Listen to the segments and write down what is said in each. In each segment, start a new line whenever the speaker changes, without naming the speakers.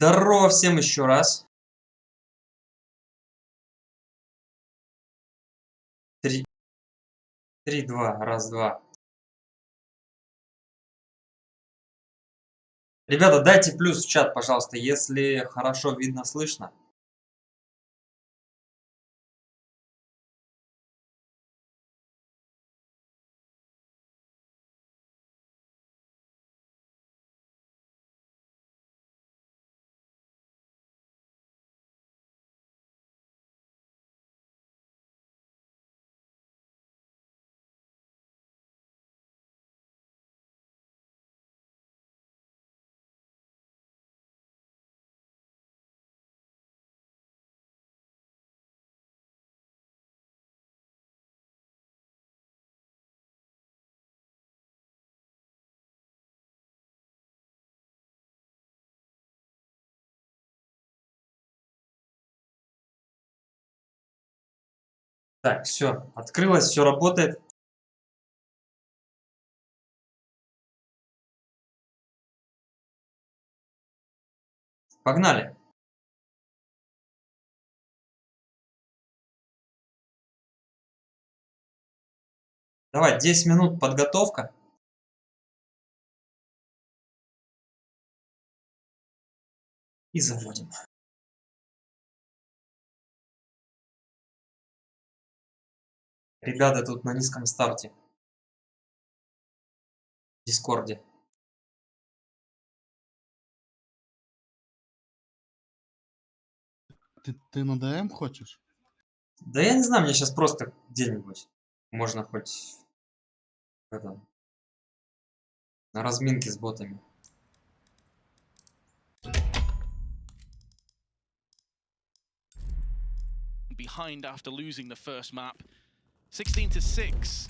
Здорово всем еще раз. 3, 3, 2, раз, два. Ребята, дайте плюс в чат, пожалуйста, если хорошо видно, слышно. Так, все, открылось, все работает. Погнали. Давай, 10 минут подготовка. И заводим. Ребята тут на низком старте. В Дискорде.
Ты на ДМ хочешь?
Да я не знаю, мне сейчас просто где-нибудь. Можно хоть это, на разминке с ботами.
Behind after losing the first map, 16-6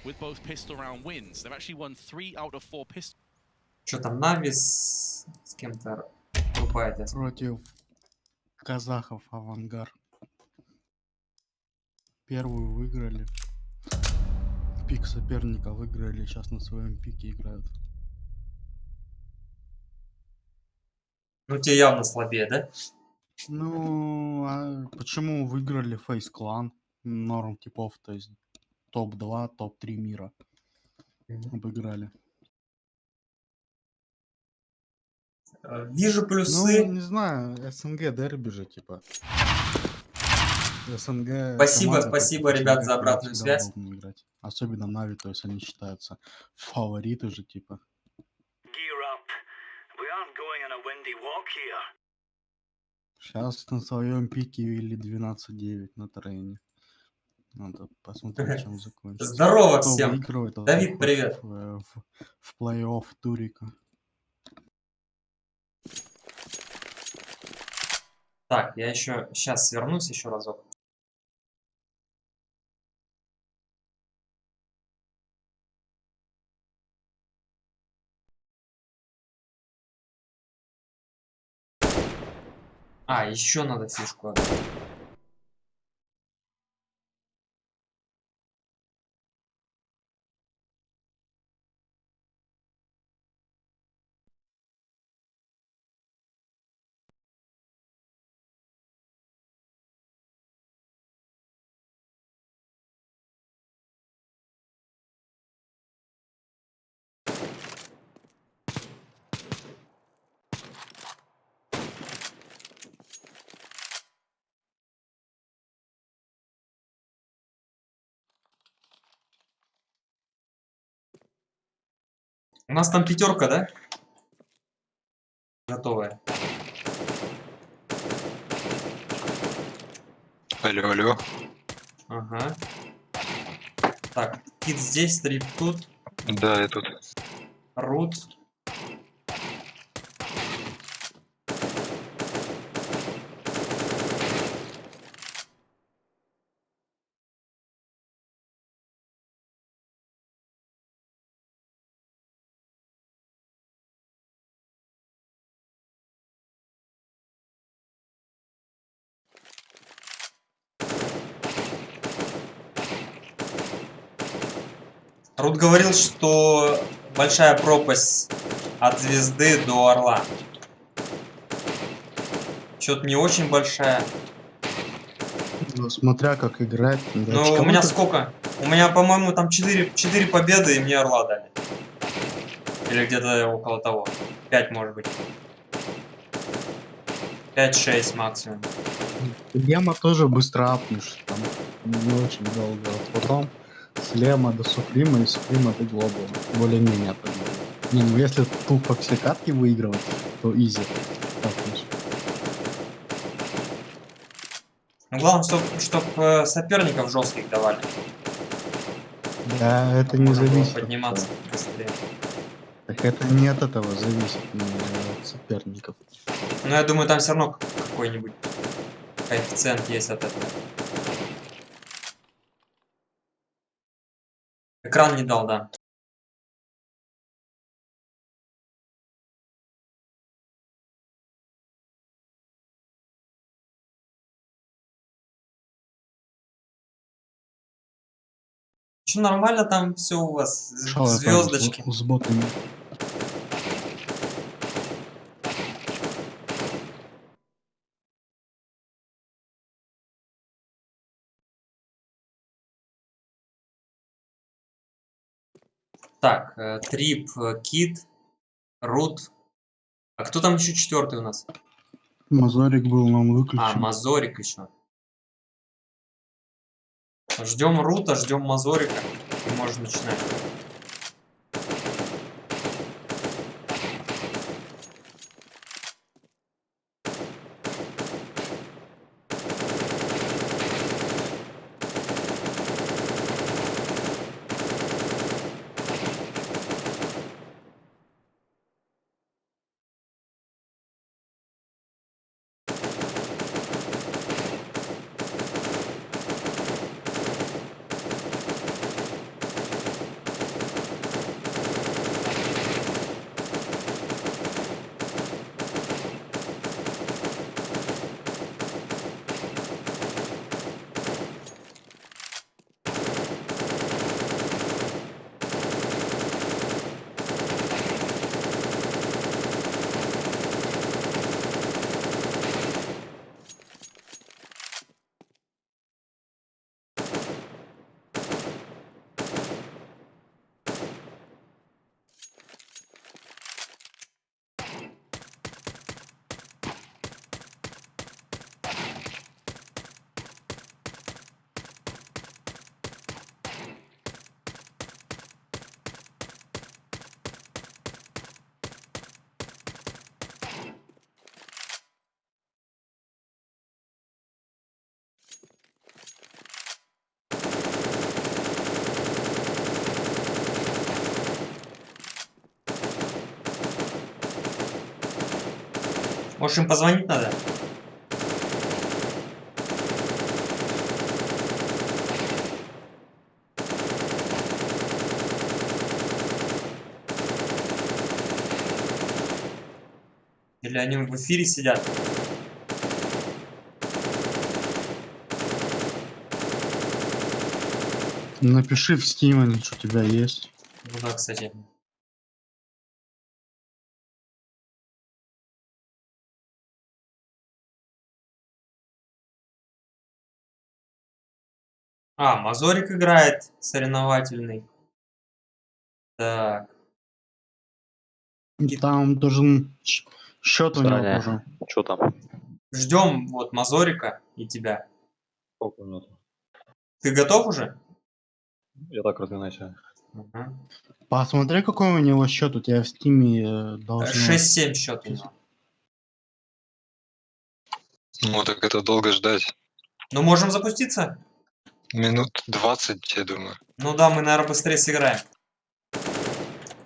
with both pistol round wins. They've actually won 3 out of 4 pistol.
Что там, Навис с кем-то рубает, я смотрю.
Против казахов Авангар. Первую выиграли. Пик соперника выиграли, сейчас на своем пике играют.
Ну, тебе явно слабее, да?
Ну, а почему выиграли Face Clan? Норм типов, то есть топ-2, топ-3 мира обыграли.
Вижу
Ну,
плюсы.
не знаю, СНГ дерби же, типа. СНГ
Спасибо,
команда
спасибо,
против
ребят,
СНГ,
за
когда
обратную
всегда
связь.
удобно играть. Особенно Нави, то есть они считаются фавориты же, типа. Сейчас на своем пике или 12-9 на трейне. Надо посмотреть, чем закончится.
Здорово
Кто
всем.
выигрывает, тот
Давид,
выходит
привет.
в плей-офф турика.
Так, я еще сейчас свернусь еще разок. А, еще надо фишку. У нас там пятерка, да? Готовая.
Алло, алло.
Ага. Так, кит здесь, стрип тут.
Да, я тут.
Рут. Рут говорил, что большая пропасть от звезды до орла. Что-то не очень большая.
Ну, смотря как играть.
Ну, у меня сколько? У меня, по-моему, там 4 победы, и мне орла дали. Или где-то около того. 5, может быть. 5-6 максимум.
Лема тоже быстро апнешь, там не очень долго. А потом с Лема до Суприма и Суприма до Глобала. Более-менее победил. Не, ну если тупо все катки выигрывать, то изи апнешь.
Ну, главное, чтоб соперников жестких давали.
Да, это не
Можно было
зависит.
подниматься быстрее.
Так это не от этого зависит, не от соперников.
Но я думаю, там все равно какой-нибудь коэффициент есть от этого. Экран не дал, да. Че, нормально там все у вас?
Шел я тоже
Звездочки.
с ботами.
Так, Трип, Кит, Рут. А кто там еще четвертый у нас?
Мазорик был, но он
А,
выключен.
Мазорик еще. Ждем Рута, ждем Мазорика. И можно начинать. Может, им позвонить надо? Или они в эфире сидят?
Напиши в Steam, что у тебя есть.
Ну да, кстати. А, Мазорик играет соревновательный. Так.
Там должен счет у него
Саня,
тоже.
что там?
Ждем вот Мазорика и тебя.
Сколько минут?
Ты готов уже?
Я так разминаюсь.
Ага.
Посмотри, какой у него счет у тебя в Steam должно.
6-7 счет у него.
Ну, так это долго ждать.
Ну, можем запуститься?
Минут 20, я думаю.
Ну да, мы, наверное, быстрее сыграем.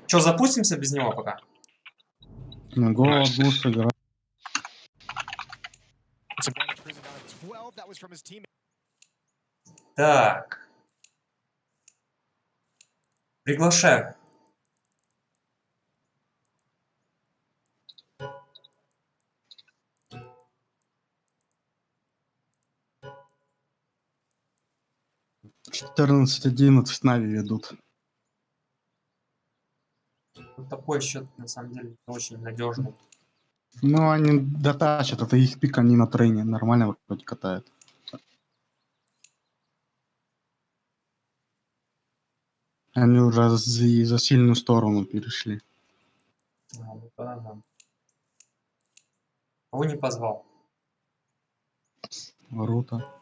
Че, запустимся без него пока?
На голос будет сыграть.
Так. Приглашаю.
В 14-11 Нави ведут.
Вот такой счет, на самом деле, очень надежный.
Ну, они дотачат, это их пик, они на трейне нормально вроде катают. Они уже за сильную сторону перешли.
А, ну тогда да. Кого не позвал?
Рута.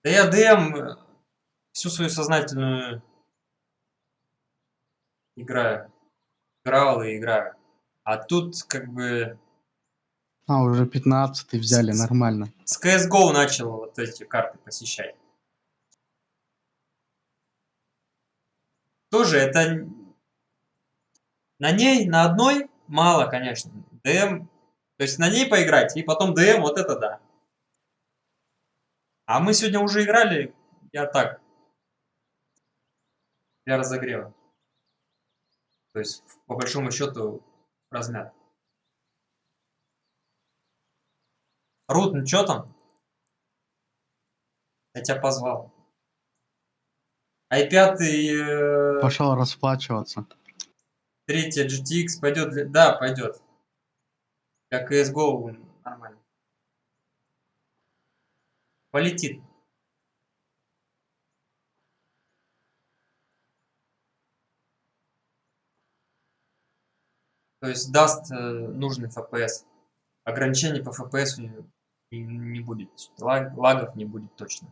Да я ДМ всю свою сознательную играю. Играл и играю. А тут как бы
А, уже 15 взяли, нормально.
с CSGO начал вот эти карты посещать. Тоже это на ней, на одной мало, конечно. ДМ, то есть на ней поиграть, и потом ДМ, вот это да. А мы сегодня уже играли, я так, для разогрева. То есть, по большому счету, размят. Рут, ну что там? Я тебя позвал. i5
Пошел расплачиваться.
3 GTX пойдет? Да, пойдет. Для CSGO нормально. Полетит. То есть даст нужный FPS. Ограничений по FPS не будет. Лагов не будет точно.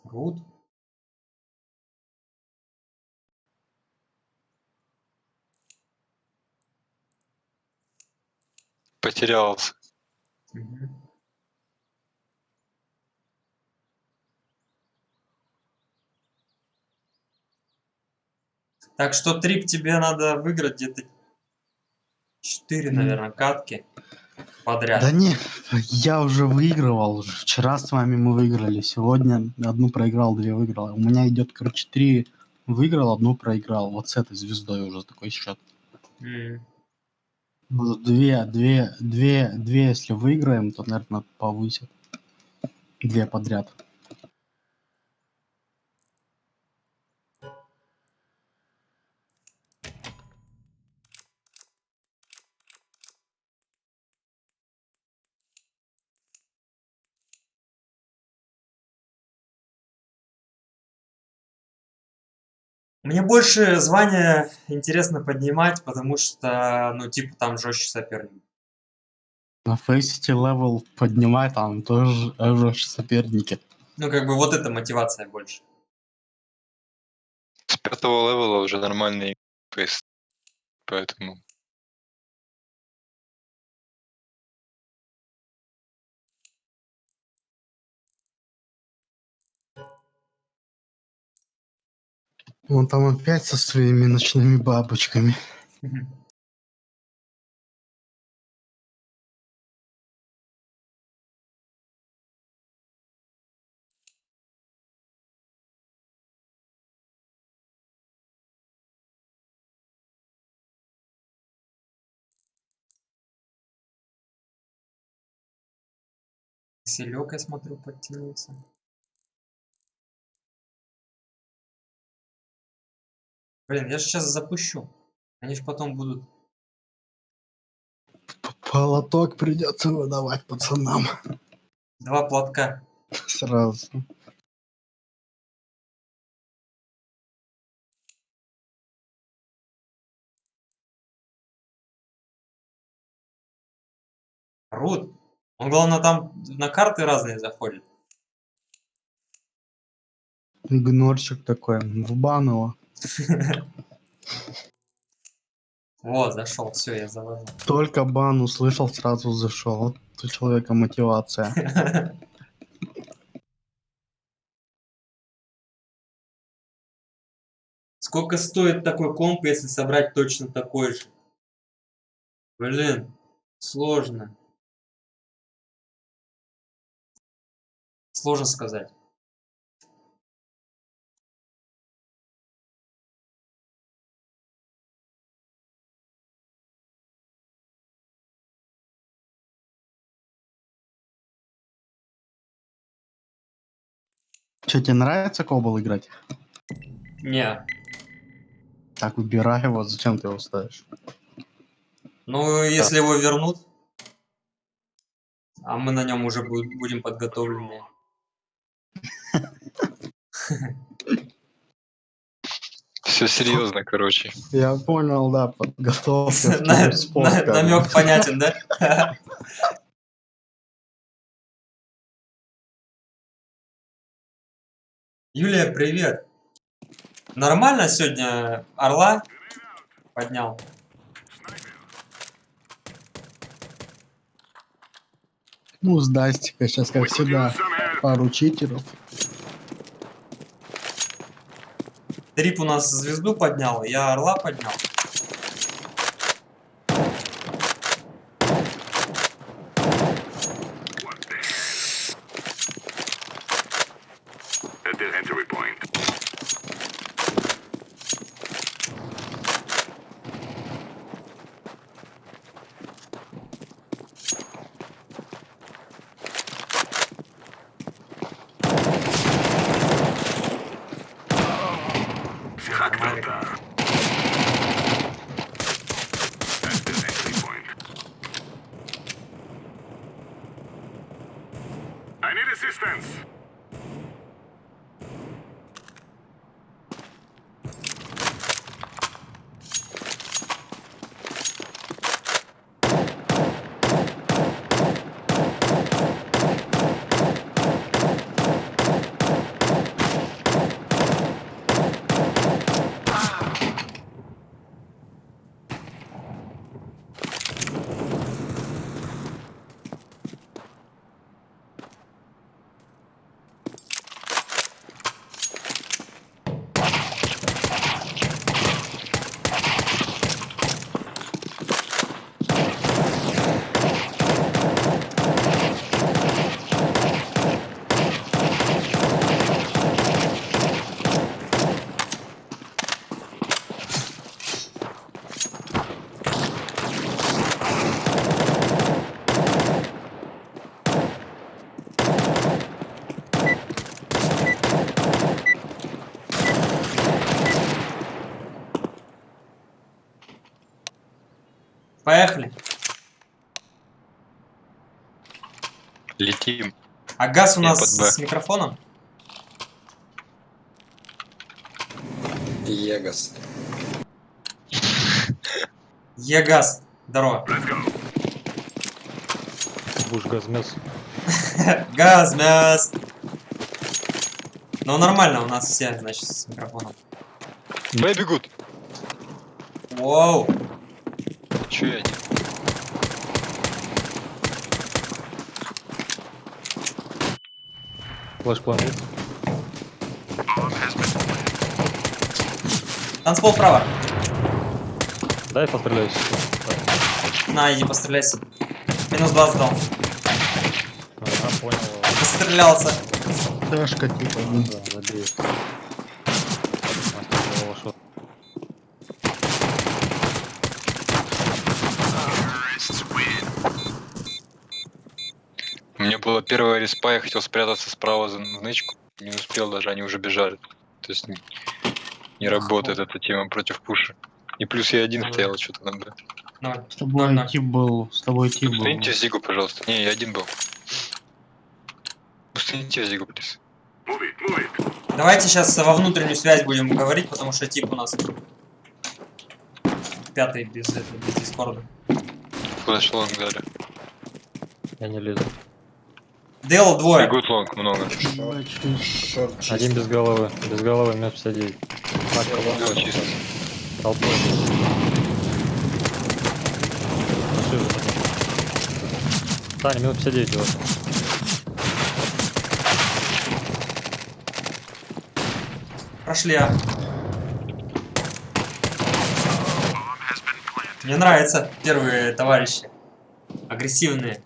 Рут.
Потерялся.
Мгм. Так что, Трип, тебе надо выиграть где-то 4, наверное, катки подряд.
Да не, я уже выигрывал. Вчера с вами мы выиграли, сегодня одну проиграл, две выиграл. У меня идет, короче, 3 выиграл, одну проиграл. Вот с этой звездой уже такой счет.
М.
Ну, две, если выиграем, то, наверное, повысят. 2 подряд.
Мне больше звания интересно поднимать, потому что, ну, типа, там жестче соперник.
На фейсите левел поднимай, там тоже жестче соперники.
Ну, как бы вот эта мотивация больше.
С 5-го левела уже нормальный фейс. Поэтому
Вон там опять со своими ночными бабочками.
Селек, я смотрю, подтянулся. Блин, я же сейчас запущу. Они же потом будут...
Полоток придется выдавать пацанам
2 платка.
сразу.
Рут. Он, главное, там на карты разные заходит.
Гнорчик такой, в бан его.
Вот, зашел, все, я завожу.
Только бан услышал, сразу зашел. У человека мотивация.
Сколько стоит такой комп, если собрать точно такой же? Блин, сложно. Сложно сказать.
Че, тебе нравится Кобл играть?
Не.
Так, выбирай его, зачем ты его ставишь?
Ну, если его вернут, а мы на нем уже будем подготовлены.
все серьезно, короче.
Я понял, да, подготовка. в киберспорт, как бы.
Намек понятен, да? Юлия, привет. Нормально сегодня орла поднял?
Ну, с Дастика сейчас, как всегда, пару читеров.
Трип у нас звезду поднял, я орла поднял.
At the entry point. Шаг
Нормально.
круто.
Поехали.
Летим.
А газ у
Я
нас
под Б.
с микрофоном?
Егас.
Е-газ. Здорово.
Будешь газмес.
Газ, мяс. Ну нормально, у нас все, значит, с микрофоном.
Б бегут.
Воу.
Чё я один?
Флэш планет.
Танцпол вправо.
Дай постреляюсь.
На, иди постреляйся. Минус 20 дал.
Ага, понял.
Пострелялся.
Тэшка типа.
Да, забей. Мастер волшеб.
У меня была первая респа, я хотел спрятаться справа за нычку. Не успел даже, они уже бежали. То есть не работает эта тема против пуша. И плюс я один стоял что-то на Б.
Ноль.
С тобой
0-0.
тип был. С тобой тип был.
Установите Зигу, пожалуйста. Не, я один был. Установите Зигу, плиз.
Давайте сейчас во внутреннюю связь будем говорить, потому что тип у нас пятый без дискорда.
Флэш лонг дали.
Я не лезу.
Дел двое.
Бегут лонг много.
Шорт чисто.
Один без головы. Без головы, минус 59.
Дел чисто.
Толпой. Машина. Таня, минус 59 его.
Прошли А. Мне нравятся первые товарищи. Агрессивные.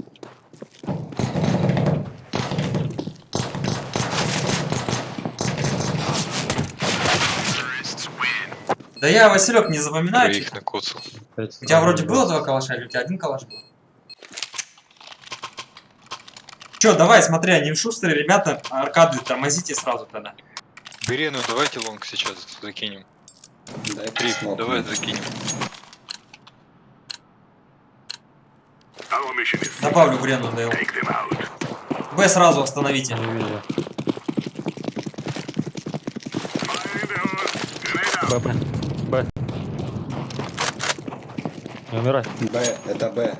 Да я, Василек, не запоминаю.
Их накоцал.
У тебя вроде было два калаша, или у тебя один калаш был? Чё, давай, смотри, они шустрые, ребята, аркады тормозите сразу тогда.
Бери, ну давайте лонг сейчас закинем.
Дай
Три,
смог.
давай закинем.
Добавлю Брену, Дейл. Б сразу остановите.
Не вижу. Б, Б. Б. Не умирай.
Б, это Б.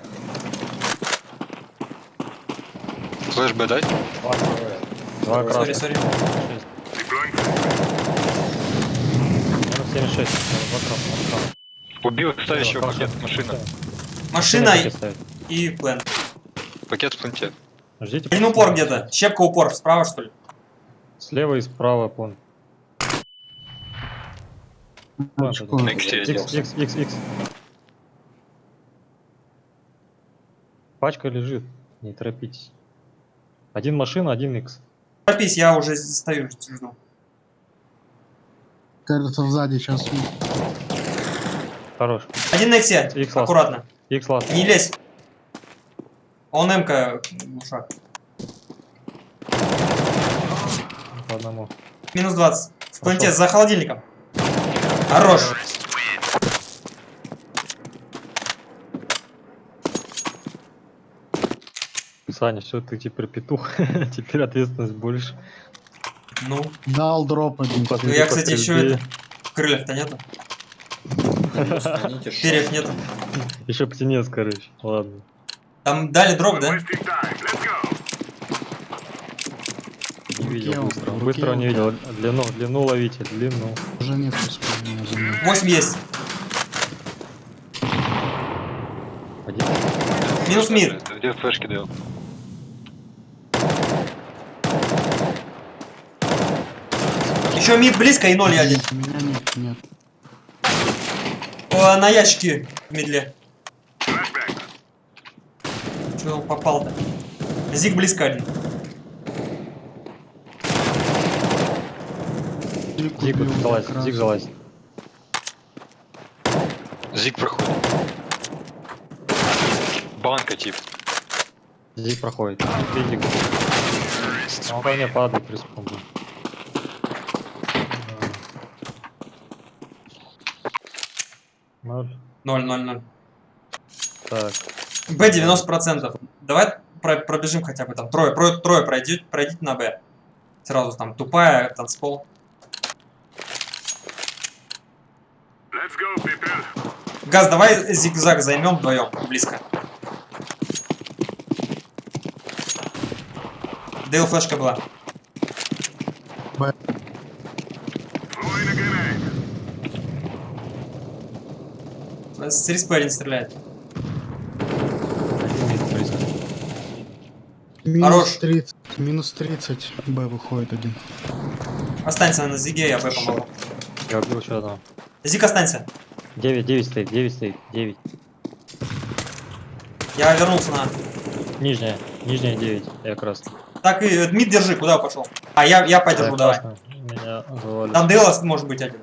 Флэш Б дать?
Два
Сори,
красных.
сори.
6. Минус 76. Два красных.
Убил, ставь еще
Хорошо.
пакет, машина.
Машина
Пакет ставить.
и плен.
Пакет в планте.
Ждите.
Один упор где-то. Щепка упор. Справа, что ли?
Слева и справа, пон.
Очко.
X. Пачка лежит, не торопитесь. Один машина, один X.
Торопись, я уже стою, жду.
Кажется, сзади сейчас.
Хорош.
Один на иксе.
Икс ласт.
Аккуратно.
X ласт.
Не лезь. Он МК глушак.
По одному.
Минус 20. В планте
Пошел.
за холодильником. Хорош.
Саня, все, ты теперь петух. Теперь ответственность больше.
Ну,
Дал дроп один.
Под-
ну я, кстати,
под
еще
стрельбе.
это... Крыльев-то нету,
Гоните
перьев
шорт.
нету.
Еще птенец, короче. Ладно.
Там дали дроп, да?
Не видел
Руке он,
быстро.
руке
Быстро
он.
не видел. Длину ловите, длину.
Уже нет исполнения за мной.
8 есть.
Один.
Минус мид.
Где флешки дал?
Еще мид близко и 0 я один.
У меня нет.
На ящике в медле. Че он попал-то? Зиг близко один.
Зиг залазит, Зиг залазит.
Зиг проходит. Банка тип.
Зиг проходит. Зиг. Он ко мне падает при спомбе. 0.
0.
Так.
Б 90%. Давай пробежим хотя бы там. Трое пройдите на Б. Сразу там тупая, танцпол. Газ, давай зигзаг займем вдвоем, близко. Дейл флешка была.
Б.
С респа один стреляет. Хорош.
Минус 30. Минус 30. Б выходит один.
Останься на зиге, я Б помогу.
Я убил еще одного.
Зиг останься.
9 стоит, 9.
Я вернулся на...
Нижняя 9. Я красный.
Так, и мид держи, куда пошел? А, я подержу, давай.
Меня завалит.
Там Дейл может быть один.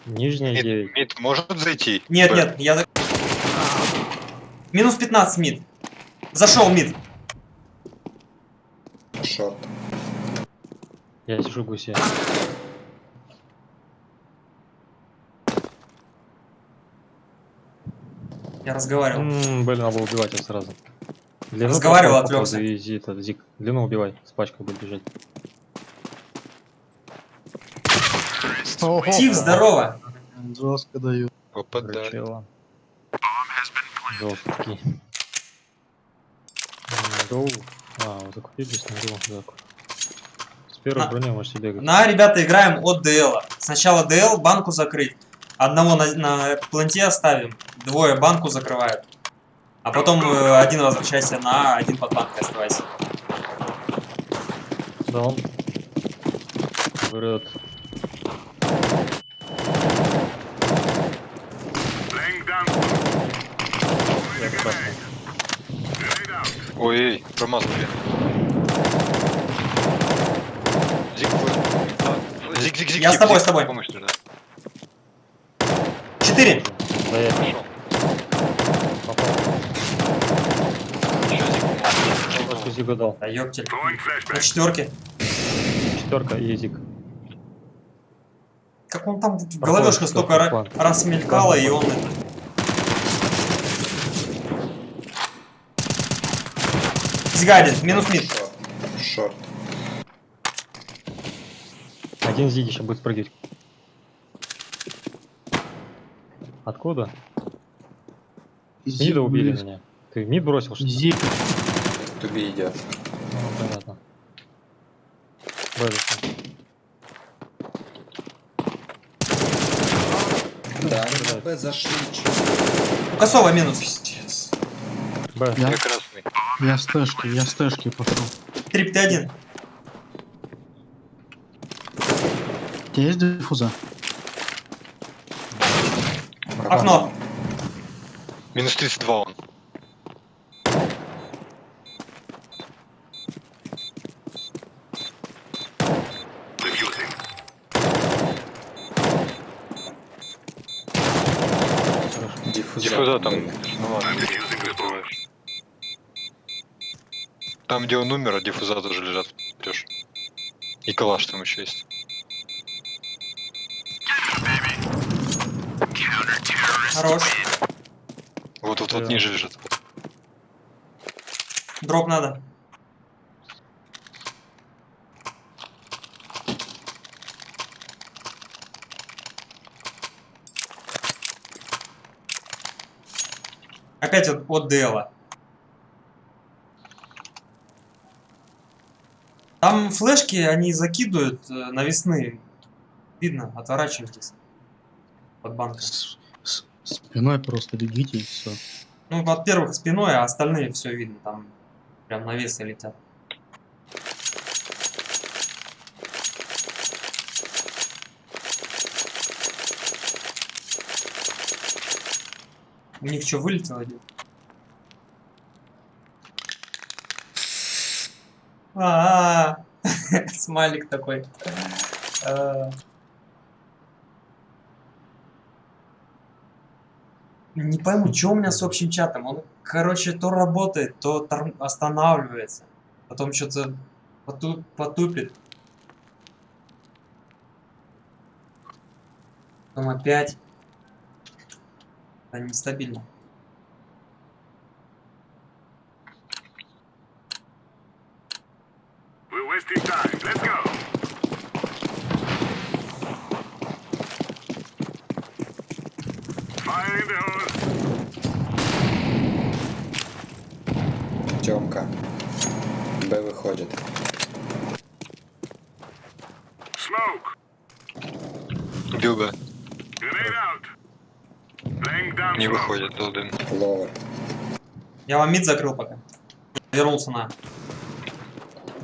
Нижняя 9.
Мид может зайти?
Нет,
Б.
нет, я... Минус 15 мид. Зашел мид.
Шорт.
Я сижу гуся.
Я разговаривал.
Блин, надо было убивать его сразу. Длину
Разговаривал,
походу,
отвлекся.
и Зиг. Длину убивай, с пачкой будет бежать.
Тиф, здорово.
Жестко дают.
Попадает.
Причела. Жесткий. Гоу. Вот закупились на гоу. Так. С первой
На-
броней можете бегать.
Ребята, играем от ДЛ. Сначала ДЛ, банку закрыть. Одного на планте оставим, двое банку закрывают. А потом один возвращайся на А, один под банкой оставайся.
Да, он врет. Я красный.
Ой, промазал, блин. Зиг Зиг.
Я с тобой,
Зиг,
с тобой.
Помощь нужна.
4.
Да я
Пошел.
попал.
Еще Зиг.
Просто Зигу дал.
Да ёптель. На 4.
4 и Зиг.
Как он там в головешка
что
столько
план?
раз мелькало, и он это... Зигадин, минус мид.
Шорт.
Один Зиг еще будет спрыгивать. Откуда? Мида убили меня. Ты мид бросил, что ли?
Зиг.
Туби идет.
Ну, понятно. Бэдушка.
Да, они на Б зашли.
У Косова минус.
Пиздец.
Б.
Я,
Я красный.
я с тэшки пошел.
Трип, ты один.
У тебя есть диффуза?
Окно.
Минус 32 он. Диффуза там. Ну ладно, закрываешь. Там, где он умер, а диффуза тоже лежат. Идешь. И калаш там еще есть.
Хорош.
Вот
Да.
ниже лежит.
Дроп надо. Опять от Дела. Там флешки, они закидывают навесные. Видно, отворачивайтесь. Под банком.
Спиной просто бегите и все.
Ну, во-первых, спиной, а остальные все видно. Там прям навесы летят. У них что, вылетело? Смайлик такой. Не пойму, что у меня с общим чатом. Он, короче, то работает, то останавливается. Потом что-то потупит. Потом опять. Это нестабильно.
We're wasting time. Let's go. Fire in the hole.
Тёмка. Б выходит.
Smoke.
Убил Б.
Grenade out. Laying down
Не
smoke.
выходит, дал дым.
Ловер.
Я вам мид закрыл пока. Вернулся на.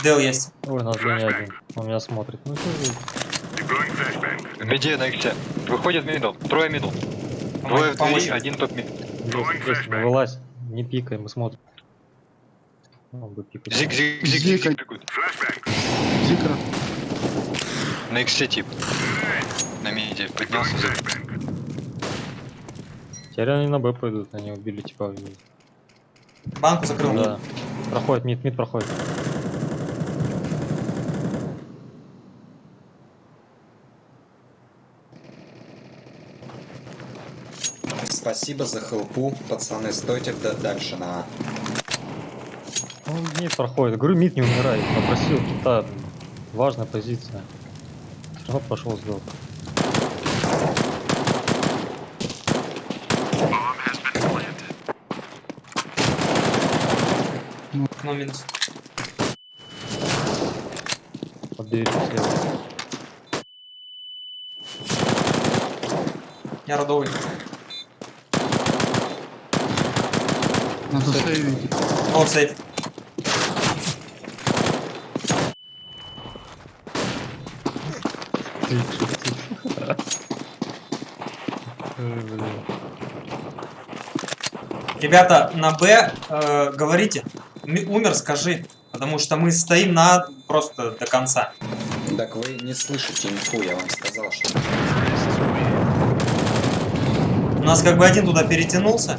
Дел есть.
Ой, нас не один. Он меня смотрит. Ну что же?
Deploying flashbang.
Медиа на иксе. Выходит мидл. Трое мидл. Двое в двери, один топ мид.
Есть, не вылазь. Не пикай, мы смотрим. Он будет пикать.
Зиг, зиг, зиг, зиг,
Зиг.
зиг бегут.
Flashbang.
Зикра.
На иксе тип. На миде. Поднялся за.
Flashbang.
Теперь они на Б пойдут, они убили типа.
Банку закрыл.
Да. Проходит, мид проходит.
Спасибо за хелпу. Пацаны, стойте дальше на А.
Он мид проходит. Говорю, мид не умирает. Попросил кита. Важная позиция. Все равно пошел сдох.
Окно минус.
Под дверью слева.
Я родовый.
Надо сейвить.
О, сейф. Ребята, на Б говорите. Умер, скажи. Потому что мы стоим на А просто до конца.
Так вы не слышите инфу, я вам сказал, что...
У нас как бы один туда перетянулся.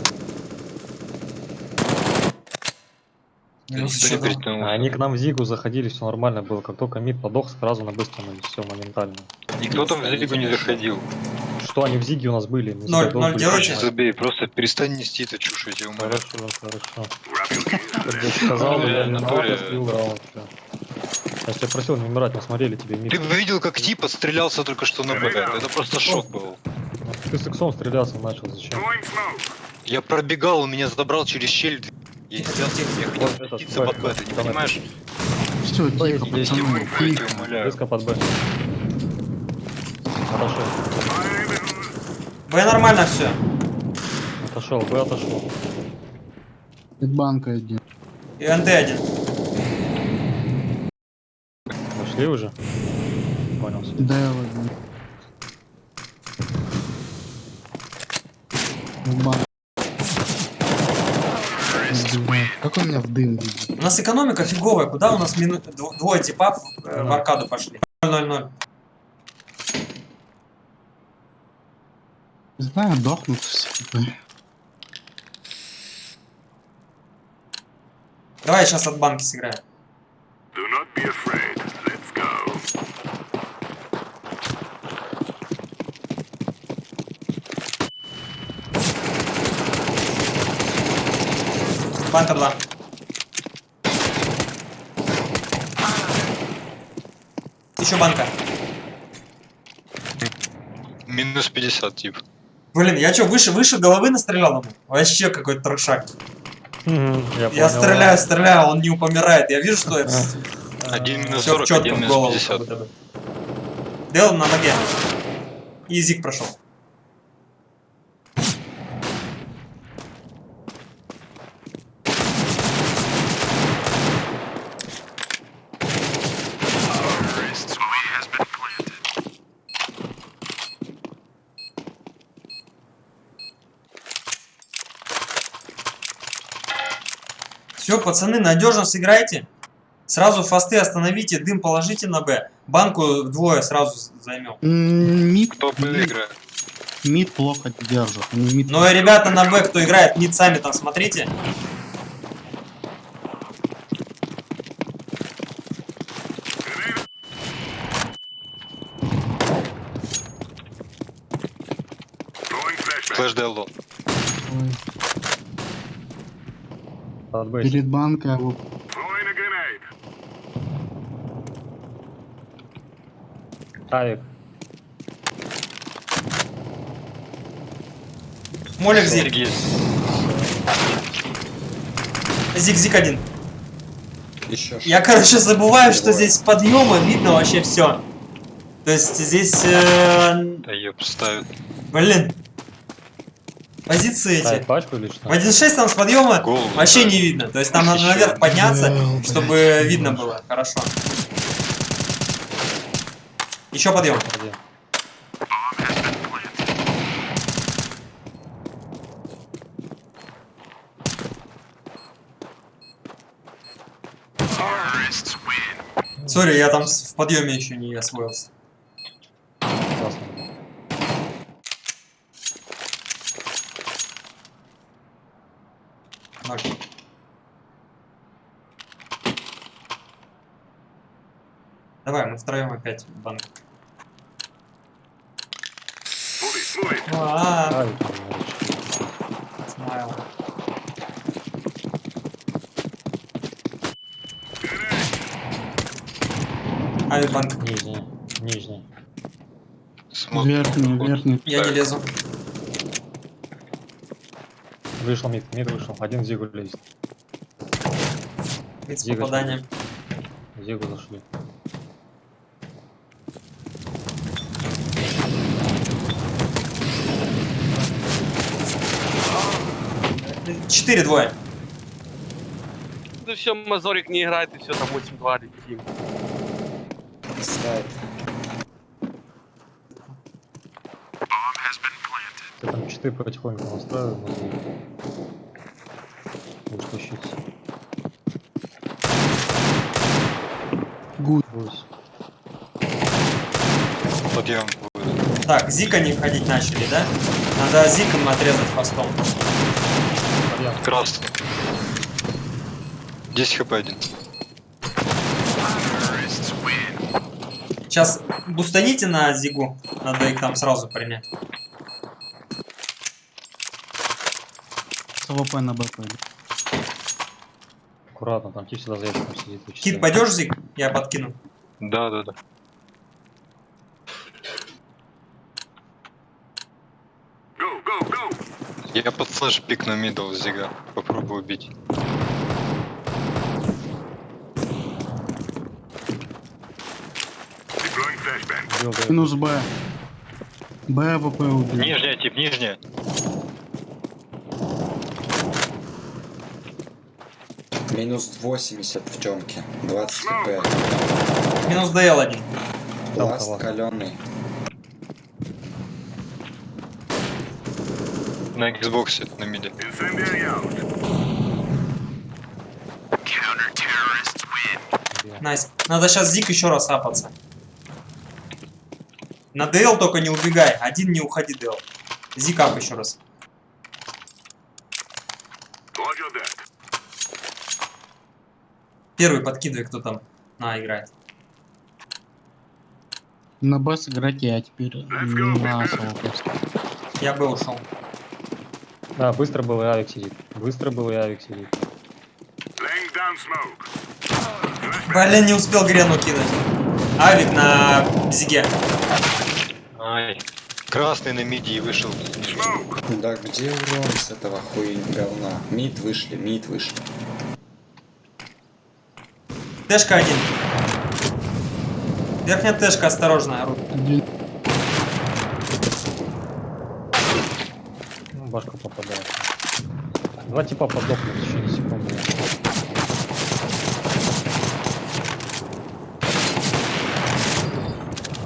Минус
Никто
еще
не
два.
перетянул.
Они к нам в Зигу заходили, все нормально было. Как только мид подох, сразу на быстром все моментально.
Никто там в Зигу не заходил.
Что они в Зиге у нас были? Мы
Ноль,
Зига
ноль
были.
делайте.
Забей, просто перестань нести эту чушь, я тебя умоляю.
Хорошо.
Grab your gear.
Как бы сказал,
Ну,
я
реально,
не
натуре.
слил раунд. всё. Я же тебя просил не умирать, мы смотрели тебе мид.
Ты бы видел, как тип отстрелялся только что на Б. Это просто шок был.
Ты с иксом стреляться начал, зачем?
Throwing smoke.
Я пробегал, он меня забрал через щель. Я не взял, я хотел
Вот этот
спуститься под Б, ты не
давай.
понимаешь?
Все, тихо,
Я тебя
пацаны,
умоляю, я
тихо.
тебя умоляю.
Близко под Б. Отошел.
Fire in the hole.
Б нормально все.
Отошел, Б отошел.
Банка один.
И НТ один.
Вышли уже? Понял. всё.
Да, один. В банк. Как он меня в дым видит?
У нас экономика фиговая. Куда у нас двое типа в аркаду пошли? 0-0-0.
Не знаю, дохнут все.
Давай сейчас от банки сыграем.
Do not be afraid. Let's go.
Банка 2. Еще банка.
Минус 50, тип.
Блин, я чё, выше головы настрелял ему? Вообще какой-то трешак. Я
понял.
стреляю, он не упомирает. Я вижу, что это
1 минус
все
40,
четко
1
в
минус
голову.
50.
как будто бы. Дел на ноге. И Зиг прошел. Все, пацаны, надежно сыграйте. Сразу фасты остановите, дым положите на Б. Банку вдвое сразу займем.
Кто выиграет?
Мид плохо держит. Они мид
Ну и ребята на Б, кто играет, мид сами там смотрите.
Флэш Делло.
Под Б.
перед банкой. Вот.
Throwing a grenade.
Авик.
Молик Зиг.
Зиг есть.
Зиг один.
Еще
Я, короче, забываю, что
Двое.
здесь с подъема видно вообще все. То есть здесь,
Да ёп, ставит.
блин, позиции
Ставит
эти.
пачку или что?
В 1.6 там с подъема
Голову
вообще
ставит.
не видно. То есть там надо
Еще
наверх
один.
подняться,
Да,
чтобы
блядь,
видно
боже.
было. Хорошо. Еще подъем.
Где?
Сори, я там в подъеме еще не освоился.
Классно.
Ноль. Давай, мы втроем опять в банк.
Move it.
Авик.
Смайл. Авибанк.
Нижний. Нижний.
Смотрим.
Верхний, верхний.
Я не лезу.
Вышел мид. Мид вышел. Один Зигу лезет.
Вид с
Зига.
попаданием.
Зигу зашли.
Четыре двое.
Ну все, Мазорик не играет, и все, там 8-2 летим.
ставит.
Ты там читы потихоньку настраивай. Будешь тащиться.
Гуд.
Будь.
Подъем будет.
Так, Зик они входить начали, да? Надо Зиком отрезать фастом.
Красный. 10 хп один.
Сейчас бустаните на Зигу. Надо их там сразу принять.
С АВП на Б пойдет.
Аккуратно, там тип всегда за ящиком сидит. у
Кит,
читы.
пойдешь, Зиг? Я подкину.
Да.
Go, go, go.
Я под флеш пикну мидл Зига. Попробую убить.
Deploying flashbang.
Бил, да.
Минус Б. Б АВП убил.
Нижняя, тип, нижняя.
Минус 80 в темке. 20 хп.
Минус ДЛ один.
Бласт
того.
каленый.
На Xbox на миде.
Incendiary out.
Найс. Надо сейчас Зик еще раз апаться. На ДЛ только не убегай. Один не уходи, ДЛ. Зик ап еще раз.
Roger that.
Первый подкидывай, кто там играет.
На Б сыграть я теперь на АВП.
Я бы ушел.
Да, быстро был и авик сидит. Быстро был и авик сидит.
Laying down smoke.
Блин, не успел грену кинуть. Авик на Зиге.
Ай. Красный на миди и вышел.
Да где урон с этого хуй говна? Мид вышли.
Тэшка один. Верхняя тэшка, осторожно. орут.
Один.
Ну, башка попадает. Два типа подохнут в течение секунды.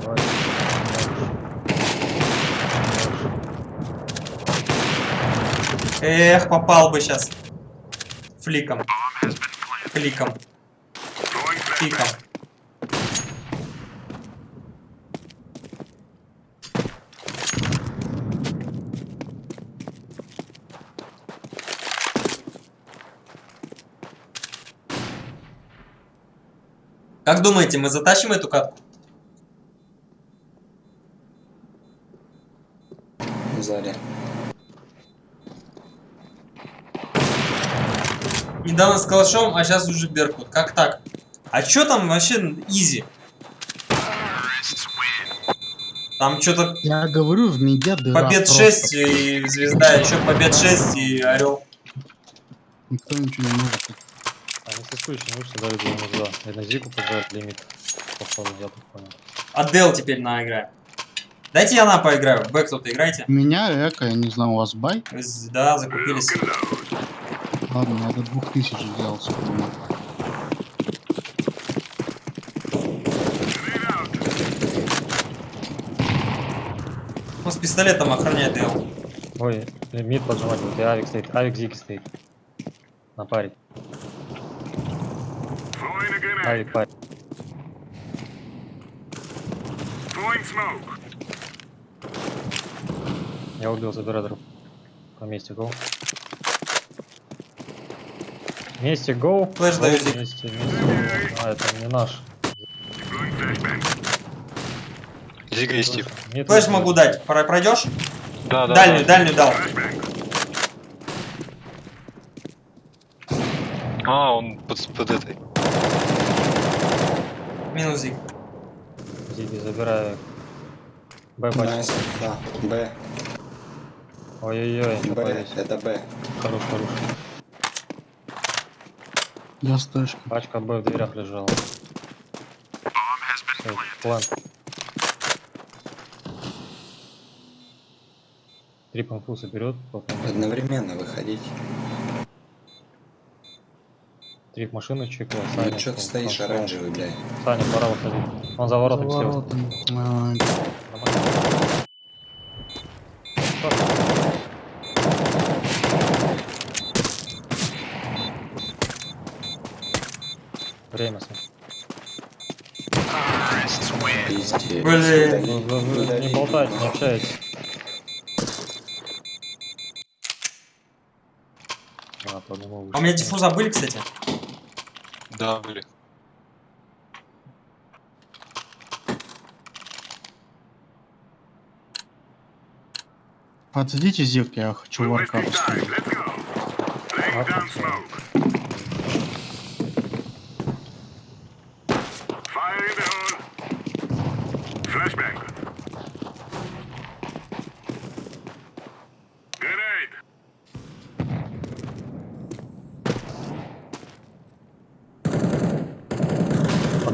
Давай.
Эх, попал бы сейчас. Фликом. Кликом. Фликом. Как думаете, мы затащим эту катку?
Сзади.
Недавно с калашом, а сейчас уже Беркут. Как так? А чё там вообще изи? Там что-то
Я говорю, в медиа дыра
побед
просто.
6 и звезда, еще побед 6 и орел.
Никто ничего не может.
А если скучно, вышли, дали 2 2. И на Зику подбирать лимит. Походу, я так понял.
Адел теперь наиграем. Дайте я на поиграю. Бэк кто-то играйте.
У меня эко, я не знаю, у вас бай?
Да, закупились.
Ладно, я до 2000 сделал, сколько.
Он с пистолетом охраняет Дел.
Ой, мид поджимать будет, и авик стоит. Авик Зики стоит. На паре. Авик паре. Я убил забирадоров. По месте гоу. Вместе гоу.
Флэш
Гоу,
даю, Зик.
вместе гоу. А, это не наш.
Зига и Стив.
Мид
Флэш
вышел.
могу дать. Пройдешь?
Да, да.
Дальнюю,
да.
дальнюю дал.
А, он под этой.
Минус Зиг.
Зиги забираю. Б пачку.
Найс. Да. Б.
Ой-ой-ой,
Б.
попались.
Это Б.
Хорош.
Я стэшка.
Пачка Б в дверях лежала. Всё, план. 3 панфуса берет.
Одновременно выходить.
3 в машину чекал.
Ну чё ты стоишь оранжевый, блядь?
Саня, пора выходить. Он за воротами
За
сел.
воротами. А,
Время, Сань.
Пиздец.
Блин.
Вы не болтайте, не общайтесь. А, подумал,
А у меня диффуза были, кстати?
Да, были.
Отойдите, Зик, я хочу варкап поставить.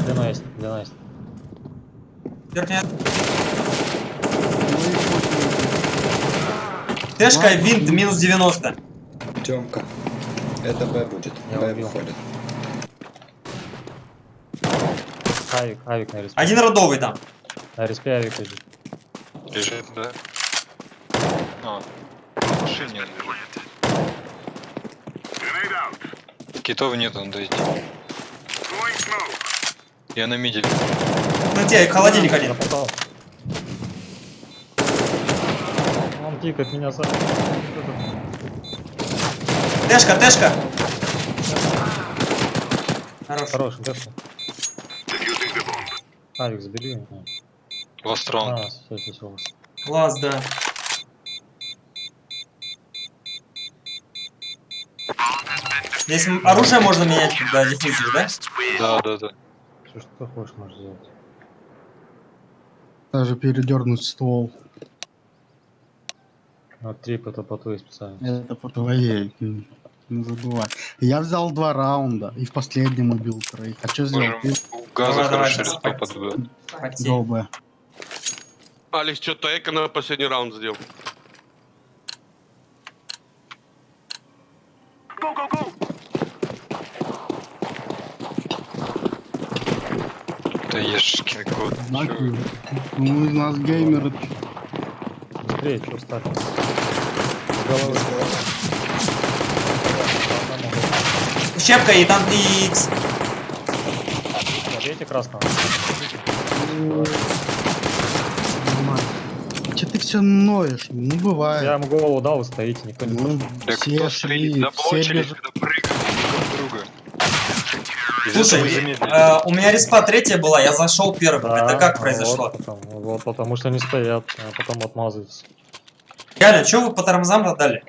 Длина есть, длина есть.
Верхняя. Тэшка, винт, минус 90.
Тёмка. Это Б будет.
Я
Б
убил.
выходит.
Авик на респе.
Один родовый там.
На респе авик лежит.
Лежит, да. А, в машине он лежит. Китов нет, он дойти. Я на миде.
На тебе холодильник один.
Запутал. Он тикает меня сам.
Тэшка, тэшка. Хорош.
Хороший, дешка. Авик, забери его.
Ластрон.
А, все у вас.
Класс, да. Здесь оружие можно менять, когда диффузишь, да?
Да.
Все, что ты хочешь, можешь сделать.
Даже передернуть ствол.
Вот трип это по твоей специальности.
Это по твоей. Не забывай. Я взял 2 раунда и в последнем убил 3. А что сделал
Можем
ты?
у газа
Давай, давай,
хороший
сейчас
респа подбил.
Потей.
Go B.
Алекс, что-то эко на последний раунд сделал.
Go, go, go!
Да ешкин кот.
Знаки.
Чё?
Ну, у нас геймеры.
Быстрее, что встать? Головой.
Щепка и там X.
Забейте красного.
Че ты все ноешь? Ну, бывает.
Я ему голову дал, вы стоите, никто не
Ну,
Да
все
кто
шли,
стоит?
все
Заблочились,
бежали.
когда прыгают друг друга.
Слушай,
Из-за этого и замедлились.
у меня респа 3 была, я зашел первым.
Да,
Это как произошло?
Вот потому что они стоят, а потом отмазываются.
Реально, что вы по тормозам дали?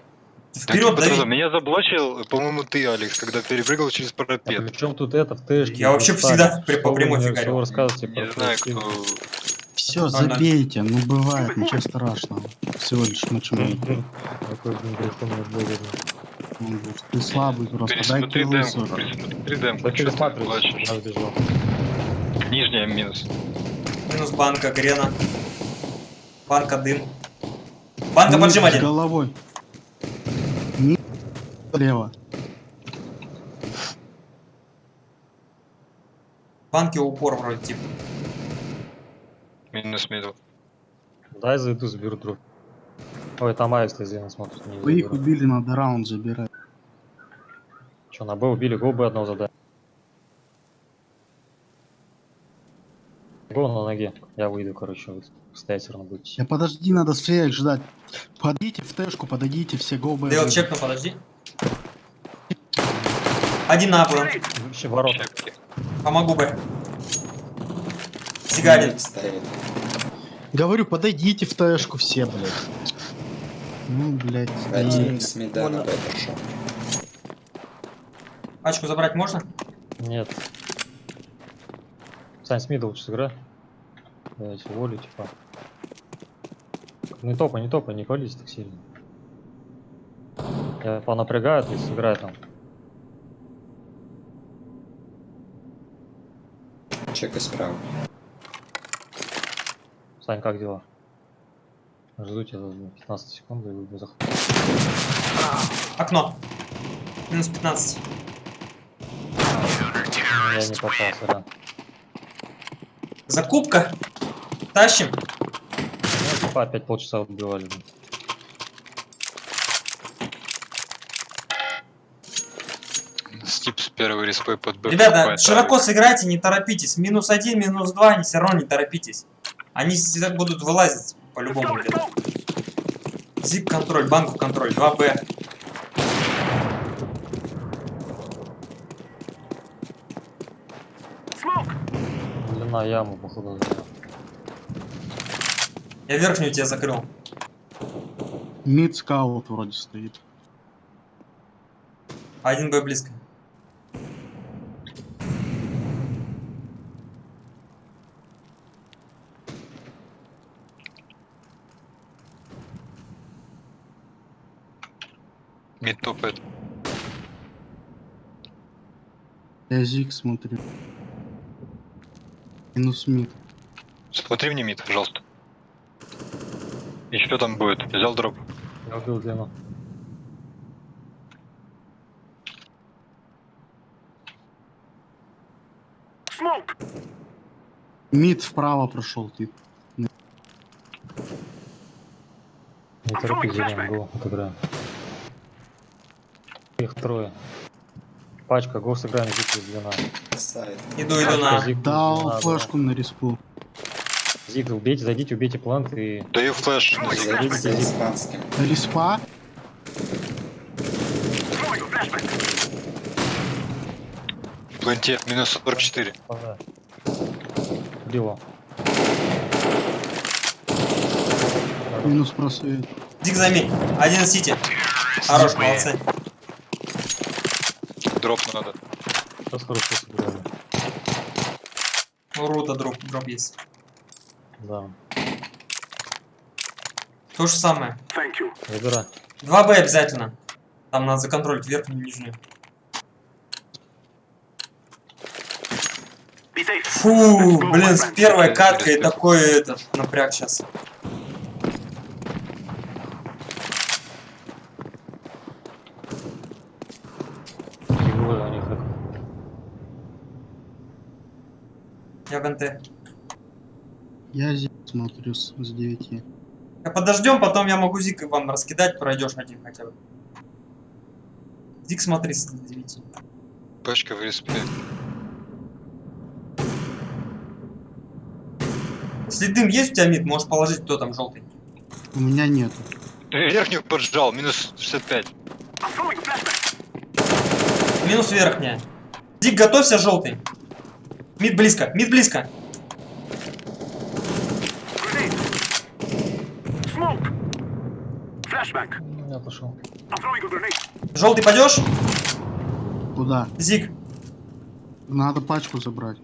Да
Вперед
типа
дави.
того, меня заблочил, по-моему, ты, Алекс, когда перепрыгал через
А
парапет.
при чем тут это в тэшке?
Я вообще всегда по прямой
Что
фигарил.
вы рассказываете про
Не знаю,
флешки?
кто...
Все,
0-0.
забейте. Ну, бывает, ничего страшного. Всего лишь матчмейк.
Какой, блин, грифон выглядит.
Ты слабый просто. Дай
Пересмотри
киллы
демку,
40.
пересмотри демку,
Да
чё ты
пересматривай,
плачешь?
раз бежал.
Нижняя минус.
Минус банка, грена. Банка, дым. Банка,
Ну,
поджим
с
один.
головой. Слева.
Банки упор вроде типа.
Минус мидл.
Дай зайду, заберу труп. Ой, там Алекс Лизина смотрит. Не
Вы их
заберу.
убили, надо раунд забирать.
Че, на Б убили, го Б одного задать. Го на ноге. Я выйду, короче, вы стоять все равно будете.
Я подожди, надо всех ждать. Подойдите в тэшку, подойдите, все голбы.
Дел чекну, подожди. Один на план.
Вообще ворота.
Чепки.
Помогу бы. Сигарин.
Стоит.
Говорю, подойдите в тэшку все, блядь. Ну, блядь,
Один
стоит.
с мида на Б пошел.
Пачку забрать можно?
Нет. Сань, с мида лучше сыграй. Дайте волю, типа. Не топай, не колись так сильно. Я понапрягаю, то есть сыграй там.
Чекай справа.
Сань, как дела? Жду тебя за 15 секунд и выйду заход.
Окно. Минус 15.
Я не попал, сорян.
Закупка. Тащим.
Ну, типа опять полчаса убивали. Блин.
Стип с первой респой под Б.
Ребята,
покупает
широко
Алекс.
сыграйте, не торопитесь. Минус 1, минус 2, они все равно не торопитесь. Они всегда будут вылазить по-любому где-то. Зип контроль, банку контроль, 2Б.
Длина ямы, походу. занял.
Я верхнюю тебе закрыл.
Мид скаут вроде стоит.
1Б близко.
Мид топает.
Я зиг смотрю. Минус мид.
Смотри мне мид, пожалуйста. И что там будет? Взял дроп.
Я убил длину.
Smoke!
Мид вправо прошел, тип.
Не торопись, зелен, го, отыграем. Их трое. Пачка, го сыграем, зиг длина.
Сайт.
Иду
Пачка,
на.
зиг
Дал
длина,
флешку на респу.
да. Зиг, убейте, зайдите, убейте плант и...
Даю флеш. на зиг.
Зайди за испанским.
Респа?
Throwing a flashbang!
В планте минус 44.
Ага. Убил.
Минус просвет.
Дик займи. 1 сити. Хорош, молодцы.
Дроп надо.
Сейчас хорошо сыграли.
У Рута дроп есть.
Да.
То же самое.
Thank you.
Забирай.
2Б обязательно. Там надо законтролить верхнюю и нижнюю.
Be safe.
Фу, блин, с первой каткой такой этот напряг сейчас.
Фигуры у них как...
Я в НТ.
Я здесь смотрю с 9.
Подождем, потом я могу Зик вам раскидать, пройдешь один хотя бы. Зик смотри с 9.
Пачка в респе.
Если дым есть у тебя, Мид, можешь положить, кто там желтый.
У меня нету.
Верхнюю поджал, минус 65.
I'm throwing a flashbang.
Минус верхняя. Зик, готовься, желтый. Мид близко, Мид близко.
Grenade. Smoke. Flashbang.
Ну, я пошел.
I'm throwing a grenade.
Желтый пойдешь?
Куда?
Зик.
Надо пачку забрать.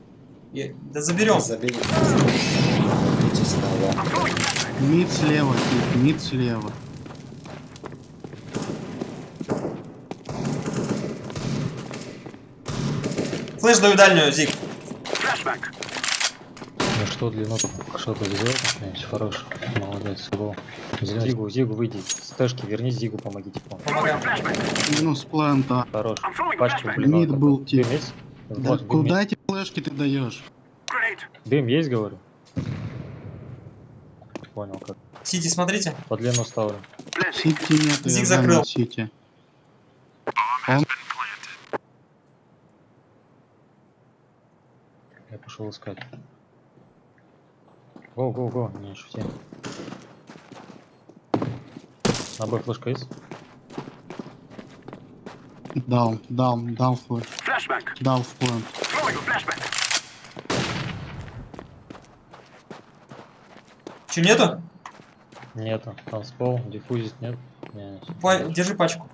Да заберем.
Заберите. Заберите стола.
I'm throwing a flashbang.
Мид слева, Кит, мид слева.
Флэш даю дальнюю, Зик.
Flashbang.
Ну что, длину что-то сделал, конечно, хорош. Молодец, гол. Зигу, выйди. С тэшки вернись, Зигу, помогите.
Помогаем.
Flashbang.
Минус плента.
Хорош.
I'm throwing a
Пачку
flashbang.
блин.
Мид был
Дым
тип.
есть?
Да
Вот, дым
куда
есть.
эти флешки ты даешь?
Grenade.
Дым есть, говорю? Понял, как.
Сити, смотрите.
По длину ставлю.
Blending.
Сити нету,
Зиг
я
закрыл.
занял Сити.
Я пошел искать. Го, не шути. На Б флешка есть?
Дал флеш.
Flashbang.
Дал в плент.
Throwing a flashbang.
Че, нету?
Нету. Танцпол, диффузить нет. Не,
Держи пачку.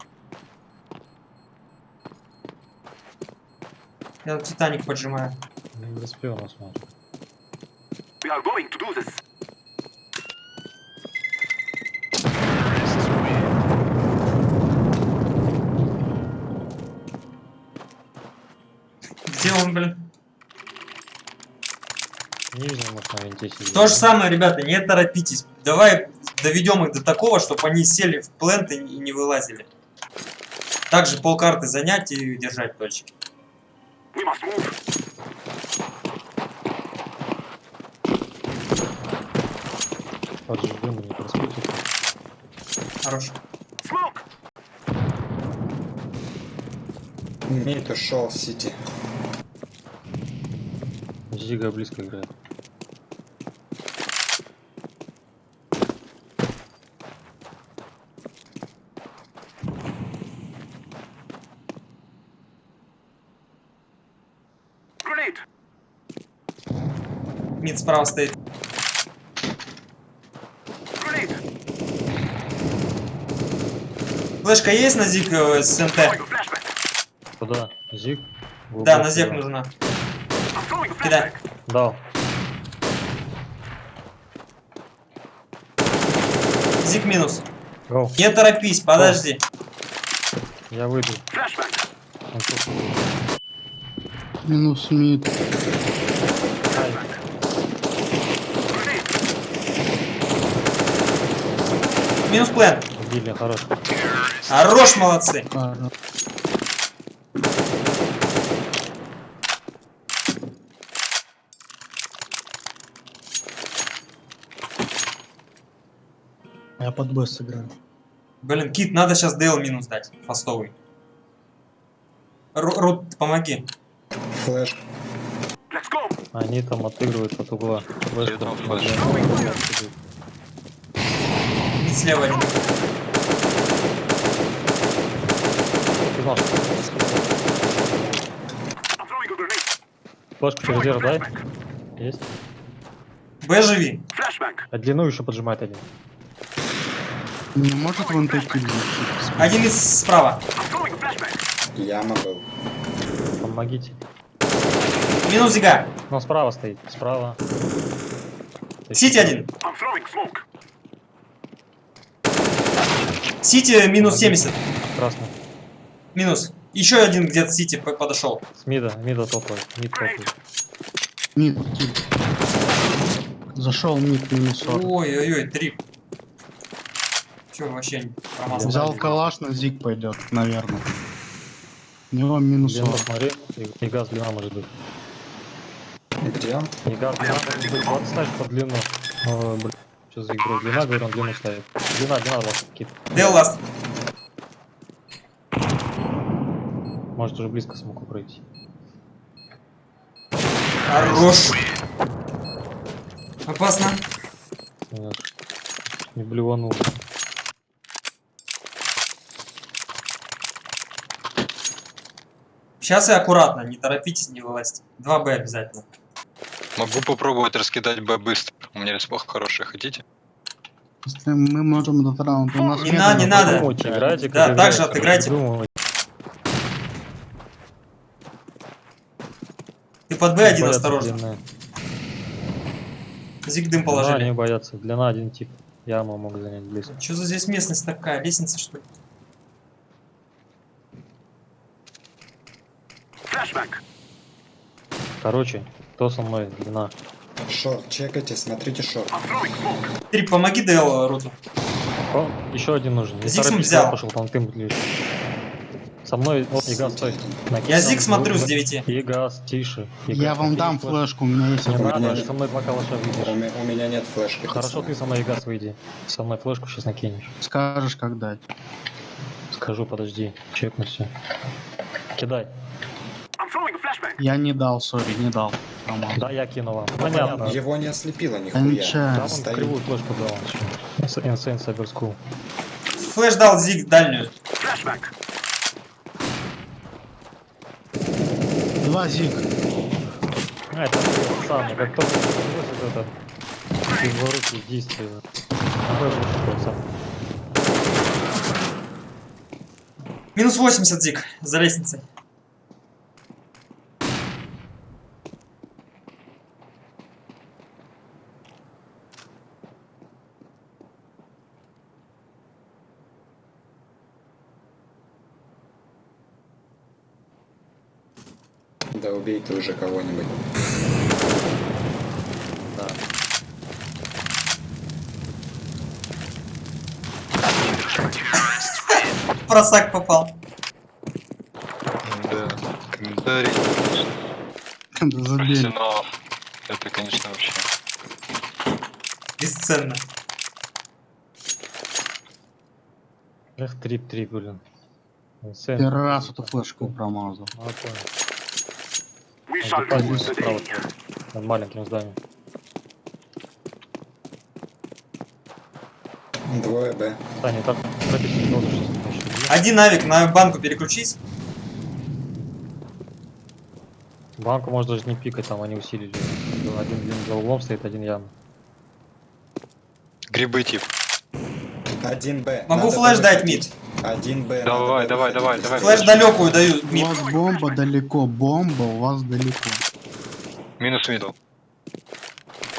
Я Титаник поджимаю.
не успел нас матч.
We are going to do this.
Где он, блин?
Нижний может на винте сидеть.
То же самое, ребята, не торопитесь. Давай доведем их до такого, чтобы они сели в плент и не вылазили. Также полкарты занять и держать точки.
We must move.
Поджиг дым, не проспитит.
Хорош.
Smoke.
Мид ушел в сити.
Зига близко играет.
Grenade.
Мид справа стоит.
Grenade.
Флешка есть на Зиг с НТ?
Throwing a flashbang.
Куда? Зиг?
Да,
Глубоко
на Зиг
туда.
нужна.
I'm throwing a
Кидай.
flashbang.
Дал.
Зиг минус.
Гоу.
Не торопись, подожди.
Я выйду.
Flashbang.
Он тут.
Минус мид.
Grenade.
Минус плен.
Убили, хорош.
Хорош, молодцы.
Я под Б сыграю.
Блин, Кит, надо сейчас Дейл минус дать. Фастовый. Рут, помоги.
Флэш.
Let's go.
Они там отыгрывают от угла. Флешка.
Иду, флеш.
Мид слева один.
I'm throwing a grenade.
Флешку
Throwing a
передержи, дай.
flashbang.
Есть.
Б живи.
Flashbang.
А длину еще поджимает один.
Не может вон такие.
Один из справа.
I'm throwing a flashbang.
Яма был.
Помогите.
Минус Зига.
Но справа стоит. Справа.
Сити один.
I'm throwing smoke.
Сити минус 70.
Красный.
Минус. Еще один где-то Сити подошел.
С мида топает. Мид топает.
Мид, мид. Зашел мид минус 40.
Ой-ой-ой, 3. Че вообще промазал?
Взял калаш, на зиг пойдет, наверное. У него минус
Длину
40.
смотри. И газ длина может быть.
Где он?
И газ длина может быть. Вот ставь под длину. Ой, блин. Что за игру? Длина, говорю, он длину ставит. Длина, вас какие-то.
Дел ласт.
Может уже близко смогу пройти.
Хорош. Опасно.
Нет. Не блюванул.
Сейчас и аккуратно, не торопитесь, не вылазьте. 2Б обязательно.
Могу попробовать раскидать Б быстро. У меня респах хороший, хотите?
Если мы можем этот раунд, у нас
Не надо, не надо.
Подумайте, играйте,
Да,
как
так же
играете.
отыграйте.
Подумайте.
Ты под Б1
Боятся
осторожно.
длины.
Зиг дым
Длина
положили.
не боятся. Длина один тип. Яму могу занять близко.
Что за здесь местность такая? Лестница, что ли?
Короче, кто со мной? Длина.
Шорт, чекайте, смотрите шорт.
3, помоги Дэл Руту.
О, еще один нужен. Не
Зиг
торопись,
взял.
куда пошел, там ты лишь. Со мной, вот, и газ, стой. Накинь
Я
нам
зиг смотрю с
двух-
9.
И газ, тише. И
Я
газ,
вам
накинь
дам
флеш.
флешку, у меня есть
Не
одна
надо,
Нет.
ты со мной два калаша выйдешь.
У меня нет флешки.
Хорошо,
пацаны.
ты со мной и газ выйди. Со мной флешку сейчас накинешь.
Скажешь, как дать.
Скажу, подожди. Чекну все. Кидай.
Я не дал, сори, не дал. Роман.
Да, я кину вам. Понятно.
Его не ослепило
Да
нихуя.
ничего.
Да, он
Стоит.
кривую флешку дал. Insane Cyber School.
Флэш дал Зиг дальнюю.
Два зиг.
А, это самое, как только бросит это его руки действия.
Минус 80 Зиг за лестницей.
Да убей ты уже кого-нибудь.
Да.
Просак попал.
Да. Комментарий.
Да забей.
Профессионалов. Это, конечно, вообще.
Бесценно.
Эх, трип, блин. Insane.
Первый раз эту флешку промазал.
А, понял. Справа, над маленьким зданием.
Двое Б.
Таня, так прописать не можешь.
Один авик на банку переключись.
Банку может даже не пикать, там они усилили. Один длинный за углом стоит, один яма.
Грибы тип.
Один Б.
Могу
Надо
флеш дать,
выходить. Один Б.
Давай,
надо
давай,
выходить.
давай.
Флэш далекую даю.
У
Мид.
вас бомба далеко, бомба у вас далеко.
Минус мидл.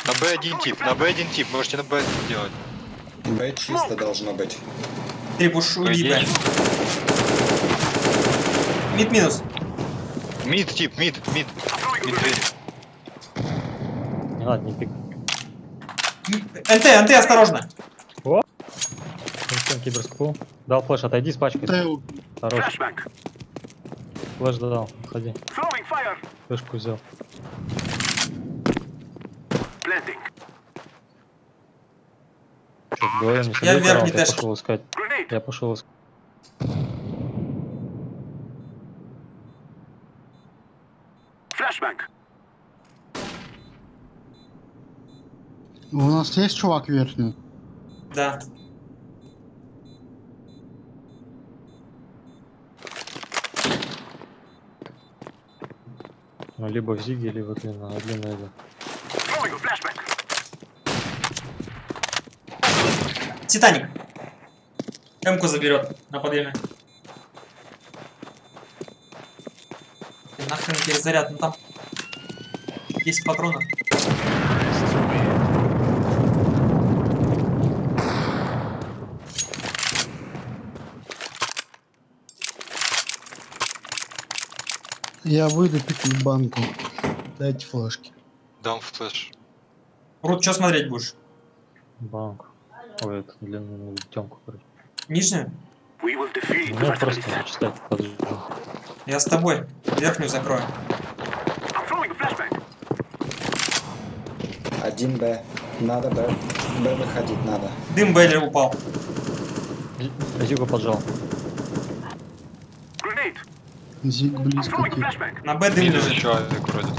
На Б1 тип, можете на Б делать.
Б чисто должно быть.
3 пуш, уйди, Б.
Идите.
Мид минус.
Мид тип, мид дверь.
Не надо, не пик.
НТ, осторожно.
Insane киберскул. Дал флеш, отойди с пачкой.
Ты
Хорош. Флеш дал, отходи. Флешку взял. Что, говорю, не
Я
соберете
вверх
раунд?
не
Я
тэш.
пошел искать. Я пошел искать.
у нас есть чувак верхний?
Да.
Ну, либо в зиге, либо длинная это.
Титаник. М-ку заберет на подъеме. Нахрен перезаряд, ну там 10 патронов.
Я выйду пикнуть банку. Дайте флешки.
Дам флеш.
Рут, что смотреть будешь?
Банк. Ой, это длинную темку, короче.
Нижнюю?
We will defeat the
Ну, просто
mercenaries.
читать подожду.
Я с тобой. Верхнюю закрою.
I'm throwing a flashbang.
1Б. Надо Б. Б выходить надо.
Дым Бейлер упал.
Зигу поджал.
Grenade.
Зиг
I'm
близко
throwing a
тип.
flashbang.
На Б дым
Минус
лежит.
еще авик вроде.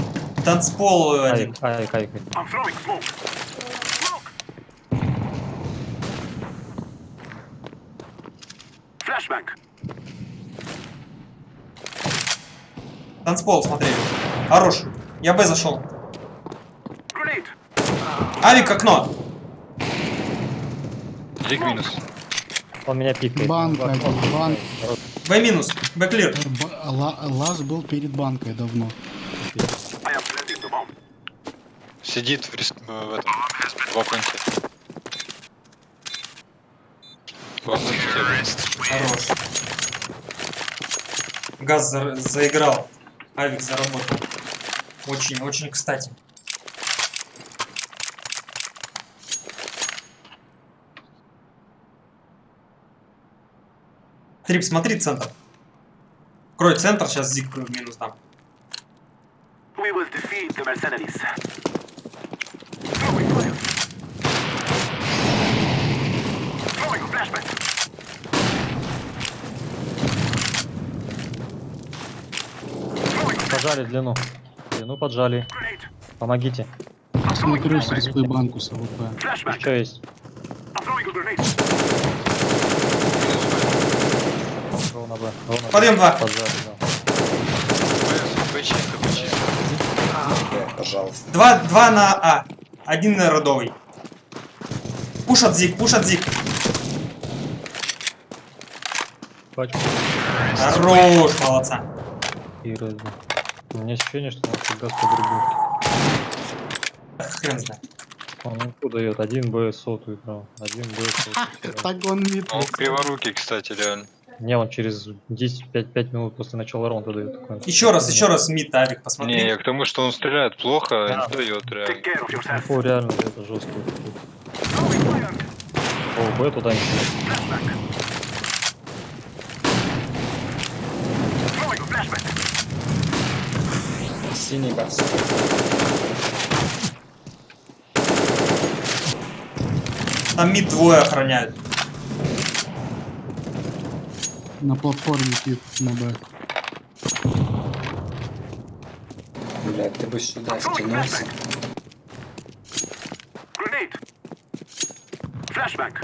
Танцпол один.
Айк.
I'm throwing smoke. Smoke. Flashbang.
Танцпол, смотри. Хорош. Я Б зашел.
Grenade.
Авик окно.
Зиг минус.
Он меня пикает.
Банк один, банк.
Б минус. Б клир.
Лаз был перед банкой давно.
I am planting the bomb.
Сидит в этом. В оконте. В оконте.
Хорош. Газ заиграл. Авик заработал. Очень кстати. Трип, смотри центр. Крой центр, сейчас Зиг минус дам.
We will defeat the mercenaries. Throwing fire. Throwing a flashbang. Throwing a
Поджали длину. Длину поджали.
grenade.
Помогите.
Смотрю с респой банку с АВП.
Flashbang.
Еще есть.
I'm throwing a grenade.
Роу на Б. Роу на Б.
Подъем 2.
Поджали, да.
Б чисто, Б чисто.
Б, пожалуйста.
2 на А. 1 на родовый. Пушат Зиг.
Пачку.
Хорош, молодца.
И раз. У меня ощущение, что он всегда 100 других.
Хрен знает.
Он инфу дает. 1 Б сотую играл. 1 Б сотую.
Так он мид.
Он криворукий, кстати, реально.
Не, он через 5 минут после начала раунда дает такой.
Еще раз мид, Авик, посмотри.
Не, я к тому, что он стреляет плохо,
Да.
не дает реально.
Take care of yourself.
Инфу реально это жестко.
Throwing fire.
О, Б туда не
Flashbang. Throwing a flashbang.
Синий бас.
Там мид двое охраняют.
На платформе тип на Б.
Блядь, ты бы сюда стянулся.
Grenade. Flashbang.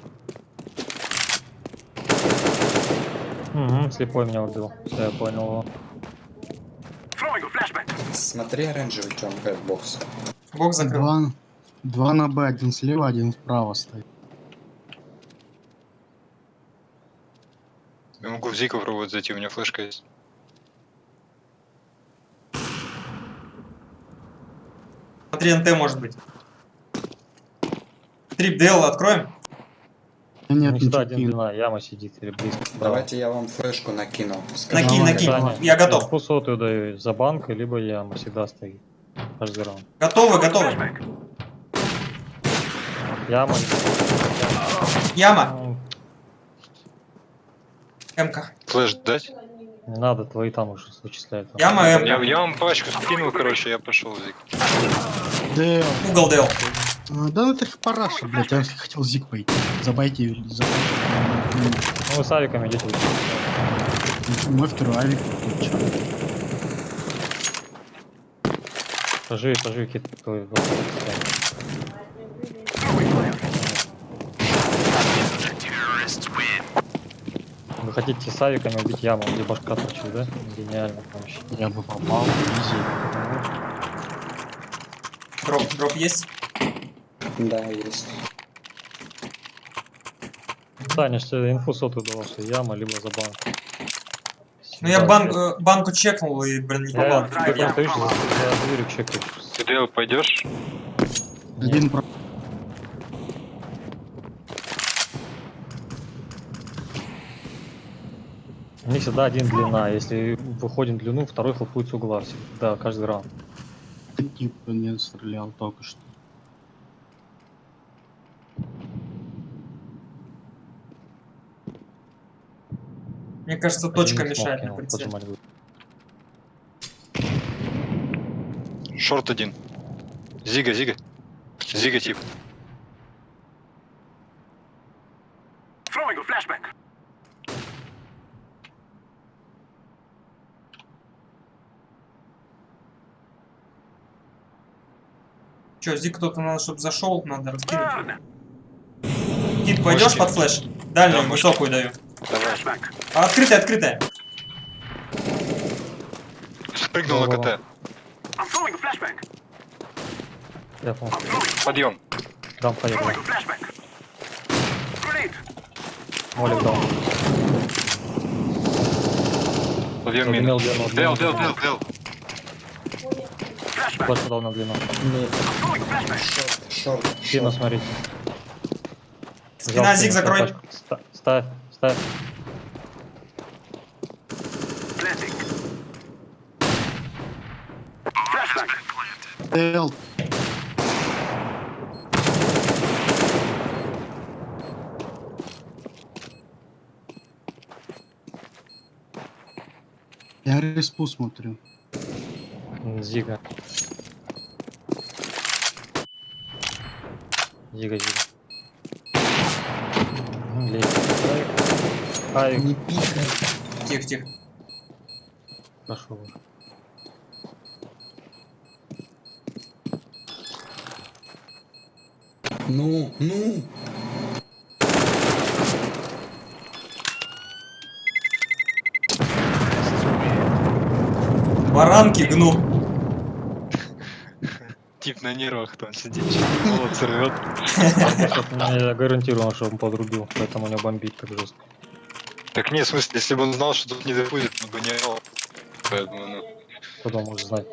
Угу, слепой меня убил. Все, я понял его.
Throwing a flashbang.
Смотри оранжевый чем бокс.
Бог закрыл.
2 на Б, один слева, один справа стоит.
Я могу в Зика пробовать зайти, у меня флешка есть.
Смотри, НТ может быть. Трип ДЛ откроем.
Нет,
Не сюда
ничего
один
кинул.
длина, яма сидит или близко.
Давайте я вам флешку накину.
Накинь,
Давай,
накинь.
Саня,
Я готов.
Инфу сотую даю за банкой, либо яма всегда стоит. Каждый раунд.
Готовы.
Flashbang.
Яма.
Яма.
Ну,
МК.
Флеш дать?
не надо, твои там уже вычисляют.
Яма, МК.
Я вам пачку скинул, короче, я пошел Зик.
ДЛ.
Угол ДЛ.
Да ну это параша, блядь, я хотел Зиг пойти. Забайте,
Ну вы с авиками идете.
мой второй авик.
Поживи, кит твой. Вы хотите с авиками убить яму, где башка торчит, да? Гениально вообще.
Я бы попал. Изи.
Дроп есть?
Да, есть.
Саня, что инфу сотую давал, что яма, либо за банк.
Ну я банку чекнул и, блин, не попал.
Ты там стоишь, за дверью чекаешь.
Ты Дейл пойдешь?
Один про...
У них всегда один длина. Если выходим в длину, второй хлопует с угла. Да, каждый раунд.
Типа не стрелял только что.
Мне кажется,
Один
точка
смог
мешает на
кинул,
прицеле.
поджимать будет.
Шорт один. Зига, Зига. Зига тип.
Throwing a flashback.
Че, Зик, кто-то надо, чтобы зашел, надо раскинуть.
Burn.
Кит, пойдешь
Можете?
под флеш? Дальнюю,
Да, можете.
высокую даю.
Давай.
Flashback.
А, открытая, открытая.
Спрыгнул на
Во-во-во.
КТ.
I'm throwing a flashback.
Я понял.
I'm throwing.
Подъем.
Дам поехали.
Throwing a flashback. Grenade.
Молик дал.
Подъем
Имел
мин.
длину.
Дел.
Flashback.
Больше дал на длину.
I'm throwing a flashback.
Шорт,
Спину
шорт.
смотрите.
Спина, Зиг, закрой.
Ставь.
Planting. Flashback.
Эл. Я респу смотрю.
Зига. Зига. Лезь. Ай,
Не пикай.
Тихо, тихо.
пошел уже.
Ну.
Баранки гну.
Тип на нервах там сидит. Вот сорвет.
Я гарантирую, что он подрубил, поэтому не бомбить так жестко.
Так нет, в смысле, если бы он знал, что тут не допустит, он бы не орал. Поэтому, ну.
Потом можешь знать.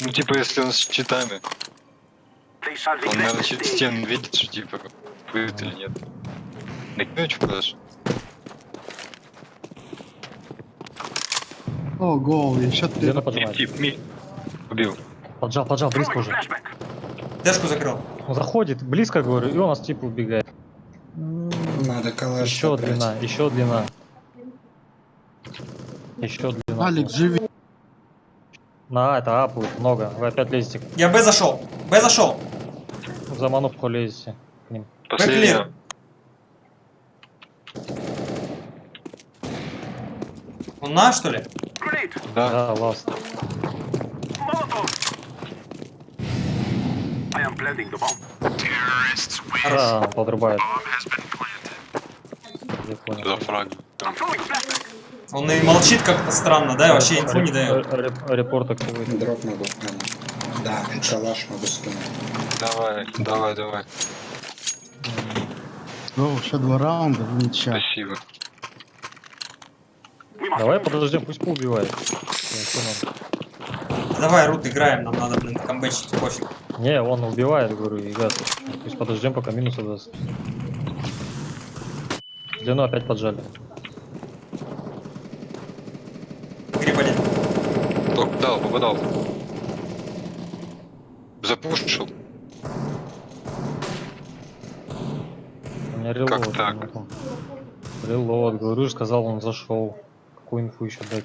Ну, типа, если он с читами,
They shall
он, наверное,
regret this day.
стены видит, что, типа, будет или нет. Накинуть флеш?
О, гол, еще ты.
Длину поджимать.
Тип, ми. Убил.
Поджал, близко
Throwing a
уже.
flashback.
Дэшку закрыл.
Он заходит, близко, говорю, и у нас типа убегает.
Надо калаш
Еще
собрать.
длина, еще длина. Еще длина.
Алик, живи.
На, это А будет много. Вы опять лезете.
Я Б зашел. Б зашел.
За манупку лезете к ним.
Последняя.
Он на, что ли?
Grenade.
Да.
Да, ласт.
Molotov. I am planting the bomb.
Да, он подрубает. Я
За
понял.
фраг.
I'm throwing a flashback.
Он и молчит как-то странно, да? Вообще инфу не дает.
Репорт активирует.
Дроп могу. Да, калаш могу скинуть.
Давай.
Ну, еще 2 раунда, ничего.
Спасибо.
We must
Давай
move.
подождем, пусть поубивает. Что надо?
Давай, Рут, играем, нам надо, блин, камбэчить, пофиг.
Не, он убивает, говорю, и газ. Пусть подождем, пока минус даст. Длину опять поджали.
Гриб один.
Попадал. Запушил.
У меня релот.
Как так?
нету. Релот, говорю, сказал, он зашел. Какую инфу еще дать?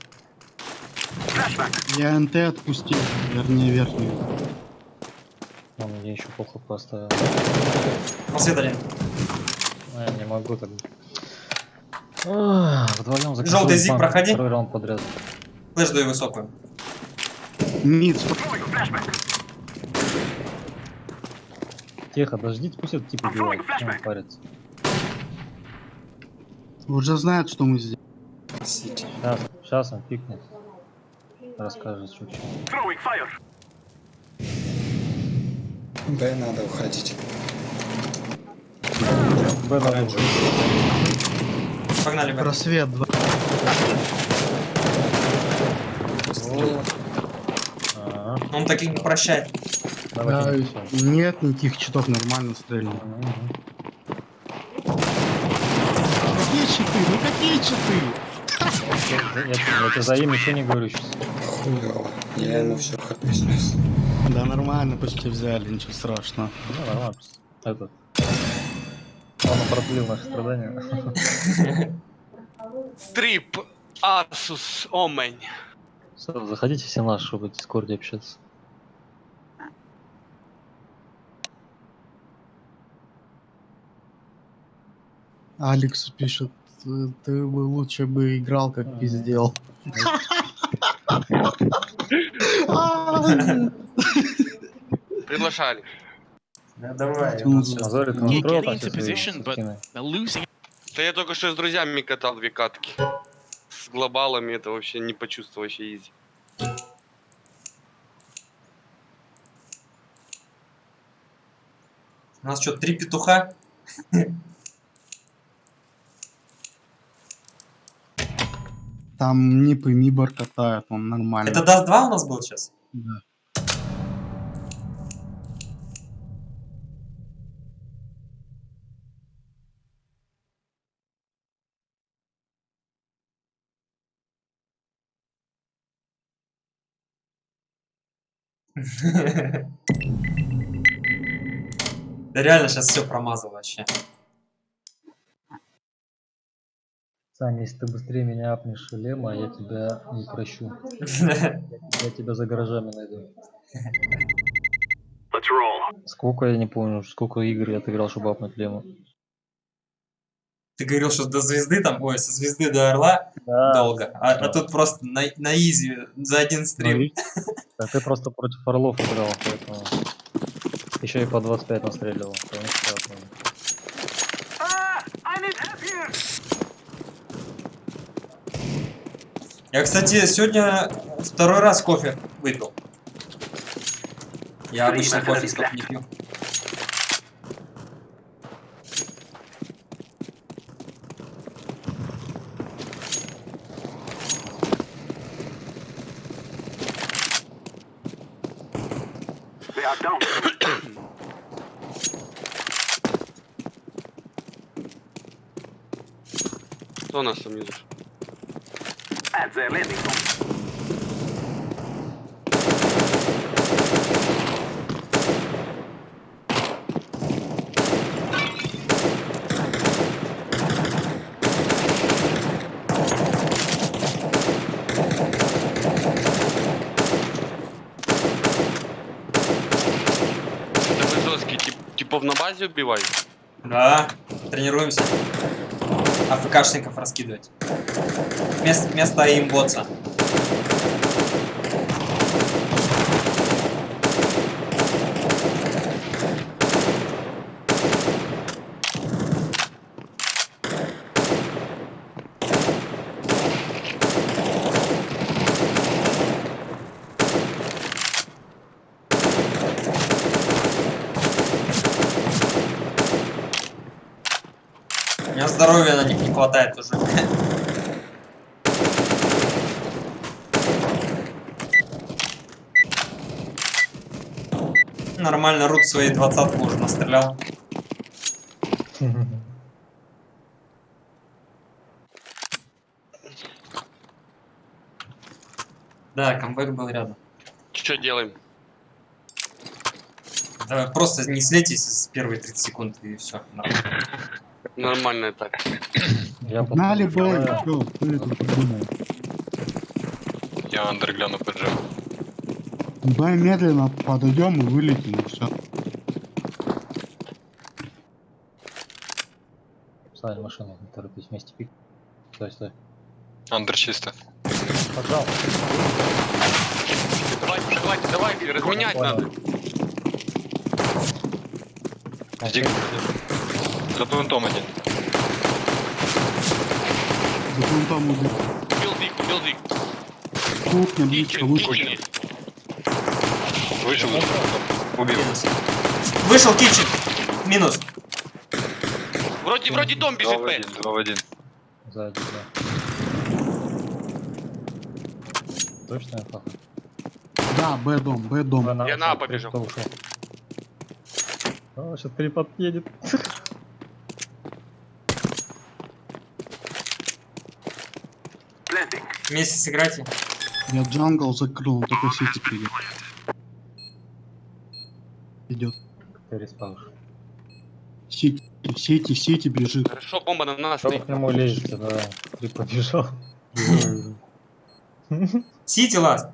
Я НТ отпустил, вернее верхнюю.
Он мне еще плохо поставил.
Просвет один.
А, я не могу так. Вдвоем закрываем.
Желтый зиг, проходи.
Второй раунд подряд.
Флэш даю высокую.
Мид,
Throwing a flashback.
Тихо, дождите, пусть этот тип убивает. Он парится.
уже знает, что мы здесь.
Сити.
Сейчас он пикнет. Расскажет чуть-чуть.
Throwing fire.
Б надо уходить.
Б надо уже.
Погнали, Б.
Просвет 2.
Ага.
Он таких не прощает.
Давай.
Нет никаких читов, нормально стрельнул. Какие читы? Ну какие читы?
Я тебе за им ничего не говорю сейчас.
Хуёво. Я ему все снес.
Да нормально, почти взяли, ничего страшного.
Ну, нормально. Это. Он продлил наши страдания.
Стрип, Asus, Омень.
Всё, заходите все наши, чтобы в Дискорде общаться.
Алекс пишет, ты бы лучше бы играл, как пиздел.
Приглашали.
Да давай.
Мазори, ты
Yeah,
настроил
getting
там
into
все свои
position, but
скины?
they're losing.
Да я только что с друзьями катал 2 катки. С глобалами это вообще не почувствовал, вообще изи.
У нас что, 3 петуха?
Там Нип и Мибор катают, он нормально.
Это Даст 2 у нас был сейчас?
Да.
Да реально сейчас все промазал вообще.
Сань, если ты быстрее меня апнешь Лема, я тебя не прощу. Я тебя за гаражами найду.
Let's roll.
Сколько, я не помню, сколько игр я отыграл, чтобы апнуть Лему.
Ты говорил, что до звезды там, ой, со звезды до орла
Да.
долго. А тут просто на изи за один стрим.
Да ты просто против Орлов играл, поэтому... Еще и по 25 настреливал.
Я, кстати, сегодня 2-й раз кофе выпил. Я обычно кофе столько не пью.
They are down.
Кто у нас там внизу?
At their landing zone.
Это вы жесткий типов на базе убиваете?
Да, тренируемся. АФКшников раскидывать. Вместо имботса. У меня здоровья на них не хватает уже. Нормально, Рут свои 20-ку уже настрелял. Да, камбэк был рядом.
Что делаем?
Да, просто не слейтесь с первые 30 секунд и все.
Нормально так.
Я
Погнали
подумал,
Б,
давай.
чё, кто это придумал?
Я андергляну поджал.
Давай медленно подойдем и вылетим, и все.
Сань, машину, не торопись, вместе пик. Стой.
Андер чисто.
Поджал.
Давайте, разменять надо.
Жди. За плентом один.
Зачем там убить?
Билдик.
Кухня, близко, лучше.
Кичен.
Вышел. Убил.
Вышел китчен. Минус.
Вроде дом
2
бежит,
в
Б.
1, 2 в 1.
Сзади, да. Точно, папа?
Да, Б-дом.
Я на А побежал.
Ушел. О, сейчас перепад едет.
Planting.
Вместе сыграйте.
Я джангл закрыл, он только сити придет. Идет.
Ты респаешь.
Сити бежит.
Хорошо, бомба на нас
Что вы
стоит.
к нему лезете, да? Ты побежал.
Сити ласт.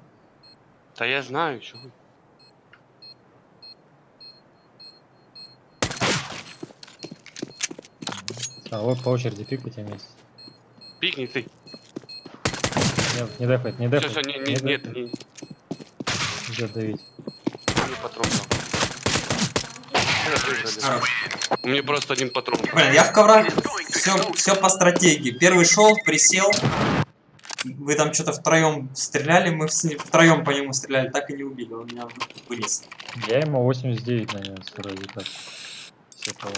Да я знаю, что вы.
А вот по очереди пикайте вместе.
Пикни ты.
Нет, не дефать, не
Все,
дефать.
все, нет, не
Идет давить.
патрон дал.
Хорош.
У меня просто один патрон.
Блин, я в коврах. Все по стратегии. Первый шел, присел. Вы там что-то втроем стреляли, мы втроем по нему стреляли, так и не убили, он меня вынес.
Я ему 89 нанес вроде как. Все права.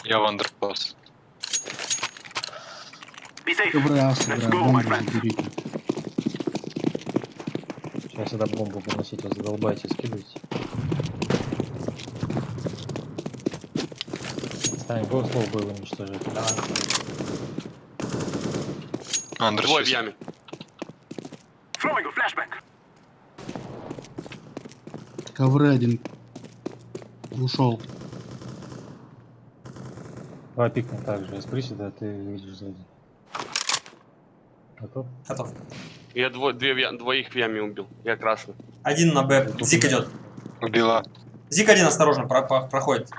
Я в андерпас.
Добрый играю, бомбу заберите.
Сейчас сюда бомбу выносите, задолбайте, скидывайте. Стань, был слов был уничтожить.
Андер
Двое в
6.
яме.
Ковры один. Ушел.
Два пикни также. Из приседа ты видишь сзади. Готов?
Готов.
Я двоих в яме убил. Я красный.
Один на Б. Зик идет.
Убила.
Зик один осторожно проходит.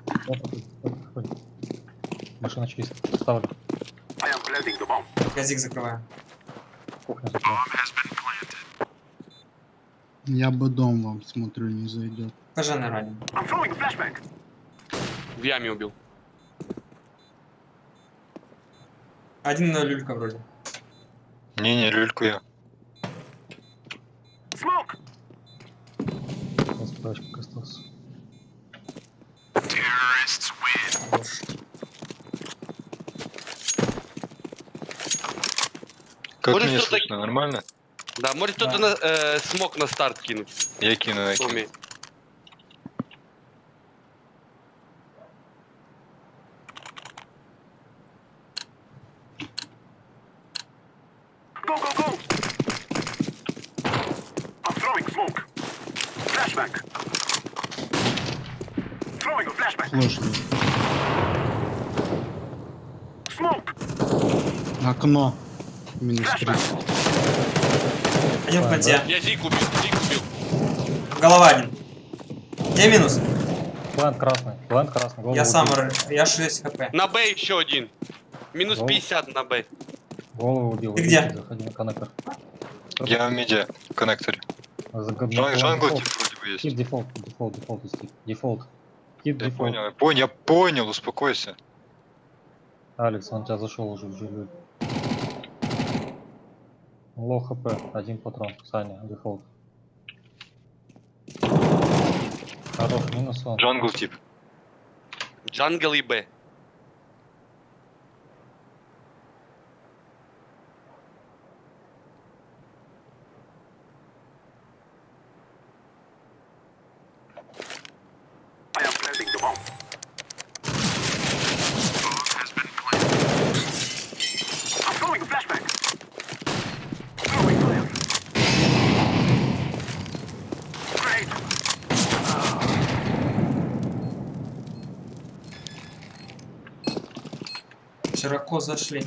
Машина чистая. Ставлю.
Я Зик закрываю.
Кухня закрыла.
Я бы дом вам смотрю, не зайдет.
ПЖ ранен.
В яме убил.
Один на люлька вроде.
Не, люльку я.
Справочка остался.
Хорош.
Как
Может,
меня
кто-то-
слышно? Нормально?
Да, может кто-то смог на старт кинуть.
Я кину, я
Кто
кину.
умеет.
Флэш. Окно. Минус 3.
Один в планте.
Я Зик убил.
Голова один. Где минус?
План красный. План красный. Голову
Я сам,
убил.
я 6 хп.
На Б еще один. Минус
Гол.
50 на Б.
Голову убил.
Ты где?
Идите, заходи на коннектор.
Я в миде, в коннекторе. Джангл тип вроде бы есть.
Хит дефолт. Дефолт. Хит
Я
дефолт.
понял, я понял, успокойся.
Алекс, он тебя зашел уже в жилю. Лоу хп, один патрон. Саня, дефолт. Хорош, минус он.
Джангл тип.
Джангл и Б.
Широко зашли.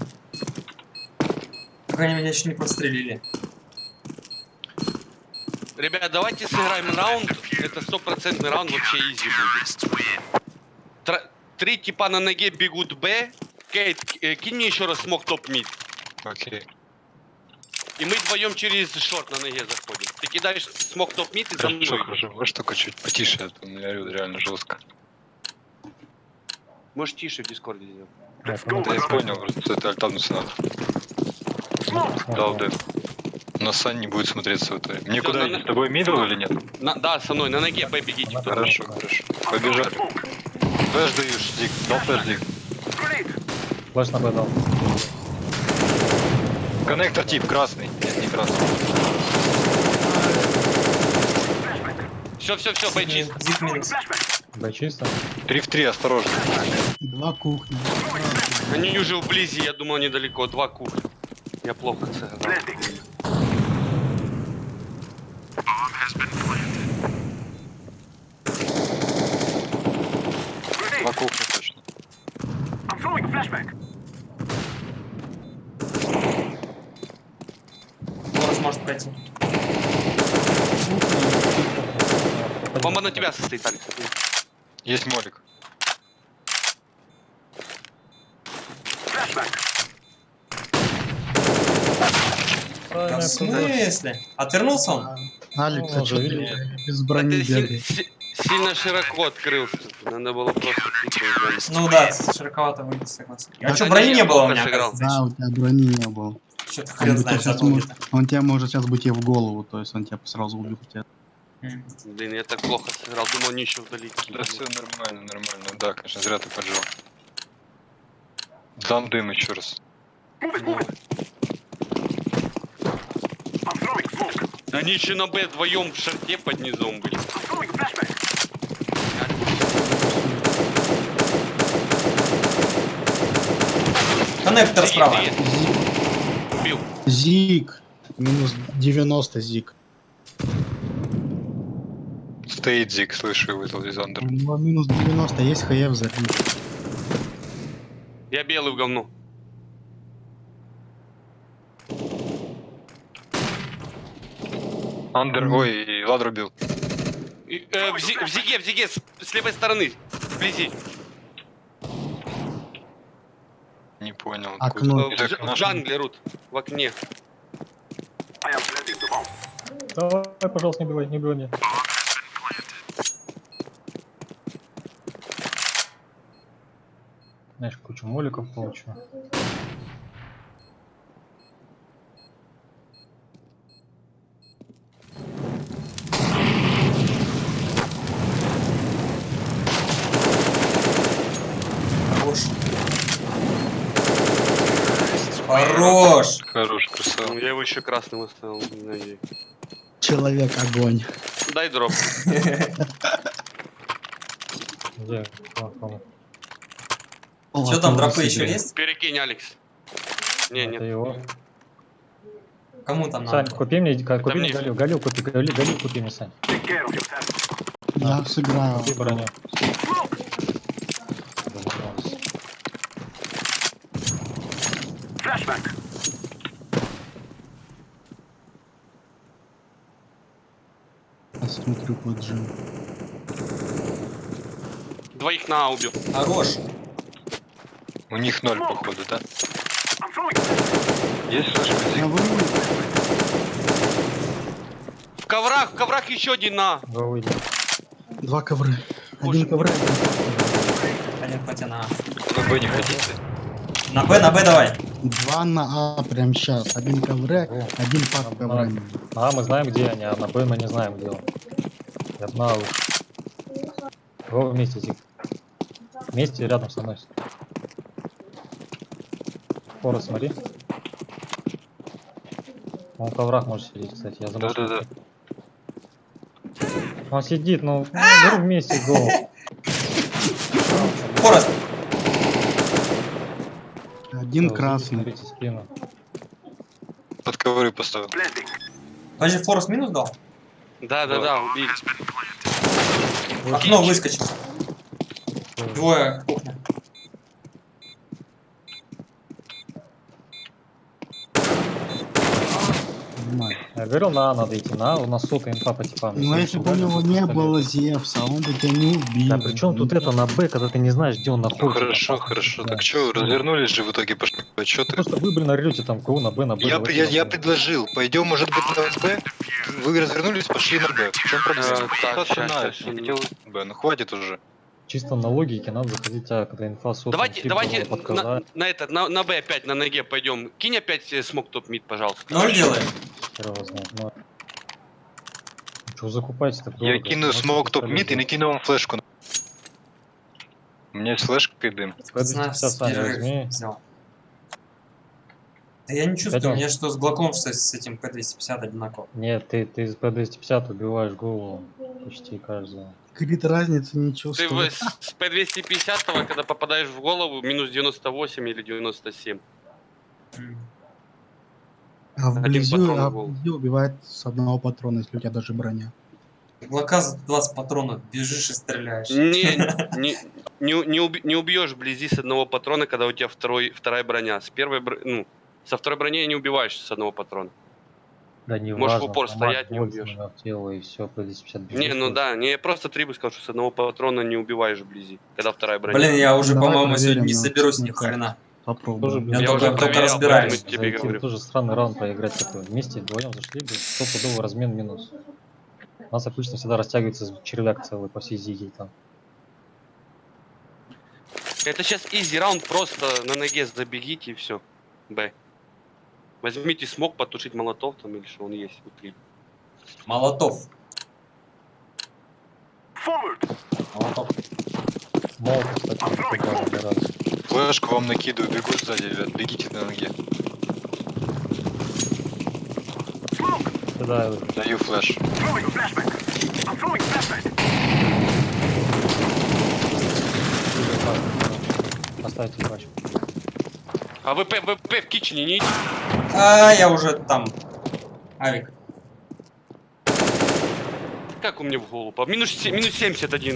Как они меня еще не подстрелили.
Ребят, давайте сыграем раунд. Это 100% раунд, вообще изи будет. Три типа на ноге бегут Б. Кейт, кинь мне еще раз смог топ-мид.
Окей.
И мы вдвоем через шорт на ноге заходим. Ты кидаешь смог топ-мид и за
Хорошо,
мной.
хорошо. Можешь только чуть потише, а то у меня орёт реально жестко.
Можешь тише в дискорде сделать.
Да я понял, просто это альтануться надо. Дал дэн. Но Сань не будет смотреться в итоге. Мне
Всё,
куда идти? С тобой мидл или нет?
Да, со мной, на ноге Б бегите.
Хорошо, хорошо. Побежали. Флэш даешь, Зик. Дал флэш, Зик.
Флэш на Б дал.
Коннектор тип красный. Нет, не красный.
Все, Б чисто.
Зик минус.
Б чисто.
3 в 3, осторожно.
Два кухни.
Они уже вблизи, я думал, недалеко. Два кухни. Я плохо сыграл.
На кухне точно.
Форс может пройти.
Бомба на тебя состоит, Алекс.
Есть молик.
Да в смысле? Отвернулся он?
Алекс,
Ну,
а что
видели.
ты без
Да
брони
ты
бегаешь?
сильно широко открылся. Надо было просто тыкать.
Ну да, широковато выйти, согласен. А
Да
что,
не,
брони
я
не было у
плохо
меня,
сыграл.
оказывается?
Да, у тебя брони не было.
Что-то
Он,
хрен
бы
знает,
сейчас
забыл
может,
где-то.
он тебя может сейчас быть тебе в голову, то есть он тебя сразу убил. Тебя.
Блин, я так плохо сыграл. Думал, они еще вдалеке.
Да все нормально, нормально. Да, конечно, зря ты поджал. Дам дым еще раз.
Они еще на Б вдвоем в шарте под низом были.
Коннектор справа.
Убил.
Зиг. Минус 90 зиг.
Стоит Зик, слышу его, это Лизандр.
У него минус 90, есть ХФ за ним.
Я белый в говно.
Андер, ой, и Ладр убил.
В зиге, с левой стороны. Вблизи.
Не понял.
Окно.
откуда.
В джангле, Рут. В окне.
Давай, пожалуйста, не убивай, не убивай меня. Знаешь, кучу моликов получу.
Хорош. Хорош.
Хорош, красава.
Я его еще красным оставил. Надеюсь.
Человек огонь.
Дай дроп.
Где? Кому?
Что там, дропы еще есть?
Перекинь, Алекс. Не,
Это
нет.
его.
Кому там
Сань,
надо?
купи мне, купи мне
мне.
галю купи, галю купи мне, Сань.
Я сыграю.
Купи броню.
Посмотрю под джим.
Двоих на А убил.
Хорош.
У них 0, походу, да? Есть флешка Зик?
Я вырву.
В коврах еще один на.
Го выйди.
Два ковры. Один ковры.
Один потяна.
На Б не хотите?
На Б давай.
Два на А прям сейчас. Один ковре, один под коврами.
А, мы знаем, где они, а на Б мы не знаем, где он. Я знаю лучше. Го вместе, Зик. Вместе рядом со мной. Фора, смотри. Он в коврах может сидеть, кстати. Я забыл.
Да-да-да.
Он сидит, ну, беру вместе го.
Форест.
Один
Всё,
красный.
смотрите спину.
Под ковры поставил.
Подожди, Форест минус дал?
Да, убили.
Окно выскочил. Двое кухня.
Понимаю.
Я говорил, на А надо идти, на А, у нас сотая инфа по типам.
Ну если бы у него не было Зевса, он бы тебя не убил.
Да при чем тут это на Б, когда ты не знаешь, где он
Ну
находится?
хорошо,
там,
хорошо.
да.
Так что, развернулись же в итоге, пошли. Чё ты?
Просто вы, блин, орете там КУ на Б, на Б.
Я
давайте на Б.
предложил, пойдем, может быть, на Б. Вы развернулись, пошли на Б. В чем проблема?
Так,
Пацаны,
щас.
не хотел Б, ну хватит уже.
Чисто на логике надо заходить, когда инфа сотая.
Давайте на Б опять на ноге пойдем. Кинь опять смог топ мид, пожалуйста.
0 делаем.
Что закупать так
Я кину смог топ мид и накину вам флешку. У меня есть флешка и дым.
Пацана,
Сань,
перерыв
возьми.
взял. Да я не чувствую,
Пойдем.
у меня что с Глоком, что с этим П-250 одинаково.
Нет, ты с П-250 убиваешь голову почти каждого.
Говорит, разницы не
Ты
чувствую.
с П-250, когда попадаешь в голову, минус 98 или 97.
А
Один патрон в голову.
вблизи убивает с одного патрона, если у тебя даже броня.
Глоказ 20 патронов, бежишь и стреляешь.
Не убьешь вблизи с одного патрона, когда у тебя вторая броня. Со второй броней не убиваешь с одного патрона.
Да не
Можешь в
важно,
упор
там
стоять, не
боль
убьешь.
в тело и все, по 250 бежишь.
Не, ну да, я просто 3 бы сказал, что с одного патрона не убиваешь вблизи, когда вторая броня.
Блин, я уже,
Давай
по-моему, сегодня
проверим
не
на
соберусь ни
карте.
хрена.
Попробуем.
Я
Я
только
уже проверял,
разбираюсь.
поэтому тебе
Зайти,
говорю.
тоже странный раунд проиграть такой. Вместе вдвоем зашли бы, стопудовый размен минус. У нас обычно всегда растягивается червяк целый по всей зиге там.
Это сейчас изи раунд, просто на ноге забегите и все. Б. Возьмите смог, потушить молотов там или что он есть внутри.
Молотов.
Forward.
Молотов.
Молот, кстати, не важно, ни разу.
Флешку вам накидываю, бегу сзади, ребят, бегите на ноге.
Да,
Даю флеш.
Throwing flashback. I'm throwing flashback.
оставьте пачку.
А ВП в кичене не идите.
А, я уже там. Авик.
Как у меня в голову? Минус 71.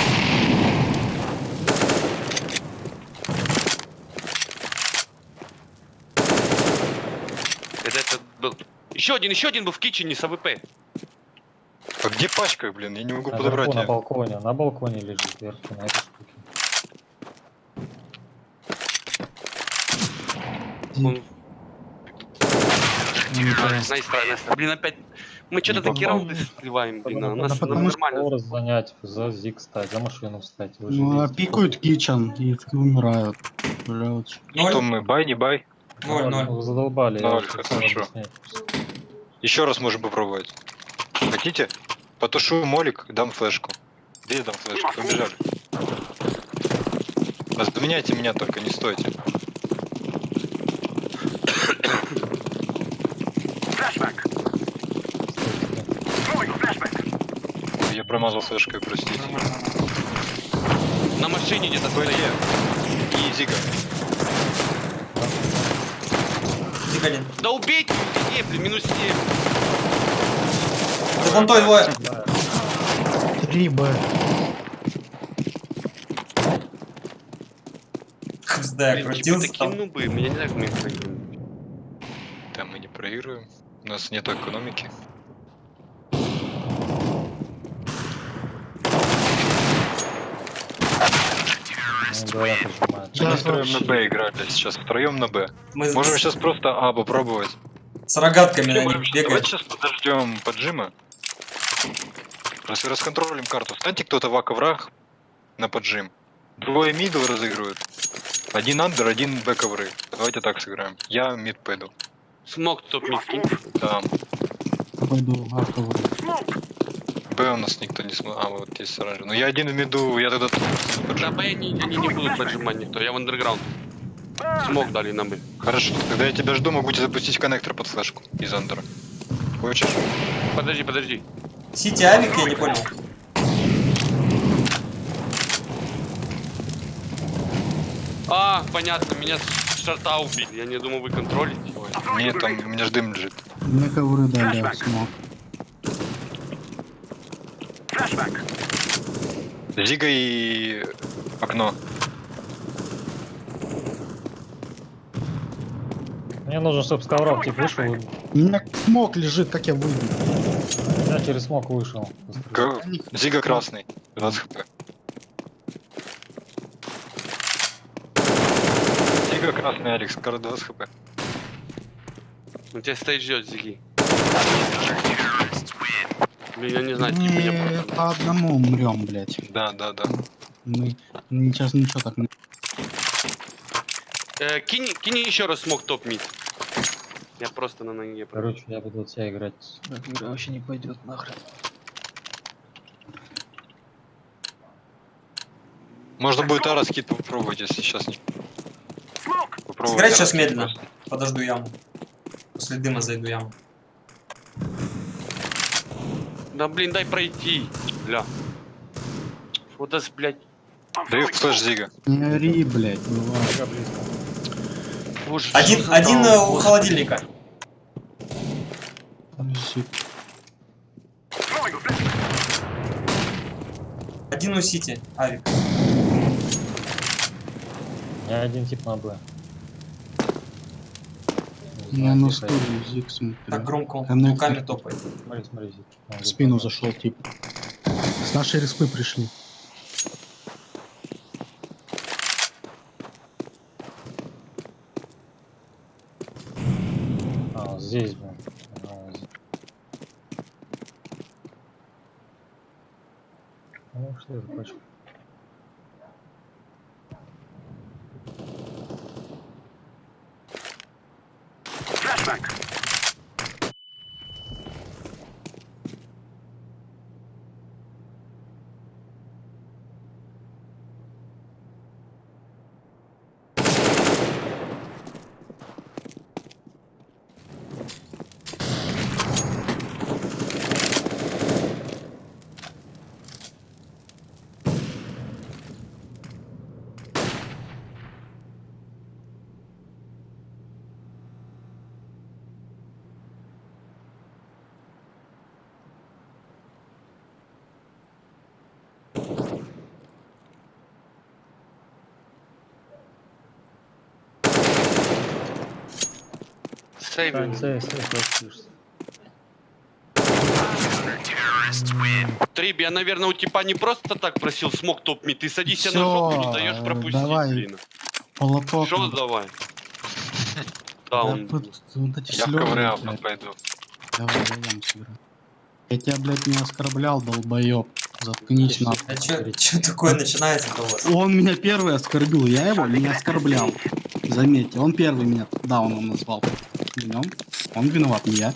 Это был. Еще один был в кичене с АВП.
А где пачка, блин? Я не могу
Наверху,
подобрать
на
её.
балконе лежит вверху, на этой штуке.
Он... Найс трай. Блин, опять. Мы что-то такие
попал.
раунды сливаем, блин. А у нас
потому что
нормально.
Скорость занять, за зиг стать, за машину встать. Вы же
Ну, а
видите.
пикают кичен и умирают. Блядь.
Что
0.
мы, бай, не бай?
0-0.
Ну, вы задолбали. я
Ноль,
уже
хорошо.
хотел объяснять.
Еще раз можем попробовать. Хотите? Потушу молик, дам флешку. Где дам флешку? Побежали. Разменяйте меня только, не стойте.
Flashback. Throwing flashback.
Я промазал флешкой, простите.
На машине где-то
БТ.
стоит.
И Зига.
Зигалин.
Да убейте меня, блин, минус 7.
Да вон той двое.
3Б.
Хзда,
Блин,
крутился
такие
там.
нубы, меня не знаю, как мы их проиграем.
Там мы не проигрываем. У нас нет экономики.
Ну, говорят, прижимают.
Мы
Сейчас
втроем на
вообще.
Б играли, сейчас втроем на Б.
Мы
Можем сейчас просто А попробовать.
с рогатками на
Можем
них
сейчас-
бегать.
Давайте сейчас подождем поджима. Просто расконтролим карту. Станьте кто-то в коврах на поджим. Двое мидл разыгрывают. Один андер, один Б ковры. Давайте так сыграем. Я мид пойду.
Смог топ не скинь.
Да.
Пойду автовый.
Б у нас никто не смотрит. А, вот есть оранжевый. Ну я один в миду, я тогда
Да,
поджим.
Б они не будут поджимать никто, я в андерграунд. Смог дали на Б.
Хорошо, когда я тебя жду, могу тебе запустить коннектор под флешку из андера. Хочешь?
Подожди.
Сити Авик, я не понял.
А, понятно, меня с шарта убили. Я не думал, вы контролите.
Ой, нет, там у меня ж дым лежит.
Мне ковры дали смог.
Flashback.
Зига и окно.
Мне нужно, чтобы с ковров тип вышел.
У меня смог лежит, как я выйду.
Я через смог вышел.
Зига красный. 20 хп. Зига красный, Алекс. 20 хп.
У тебя стоит ждет Зиги. Блин, я не знаю, типа
Мы
я...
по одному умрем, блядь.
Да.
Мы сейчас ничего так не...
Кинь еще раз смог топ мид. Я просто на ноге.
Короче, я буду от тебя играть. Игра вообще не пойдет нахрен.
Можно будет Ара скид попробовать, если сейчас не... Попробовать
Сыграть
Ара
сейчас
скид
медленно.
просто.
Подожду яму. После дыма зайду яму.
Да блин, дай пройти. Бля. Вот это, блядь.
Даю флеш Зига.
Не ори, блядь, бывает.
Боже,
Один
что за
у
дал?
холодильника.
висит.
Throwing a flashbang.
Один у Сити, Авик.
У меня один тип на Б. Не
Я
знаю,
на
где
стуле
стоит.
зиг смотрю.
Так громко
Коннектор.
руками топает.
Смотри, смотри. Зик. Он
В
где
спину
попал.
зашел тип. С нашей респы пришли.
А, вот здесь, блин. Здесь. Ну, что это хочешь?
Flashbang.
Сейвинг.
Сейв.
Триб, я, наверное, у типа не просто так просил смог топ-ми. Ты садись на
Всё,
жопу, не даешь пропустить,
давай.
блин.
Полоток.
Что давай? Да,
Да,
он...
вот эти
Я в
слёзы,
ковре апнуть
блядь.
пойду.
Давай, я ям собираю. Я тебя, блядь, не оскорблял, долбоёб. Заткнись
Слушай,
нахуй.
А чё такое начинается-то у вас?
Он меня первый оскорбил, я его не оскорблял. Заметьте, он первый меня дауном назвал. Днем. Он виноват, не я.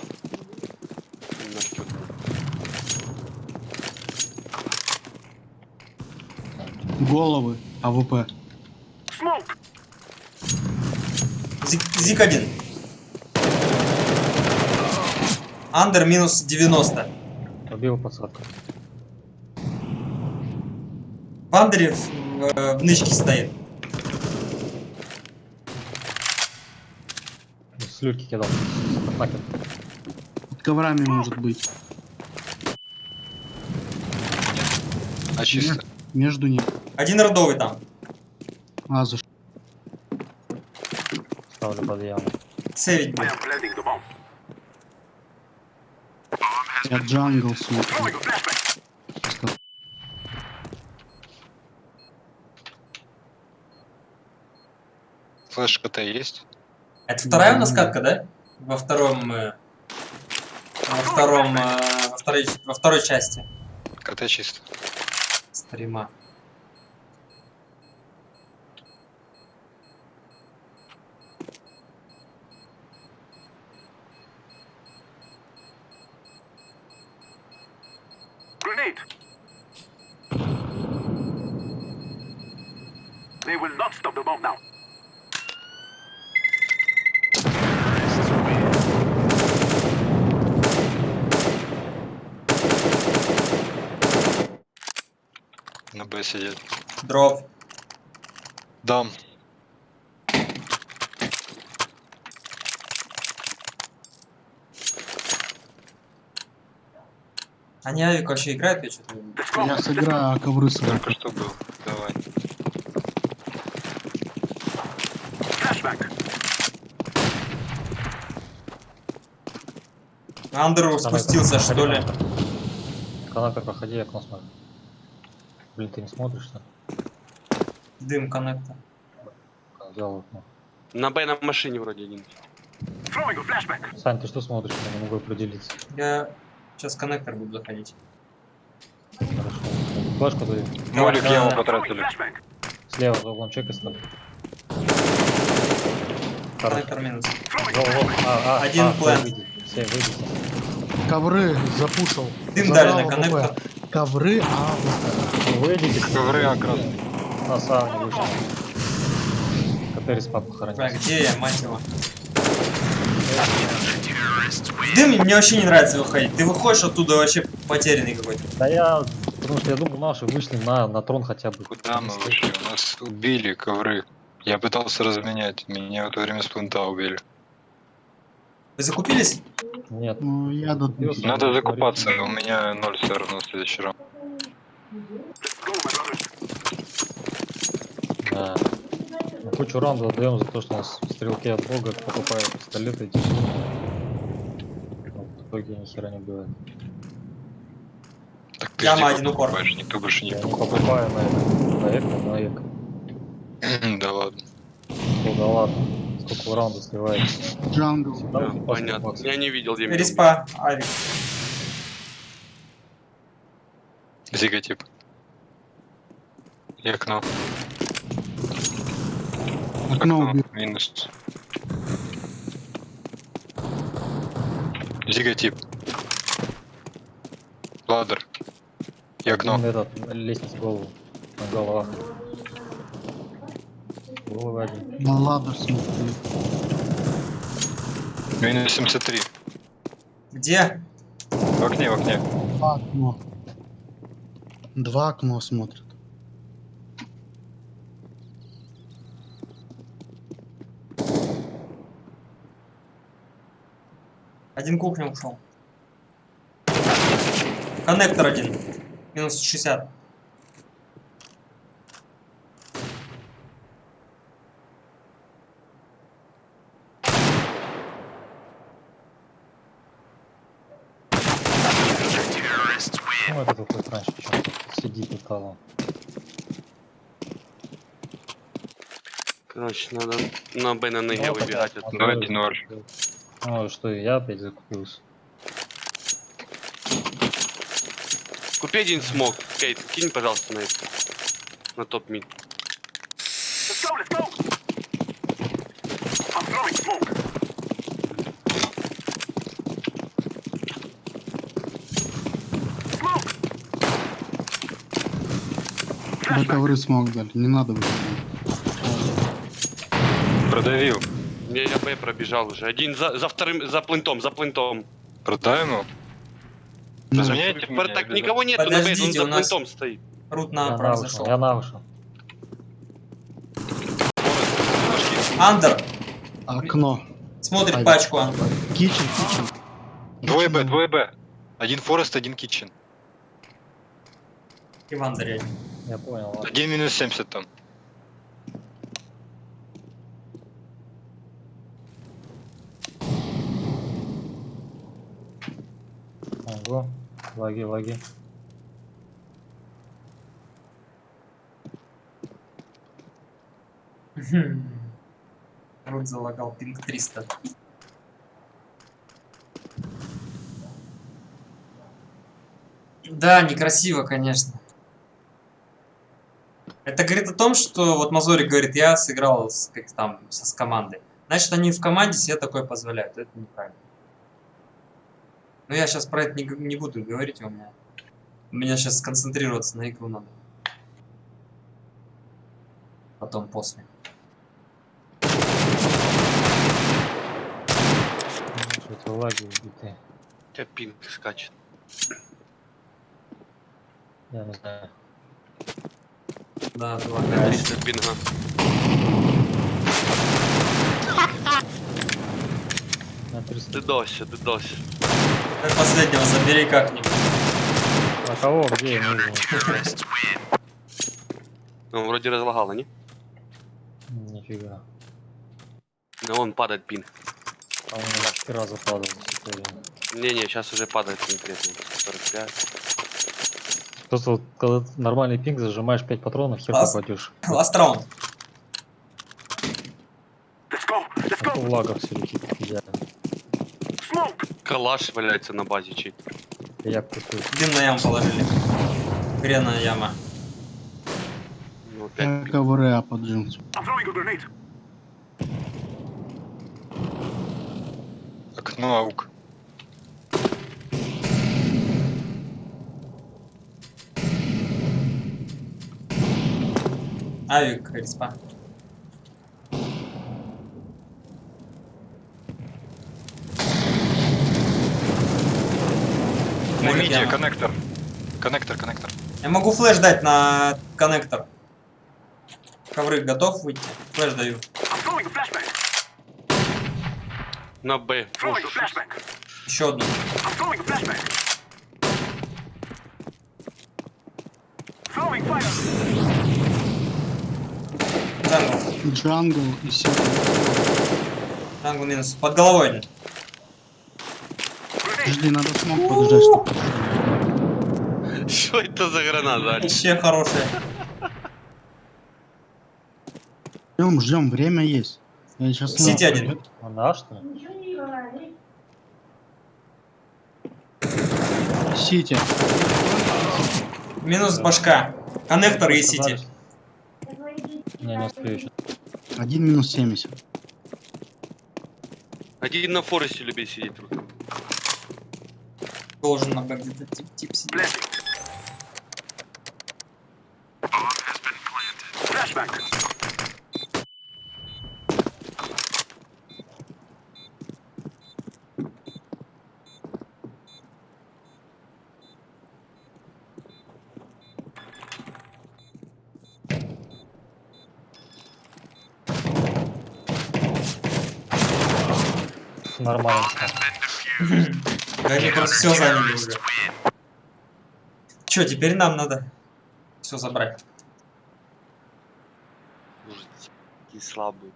Головы, АВП.
Smoke.
Зик 1. Андер минус 90.
Убил подсадку.
В Андере в нычке стоит.
С люльки кидал. Пакет.
Под коврами может быть.
А чисто.
Между ним.
Один родовый там.
А, за что?
Ставлю под яму.
Сейвить
I
будет.
am planting the bomb.
Я джангл смотрю.
Throwing a flashbang.
Флешка-то есть?
Это вторая у нас катка, да? Во втором... во второй части
КТ чисто.
стрима.
Grenade. They will not stop the bomb now.
На Б сидит.
Дров.
Дам.
Они авик вообще играют, я что-то...
Я сыграю, а ковры сыграю.
Только что был. Давай.
Flashbang.
Андер спустился, что ли?
Коннектор, проходи, окно смотри. Блин, ты не смотришь, что?
Дым коннекта.
Взял окно.
На Б на машине вроде один.
Throwing a flashbang.
Сань, ты что смотришь? Я не могу определиться.
Я сейчас коннектор буду заходить.
Хорошо. Флешку даю.
Молик
да,
яму
да.
потратили.
Flashbang.
Слева за углом чека стал.
Коннектор минус.
Один
Один плент.
Все, выйдите.
Ковры запушил.
Дым
Забрал
дали на
АВП.
коннектор.
Ковры, АВП.
Выйдите.
Ковры окрасные.
На сауне вышел. КТ респа
Бля,
похоронил.
где я, мать его? Дым мне вообще не нравится выходить. Ты выходишь оттуда вообще потерянный какой-то.
Да я, потому что я думал, наши вышли на трон хотя бы.
Куда мы вышли? У нас убили ковры. Я пытался разменять. Меня в это время с плента убили.
Вы закупились?
Нет.
Ну, я до
Плюс
Надо
говорит,
закупаться,
нет.
у меня 0 все равно в следующий раунд.
Да. Мы кучу раундов отдаем за то, что нас стрелки от бога покупают пистолеты и тишину. Но в итоге ни хера не бывает.
Так ты
Яма,
ж
один упор.
покупаешь, никто больше не
Я не
покупает.
покупаю на эко.
Да ладно.
Ну да ладно. Сколько раундов сливается.
Джангл.
Всегда
Да,
вот по 100
понятно.
баксов.
Я не видел, где меня
Респа, авик.
Зига тип. И окно.
Окно убил.
Минус. Зига тип. Ладер. И окно.
Один этот, лестница в голову. На головах. Головы один.
На ладер смотри.
Минус 73.
Где?
В окне, в окне.
Два окно. Два окно смотрят.
Один кухня ушел. Коннектор один. Минус 60.
Ну это тут вот раньше что-то сидит и того.
Короче, надо на Б на ноге выбегать.
Ну, 1-0.
Ну что, и я опять закупился.
Купи один смог. Кейт, кинь, пожалуйста, на это. На топ мид.
Let's go, let's go. I'm throwing smoke. Smoke.
Боковры смог дали. Не надо выходить.
Продавил.
Не, я Б пробежал уже. Один за вторым, за плентом, за плентом.
Продай ему.
Ну,
Разменяйте меня.
Так
или
никого нету на Б, он
Подождите,
за
у нас-
плентом стоит.
Рут
Я
направо
на
зашел.
я на ушел.
Андер.
окно.
Смотрит
Авик.
пачку Андер.
Кичен.
Двое Б, двое Б. Один Форест, один Китчен.
И в Андере.
Я понял, ладно.
Один минус 70 там.
Ого. Лаги, лаги.
Рут залагал пинг 300. Да, некрасиво, конечно. Это говорит о том, что вот Мазорик говорит, я сыграл как там с командой. Значит, они в команде себе такое позволяют. Это неправильно. Но я сейчас про это не буду говорить, у меня сейчас сконцентрироваться на игру надо. Потом после.
Что-то лаги убитые.
У тебя пинг скачет.
Я не знаю.
Да, ты лагаешь.
300 пинга.
На 300.
Ты дося, ты дося.
Как последнего забери как-нибудь.
А кого? Где я не вижу?
Ну, вроде разлагало, не?
Нифига.
Но он падает пинг.
А у меня 4 раза падал за всё это время.
Не-не, сейчас уже падает конкретно. 45.
Просто вот, когда нормальный пинг зажимаешь 5 патронов, хер
Класс.
попадешь.
Ласт раунд.
Let's go, let's
А то
go.
в лагах все летит идеально.
Smoke.
Калаш валяется на базе чей.
Я пустую.
Дым на яму положили. Хрена яма.
Ну, 5
КВР под джинс.
I'm throwing a grenade.
Окно аук.
Авик, респа.
Мидия,
яма.
коннектор. Коннектор.
Я могу флеш дать на коннектор. Ковры готов выйти? Флеш даю.
I'm throwing a flashbang.
На Б.
Throwing a flashback.
Еще одну.
I'm throwing a flashback. Throwing fire.
Джангл.
Джангл и все.
Джангл минус. Под головой один.
Подожди, надо смог подождать, чтобы...
Что это за граната? Аль?
Вообще хорошая.
Ждем, время есть. Я сейчас
Сити один.
Да, что ли?
Сити.
Минус башка. Коннектор и сити.
Не успею еще.
1 минус 70.
Один на форесте любит сидеть.
Должен на Б где-то тип сидеть.
Flashback.
Нормально.
Они просто все заняли уже. Че, теперь нам надо все забрать.
Такие слабые.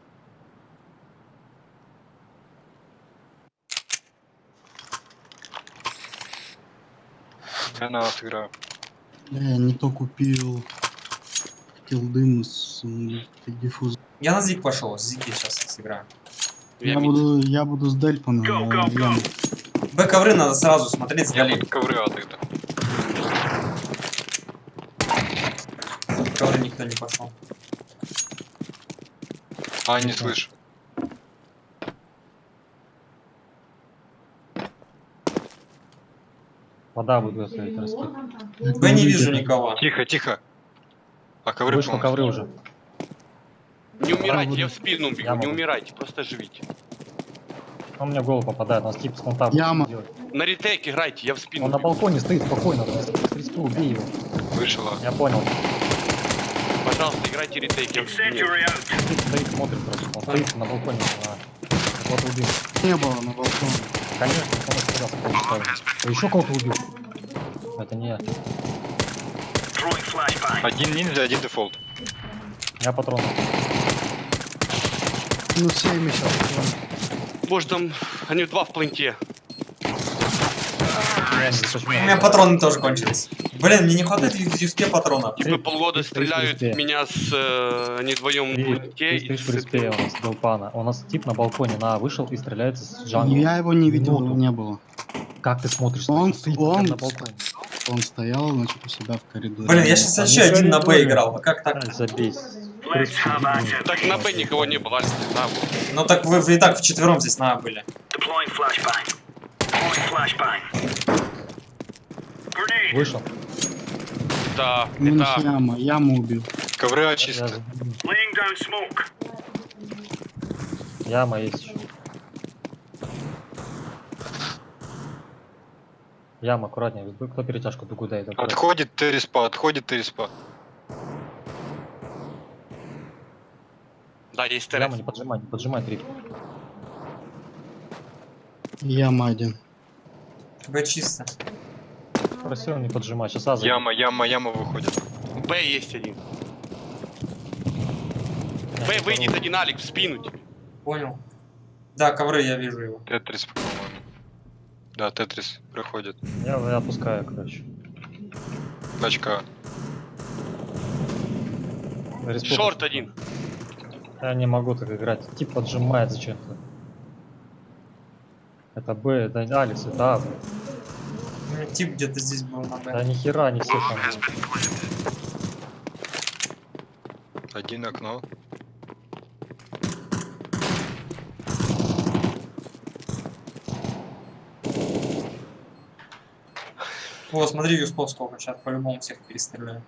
Я на вас играю.
Я не то купил. Хотел дым с диффуз.
Я на Зиг пошел, с Зиги сейчас сыграю.
Я буду с дельпом.
Б ковры надо сразу смотреть с
Я
Дельпом.
ковры отыграю.
Ковры никто не пошел.
А, не слышу.
Вода буду оставить раскид.
Б не вижу никого.
Тихо, тихо. А ковры,
Вышел
по-моему,
ковры уже.
Не умирайте, я в спину бегу,
Я
не
могу.
умирайте, просто живите.
Он мне в голову попадает, он скип с конта.
Яма.
будет делать.
На ретейк играйте, я в спину
Он на
бегу.
балконе стоит спокойно, с респу, убей его.
вышел.
Я понял.
Пожалуйста, играйте ретейк, я в спину.
Incendiary out.
Скип стоит, смотрит просто. Он стоит на балконе. Вот убил.
Не было на балконе.
Конечно, он испугался, кого-то ставил. Еще кого-то убил. Это не я.
Throwing flashbang.
Один ниндзя, один дефолт.
Я патрон.
Минус 70.
Может там, они два в планте.
Я не знаю, почему
У
я
меня
патрон.
патроны тоже кончились. Блин, мне не хватает в юске патронов.
Типа полгода стреляют
быстрее.
в меня с... они вдвоем в планте и
Ты быстрее у нас Долпана. У нас тип на балконе вышел и стреляется с Джангом.
Я его не видел, его
Минуту.
не было.
Как ты смотришь?
Он-
стоит
он-
на балконе.
Он стоял, значит, у себя в коридоре.
Блин, я сейчас
А
вообще
не
один на Б
коридоре.
играл. Ну как так?
Ай, забей.
Let's have at it.
Так на Б никого не было, Альф, да, вот.
Ну так вы и так вчетвером здесь на А были.
Deploying flashbang. Throwing flashbang. Grenade.
Вышел.
Да,
Минус
это...
яма. Яму убил.
Ковры
Я
очистка.
Laying down smoke.
Яма есть еще. Яма, аккуратнее. Кто перетяжку дугу дает? Аккуратнее.
Отходит Т-респа, отходит Т-респа.
Да, есть
Яма,
террас.
не поджимай трип.
Яма один.
Б чисто.
Просил не поджимать. Сейчас Аза.
Яма выходит.
Б есть один. Б выйдет один Алик в спину тебе.
Понял. Да, ковры я вижу его.
Тетрис, по-моему. Да, Тетрис проходит.
Я опускаю, короче.
Очка.
Республика.
Шорт один.
Я не могу так играть. Тип поджимает зачем-то. Это Б, да Алекс, это А.
У меня тип где-то здесь был на
Да
Б.
нихера, не все там.
Один окно.
О, смотри, юспов сколько, сейчас по-любому всех перестреляю.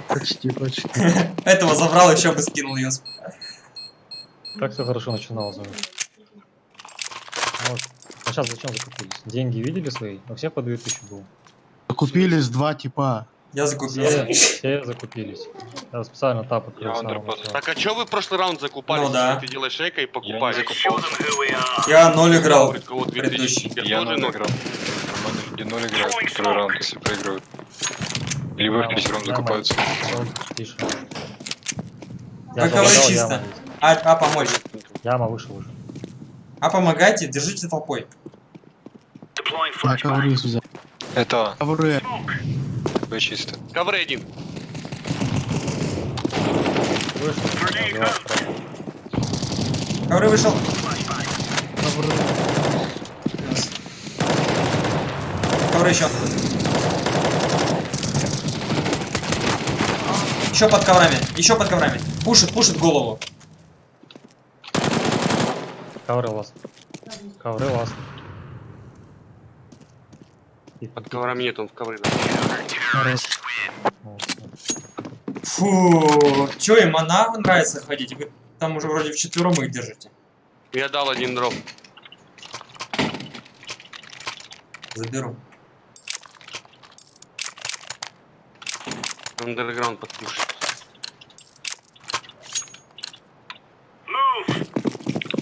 Почти, почти.
Этого забрал, еще бы скинул юсп.
Так все хорошо начиналось. уже. Вот. А сейчас зачем закупились? Деньги видели свои? У всех по 2000 было.
Купились два типа.
Я закупился.
Все закупились. Я специально тап открыл
Я
с самого
андерпад.
начала.
Так а чё вы в прошлый раунд закупались,
Ну да.
если ты делаешь эко и
Я не
покупаешь?
закупался.
Я 0 играл.
Говорит, кого-то
предыдущий.
2000,
Я
тоже
0
ноль.
играл. Нормально, люди 0 играют второй раунд, если проигрывают. Либо в третий раунд закупаются.
Тише.
Как
залагал,
говорю,
яма
чисто.
есть.
А помочь.
Яма вышел уже.
А помогайте, держите толпой.
Я ковры взял.
Это
Ковры.
Б чисто.
Ковры один.
Вышел. Убивал справа.
Ковры вышел.
Ковры.
Ковры еще. Еще под коврами. Еще под коврами. Пушит голову.
Ковры ласт. Ковры ласт.
Под коврами нет, он в ковры. Да.
Хорош.
Фу. Че, им она нравится ходить? Вы там уже вроде вчетвером их держите.
Я дал один дроп.
Заберу.
Андерграунд подпушит.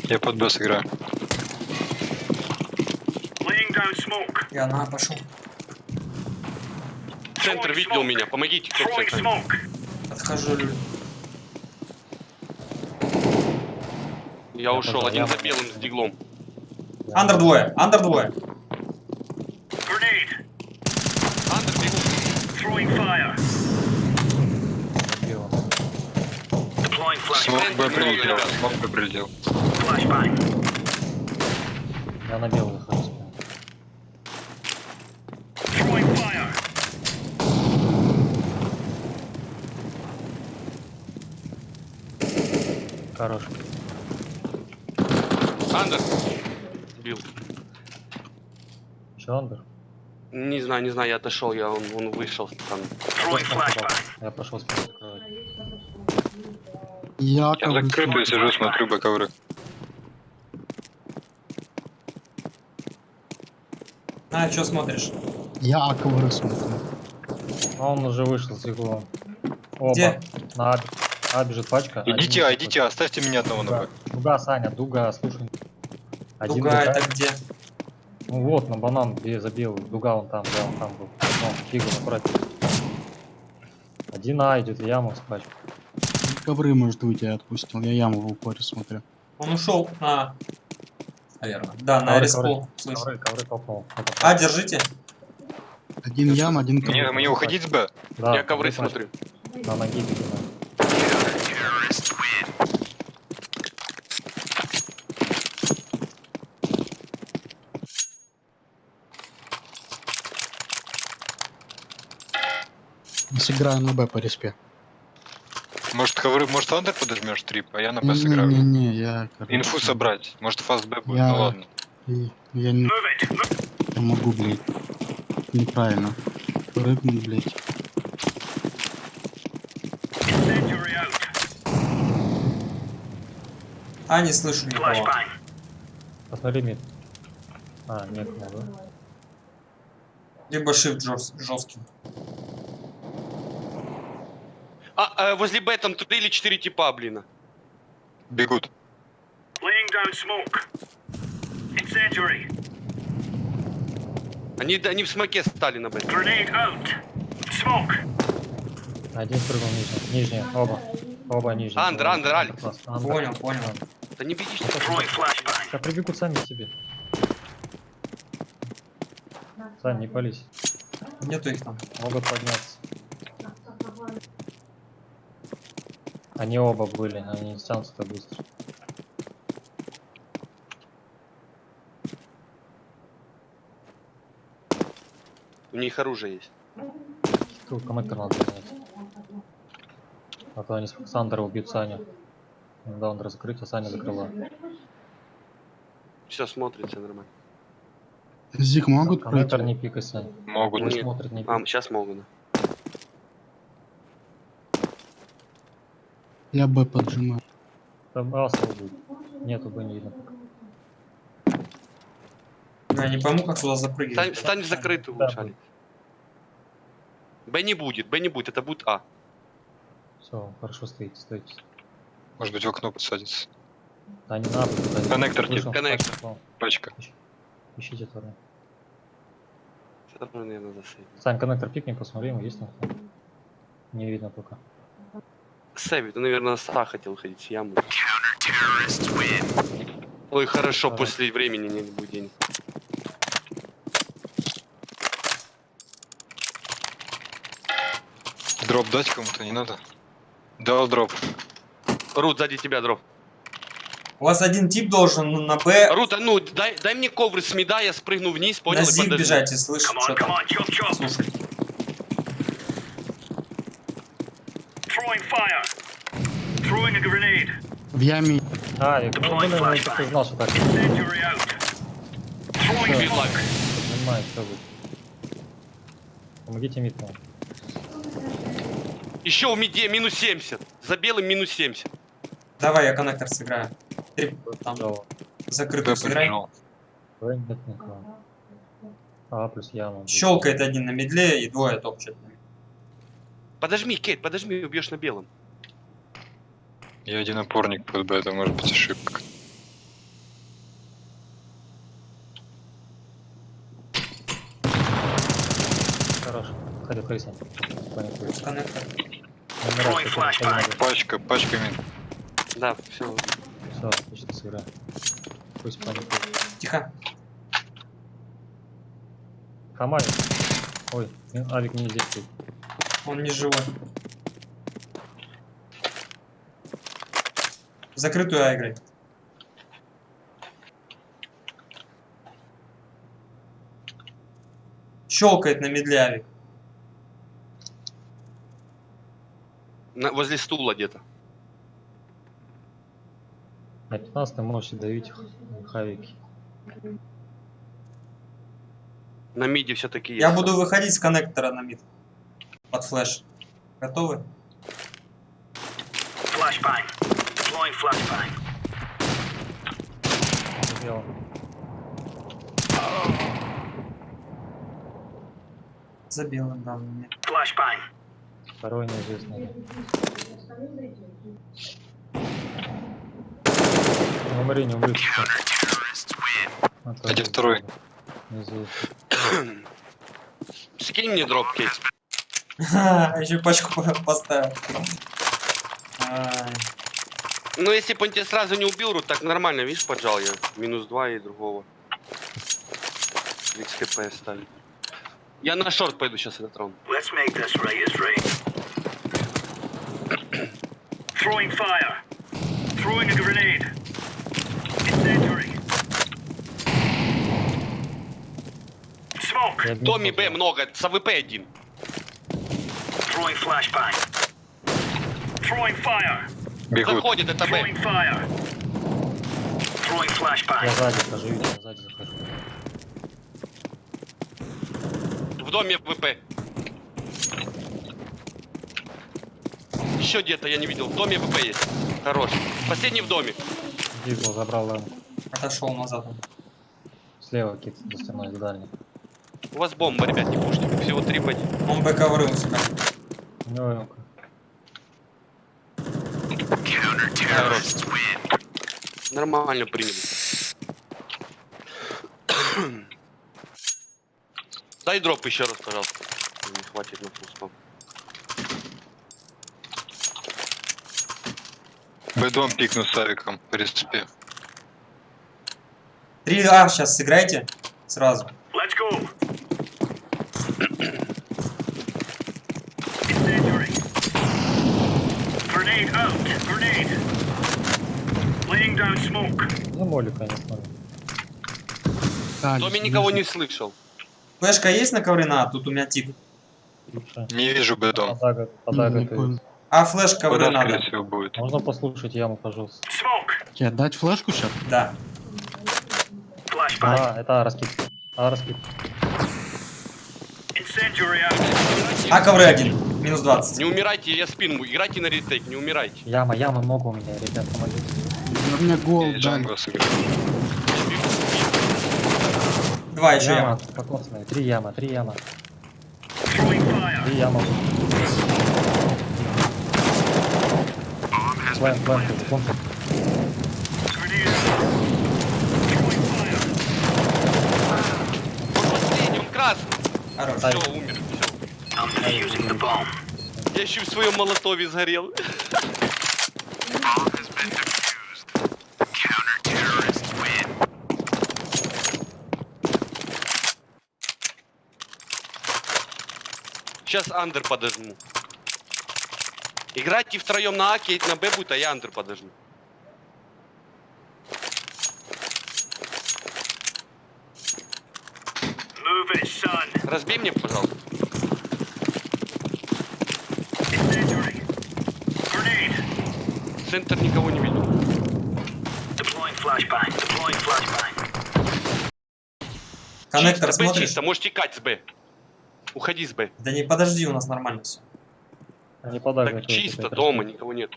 Я под Б сыграю.
И она пошел.
Центр видел меня, помогите, кто в центре.
Подхожу, Люль.
Я ушел, один
яма.
за белым с диглом.
Андер двое. Андер двое.
Андер бегу.
Убил.
Смог Б
Много,
прилетел.
ребят.
Смог Б прилетел.
Я на белый захожу. Хорош.
Андер. Бил.
Еще андер.
Не знаю, я отошел, он вышел. Там.
Я пошел спину закрывать.
Я
Я
ковры
закрытую
смотрю.
сижу, смотрю Б ковры.
А, что смотришь?
Я ковры смотрю.
А он уже вышел с иглом. Оба.
Где?
На А. А бежит пачка.
Идите,
Один
идите, оставьте меня одного на
Дуга.
Б.
Дуга, Саня, дуга, слушай. Один
Дуга
дуга.
это где?
Ну вот, на банан, где за белый. Дуга он там, да, он там был. Ну, фигу аккуратнее. Один А идет в яму с пачкой.
Ковры, может, выйти я отпустил. Я яму в упоре смотрю.
Он ушел на... Наверное. Да, на
Ковры,
респу. Слышу.
Ковры топнул. Это
А, держите.
Один ям, один ковры.
Мне уходить с Б?
Да,
Я ковры
пачка.
смотрю.
На ноги бегу.
Сыграю на Б по респе.
Может ковры, может андер подожмешь трип, а я на Б сыграю.
Не-не-не, я... короче,
Инфу собрать. Может фаст Б будет,
Я-
ну ладно.
Я не могу, блядь. Неправильно. Прыгнуть, блядь.
А, не слышу никого.
Посмотри мид. А, нет, ну да.
Либо shift жесткий.
Возле Б там 3 или 4 типа, блин.
Бегут.
Они в смоке стали на Б.
Один прыгнул нижний. Нижние, оба. Оба нижние.
Андер, Аль.
Понял, понял.
Да не бегите.
Сейчас прибегут сами к тебе. Сань, не пались.
Нету их там.
Могут подняться. Они оба были, они не стянутся так быстро.
У них оружие есть.
Тут коннектор надо занять. А то они с Андера убьют Саню. Да, он закрыть, а Саня закрыла.
Все смотрится нормально.
Зиг могут
Коннектор
пройти?
не пикай, Сань.
Могут.
Нет.
Смотрит, не пикай.
Сейчас могу, да.
Я Б поджимаю.
Там асл будет. Нету, бы не видно пока.
Я не пойму, как сюда запрыгивать.
Стань закрытый
Да,
лучше, Алекс. Б не будет, это будет А.
Все, хорошо стоите, стойте.
Может быть, в окно подсадится.
Да не надо. туда.
Коннектор
Вышел,
Коннектор.
пошел.
Пачка.
Ищите второй.
Всё равно, наверное, засейвить.
Сань, коннектор пикни, посмотри, ему есть там. Не видно пока.
Сэви, ты, наверное, на ста хотел ходить, с ямы. Ой, хорошо,
Давай.
после времени не будет денег.
Дроп дать кому-то не надо? Дал дроп.
Рут, сзади тебя, дроп.
У вас один тип должен на Б
Рут, а ну, дай мне ковры с мида, я спрыгну вниз, понял?
на
и
зиг
подожду.
бежать и слышать,
Come
что
on, come
там.
on, chop, chop.
Слушай.
Throwing fire. Throwing a grenade.
В яме
Авик, ну блин, я как-то знал, что так.
Incendiary out. Throwing
Good luck.
smoke.
Понимаю, что будет. Помогите митку.
Еще у миде минус 70. За белым минус 70.
Давай, я коннектор сыграю. Там
Жало.
закрытую
Б
сыграй.
побежал.
Давай нет никого. А, плюс яма.
Щелкает один на медле и двое топчет.
Подожми, Кейт, подожми, убьешь на белом.
Я один опорник под Б, это может быть ошибка.
Хорош. Ходи, Хриса.
Плюс коннектор.
Пачка, пачками.
Да, все.
Все, отлично сыграй. Пусть паникует.
Тихо.
Хамай. Ой, Авик не здесь стоит.
Он не живой. В закрытую А играй. Щелкает на медле Авик.
Возле стула где-то.
На 15 можете давить хавики.
На миде все-таки есть.
Я буду выходить с коннектора на мид. Под флеш. Готовы?
Flashbang. Deploying flashbang.
Сделал.
За белым, да, мне.
Flashbang.
Второй неизвестный. Не умри, не умри.
Один второй.
Неизвестный.
Скинь мне дроп, Кейт.
Еще пачку поставил. Ай.
Ну, если бы он тебя сразу не убил, Рут, так нормально, видишь, поджал я. Минус 2 и другого. 30 хп оставили. Я на шорт пойду сейчас этот раунд.
Let's make this right as rain. Throwing fire. Throwing a grenade. Incendiary. Smoke.
Томми Б много, с АВП один.
Throwing flashbang. Throwing fire.
Бегут.
Заходит, это Б.
Throwing fire. Throwing
Я
flashbang.
сзади хожу, я сзади захожу.
В доме ВП. Еще где-то я не видел. В доме ВП есть. Хорош. Последний в доме.
Дигл забрал лэмп.
Отошел назад.
Слева кит за стеной, с дальней.
У вас бомба, ребят, не пушьте. Всего 3 б.
Он Б коврыл себя.
У него ямка.
Хорош. Нормально приняли. Дай дроп еще раз, пожалуйста. Не хватит на фулспам.
Бэдом пикну с авиком по респе.
3А сейчас сыграйте. Сразу.
Let's go. Incendiary. Grenade out. Grenade. Laying down smoke.
Ну, моли, конечно.
В доме никого не слышал.
Флешка есть на ковре? На, тут у меня тип.
Лучше.
Не вижу бэдом.
Пода
Не
готовится.
понял.
А флеш ковры
Бэдом,
надо.
скорее всего, будет.
Можно послушать яму, пожалуйста?
Smoke.
Тебе отдать флешку сейчас?
Да.
Flashbang.
А, это раскид. А, раскид.
Incendiary out.
А ковры один. Минус 20.
Не умирайте, я спину. Играйте на ретейк, не умирайте.
Яма много у меня, ребят, помогите.
У меня гол
И
дали.
Джанго сыграл.
2 еще
Яма,
яма.
покосная. 3 яма.
Throwing fire.
И яма. План, план.
Grenade out. Throwing fire.
Он последний, он красный.
Хорош.
Все, умер. Все.
I'm defusing the bomb.
Я еще в своем молотове сгорел.
Bomb has been defused. Counter-terrorists win.
Сейчас андер подожму. Играйте втроем на А, Кейт на Б будет, а я андер подожму.
Move it, son.
Разбей мне, пожалуйста.
Incendiary. Grenade.
Центр никого не видел.
Deploying flashbang. Deploying flashbang.
Коннектор
Чисто, Б
смотришь?
чисто, можешь текать с Б. Уходи с Б.
Да не подожди, у нас нормально все.
Не подай.
Так чисто, дома никого нет.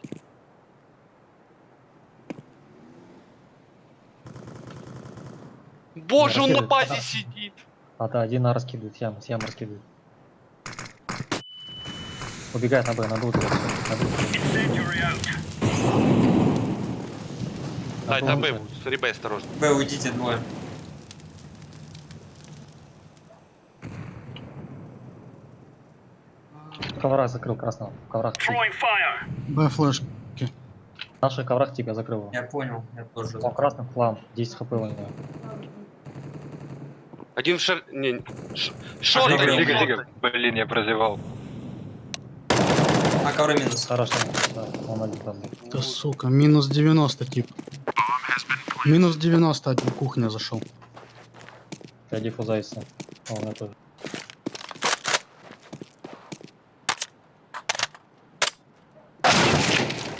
Боже, он на базе сидит.
А, да, один на раскидывает, с ямы раскидывает. Убегает на Б, на Б убегает. На Б убегает.
Incendiary out.
Да, это Б,
лучше.
смотри, Б, осторожно.
Б, уйдите двое.
В коврах закрыл красного. В коврах.
Throwing fire.
Б флешки.
В наших коврах тебя закрыл.
Я понял, я тоже.
Он красным флам. 10 хп у него.
Один в шар... Не, шорт.
Закрыл.
один.
Дига, дига. Блин, я прозевал.
А ковры минус.
Хорошо. Да, он один там был.
Да сука, минус 90 тип. Минус 90 один, кухня зашел.
Я диффузайся. Он это.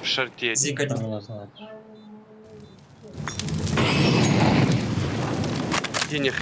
В шарте.
Зик
Он
один.
меня знает.
Денег.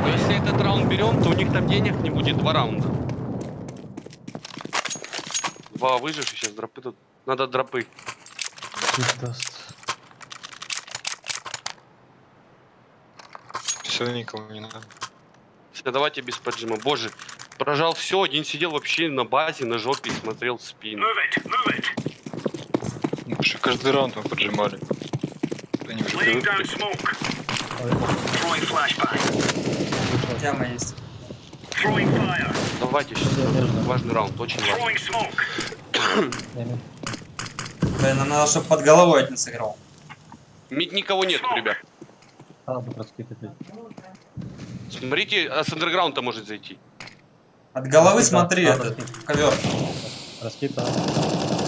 Но если этот раунд берем, то у них там денег не будет 2 раунда. 2 выживших, сейчас дропы тут. Надо дропы.
Чип даст.
Все, никому не надо.
Все, давайте без поджима. Боже, прожал все, один сидел вообще на базе, на жопе и смотрел в спину.
Move it. Move it.
Ну, потому что каждый раунд мы поджимали. Они уже
Laying down
привыкли.
smoke. Throwing flashbang.
Тяма есть.
Throwing fire.
Давайте сейчас важный раунд, очень важный.
Throwing smoke.
Блин, нам надо, чтобы под головой один сыграл.
Мид никого нет, ребят.
А, будет раскидывать.
Смотрите, а с андерграунда может зайти.
От головы
Раскид,
смотри,
да,
этот
раскид.
ковер.
Раскита.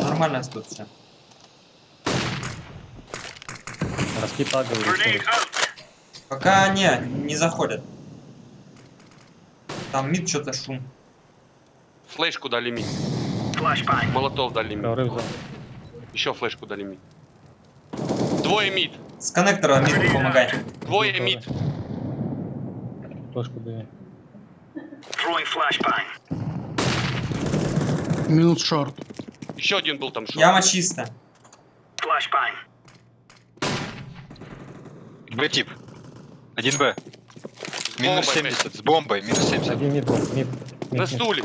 Нормально тут все.
Раскита, говорит.
Grenade out.
Пока не заходят. Там мид что-то шум.
Флешку дали мид.
Flashbang.
Молотов дали мид.
Ковры взял.
Еще флешку дали мид. Двое мид.
С коннектора мид помогай.
Двое мид.
Флешку даю.
Throwing flashbang.
Минус шорт.
Еще один был там шо.
Яма чисто.
Flashbang.
Б-тип. 1Б. Минус
бомбой,
70. С бомбой. Минус 70.
Один мид был. Мид.
На стуле.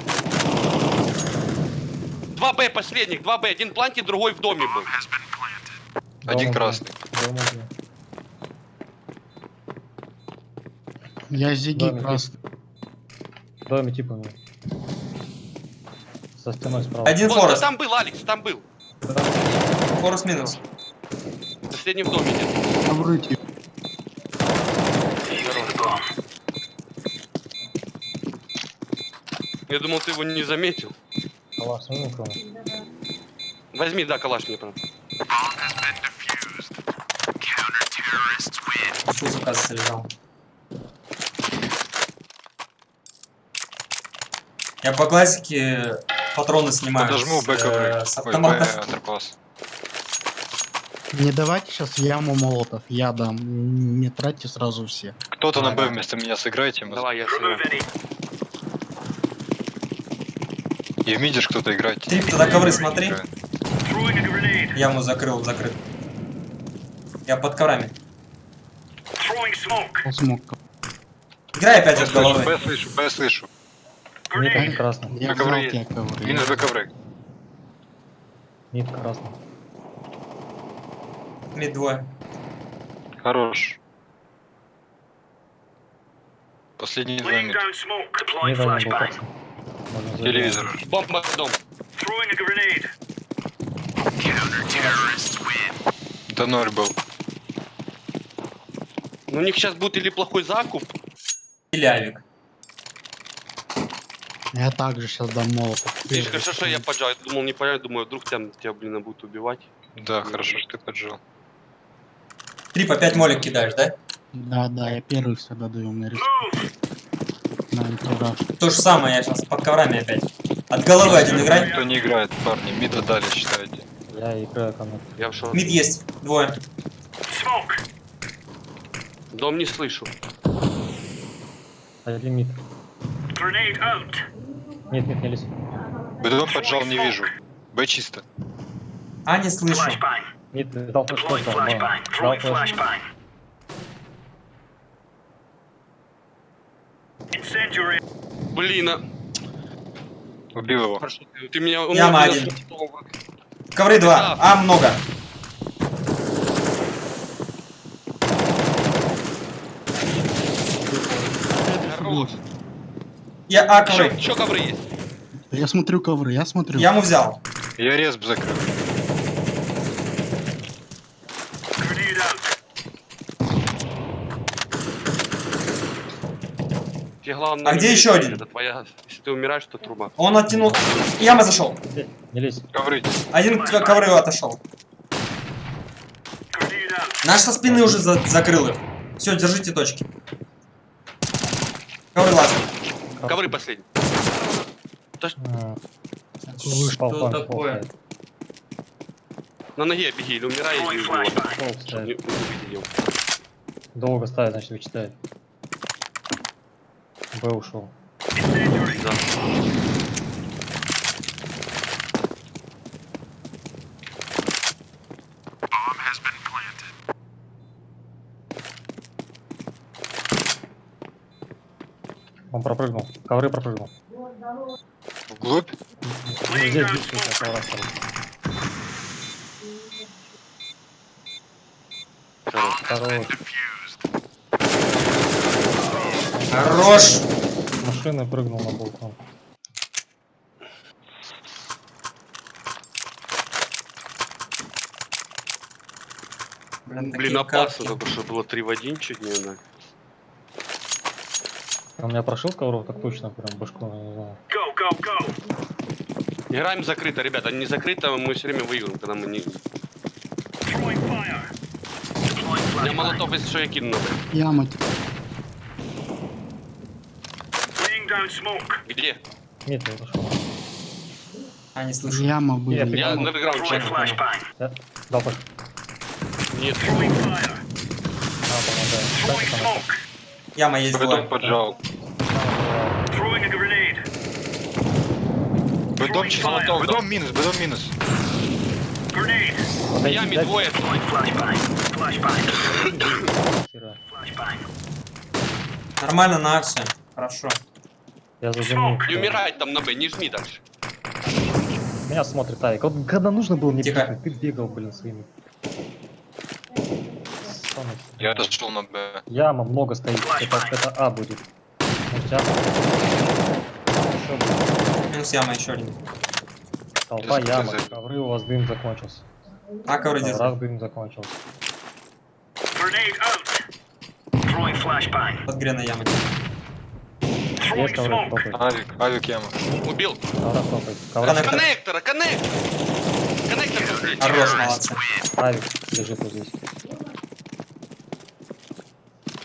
2Б последних, 2Б. Один в планте, другой в доме был.
Один красный.
Я зиги
Домик
красный.
В доме типа у него. Со стеной справа.
Один
Вон,
форест.
там был, Алекс, там был.
Форест минус.
Последний в доме нет.
Ковры тип.
Я думал, ты его не заметил.
Калаш, ну, кроме.
Возьми, да, калаш мне, правда.
Шут, оказывается, лежал. Я по классике патроны снимаю
Подожму
с,
Б ковры.
с
Ой,
автомата.
Б андерпас.
Не давайте сейчас яму молотов, я дам. Не тратьте сразу все.
Кто-то на Б
Давай.
вместо меня сыграйте.
Давай, я
Remove
сыграю.
any.
И в мидиш кто-то играйте.
Трип, ты на ковры смотри.
Играет.
Throwing a grenade.
Яму закрыл, закрыт. Я под коврами.
Throwing smoke.
Он смог.
Играй опять
Б
от
слышу,
головы.
Б слышу, Б слышу.
Мид
Grenade.
один красный.
Я
ковры
взял
есть.
те ковры.
Минус Б ковры.
Мид красный.
Мид двое.
Хорош. Последние 2
Laying
минуты.
down smoke. Deploying
Мид один был
flashbang.
красный. Можно взять.
Телевизор.
Бомба в дом.
Throwing a grenade.
Да 0 был.
Ну, у них сейчас будет или плохой закуп.
Или авик.
Я также сейчас дам молотов.
Видишь, хорошо, что я поджал. Я думал, не поджал. Думаю, вдруг тебя, блин, будут убивать.
Да, хорошо, что ты поджал.
Трип, опять молик кидаешь, да?
Да, я первый всегда даю на риск.
Move.
На антураж.
То же самое, я сейчас под коврами опять. От головы один играй.
Никто не играет, парни. Мида дали, считайте.
Я играю кому-то.
Я в шоке.
Мид есть, двое.
Smoke.
Дом не слышу.
Один мид.
Grenade out.
Нет, не лезь.
Бедом поджал, не вижу. Б чисто.
А, не слышу.
Flashbang.
Мид дал флеш,
Deploying
дал
flashbang.
дал
Throwing
флеш.
flashbang. Incendiary.
Блин, а...
Убил его.
Хорошо, ты меня... он
Яма
меня
один.
спустил.
Ковры два. А, много.
Хорош.
Я, а, ковры.
Еще ковры есть.
Я смотрю ковры, я смотрю.
Яму взял.
Я резб закрыл.
Grenade out.
Тебе главное...
А где
не
еще
умереть.
один?
Это твоя... Если ты умираешь, то труба.
Он оттянул. Яма зашел.
Не лезь.
Ковры.
Один к ковры отошел.
Grenade out.
Наш со спины уже закрыл их. Все, держите точки. Ковры лазят.
Ковры последние.
А,
Что
пол
такое?
стоит.
На ноге беги или умирай, или
Throwing
убивай.
flashbang.
Пол
Не
стоит.
увидели его.
Долго ставит, значит вычитает. Б ушел.
Incendiary.
Да.
Он пропрыгнул. Ковры пропрыгнул.
Вглубь.
Здесь, здесь, здесь, ковра стоит. Хорош.
Хорош.
Машина прыгнул на балкон.
Блин,
Блин, опасно только, что было 3 в 1 чуть не, да.
Он меня прошил ковров так точно, прям башку, я не знаю.
Go, go, go.
Играем закрыто, ребята. Не закрыто, мы все время выигрываем, когда мы не...
Throwing fire. Deploying
У меня
flashbang.
молотов, если что, я кину на Б.
Яма.
Laying down smoke.
Где?
Мид я пошел.
А, не слышу.
Яма были.
Нет,
Я
Яма.
андерграунд
Throwing
чекаю.
flashbang.
Я дал флеш.
Нет.
Throwing fire.
Помогаю.
Throwing
Дайте
smoke.
Яма есть
Бедом
двое.
поджал.
Throwing a grenade.
Бедом чисто. Бедом минус, бедом минус.
Grenade.
На яме двое.
Deploying flashbang. Flashbang.
Хера.
Flashbang.
Нормально на акцию. Хорошо.
Я зажиму.
Не умирай там на Б, не жми дальше.
Меня смотрит Авик. Вот когда нужно было мне
Тихо.
бегать, ты бегал, блин, своими. Самый.
Я дошел на Б.
Яма много стоит. Это А будет. Может, А? Еще будет.
Минус яма еще один.
Толпа
Без
яма.
КЗ.
Ковры у вас дым закончился.
А, ковры держи.
Коврах дым закончился.
Grenade out. Throwing flashbang.
Под греной ямы.
Throwing
Есть ковры,
smoke.
топает.
Авик яма.
Убил.
Коврах топает. Коврах.
Коннектор.
Коннектора, коннектор. Коннектор последний.
Хорош, молодцы.
Авик лежит вот здесь.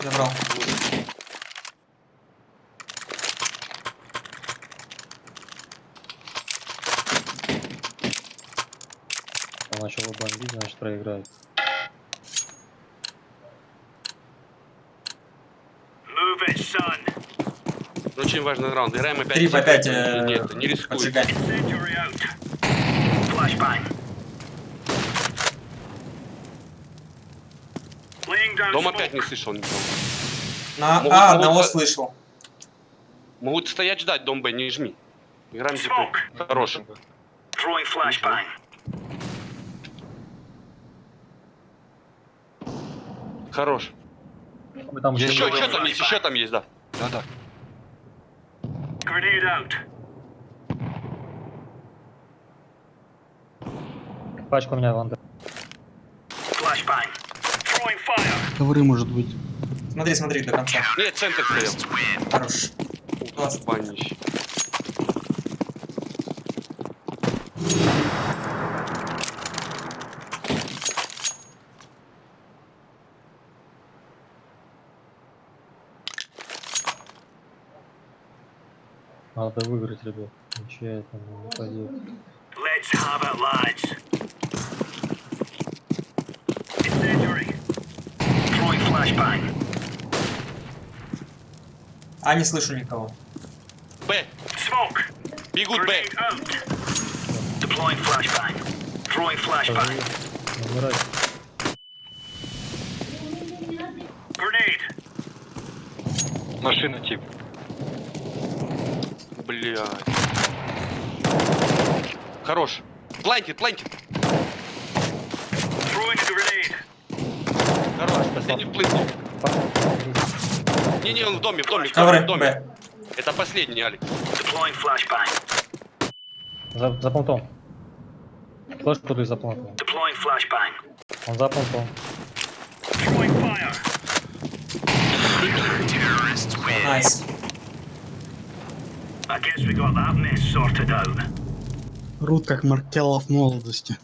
Забрал.
Он начал бомбить, значит проиграет.
Ну, очень важный раунд. Играем опять.
3 по 5
Нет, не рискуем.
поджигать.
Incendiary out. Flashbang. Laying down
Дом
smoke.
опять не слышал никого.
На
Могут-
А
могут
одного
за-
слышал.
Могут стоять ждать, дом Б, не жми. Играем типа
Smoke.
хорошим.
Throwing flashbang.
Хорош.
Мы там
Есть
Еще,
Еще
еще там есть, еще там есть, да.
Да-да.
Grenade out.
пачка у меня ванда.
Flashbang. Throwing fire.
Ковры, может быть.
Смотри, смотри до конца.
Нет, центр стоял.
Хорош. Класс.
Панище.
Надо выиграть, ребят. Ничья это не пойдет.
Let's have it, lads. Incendiary. Throwing flashbang.
А не слышу никого.
Б.
Smoke.
Бегут Б.
Grenade out. Deploying flashbang. Throwing flashbang.
Умирать.
Grenade.
Машина тип.
Блядь. Хорош. Плантит, плантит.
Throwing a grenade.
Хорош. Последний вплыл. Не-не, он в доме, в доме, в
Ковры,
доме.
Б.
Это последний, Алик.
Deploying flashbang.
За понтом. Флэш буду за понтом.
Deploying flashbang.
Он за понтом.
Throwing fire.
Найс.
I guess we got that mess sorted out.
Рут как Маркелов в молодости.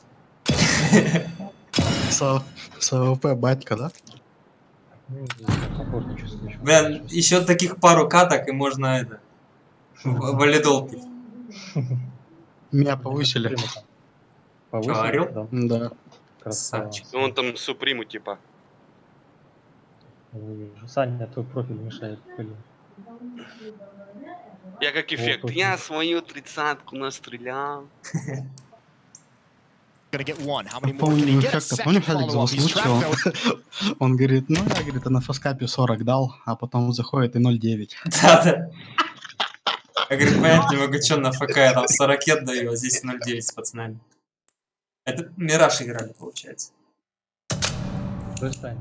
С АВП батька, да?
Ну, здесь похож, не чувствую.
Блин, еще таких пару каток и можно это. Валидол пить.
Меня повысили.
Повысили?
Говорил?
Да.
Да.
Красава.
Красавчик.
Ну, он там Суприму, типа.
Не вижу. Саня, твой профиль мешает. Блин.
Я как эффект.
точно.
Я свою 30-ку настрелял.
Gonna get one. How many more can
Помню
he get? A
эффекта,
second
помнишь, Алекс
follow-up. He's
озвучил?
trapped though.
Он говорит, ну я, говорит, на фаскапе 40 дал, а потом заходит и 0,9.
Да-да. Я говорю, понять не могу, что на ФК я там 40 даю, а здесь 0,9 с пацанами. Это Мираж играли, получается.
Стой, Сань.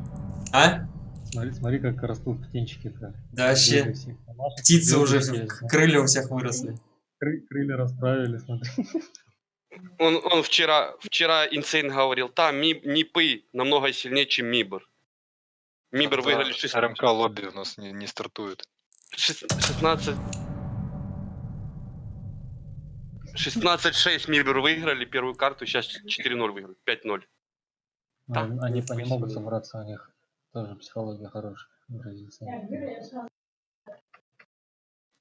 А?
Смотри, как растут птенчики-то.
Да вообще,
Крылья всех помашут,
птицы уже,
крылья все,
крылья у всех выросли.
крылья расправили, смотри.
Он вчера Инсейн говорил, там НИПы намного сильнее, чем МИБР. МИБР выиграли 16.
РМК лобби у нас не стартует.
16... 16-6 МИБР выиграли первую карту, сейчас 4-0 выиграли, 5-0. Да.
Они не могут собраться, у них тоже психология хорошая. Бразильцы.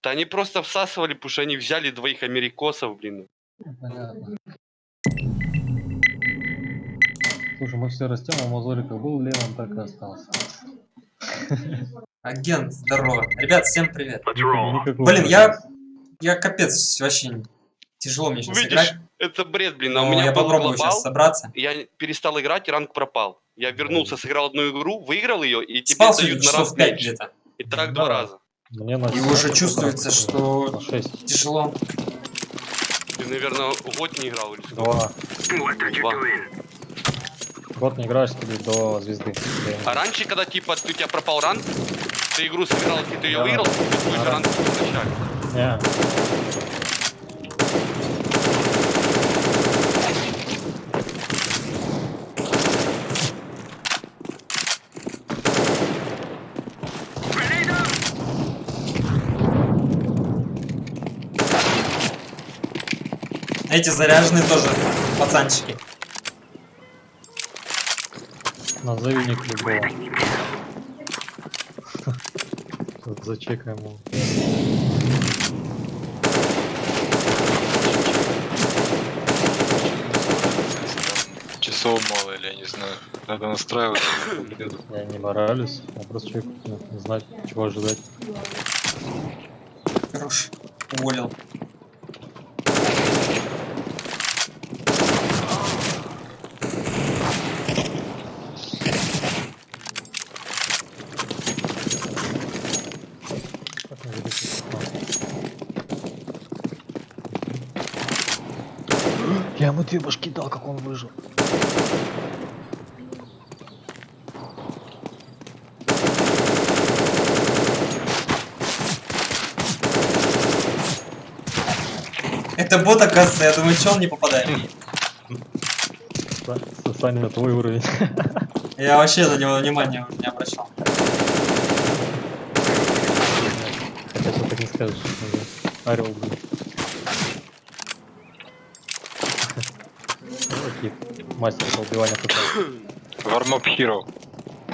Да они просто всасывали, потому что они взяли двоих америкосов, блин.
Понятно. Слушай, мы все растем, а Мозоль как был левым, так и остался.
Агент, здорово. Ребят, всем привет.
Let's roll.
Никакого
Блин,
прогресса.
я капец, вообще тяжело мне сейчас
Видишь,
играть.
это бред, блин. А у
Но
меня
я
был
попробую
глобал,
сейчас собраться.
я перестал играть, и ранг пропал. Я вернулся, сыграл одну игру, выиграл ее, и тебе
Спал
дают
сегодня
на раз
часов 5
меньше.
где-то.
И так
Да.
2 раза.
Мне на
И
4
уже
пока
чувствуется,
на
что
6.
тяжело.
Ты, наверное, год не играл или что?
2.
What did you
Два.
do in?
Год не играешь тебе до звезды.
А раньше, когда типа у тебя пропал ранг, ты игру сыграл, если ты ее
Да.
выиграл, то твой
Ага.
ранг изначально.
Не.
Grenade out.
Эти заряженные тоже пацанчики.
Назови ник любого. Вот зачекаем его.
Часов мало или я не знаю. Надо настраиваться.
Я не моралюсь, я просто человек не знать, чего ожидать.
Хорош. Уволил.
Как мне залететь? Я ему 2 башки дал, как он выжил.
Это бот, оказывается, я думаю, что он не попадает.
Саня, твой уровень.
Я вообще на него внимания не обращал.
Хотя что так не скажешь. Орел, блин. Окей, мастер по убиванию пытается.
Warm-up hero.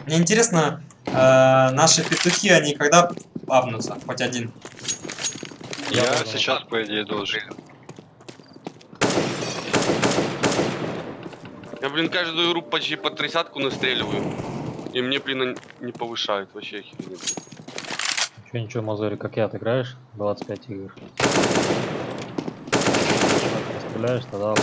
Мне интересно, наши петухи, они когда апнутся? Хоть один.
Я
должен.
сейчас, по идее, должен.
Я, блин, каждую игру почти по 30-ку настреливаю. И мне, блин, не повышают вообще херня.
Ничего, Мазори, как я отыграешь 25 игр. Как стреляешь, тогда...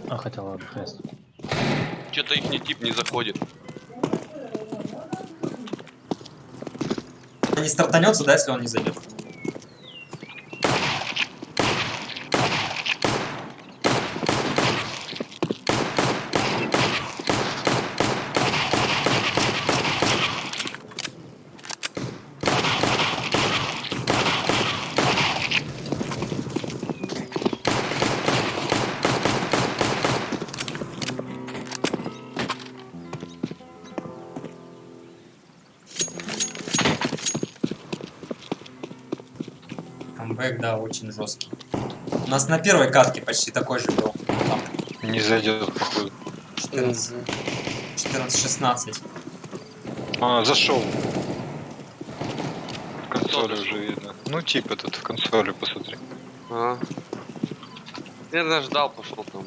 А, хотя ладно, тест.
Что-то их тип не заходит.
Не стартанется, да, если он не зайдет? Камбэк, да, очень жесткий. У нас на первой катке почти такой же был. Там
Не зайдет, походу.
14-16.
А, зашел. В консоли уже видно. Ну, тип этот в консоли, посмотри.
А. Я ждал, пошел там.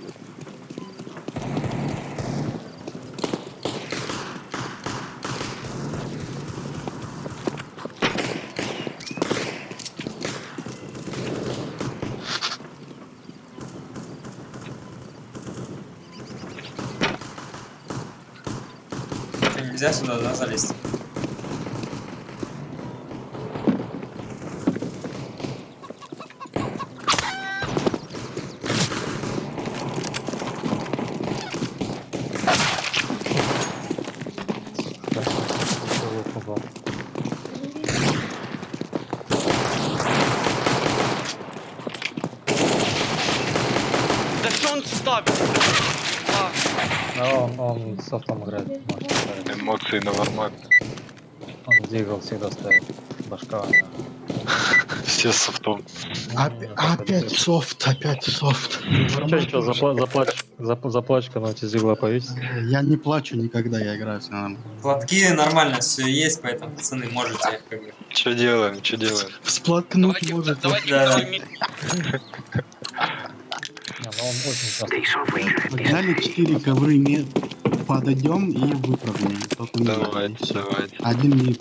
Нельзя сюда, да, залезть?
Да что он ставит? А,
А он софтом играет. может, ставит.
Эмоции на вармапе.
Он дигл всегда ставит. Башка.
Все с софтом.
Опять софт, опять софт.
Что, заплачка на эти зигла повесить?
Я не плачу никогда, я играю всё нормально.
Платки нормально, все есть, поэтому, пацаны, можете, как бы.
Че делаем, че делаем?
Всплакнуть
давайте,
может.
давайте
Да,
второй
да.
мид.
Не, ну он очень часто.
Взяли 4 ковры, подойдем и выпрыгнем. Только не надо, и
Давайте,
всё.
давайте.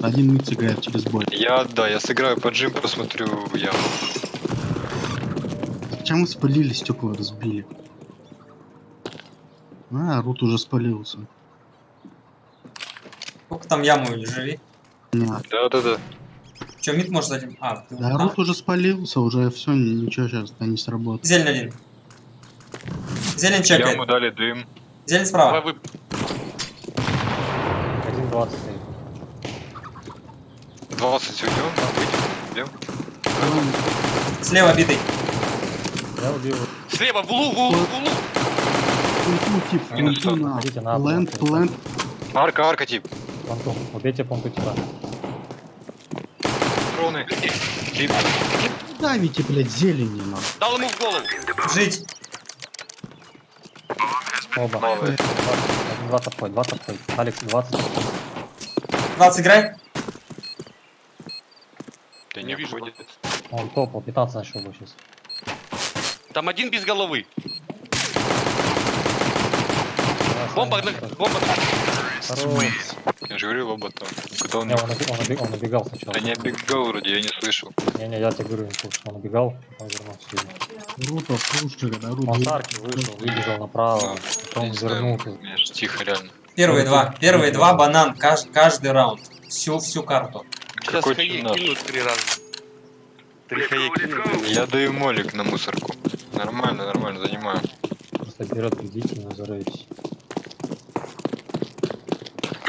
Один мид сыграет через бой.
Я сыграю по джим, посмотрю в яму.
Зачем мы спалили, стекла разбили? А, Рут уже спалился.
Сколько там яму живи?
Нет.
Да.
Че, мид может один? А, ты...
Да, Рут уже спалился, уже все, ничего сейчас не сработает.
Зелень один. Зелень чекает.
Яму дали дым.
Зелень
Давай
справа.
вы...
1.20.
20 уйдем, идем.
Слева битый.
Я убил.
Слева, в углу, в углу, в углу.
Тип,
Минус
понту на.
Идите на
Плент,
апл.
плент.
Арка, тип.
Понту. Убейте понту типа.
Дроны. Тип.
Давите, блядь, зелени, нахуй.
Дал ему в голову.
Жить.
Оба.
Молодец.
20 обходит, 20 обходит. Алекс, 20.
20 играй.
Да
Не вижу.
обходит.
Он топал, 15 нашел бы сейчас.
Там один без головы. Бомба, бомба.
Хорош.
Я же говорил оба там. Куда он...
Не, он убегал сначала.
Да не оббегал вроде, я не слышал.
Не, я тебе говорю, не слушай, он убегал, он вернулся.
Руто, слушай, Наруто.
Он с арки вышел, выбежал направо, потом
Не знаю,
вернулся.
у меня ж тихо реально.
Первые два банан каждый раунд. Всю карту.
Сейчас
Какой
хае
темнаш?
кинут 3 раза. 3 хае кинут.
Я даю молик на мусорку. Нормально, занимаю.
Просто вперед идите, не зарывайтесь.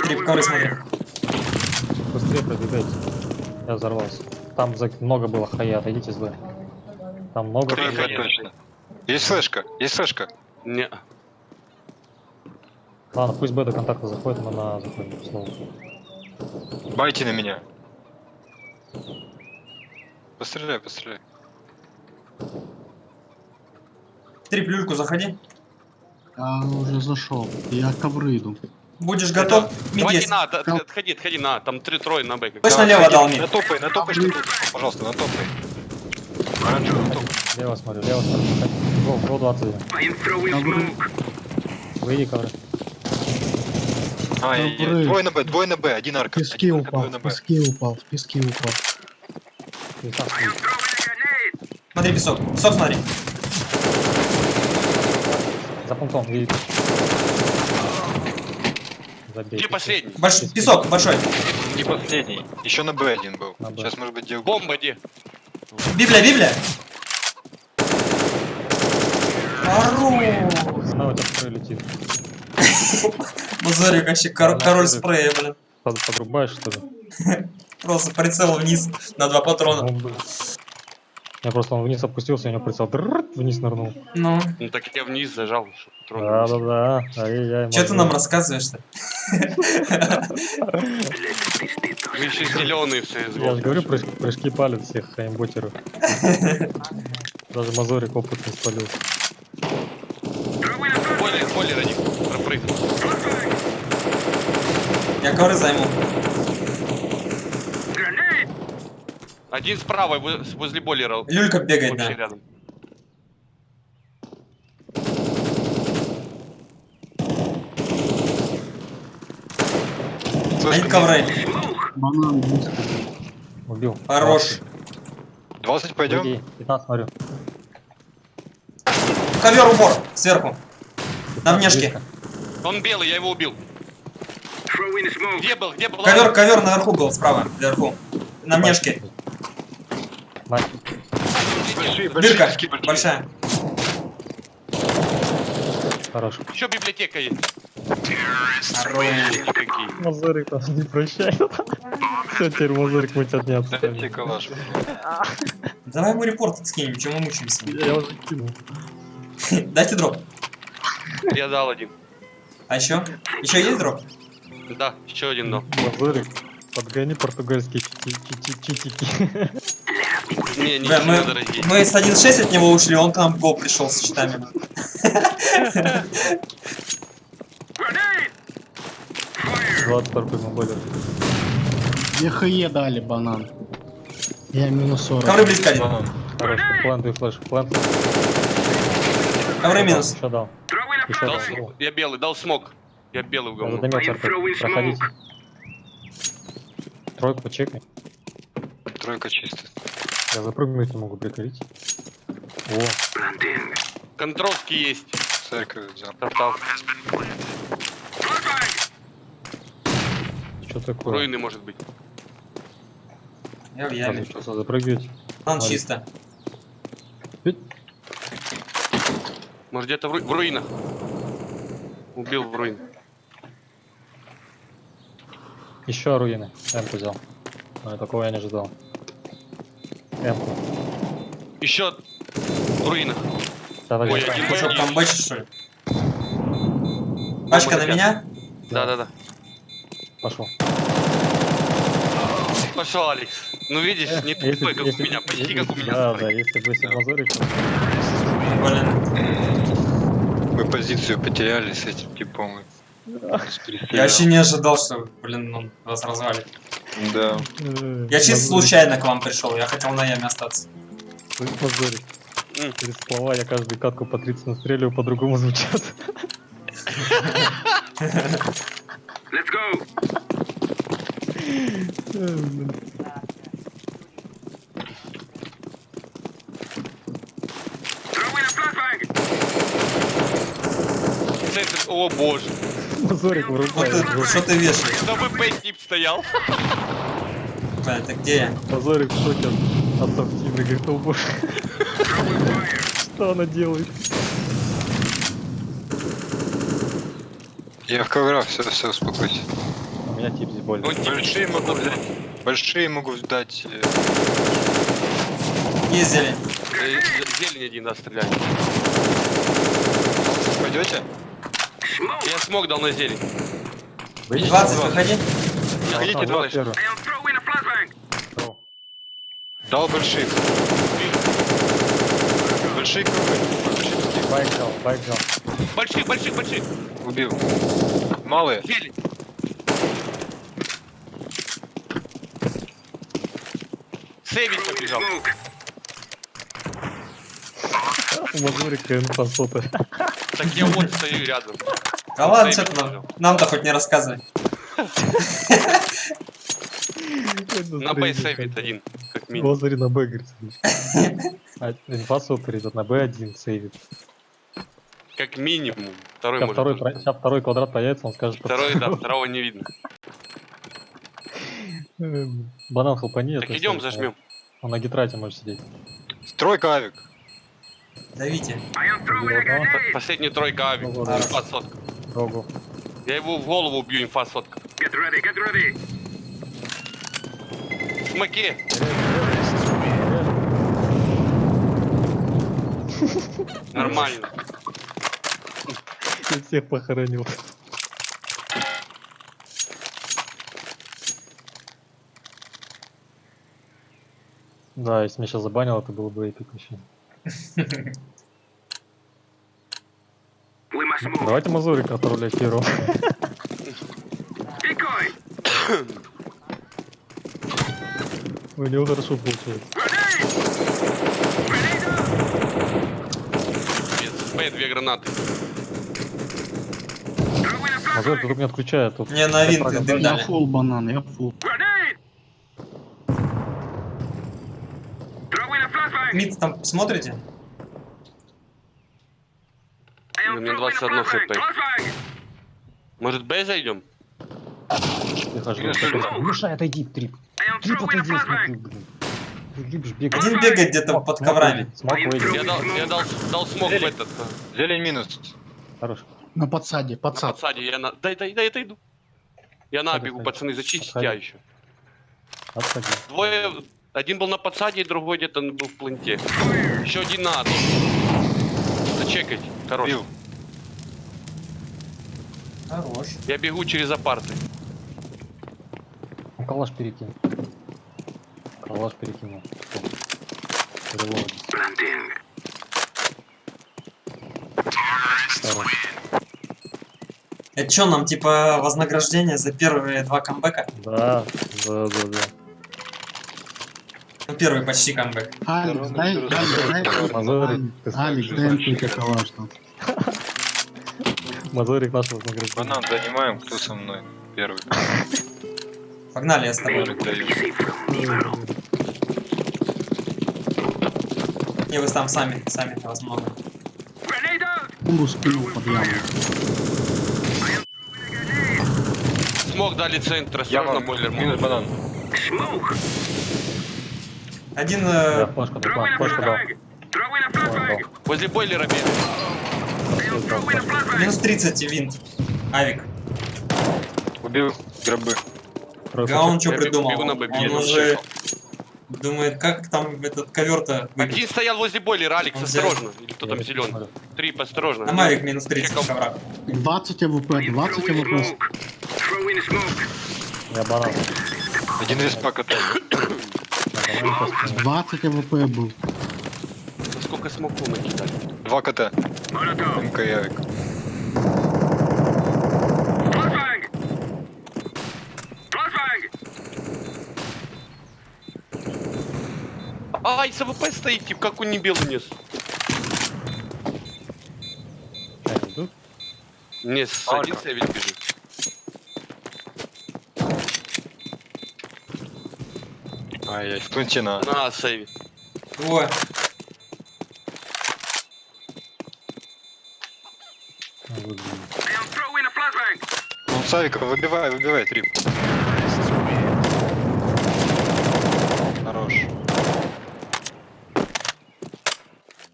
3 ковры смотри.
Быстрее пробегайте. Я взорвался. Там много было хая, отойдите с Б. Там много
Тройка
хая.
точно. Есть флешка, есть флешка.
Не.
Ладно, пусть Б до контакта заходит, мы на заходим снова.
Байте на меня. Постреляй.
3 плюльку заходи.
Я уже зашел. Я ковры иду.
Будешь готов? Мид
Давайте
есть.
на, отходи на. Там 3 трое на бэк.
Точно лево дал мид.
Натопай, что тут. Пожалуйста, натопай. Оранжевый натопай.
Лево смотрю. Гол 20.
I'm throwing smoke.
Выйди, ковры.
Ай, двое на Б, один арка.
Пески
Один арка,
упал,
двое на Б.
пески упал, пески упал.
Смотри, песок. Песок смотри.
За пунктом, видите. Забейте.
Где последний?
Песок большой.
Не последний. Еще на Б один был.
На Б.
Сейчас может быть дело.
Бомба где?
Библия. Хорош.
На у тебя спрей летит.
Мазорик вообще король спрея, блин.
Подрубаешь, что ли?
Просто прицел вниз на 2 патрона.
Бомбы. Я просто он вниз опустился, у него прицел вниз нырнул.
Ну,
Ну так я вниз зажал. чтобы патрон не
Да. Ай-яй-яй.
что ты нам рассказываешь-то?
висел. Вы еще зеленые в
Я же
CSGO.
говорю, прыжки палят всех хаймботеров. Даже Мазорик опытный спалился.
Бойлер один пропрыгнул.
Я ковры займу.
Один справа, возле бойлера.
Люлька бегает,
Вообще
да.
рядом.
Один ковры.
Банан близко.
Убил.
Хорош.
20 пойдем.
Выйди, 15 смотрю.
Ковер убор сверху. На внешке.
Близко.
Он белый, я его убил.
Throwing smoke.
Где был?
Ковер наверху был, справа, вверху. На внешке.
Мать.
Дырка большая.
Хорош.
Еще библиотека есть.
Хорош.
Какие.
Мазорик нас не прощает. Все, теперь Мазорик мы тебя не
Дайте
отставим.
калаш.
Давай ему репорт скинем, чем мы мучаемся.
Я уже кинул.
Дайте дроп.
Я дал один.
А еще? Еще есть дроп?
Да, еще один дал.
Мазорик, подгони португальские читики.
Не, не
Бля,
сильно дорогие.
мы с 1.6 от него ушли, он к нам в гол пришел с щитами.
20 торпедов более.
Мне хае дали банан. Я минус 40.
Ковры близко один.
Хорош, планты и флеш. Планты.
Ковры минус.
Еще дал. Еще
Дал
дал.
смог. Я белый, дал смог. Я белый в говно.
Задымел торпед. Проходите. Тройку чекай.
Тройка чистая.
Я запрыгнуть не могу, прикорить. О,
Контровский есть.
Церковь взял.
Тартал.
что такое?
Руины может быть.
Я в яме.
Надо что-то запрыгивать.
Там чисто.
Может где-то в руинах. Убил в руинах.
Еще руины. Эмку взял. Но такого я не ожидал. Эмку.
Еще в руинах.
Давай.
Ой, один
Ты что,
мой.
там бачишь, что ли? Пашка на меня?
Да.
Пошел.
Пошел, Алекс. Ну видишь, не такой, как у меня, почти как у меня.
Да, если бы если Мазорик.
Блин.
Мы позицию потеряли с этим типом.
Я вообще не ожидал, что, блин, он вас развалит.
Да.
Я чисто случайно к вам пришел, я хотел на яме остаться.
Позорик. Через слова я каждую катку по 30 настреливаю, по-другому звучат.
Let's go. Throw in a flashbang.
Центр, о боже.
Позорик
Вот
вырубает.
ты, что ты вешаешь?
На ВП тип стоял.
Бля, это где я?
Позорик в шоке от софтины. Говорит, о боже. Что она делает?
Я в коврах, все, успокойся.
У меня тип здесь больно.
Большие могу взять. Большие могу дать.
Есть зелень.
Зелень один, да, стреляет.
Пойдете?
Я смог дал на зелень.
20, выходи.
Заходите, товарищ.
I am throwing a flashbang.
Дал больших. Большие круглые.
Байк взял.
Больших.
Убил. Малые.
Зелень. Сейвить побежал.
Smoke.
У Мазурика инфа сота.
Так я вот стою рядом.
Да ладно,
Сейвить
что ты
побежал.
нам-то хоть не рассказывай.
На Б сейвит один, как минимум.
Мазури на Б, говорит. Инфа сота, ребят, на Б1 сейвит.
Как минимум. Второй
Сейчас
может быть.
сейчас второй квадрат появится, он скажет...
Второй, да, второго не видно.
Банан хлопани.
Так идем, зажмем.
Он на гитрате может сидеть.
Стройка авик.
Давите.
I am throwing a grenade.
Последняя тройка авик.
Ну,
Инфа сотка.
Рогу.
Я его в голову убью, инфа сотка.
Get ready, get ready.
В смоке. Нормально.
Я всех похоронил. Да, если меня сейчас забанил, это было бы эпик вообще.
We must move.
Давайте Мазурика отправлять первым.
Decoy.
У него хорошо получается.
Grenade. Grenade out.
Без Б 2 гранаты.
Throw in a
Мазурик
flashbang.
вдруг не отключает. Тут
Мне на винт дым
Я
дали.
фул банан, я фул.
Grenade. Throw in a flashbang.
Мид там смотрите?
I am
У меня
throwing a
21
flashbang.
хп.
Flashbang.
Может Б зайдем?
я хожу. Миша, отойди, Трип.
I am
Трип,
throwing a
отойди, смотри,
flashbang.
блин. Ты любишь бегать.
Один бегает где-то под коврами.
Смог выйдет.
Я дал смог в этот.
Зелень минус.
Хорош.
На подсаде,
На
подсад.
подсаде. Я на... Дай, я отойду. Я набегу,
Отходи.
пацаны, зачистите
Отходи.
я еще.
Отходи.
Двое... Один был на подсаде, другой где-то был в планте. Еще один на А. Зачекайте. Хорош.
Бил.
Хорош.
Я бегу через апарты.
Ну, калаш перекинь. Калаш перекинул. Перевод.
Planting.
Хорош.
Это что, нам типа вознаграждение за первые 2 камбэка?
Да.
Ну, первый почти камбэк.
Алекс, дай,
Мазурик, ты
Алекс, дай инфу, калаш там.
Мазурик нашего вознаграждения.
Банан занимаем, кто со мной? Первый.
Погнали, я с тобой.
Нолик даю.
Не, вы там сами, вас много.
Grenade out.
Бомбу скинул под яму.
Смог дали центр, осторожно,
Яма,
бойлер.
минус банан.
Smoke.
Один
Да, флешку
Throw in a
флешку дал.
flashbang. Throw in a flashbang.
Возле бойлера бегает.
I am throwing a flashbang.
минус 30 винт. Авик.
Убил гробы.
А он что
Я
придумал?
бегу на
Он
бэби,
уже думает, как там этот ковер-то выбить.
Один стоял возле бойлера, Алекс,
Он
осторожно. Или кто там зеленый?
Смотрю.
Трип, осторожно.
На Мавик минус 30
Чекал.
в коврах.
20 АВП,
I am
20
throwing
АВП.
smoke. Throw in smoke.
Я банан.
Один респак это.
20 АВП был.
Сколько смоку накидали?
2 КТ.
Molotov.
МК Явик.
Flashbang. Flashbang.
Ай, с АВП стоит, тип, как он не белый нес.
Они идут?
Не, с один сейвить бежит.
Ай-яй, в планте на.
На, сейвит.
Двое.
Выглядит.
I am throwing a flashbang.
Ну, Савика, выбивай, трип. Хорош.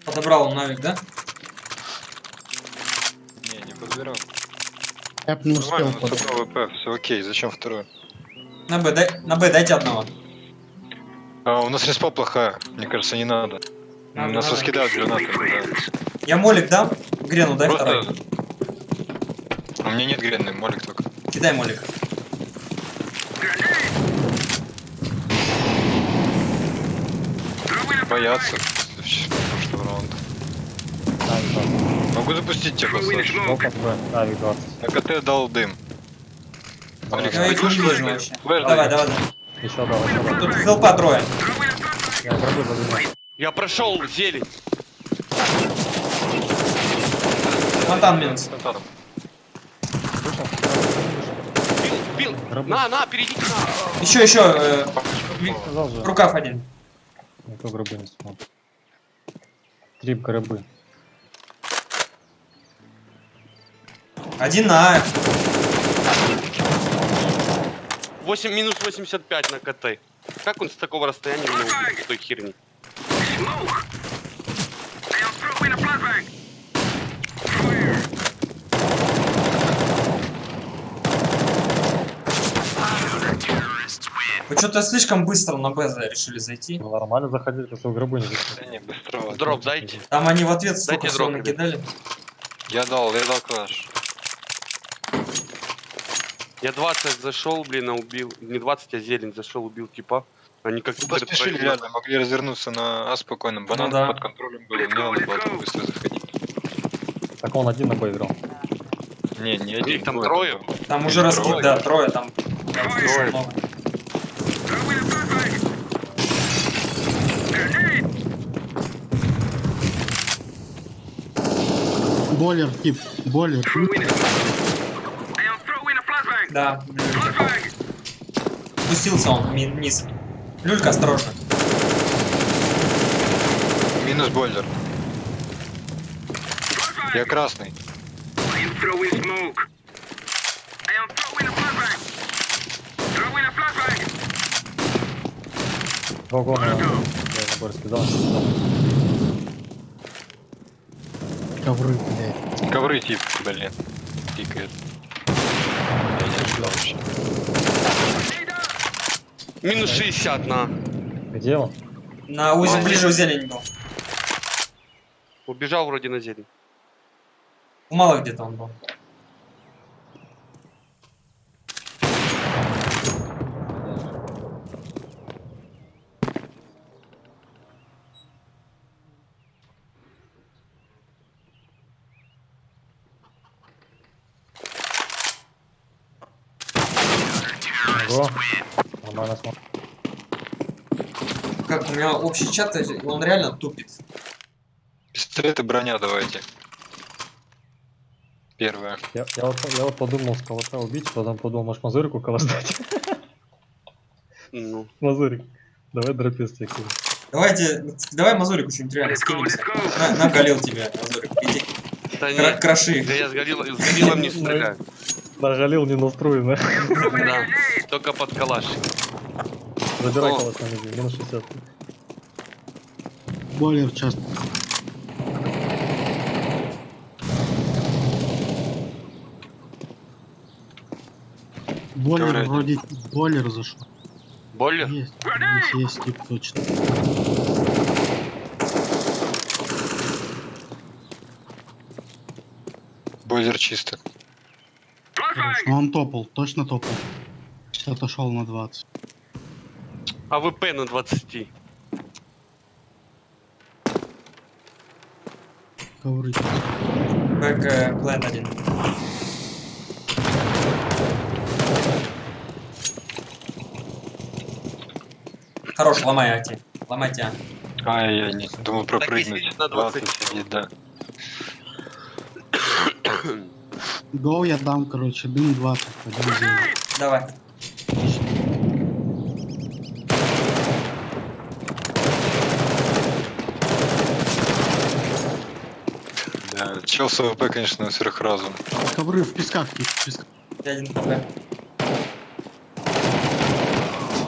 Подобрал он навик, да?
Не подбирал.
Я б не успел
Нормально, у нас
подать.
одно ВП, все окей, зачем второй?
На Б дайте одного.
А, у нас респа плохая, мне кажется, не надо.
Надо,
Нас
надо.
раскидают гранатами, да.
Я молик дам. Грену дай второй.
Просто... У меня нет гренны, молик только.
Кидай молик.
Боятся. Прошлого раунда.
Авик 20.
Могу запустить тебя, послушай.
Сколько Б? Авик 20.
На КТ дал дым. Алекс,
Я их не
пойдешь
вижу
флешбэк?
вообще.
Флэш
Давай,
дай.
давай.
Еще дал.
Тут хелпа трое.
Я гробы забегу.
Я прошел зелень.
Фонтан минус.
Фонтаном.
Бил.
Гробы.
На, перейдите на.
Еще.
Сказал же.
Рукав один.
Никто гробы не смотрит. Трип гробы.
Один на А.
Минус 85 на КТ. Как он с такого расстояния меня убил с той херни?
Smoke. I am throwing a flashbang. Fire.
Вы что-то слишком быстро на Б решили зайти.
Ну, нормально заходили, потому что гробы не
Да
заходили.
не, быстро.
Дроп дайте.
Там они в ответ столько
Дайте
всего
дроп,
накидали.
Я дал клаш.
Я 20 зашел, блин, а убил. Не 20, а зелень зашел, убил типа. Они как
Ну, поспешили, реально, могли развернуться на А спокойно. Банан
Ну да.
под контролем был, мне надо было так быстро заходить.
Так он один на Б играл.
Не один.
Их там
двое
трое?
было.
Там
Или
уже раскид,
трое.
да, трое там. Там
Трое.
слишком много.
Throwing a flashbang. Grenade.
Бойлер, тип. Бойлер.
Throwing a smoke. I am throwing a flashbang.
Да.
Flashbang.
Спустился он вниз. Люлька, осторожно.
Минус бойлер.
Flashbang.
Я красный.
I am throwing smoke. I am throwing a flashbang. Throwing a flashbang.
Вагон я на Б раскидал.
Ковры, блядь.
Ковры тип, блин. Тикает. Я не ожидал вообще.
Минус 60 на.
Где он?
На узе ближе у зелени был.
Убежал вроде на зелень.
Мало где-то он был.
Ого. Нормально смотрит.
Как у меня общий чат, он реально тупит.
Пистолет и броня давайте. Первое.
Я вот подумал с КВП убить, потом подумал, может Мазурику кого сдать.
Ну.
Мазурик. Давай дропест тебе.
Давай Мазурику что-нибудь реально скинемся. Наголил тебе, Мазурик. Иди,
Да нет.
кроши.
Да я с гориллом не стреляю.
Нагалил не настроен, да?
Да. Только под калаш.
Забирай
О.
кого-то на людей, минус 60.
Бойлер часто. Бойлер
Говорят.
вроде бойлер зашел.
Бойлер?
Есть. Здесь есть тип точно.
Бойлер чисто.
Flashbang.
Но он топал, точно топал. Сейчас отошел на 20.
АВП на 20.
Ковры.
Бэк плент один. Хорош, ломай Ати. Ломайте А.
Ай, я не думал
Так
пропрыгнуть.
если на
20
20.
сидит, да.
Гол я дам, короче, дым 20. Пойдем делать.
Давай.
Да, чел с АВП, конечно, сверхразум.
Ковры в песках, в песках.
Я один КП.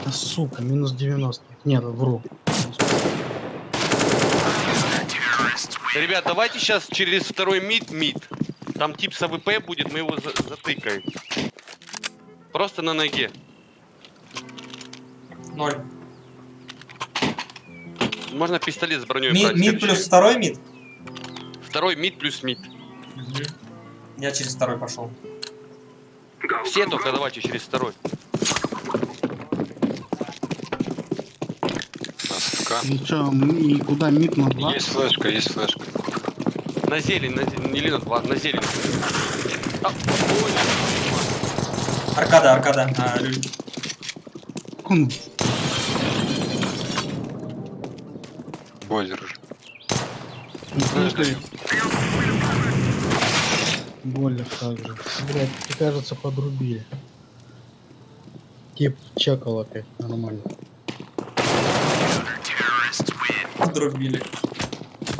Да сука, минус 90. Нет, вру.
Ребят, давайте сейчас через второй мид. Там тип с АВП будет, мы его затыкаем. Просто на ноге.
0.
Можно пистолет с броней
Мид,
брать.
мид
следующий.
плюс второй мид.
Второй мид плюс мид.
Я через второй пошел.
Все только давайте через второй.
АСК.
И чё, и куда мид на 2?
Есть флешка, есть флешка.
На зелень, или на 2, на зелень. А, ой,
Аркада, аркада. Люль.
Он
Бойлер уже.
внутри. Бойлер также. Блять, мне кажется, подрубили. Тип чекал опять. Нормально.
Подрубили.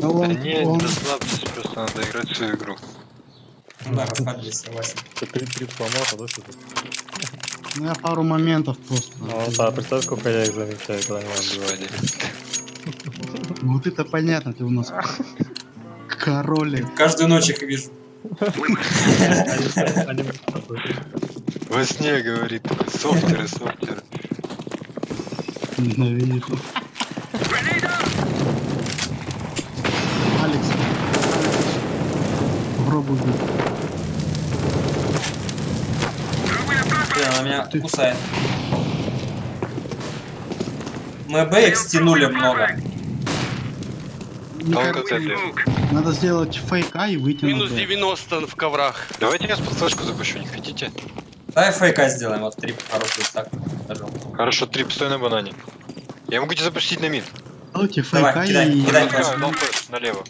Ну,
Да
он,
нет,
он-
расслабьтесь, просто надо играть в свою игру.
Да, расслабились, согласен.
Ты 3 сломался, да, что-то?
ну, я пару моментов просто.
Ну да, представь, сколько я их замечаю, когда они
Господи.
Вот это понятно, ты у нас король.
Каждую ночь их вижу.
Во сне говорит, софтеры, софтеры.
Ненавижу. Алекс. Попробуй.
Блин, она меня кусает. Мы БХ стянули много.
Только ты.
Надо сделать фейк А и выйти
минус
на Б.
90 в коврах.
Давайте я флешку запущу, не хотите?
Давай фейка сделаем, вот трип хороший так. Скажу.
Хорошо, трип, стой на банане. Я могу тебя запустить на мид.
Делайте фейк А
Давай, кидай,
и...
кидай.
Дал флеш, налево.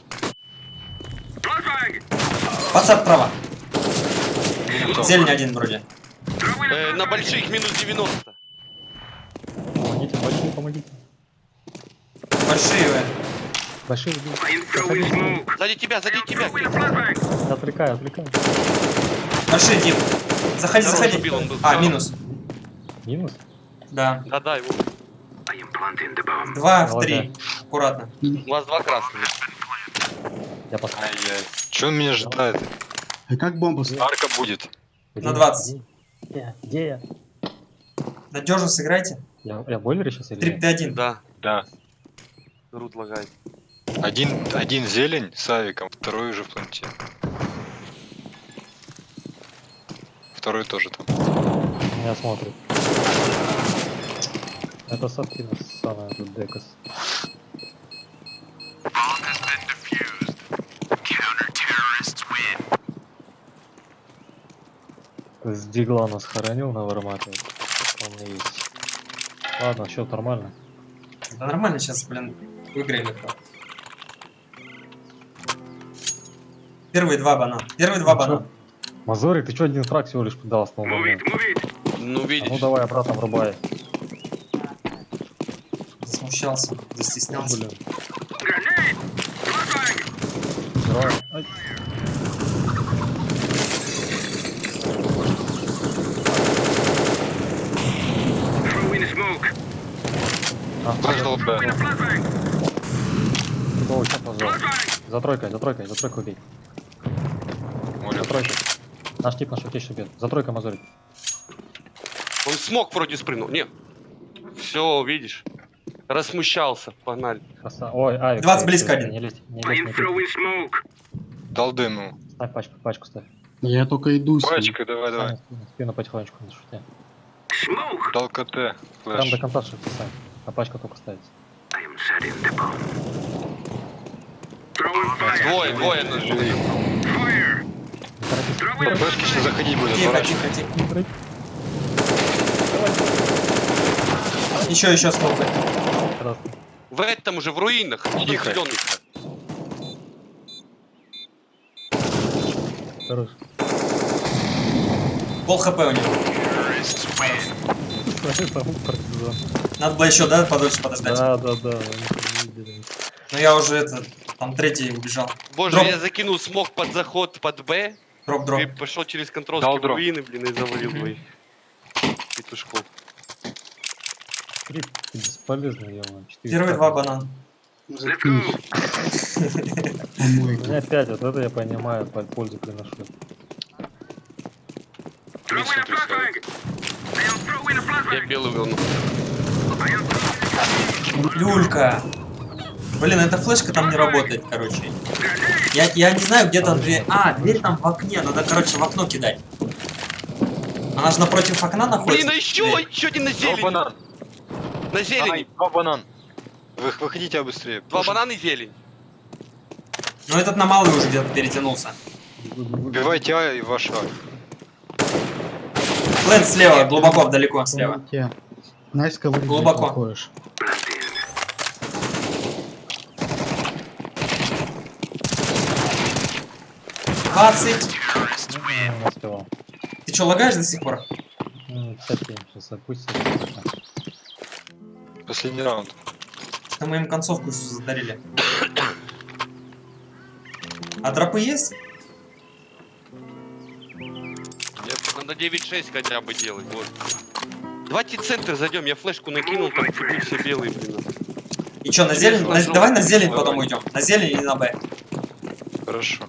Пацан право. Зелень один вроде.
На больших минус 90.
Помогите, большие, помогите.
Большие.
Большие, бей.
Сзади тебя,
Отвлекаю, отвлекаю.
Большие, Дим. Заходи,
Хорош,
заходи.
убил, он был.
А, минус.
Минус?
Да.
Да, его.
2 в
Молодец.
3. Аккуратно.
У вас 2 красных.
Я поставил.
Ай-яй. Че он меня ожидает?
А как бомба ставить?
Арка будет.
На 20.
Где я?
Надежно сыграйте.
Я в бойлере сейчас или
Трип
нет?
Т1.
Да,
Да.
рут лагает.
Один зелень с авиком, второй уже в планте. Второй тоже там.
Меня смотрит. Это совки самая тут декас. С дигла нас хоронил на вармате. Он есть. Ладно, счет нормально.
Да нормально сейчас, блин, выиграем это. Первые два банана. Первые два банана.
Мазори, ты чё один фраг всего лишь подал с нового момента?
Ну,
А ну
видишь.
давай обратно врубай.
Засмущался, застеснялся.
Блин. Давай. Ай.
Флеш дал Б.
Футбол, сейчас пожалуйста. За тройкой убей. За тройкой. Наш тип на шуте еще бьет. За тройкой мазорит.
Он смог вроде спрыгнул. Нет. Все, видишь. Рассмущался. Погнали.
Краса. Ой, авик.
20 близко один.
Не лезь, не лезь, не лезь.
Дал дыму.
Ставь пачку ставь.
Я только иду с ним.
Пачка, давай.
Спину потихонечку на шуте.
Дал КТ.
Прям
Флеш.
до конца шуте ставь. А пачка только ставится.
Двое на
Живи.
Fire.
По флешке сейчас заходить будет.
Тихо,
отворачивай.
тихо, тихо. Еще сколько.
Красный.
В этом уже в руинах.
Тихо.
Зеленый.
Хорош.
Пол хп у него.
Партизан.
Надо было еще, да, подольше подождать.
Да, они не видели.
Но я уже там третий убежал.
Боже,
Дроп.
я закинул смог под заход под Б.
Дроп.
И пошел через
Дал
контрольские
дроп.
руины, блин, и завалил двоих. Петушков.
Крик бесполезно, я вам.
Первые 2 банана.
Заткнись.
У
Помойка.
меня 5, вот это я понимаю, пользу приношу.
Throwing a flashbang. I am throwing a flashbang.
Я белый вел.
Люлька. Блин, эта флешка там не работает, короче. Я не знаю, где там дверь. А, дверь там в окне. Надо, короче, в окно кидать. Она же напротив окна находится.
Блин, а еще один на
Два
зелень.
банан.
На зелень.
Два банан. Выходите быстрее.
Два банана и зелень.
Но этот на малый уже где-то перетянулся.
Убивайте А и ваш А.
Плент слева, глубоко, далеко слева.
Помойте. Наська, вы
Глубоко.
уходишь.
Двадцать.
Не успевал.
Ты что, лагаешь до сих пор?
57, сейчас опустится.
Последний раунд.
Да мы им концовку задарили. А дропы есть?
Надо 9-6 хотя бы делать. Вот. Давайте центр зайдем. Я флешку накинул, там теперь все белые, блин.
И что, на зелень? Давай на зелень потом уйдем. На зелень или на Б?
Хорошо.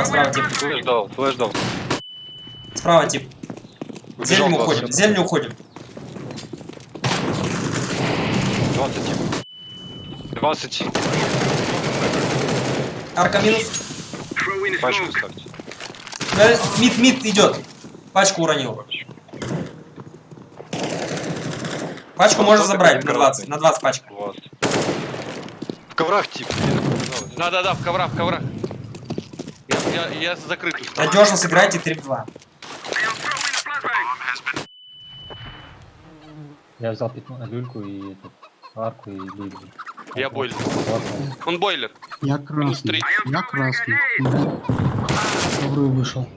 Справа тип.
Флэш дал.
Справа тип.
Убежал
Зелень
20.
уходим, зелень уходим.
20 тип. 20.
Арка минус.
Throwing a
Пачку
smoke.
ставьте.
Мид идет. Пачку уронил. Пачку можно забрать на 20. На 20 пачка.
20. В коврах тип.
Да, в коврах. Я закрытый.
Надежно сыграйте 3-2.
I am throwing a flashbang.
Я взял люльку и арку и люльку.
Я бойлер.
Ладно.
Он бойлер.
Я красный.
Три.
Я красный. Добрый вышел.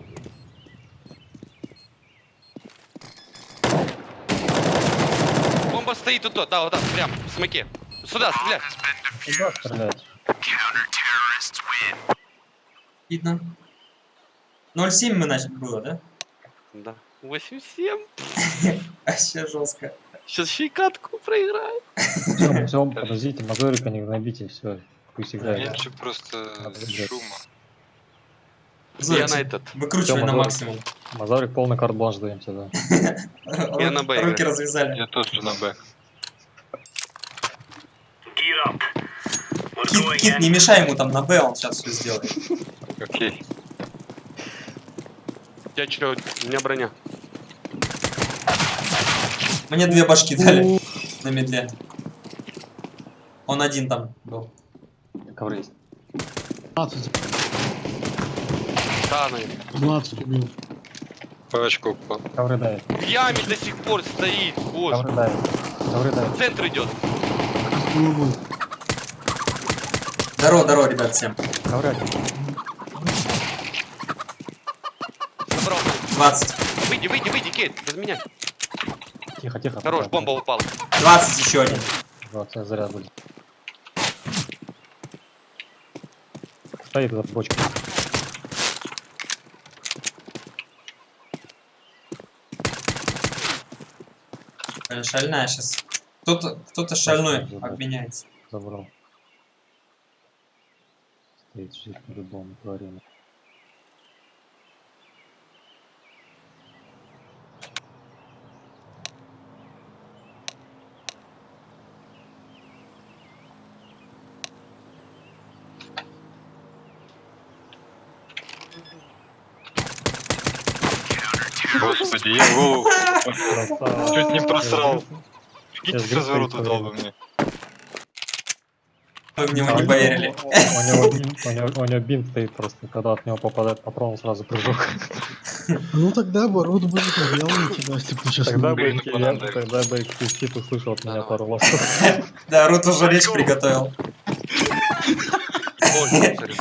Бомба стоит тут, да, вот так, прям, в смоке. Сюда, стреляй.
Куда стрелять?
Видно. 0,7 мы начали было, да?
Да. 8-7.
Вообще жестко.
Сейчас еще и катку проиграет.
Все, подождите, мозорика не гнобите, все. Пусть играет.
Меньше просто шума.
Я на этот.
Выкручивай
Всё,
на
мозорик.
максимум.
Мозорик полный карт-бланш даем сюда.
Я на Б
Руки
играю.
развязали.
Я тоже на Б.
Gear up. We're going
Кит,
in.
не мешай ему там на Б, он сейчас все сделает.
Окей.
Я чё, у меня броня.
Мне 2 башки дали на медле. Он один там был.
Ковры есть.
20.
Да, наверное.
20 убил.
Пачку упал.
Ковры дает.
В яме до сих пор стоит. Боже.
Ковры дает. Ковры дает.
Центр идет.
Красный угол.
Здорово, ребят, всем.
Ковры.
Забрал.
20.
Выйди, Кейт, без меня.
Тихо, тихо.
Хорош, бомба упала.
20 еще один.
20 заряд будет. Стоит эта бочка.
Шальная сейчас. Кто-то шальной обменяется.
Забрал. Стоит жить по-любому творение.
Господи, я в голову
Красава.
чуть не просрал.
Я
Идите с разворота
стоит
дал бы
время.
мне.
Вы в него не поверили.
У него бинт стоит просто, когда от него попадает патрон, сразу прыжок.
Ну тогда оборот будет сделан тебя, если бы ты сейчас
Тогда
не
бы
Блин, банан дай.
XQC услышал от меня пару ластов.
Да, Рут уже речь приготовил.
Ой, сорян.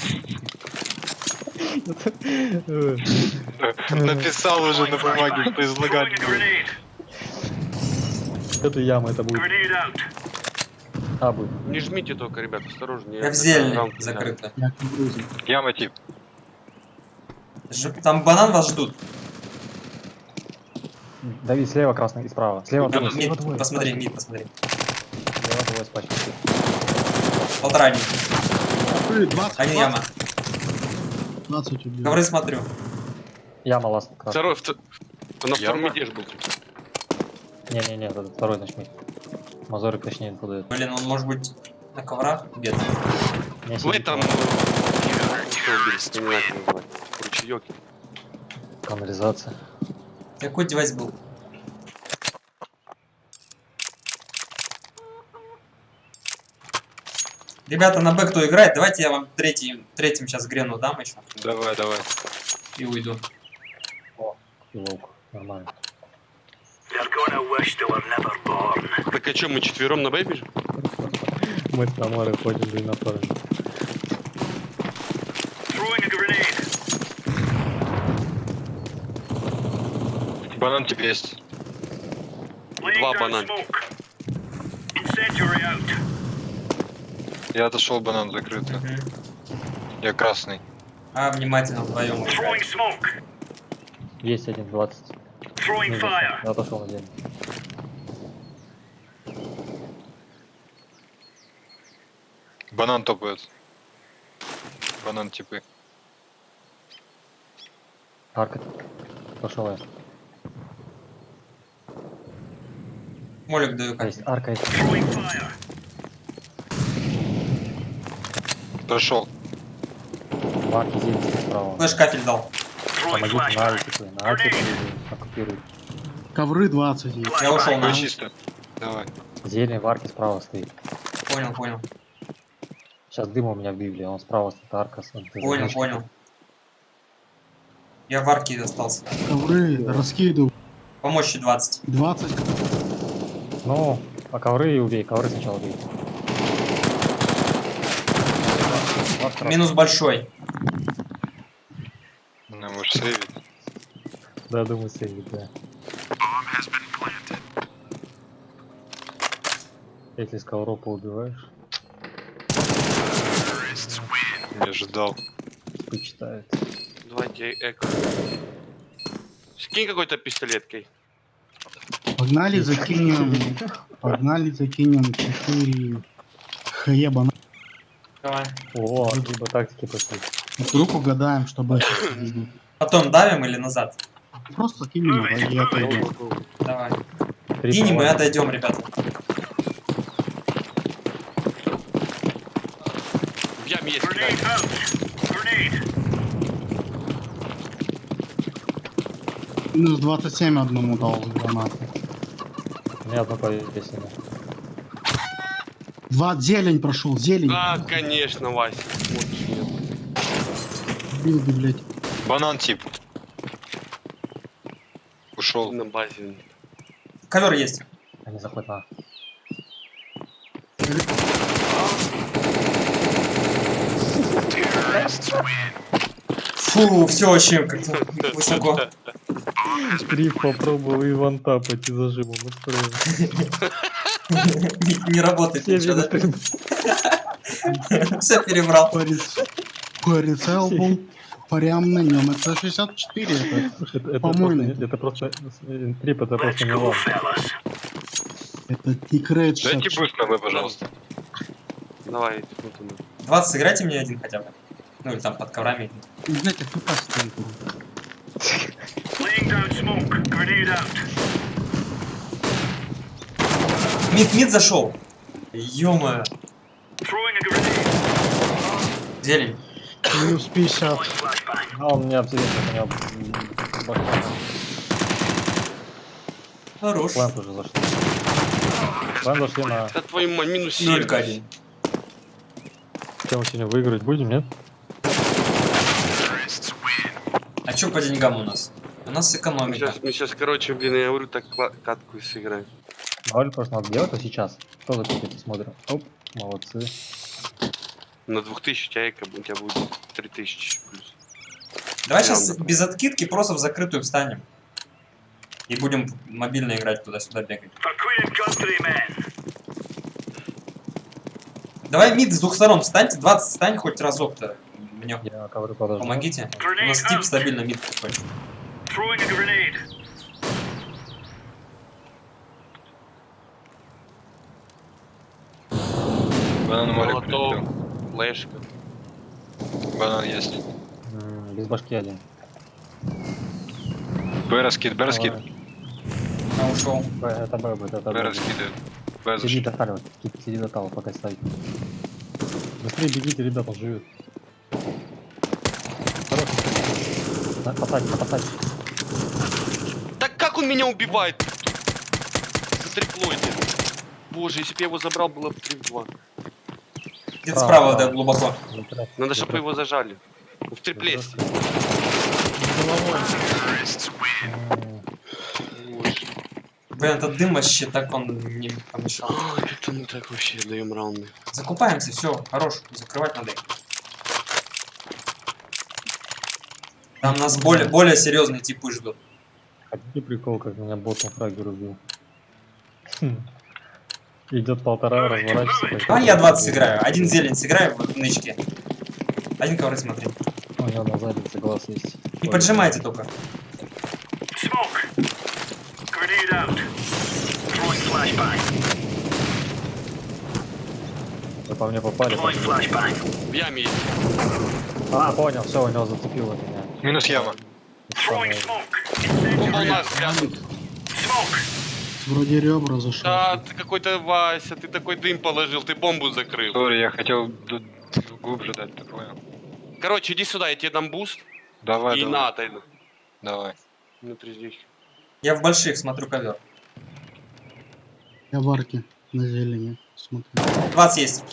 Написал уже на бумаге, что излагать
Throwing a
будет.
grenade.
Это яма, это будет.
Grenade out.
А, будет.
Не жмите только, ребят, осторожнее.
Я в
Это
зелени
раунд не
закрыто.
Я кукурузу.
Яма тип.
Там банан вас ждут.
Давид, слева красный и справа. Слева
Там
двое, слева
мид,
двое.
посмотри, мид, посмотри.
Слева двое с пачкой.
Полтора мид.
20,
Один яма.
20 убил.
Ковры смотрю.
Яма ласт красный.
Второй, на втором
Яма?
этаже был.
Не-не-не, это второй ночник. Мазорик точнее инфу дает.
Блин, он может быть на коврах где-то.
Не,
В
сидит
этом...
там.
Что убили, не надо называть. Ручеёк.
Канализация.
Какой девайс был? Ребята, на Б кто играет, давайте я вам третьим сейчас грену дам еще
Давай, давай.
и уйду.
И лук. Нормально.
They're gonna wish they were never born.
Так а что, мы четвером на Б бежим?
Мы с Тамарой ходим длинноторами.
Throwing a grenade.
Банан тип есть.
Laying
Два
down
банана.
smoke. Incendiary out.
Я отошел, банан закрытый. Я красный.
А, внимательно вдвоем
Throwing
играть.
smoke.
Есть 1.20.
Throwing fire.
Я отошел на день.
Банан топает. Банан типы.
Арка. Пошел я.
Молик даю как.
Есть, арка есть.
Throwing fire.
Прошел.
В арке зелень справа.
Флэш кафель дал.
Throwing
Помогите на
flashbang.
альтику. На альтику оккупируют.
Ковры 20 есть.
Я ушел на.
Ой, чисто. Давай.
Зелень в арке справа стоит.
Понял, понял.
Сейчас дым у меня в Библии, он справа стоит арка.
Понял, понял. Я в арке остался.
Ковры раскидываю.
Помощи 20.
20.
Ну, а ковры и убей. Ковры сначала убей.
Минус большой.
Ну, можешь сейвить.
Да, думаю, сейвит, да. Если с ковров поубиваешь,
Не ожидал.
почитает.
Давайте эко. Скинь какой-то пистолет, Кей.
Погнали закинем. Погнали закинем 4 хлеба.
Давай.
О, либо тактики пошли.
Вдруг угадаем, чтобы это победить.
Потом давим или назад?
Просто кинем и отойдем.
Давай.
Три
Кинем и
провала.
отойдем, ребята.
В яме есть,
Grenade
кидай.
out. Grenade.
Минус 27 одному дал гранату.
У меня одно повесили.
2 зелень прошел, зелень.
Да, конечно, Вася. Смотришь, нет.
Бил бы, блядь.
Банан тип. Ушел.
На базе.
Ковер есть.
Они заходят на.
Фу, все очень как-то высоко.
Три попробовал и вантапать и зажимом устроил.
Не работает
Все
ничего,
видят,
да? Все перебрал.
Прицел был прям на нем. Это 64. По-моему.
Это просто трип, это
Let's
просто не
go,
лам.
fellas.
Это тикрейт
Дайте
64.
буст на Б, пожалуйста.
Давай, вот он.
20 сыграйте мне один хотя бы. Ну или там под коврами.
Знаете, тупо стоит.
Laying down smoke. Grenade out.
Мид зашел. Ё-моё.
Throwing a grenade.
Зелень.
Минус 50.
Flashbang.
А он меня обсервирует, у него башка.
Хорош.
План уже зашли. План зашли на...
Да твою мать, минус 7.
0-1.
Тему сегодня выиграть будем, нет?
А чё по деньгам у нас? У нас экономика.
Мы сейчас, короче, блин, я говорю, так катку сыграем.
Давай просто надо делать, а сейчас. Кто закупит, смотрим. Оп, молодцы.
На 2000 у тебя будет 3000 плюс.
Давай сейчас без откидки просто в закрытую встанем. И будем мобильно играть, туда-сюда бегать.
For Queen and Country, man.
Давай мид с двух сторон встаньте, 20 встань хоть разок-то. Мне
Я ковры подожду.
помогите. У нас тип стабильно мид такой.
Throwing a grenade.
Банан молик
Молоток,
прилетел.
флешка.
Банан есть.
Без башки один.
Б раскид, Б раскид.
А, ушел.
Это Б будет, это
Б
Б.
раскидывает. Б
Сиди
зашли.
до Харва, сиди до Тала, пока стоит. Быстрее бегите, ребята, он живет. Посадь.
Так как он меня убивает? За триплойте. Боже, если бы я его забрал, было бы 3-2.
Где-то справа, да, глубоко.
Надо, чтобы его зажали. В триплесте. Боже.
Блин, этот дым вообще так он не помешал.
Ой, как-то мы так вообще даем раунды.
Закупаемся, все, хорош, закрывать надо. Там нас более серьезные типы ждут.
Хотите прикол, как меня бот на фраге рубил? Идет полтора, разворачивается.
А я 20 сыграю. Один зелень сыграю в нычке. Один ковры смотри.
У него на заднице глаз есть.
Не поджимайте только.
Smoke. Grenade out. Throwing flashbang.
Вы по мне попали.
Deploying flashbang.
В яме есть.
А, понял, все, у него зацепило меня.
Минус яма.
Throwing smoke.
Бомба у нас рядом.
Smoke.
Вроде ребра зашел.
Да, ты какой-то Вася, ты такой дым положил, ты бомбу закрыл.
Сори, я хотел глубже дать, ты понял?
Короче, иди сюда, я тебе дам буст.
Давай,
И
давай.
на, тайно.
Давай.
Внутри здесь.
Я в больших смотрю ковер.
Я в арке на зелени смотрю.
20 есть.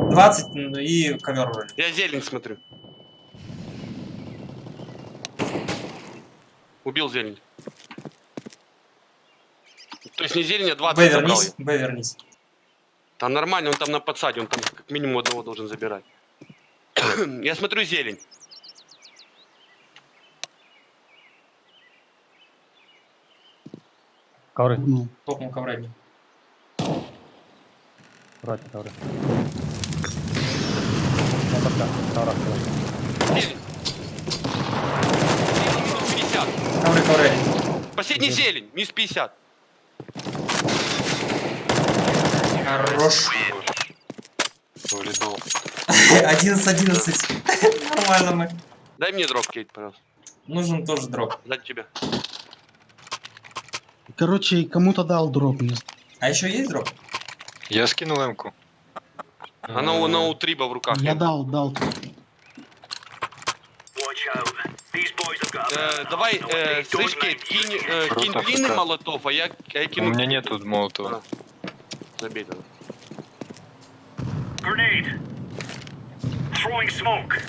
Двадцать и ковер вроде.
Я зелень смотрю. Убил зелень. То есть не зелень, а 20
Б
забрал
вернись,
я.
Б вернись.
Там нормально, он там на подсаде, он там как минимум одного должен забирать. Я смотрю зелень.
Ковры,
Ну,
Топнул коврами.
аккуратнее, ковры. Ну, пока, ковра,
Зелень. Минус 50.
Ковры.
Последний зелень, минус 50.
Хорош.
Валидол.
11-11. Нормально мы.
Дай мне дроп, Кейт, пожалуйста.
Нужен тоже дроп.
Сзади тебя.
короче, кому-то дал дроп. Не знаю.
А еще есть дроп?
Я скинул эмку.
Она у Триба в руках.
Я дал.
Watch out. These boys have got a
Давай,
no, they don't
слышь,
like
Кейт, кинь
Круто,
длинный
пока.
молотов, а я
У
кину...
меня нету молотова.
Забей тогда.
Grenade. Throwing smoke.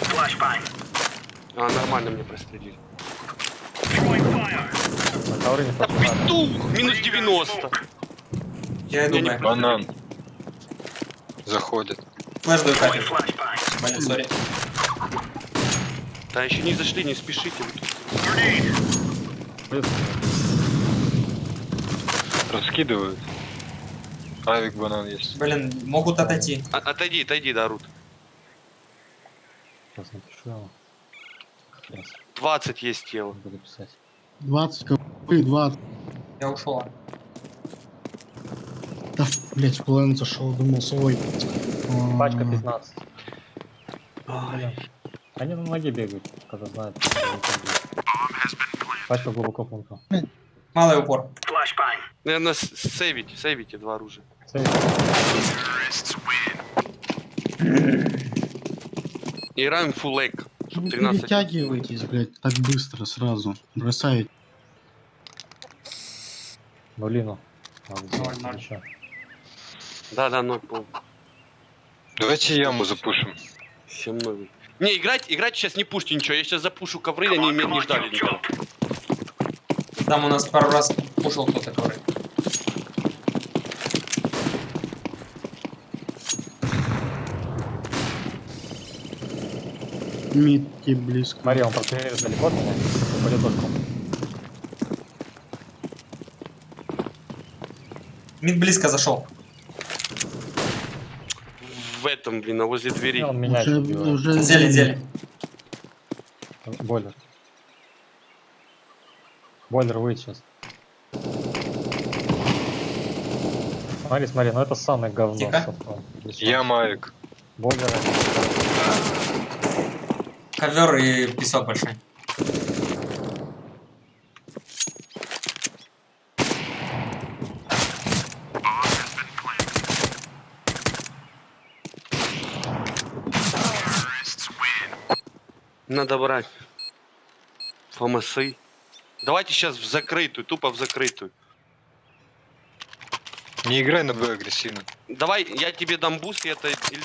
Flashbang.
А, нормально мне прострелили.
Throwing fire.
на ковры не
Да
поднимали.
петух! Минус 90.
Я иду
Я не
Б.
Банан. Заходит.
Флэш даю
Throwing
капель.
flashbang.
Блин, сори.
Да еще не зашли, не спешите.
Grenade.
Раскидывают. Авик банан есть.
Блин, могут отойти.
Отойди, да, Рут.
Сейчас напишу ему. Сейчас
20 есть тело.
буду писать.
20 ковры, 20.
Я ушел.
Да, блять, в половину зашел, думал свой.
Пачка 15. Блин. Они на ноге бегают, когда знают. что они там будут. Пачка глубоко пункта.
Малый упор.
Flashbang.
Наверное, сейвите два оружия.
Сейв.
Играем full egg.
Ну,
13.
перетягивайтесь, блядь, так быстро сразу. Бросаете.
Нулину. Надо сделать,
0-0.
или чё?
Да, 0 пол.
Давайте яму запушим.
7-0. Не, играть сейчас не пушьте ничего. Я сейчас запушу ковры, они не ждали никого.
Там у нас пару раз пушил кто-то ковры.
Мидки близко.
Смотри, он простреливает далеко от меня. Пойдет дошку.
Мид близко зашел.
В этом, блин, а возле двери.
Он меня еще убивает.
уже
Зелень.
Бойлер. Бойлер выйдет сейчас. Смотри, ну это самое говно.
Тихо.
с софтом.
Я Мавик.
Бойлер.
Ковер и песок большой.
Надо брать. Фомасы. Давайте сейчас в закрытую, тупо в закрытую.
Не играй на Б агрессивно.
Давай, я тебе дам буст, или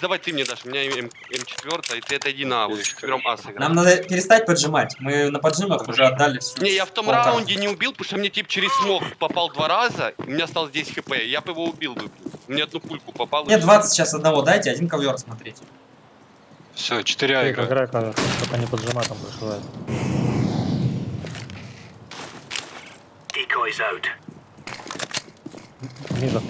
давай ты мне дашь. У меня М4, и ты отойди на вот четвером ас играй.
Нам надо перестать поджимать. Мы на поджимах уже отдали всю.
Не, я в том
полкарты.
раунде не убил, потому что мне тип через смог попал 2 раза, и у меня осталось 10 хп. Я бы его убил бы. Мне одну пульку попал.
Мне 20 сейчас одного дайте, один ковер смотрите.
Все, 4А играй.
Играй кавер. Только не поджимай, там прошивает.
Decoys out.
Мидов.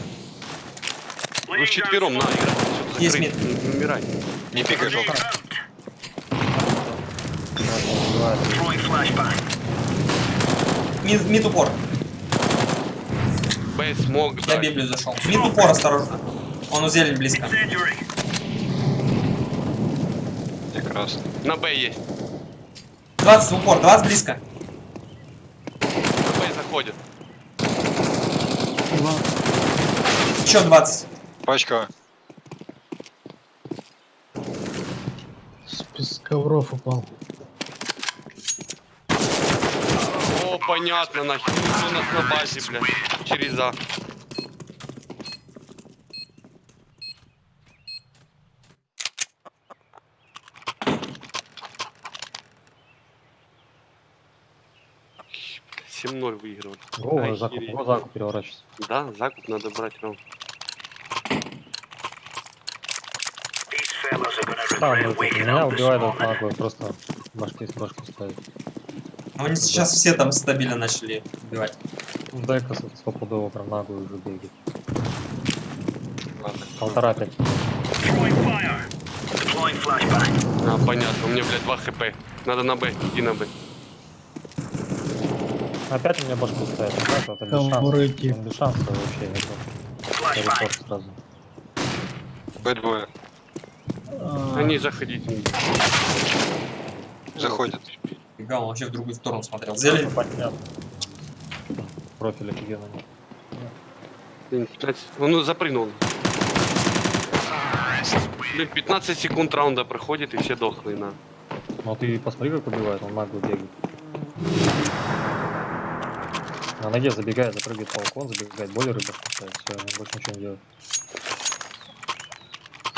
Вы вчетвером на играть.
Есть
Закрыть, не умирай.
Не пикай желтый.
Throwing flashbang.
Мид упор.
Б, смог,
Я
да.
Библию зашел. Мид упор, осторожно. Он у зелень близко.
Incendiary.
Прекрасно.
На Б есть.
20 в упор, 20 близко.
На Б заходит.
Еще 20.
Пачка.
С ковров упал.
О, понятно, нахер. У нас на базе, блядь. Через А. Блядь, 7-0 выигрывали.
Го, закуп,
Охереть.
го, закуп переворачивается.
Да, закуп надо брать раунд.
These fellas are gonna
Там,
regret
ну,
waking
меня
up this
убивает вот
morning.
нагло, просто башки с башку ставит.
Но они сейчас все там стабильно начали убивать.
Дека стопудово прям наглую уже бегает.
Ладно.
1,5.
Throwing fire. Deploying flashbang.
А, понятно, у меня, блядь, 2 хп. Надо на Б, иди на Б.
Опять у меня башку ставит. Ну как, это без
Там
шансов.
буреки.
Он без шансов вообще. Это
Flashbang.
рекорд сразу.
Б двое.
Они заходите.
Заходят.
Фига, он вообще в другую сторону смотрел. Зелень.
Понятно. Профиль офигенно.
Блин, 15... Ну, запрыгнул. Блин, 15 секунд раунда проходит, и все дохлые, на.
Ну ты посмотри, как убивает, он нагло бегает. На ноге забегает, запрыгивает балкон, забегает бойлеры, башку ставит. Все, он больше ничего не делает.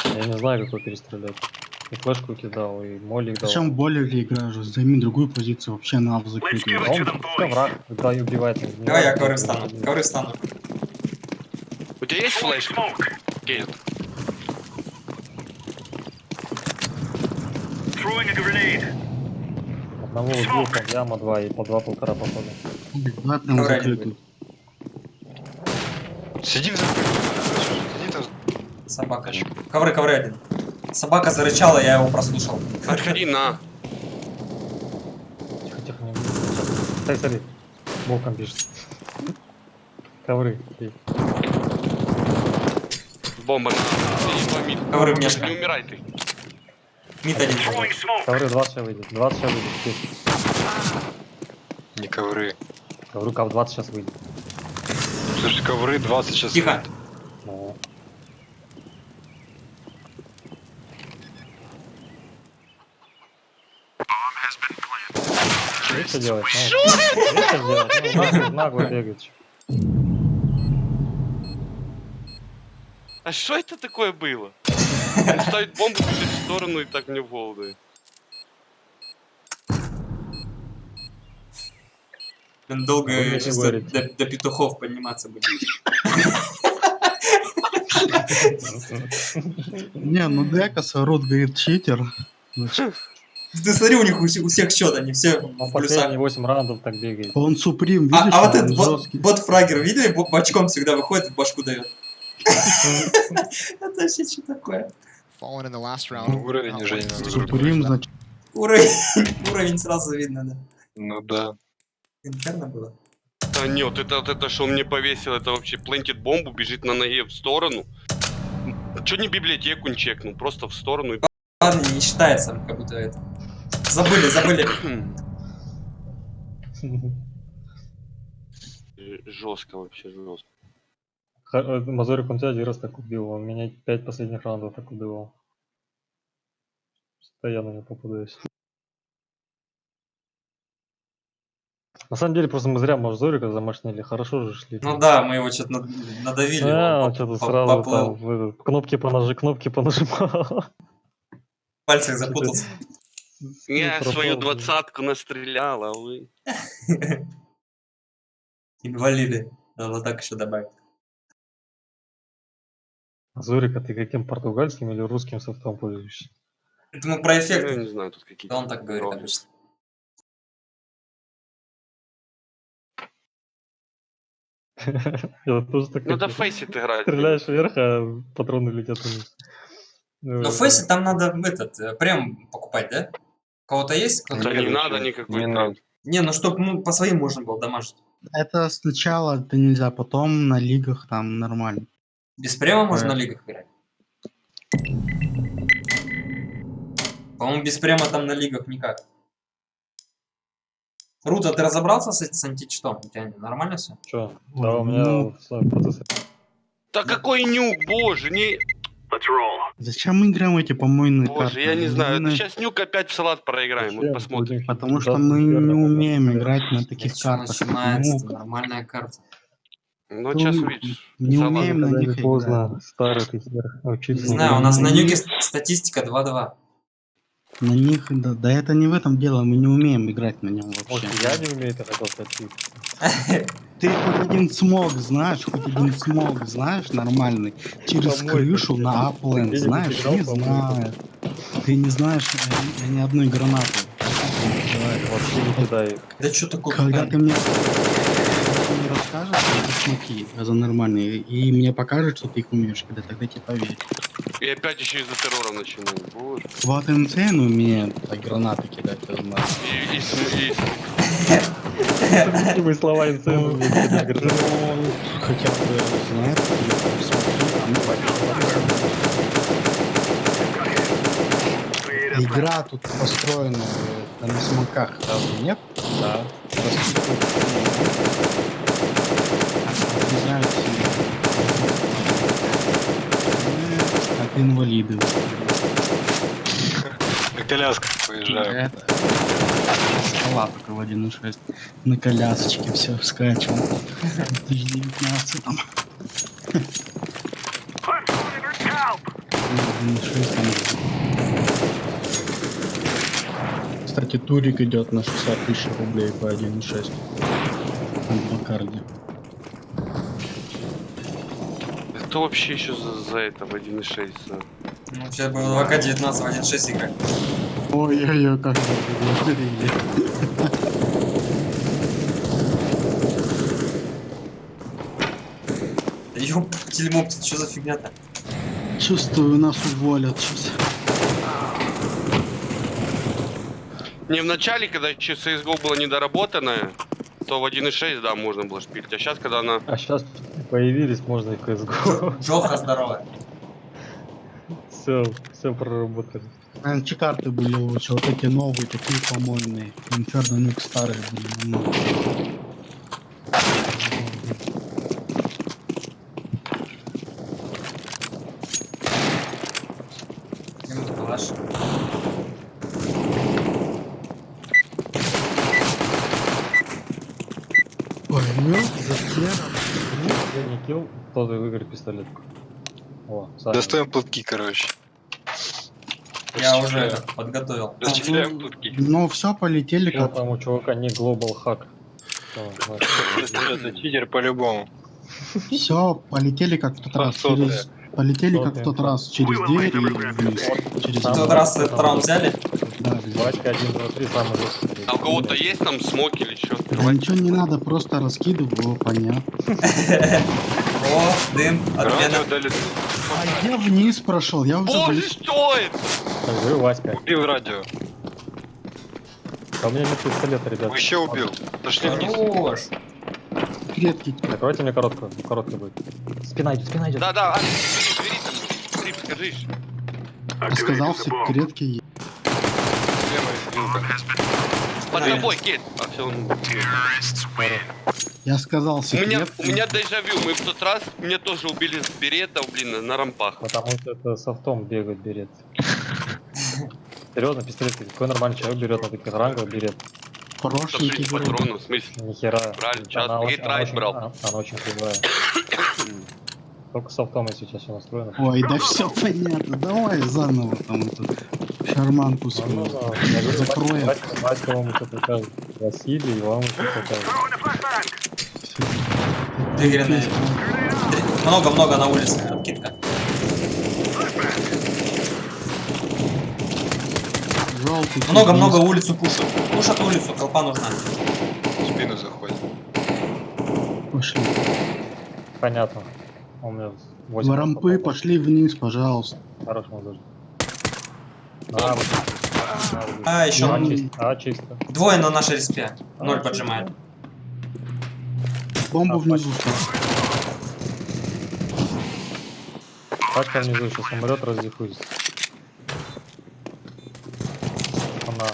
Я не знаю, как его перестрелять. И флешку кидал, и молик дал.
Зачем более играешь? Займи другую позицию, вообще на закрытую.
Let's
А
give it
он
to them,
всё,
boys.
враг, когда и убивает. он не
Давай я
враг,
ковры
он
встану.
не-
Ковры встану.
У тебя есть
Throwing
флешка?
smoke.
Кейт.
Throwing a grenade.
Одного убил, там яма 2 и по 2,5 походу.
Давай прям
Ковры
закрытую.
Сиди в Сиди там.
Собака. Ковры один. Собака зарычала, я его прослушал.
Отходи на.
Тихо, не буду. Смотри, боком бежит. Ковры. окей.
Бомба на. Иди по мид.
Ковры внешне.
Не умирай ты.
Мид один.
Throwing smoke.
Ковры 20 сейчас выйдет. 20 сейчас выйдет. Здесь.
Не ковры.
Ковры кав 20 сейчас выйдет.
Слушай, ковры 20 сейчас.
Тихо.
выйдут.
Ну, Есть что делать? Ну, есть что делать? Ну, нагло бегать.
А что это такое было? Он ставит бомбу, бежит в сторону и так мне в голову дает.
Он долго
А вы мне
сейчас
говорите.
до петухов подниматься будет.
Не, ну Декас, Рут говорит, читер. Значит,
Ты смотри, у них у всех счет, они все
Он
в плюсах.
последние 8 раундов так бегает.
он Суприм, видишь?
А вот
он
этот
жесткий.
бот-фрагер, видели? Бочком всегда выходит и в башку дает. Это вообще что такое?
Fallen in the last round.
Ну, уровень
Not
уже
one
не
of
надо
the
Суприм, значит,
Уровень сразу видно, да.
Ну да.
Интерно было.
Да нет, это что он мне повесил, это вообще плентит бомбу, бежит на ноге в сторону. Чё не библиотеку не чекнул, просто в сторону. И...
Ладно, не считается, как будто это. Забыли.
Жестко вообще, жестко.
Мазорик, он тебя один раз так убил, он меня 5 последних раундов так убивал. Постоянно не попадаюсь. На самом деле, просто мы зря Мазорика замашнили, хорошо же шли.
Ну да, мы его что-то надавили.
Да,
он
он что-то сразу
поплыл.
там в этот, кнопки понажимал.
В пальцах запутался.
Я
Ну,
свою
пропал.
20-ку настрелял, а вы...
Инвалиды. Надо вот так еще добавить.
Зорик, а ты каким португальским или русским софтом пользуешься?
Это мы про
Я
эффекты.
не знаю, тут какие-то...
Да он так говорит
роли.
обычно.
Я тоже так
Надо
хочу.
фейсит играть.
Стреляешь вверх, а патроны летят вниз.
Но в фейсе там надо прям покупать, да? У кого-то есть?
Да
Кто-то?
не
Нет,
надо
зачем?
никакой.
Не надо.
Не, ну чтоб по своим можно было дамажить.
это сначала это нельзя, потом на лигах там нормально.
Без према можно на
Да.
лигах играть. По-моему, без према там на лигах никак. Рута, ты разобрался с античтом? У тебя нормально все?
Чё? Да, у меня
Ну.
процессор.
Да какой нюк, боже, не...
Зачем мы играем эти помойные
Боже,
карты?
я не знаю.
Мы-
Сейчас нюк опять в салат проиграем. Вот
Зачем?
посмотрим.
Будем
Потому
хитить
что
20
мы не
верно,
умеем
потом
играть на таких картах.
начинается?
Ну,
Нормальная карта.
Ну,
Ну,
сейчас увидишь.
не
Салат.
умеем на
когда
них
не
играть.
поздно старых игр
Не
учиться.
знаю, у
да,
нас на
ну,
нюке
не-
статистика 2-2.
На них, да это не в этом дело, мы не умеем играть на нем вообще.
Может, я не умею, это хотел сказать ты.
Ты хоть один смог знаешь, нормальный, через
Помойный,
крышу
блин.
на аплен,
Где-нибудь
знаешь,
играл
не
помойный?
знаю. Ты не знаешь ни одной гранаты.
Вообще не кидай.
Да что такое?
Когда ты мне расскажешь, что это смоки, за нормальные, и мне покажешь, что ты их умеешь, когда тогда тебе поверю.
И опять еще из-за террора начинаю. Боже.
Вот НЦН умеет так, гранаты кидать, я знаю.
И
Любые слова инцидента мне кидать, говорят.
Ну, хотя бы знает, какие смотри, игра тут построена на смоках, разве нет?
Да.
Не знаю, как инвалиды.
На колясках поезжаю.
Это скала только в 1.6. На колясочке все скачем. 2019 там. 1.6 там. Кстати, турик идет на 60 тысяч рублей по 1.6. На Бакарде.
Кто вообще еще за это в 1.6?
Ну, сейчас бы в АК-19 в 1.6 играть.
Ой-ой-ой, как вы говорили.
Да ёп, телемоптит, что за фигня-то?
Чувствую, нас уволят сейчас.
Не, в начале, когда еще CSGO была недоработанная, то в 1.6, да, можно было шпилить. А сейчас, когда она...
А сейчас появились, можно и CSGO.
Джоха здоровая.
Все проработали.
Раньше карты были лучше, вот эти новые, такие помойные. Инферно Нюк старые были намного.
Минус калаш.
бьет за первым.
Последний килл, тот и выиграет пистолетку. О, Саня.
Достаем платки, короче.
Я уже подготовил.
Расчехляем платки.
Ну все, полетели
Чё
как.
там у чувака не глобал хак.
Это читер по-любому.
Все, полетели как в тот раз. Через... Полетели как в тот раз. Через дверь и вниз. Через
В тот раз этот раунд взяли.
Да, везде.
Батька 1, 2, 3, самый жесткий.
А у кого-то есть там смок или что?
Да ничего не надо, просто раскидываю, понятно.
О, дым, отмена.
Радио дали.
А я вниз прошел, я уже
Боже,
вниз.
что это?
Так, живи, Васька.
Убил радио.
А у меня нет пистолета, ребят.
Еще убил. Пошли вниз.
Хорош.
Клетки.
Закройте мне короткую. Короткая будет. Спина идет.
Да, двери там. Три, скажись.
Я сказал, секретки есть.
Слева вилка.
Под тобой, Кейт. А все, он...
Я сказал,
У
секретки.
меня дежавю. Мы в тот раз, меня тоже убили с берета, блин, на рампах.
Потому что это софтом бегает берет. Серьезно, пистолет, какой нормальный человек берет на таких рангах берет?
Прошеньки
160
берут.
патронов, в смысле?
Нихера.
Правильно, сейчас
Она
Гейт
очень-
Райт
она
брал.
очень- Она очень кривая. Только софтом я сейчас все настроено.
Ой, да все понятно. Давай заново там эту шарманку
Ну,
свою.
я говорю,
Закроем.
Батька вам что покажет. Василий, вам что покажет.
Выигранные. Много-много на улице. Откидка.
Желтый.
Много-много улицу пушат. Пушат улицу, толпа нужна.
В спину заходит.
Пошли.
Понятно. У меня 8
Воромпы, пошли вниз, пожалуйста.
Хорош молодежь.
А, еще
чисто.
двое на нашей респе. 0 поджимает.
Бомбу
А,
внизу ставь.
Пачка внизу еще самолет раздихуется. Она.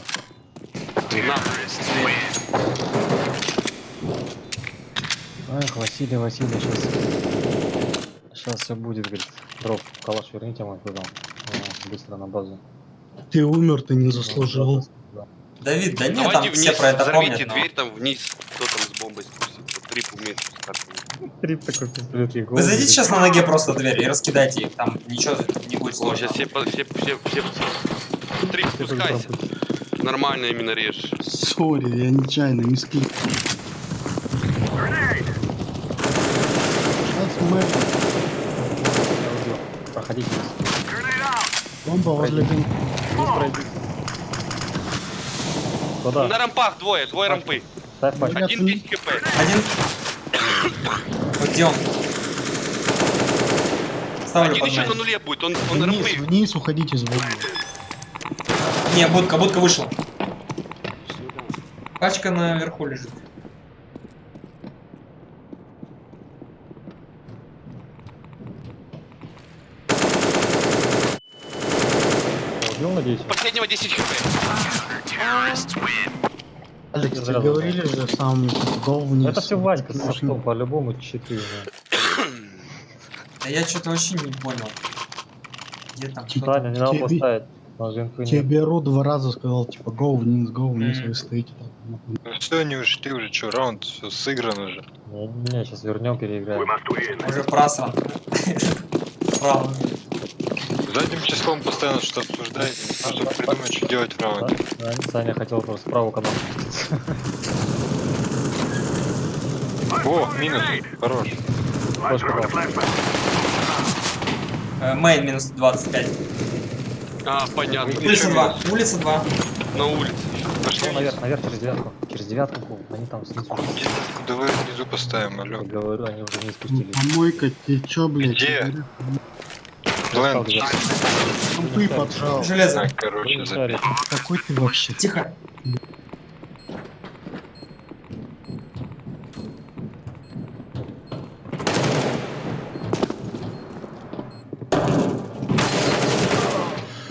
Эх, Василий, сейчас все будет, говорит. Дроп, калаш верните мой туда. Быстро на базу.
Ты умер, ты не заслужил.
Давид, да нет,
Давайте
там
вниз,
все про это
взорвите
помнят. но-
дверь там вниз. Кто там с бомбой спустится? Трип умеет спускаться.
Трип такой пистолет.
Вы зайдите сейчас на ноге просто в дверь и раскидайте их. Там ничего не будет
О,
сложно.
сейчас все. Трип спускайся. Нормально именно режешь.
Сори, я нечаянно, не склик. Сейчас мы...
Проходите.
Бомба возле бинта.
Куда?
На рампах двое рампы.
Ставь пачку.
Ребят,
Один 10 хп.
Один. Вот где он? Ставлю
Один
под
еще
майн.
на нуле будет, он рампы.
Вниз уходите с бомбы.
Не, будка вышла. Пачка наверху лежит.
Убил, надеюсь?
Последнего 10 хп.
Алекс,
Зря
тебе говорили же сам гол вниз.
Это все Васька с
Слушай,
софтом, по-любому читы.
Да я что-то вообще не понял. Где там кто-то?
Таня, не надо
Тебе-
поставить. У нас же инфы
Тебе
нет.
беру 2 раза, сказал, типа, go вниз,
Мгм.
вы стоите так.
Ну все, не ушли уже, что, раунд, все сыграно уже.
Не, сейчас вернем, переиграем.
Уже просран. Правда.
Задним числом постоянно что обсуждаете, чтобы придумать, что делать в раунде.
Саня хотел просто правую кнопку.
О, минус, хорош.
Мейн минус 25.
А, понятно.
Улица 2. Улица 2.
На улице.
Пошли вниз.
Наверх, через девятку. Через девятку, гол. Они там снизу.
Давай внизу поставим, алло.
Я говорю, они уже не спустились.
Помойка, ты чё, блядь?
Где?
Сказал,
Блэнд.
ребят,
Ты поджал.
Железо.
А, короче,
вы
забей.
шарите.
Какой ты вообще?
Тихо.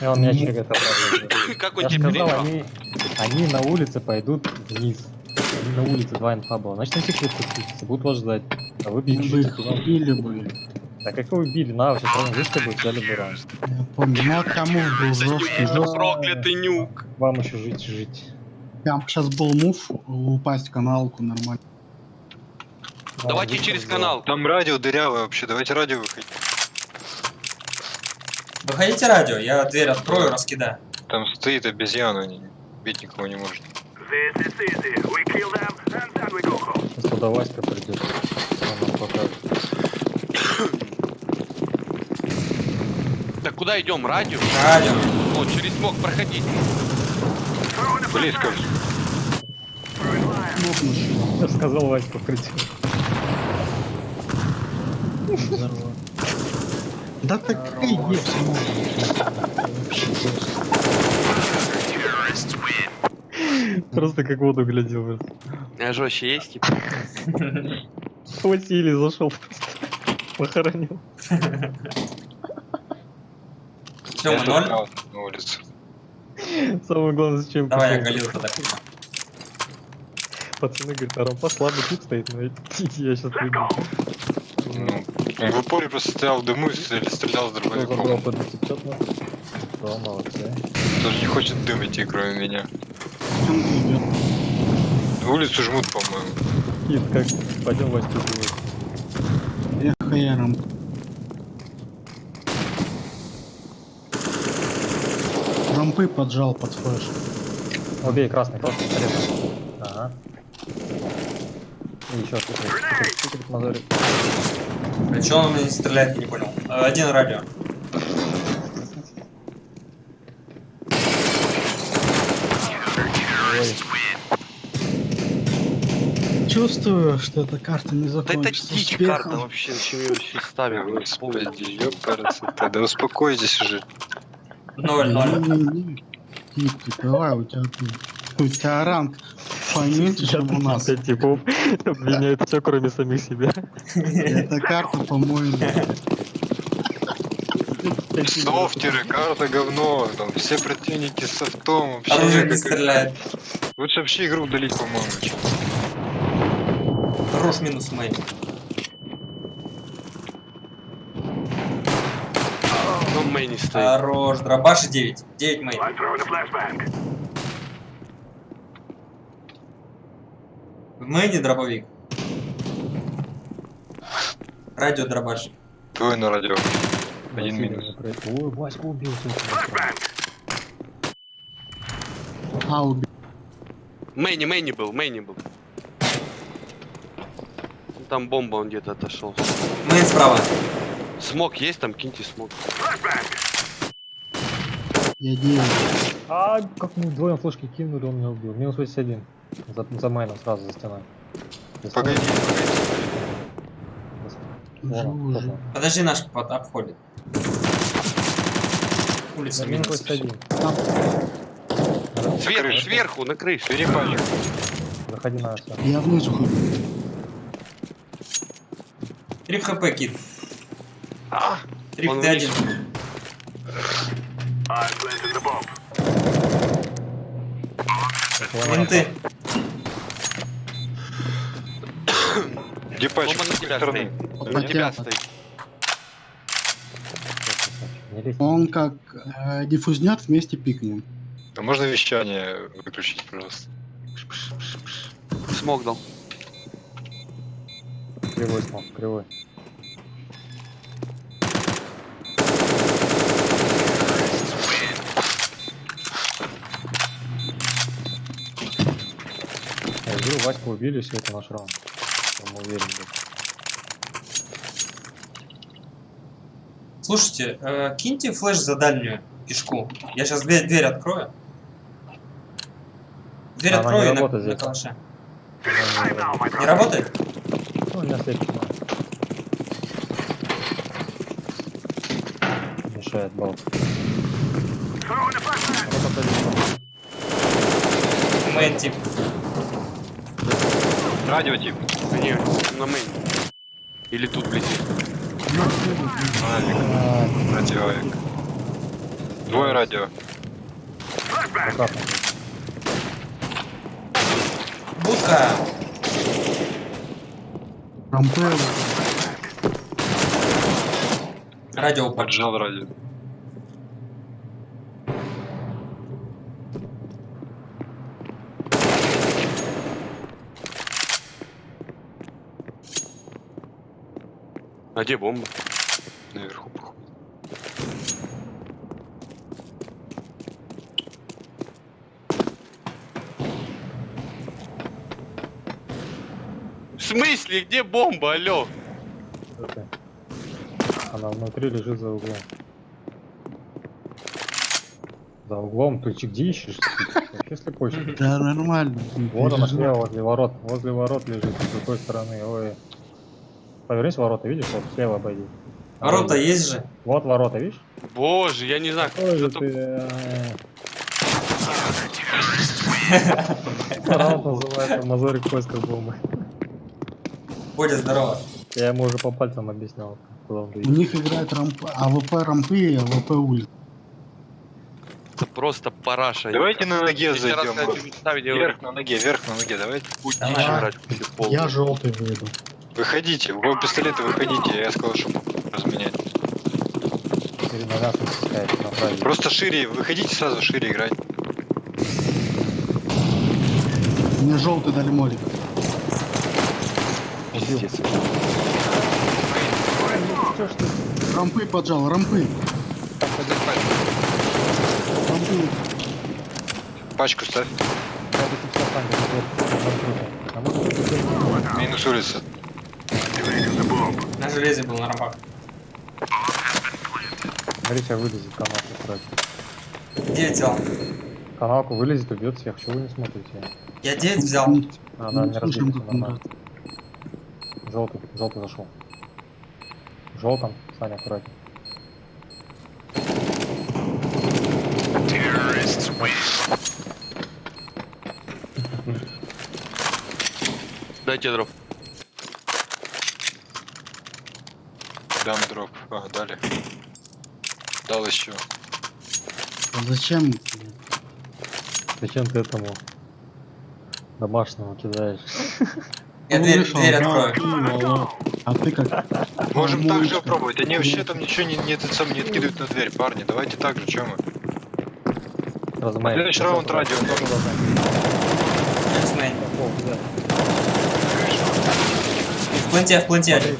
И он меня чекает обратно.
Как он
Я
тебе
сказал,
переиграл?
они на улице пойдут вниз. Они на улице 2 инфа было. Значит, на секретку спустятся, будут вас ждать. А вы
Мы бы
бежите
их
туда.
убили бы.
А как вы убили? На, все равно вышка будет, взяли бы раунд.
Я помню. Ну, а кому был жесткий, жесткий.
Проклятый нюк.
Вам еще жить.
Прям сейчас был мув упасть в каналку нормально.
Давайте через канал.
Там радио дырявое вообще, давайте радио выходить.
Выходите радио, я дверь открою, раскидаю.
Там стоит обезьяна, бить никого не может.
This is easy. We kill them and then we go home.
Сейчас туда Васька придет. Он нам покажет.
Так куда идем? Радио?
Радио.
Вот, через смог проходить.
Близко.
Я сказал Васька придет.
Взорвал. Да так и есть. Вообще жестко.
Просто как в воду глядел.
А жестче есть, типа?
Василий зашел просто. Похоронил.
Все, мы ноль.
На улице.
Самое главное, зачем
Давай я
пошел.
галил тогда.
Пацаны говорят, а Рампа слабый тут стоит, но я сейчас выйду.
Ну, он в упоре просто стоял в дыму и стрелял с
Кто забрал
дробовиком.
по 200 нас? Да, молодцы.
Тоже не хочет дым идти, кроме меня. Улицу жмут, по-моему.
Кит, как? Пойдем Ваську делать.
Эх, я рамп. Рампы поджал под флеш.
Убей, красный, красный, порезал. Ага. И еще секрет мазорик.
Че он мне не стреляет, не понял. Один радио.
Чувствую, что эта карта не
Да это
закончится
дичь
успехом.
карта вообще, зачем ее вообще ставим?
Господи, ёпарасы. Да успокойтесь уже.
0-0.
Не-не-не. Китки, давай, у тебя ранг поменьше, чем у нас.
5 типов обвиняют все, кроме самих себя.
Эта карта, по-моему,
Софтеры, карта говно. Там все противники с софтом. Вообще,
Оружие не
как-
стреляет.
Лучше вообще игру удалить, по-моему. чем-
Хорош минус мейн.
Ну, мейни стоит.
Хорош. Дробаш 9. 9 мейн.
I throw in a flashbang.
В мейне дробовик. Радио дробаш.
Твой на радио. Один
Василий
минус.
не пройдет. Ой, Ваську убил.
Flashbang.
убил.
Мейни был, мейни был. Там бомба, он где-то отошел.
Мейн справа.
Смог есть там, киньте смог.
Flashbang.
Я 9.
А, как мы вдвоем флешки кинули, он меня убил. Минус 81. За майном сразу за стеной. За стеной.
Погоди, погоди.
Вон он,
Уже.
топал.
Подожди, наш обходит. Улица
Минус
минус.
81.
Сверху,
крыше.
сверху, на крыше.
Перепальник.
Заходи на все.
Я вниз ухожу.
3 хп кит. 3
Он
хп 1.
I planted the bomb.
Винты.
Где пальчик?
Бомба на
С какой
тебя
стороны?
стоит.
Вот
На тебя
я-
стоит.
Не лезь.
Он как диффузнет, вместе пикнем.
А можно вещание выключить, пожалуйста?
Смог дал.
Кривой смог, кривой. Я говорю, Ваську убили, все это наш раунд. Я уверен был.
Слушайте, киньте флеш за дальнюю кишку. Я сейчас дверь открою. Дверь
Она не
открою и на
работает здесь.
калаше.
Time now, my
Не
friend.
работает?
Ну, у меня слепит. Мешает болт.
Throw in a flashbang.
Мейн тип.
Радио тип.
Не, на мейн. Или тут вблизи.
Радиовик. Двое радио.
Flashbang.
Обратно.
Будка.
Рампы.
Радио упал.
Поджал радио.
А где бомба?
Наверху, походу.
В смысле, где бомба, алло?
Это. Она внутри лежит за углом. За углом? Ты где ищешь? Вообще слепой. что ли?
Да, нормально. не
Вот она
переживай.
слева возле ворот. Возле ворот лежит с другой стороны. Ой. Повернись в ворота, видишь? Вот слева обойди.
Ворота
Обойди.
есть же.
Вот ворота, видишь?
Боже, я не знаю,
Ой,
зато-
ты... Раунд называется «Мазорик в поисках бомбы».
Бодя, здорово.
Я ему уже по пальцам объяснял, куда он
У
идет.
них играет АВП рампы и АВП улиц.
это просто параша.
Давайте на ноге
Если раз
зайдем.
хотите ставить, я
Вверх на ноге, давайте.
будете
Давай.
играть в футбол.
Я желтый выйду.
Выходите, у кого пистолеты, выходите, я сказал, чтобы разменять.
Перенагаться спускается направо.
Просто шире, выходите сразу, шире играть.
Мне желтый дали морик.
Пиздец.
Рампы поджал, рампы. Рампы.
Пачку ставь. Минус улица.
На железе был на рампах.
Смотри, сейчас вылезет каналку, кстати.
9 взял.
Каналку вылезет, убьет всех. Чего вы не смотрите?
Я 9 взял.
Она не
Слушаем,
разбилась,
как
она.
он
Желтый зашел. В желтом, Саня, аккуратнее.
Дайте дроп.
Дам дроп. А, дали. Дал еще.
А зачем?
Зачем ты этому домашнему кидаешь?
Я
Он
дверь
вышел, да,
открою.
кинул, алло. А ты как?
Можем так же
Мамочка.
попробовать. Они вообще там ничего не откидывают на дверь, парни. Давайте так же, чем мы.
Размаем.
Следующий раунд радио.
X-Main. В планте, в планте.
Смотри.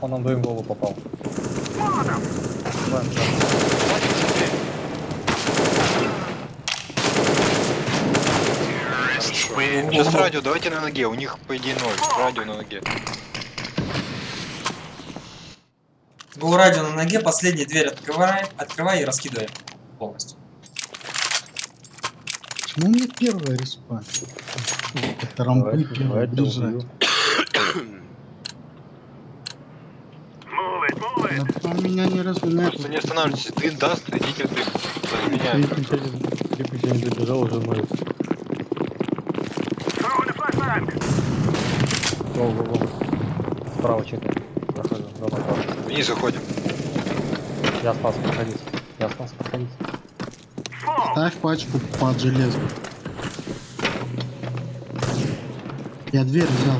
Он нам двоим в голову попал.
Сейчас радио, давайте на ноге. У них по идее 0. Радио на ноге.
Был радио на ноге, последняя дверь открывай и раскидывай полностью.
Почему у меня первая респа? Это рампы первые
Давайте
бежать.
убью.
Да по меня не разгоняют.
Просто не останавливайтесь. Дым даст, идите в дым. Разменяем.
Филипп еще не добежал, уже мой. Го. Справа чекай. Прохожу. Дома тоже.
Вниз уходим.
Я спас, проходите. Проходите.
Ставь пачку под железо. Я дверь взял.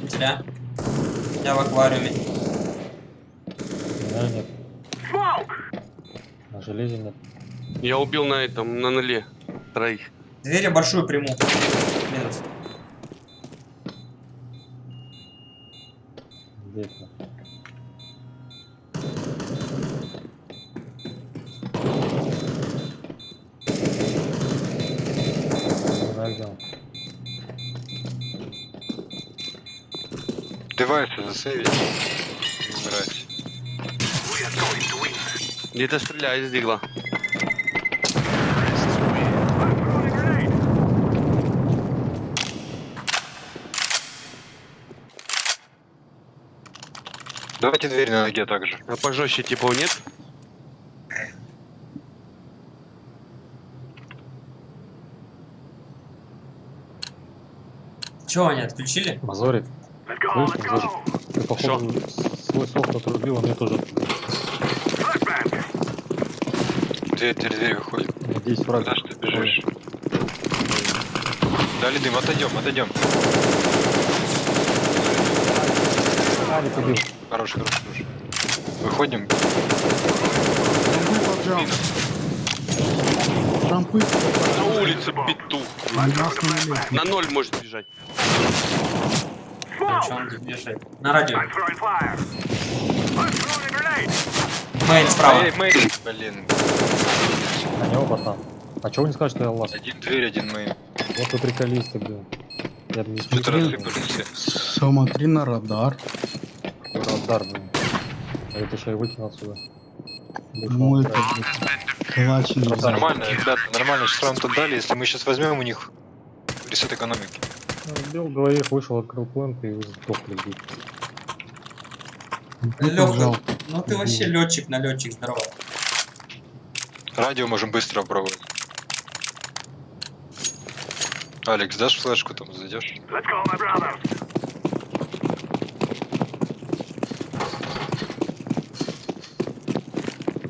Тебя. Я в аквариуме.
Меня нет. На железе нет.
Я убил на этом, на нуле. Троих.
Дверь я большую приму. Минус.
Где это? Не знаю, где он.
Девайсы засейвить. Убирать.
Где-то стреляет из дигла.
Давайте дверь на ноге также.
А пожестче типов нет?
Чего они отключили?
Мазорик. Слышь, Мазорик? Ты, походу, свой софт отрубил, а мне тоже отрубил.
Дверь выходит.
Надеюсь, враг.
Куда ж ты бежишь? Дали дым, отойдем.
Алик убил.
Хорош. Выходим.
Рампы поджал. Рампы.
На улице петух. На 0 может бежать.
Да, чё он тут бежит? На радио.
I'm throwing fire. I'm throwing a grenade.
Мейн справа.
Эй, мейн. Блин.
На него пацан. А чего вы не скажете, что я лаз?
Один дверь, один мейн.
Вот вы приколисты, блин. Я бы не
Что-то
смотрел.
рассыпались все.
Смотри на радар.
Радар, блин. А это еще и выкинул отсюда.
Ну это, блядь, клатч не взял.
Нормально, ребята, нормально, сейчас раунд отдали. Если мы сейчас возьмем у них ресет экономики.
Бил двоих, вышел, открыл плент и сдохли.
Лёха, ну ты вообще летчик на летчик, здорово.
Радио можем быстро попробовать. Алекс, дашь флешку, там зайдешь?
Let's call my brother.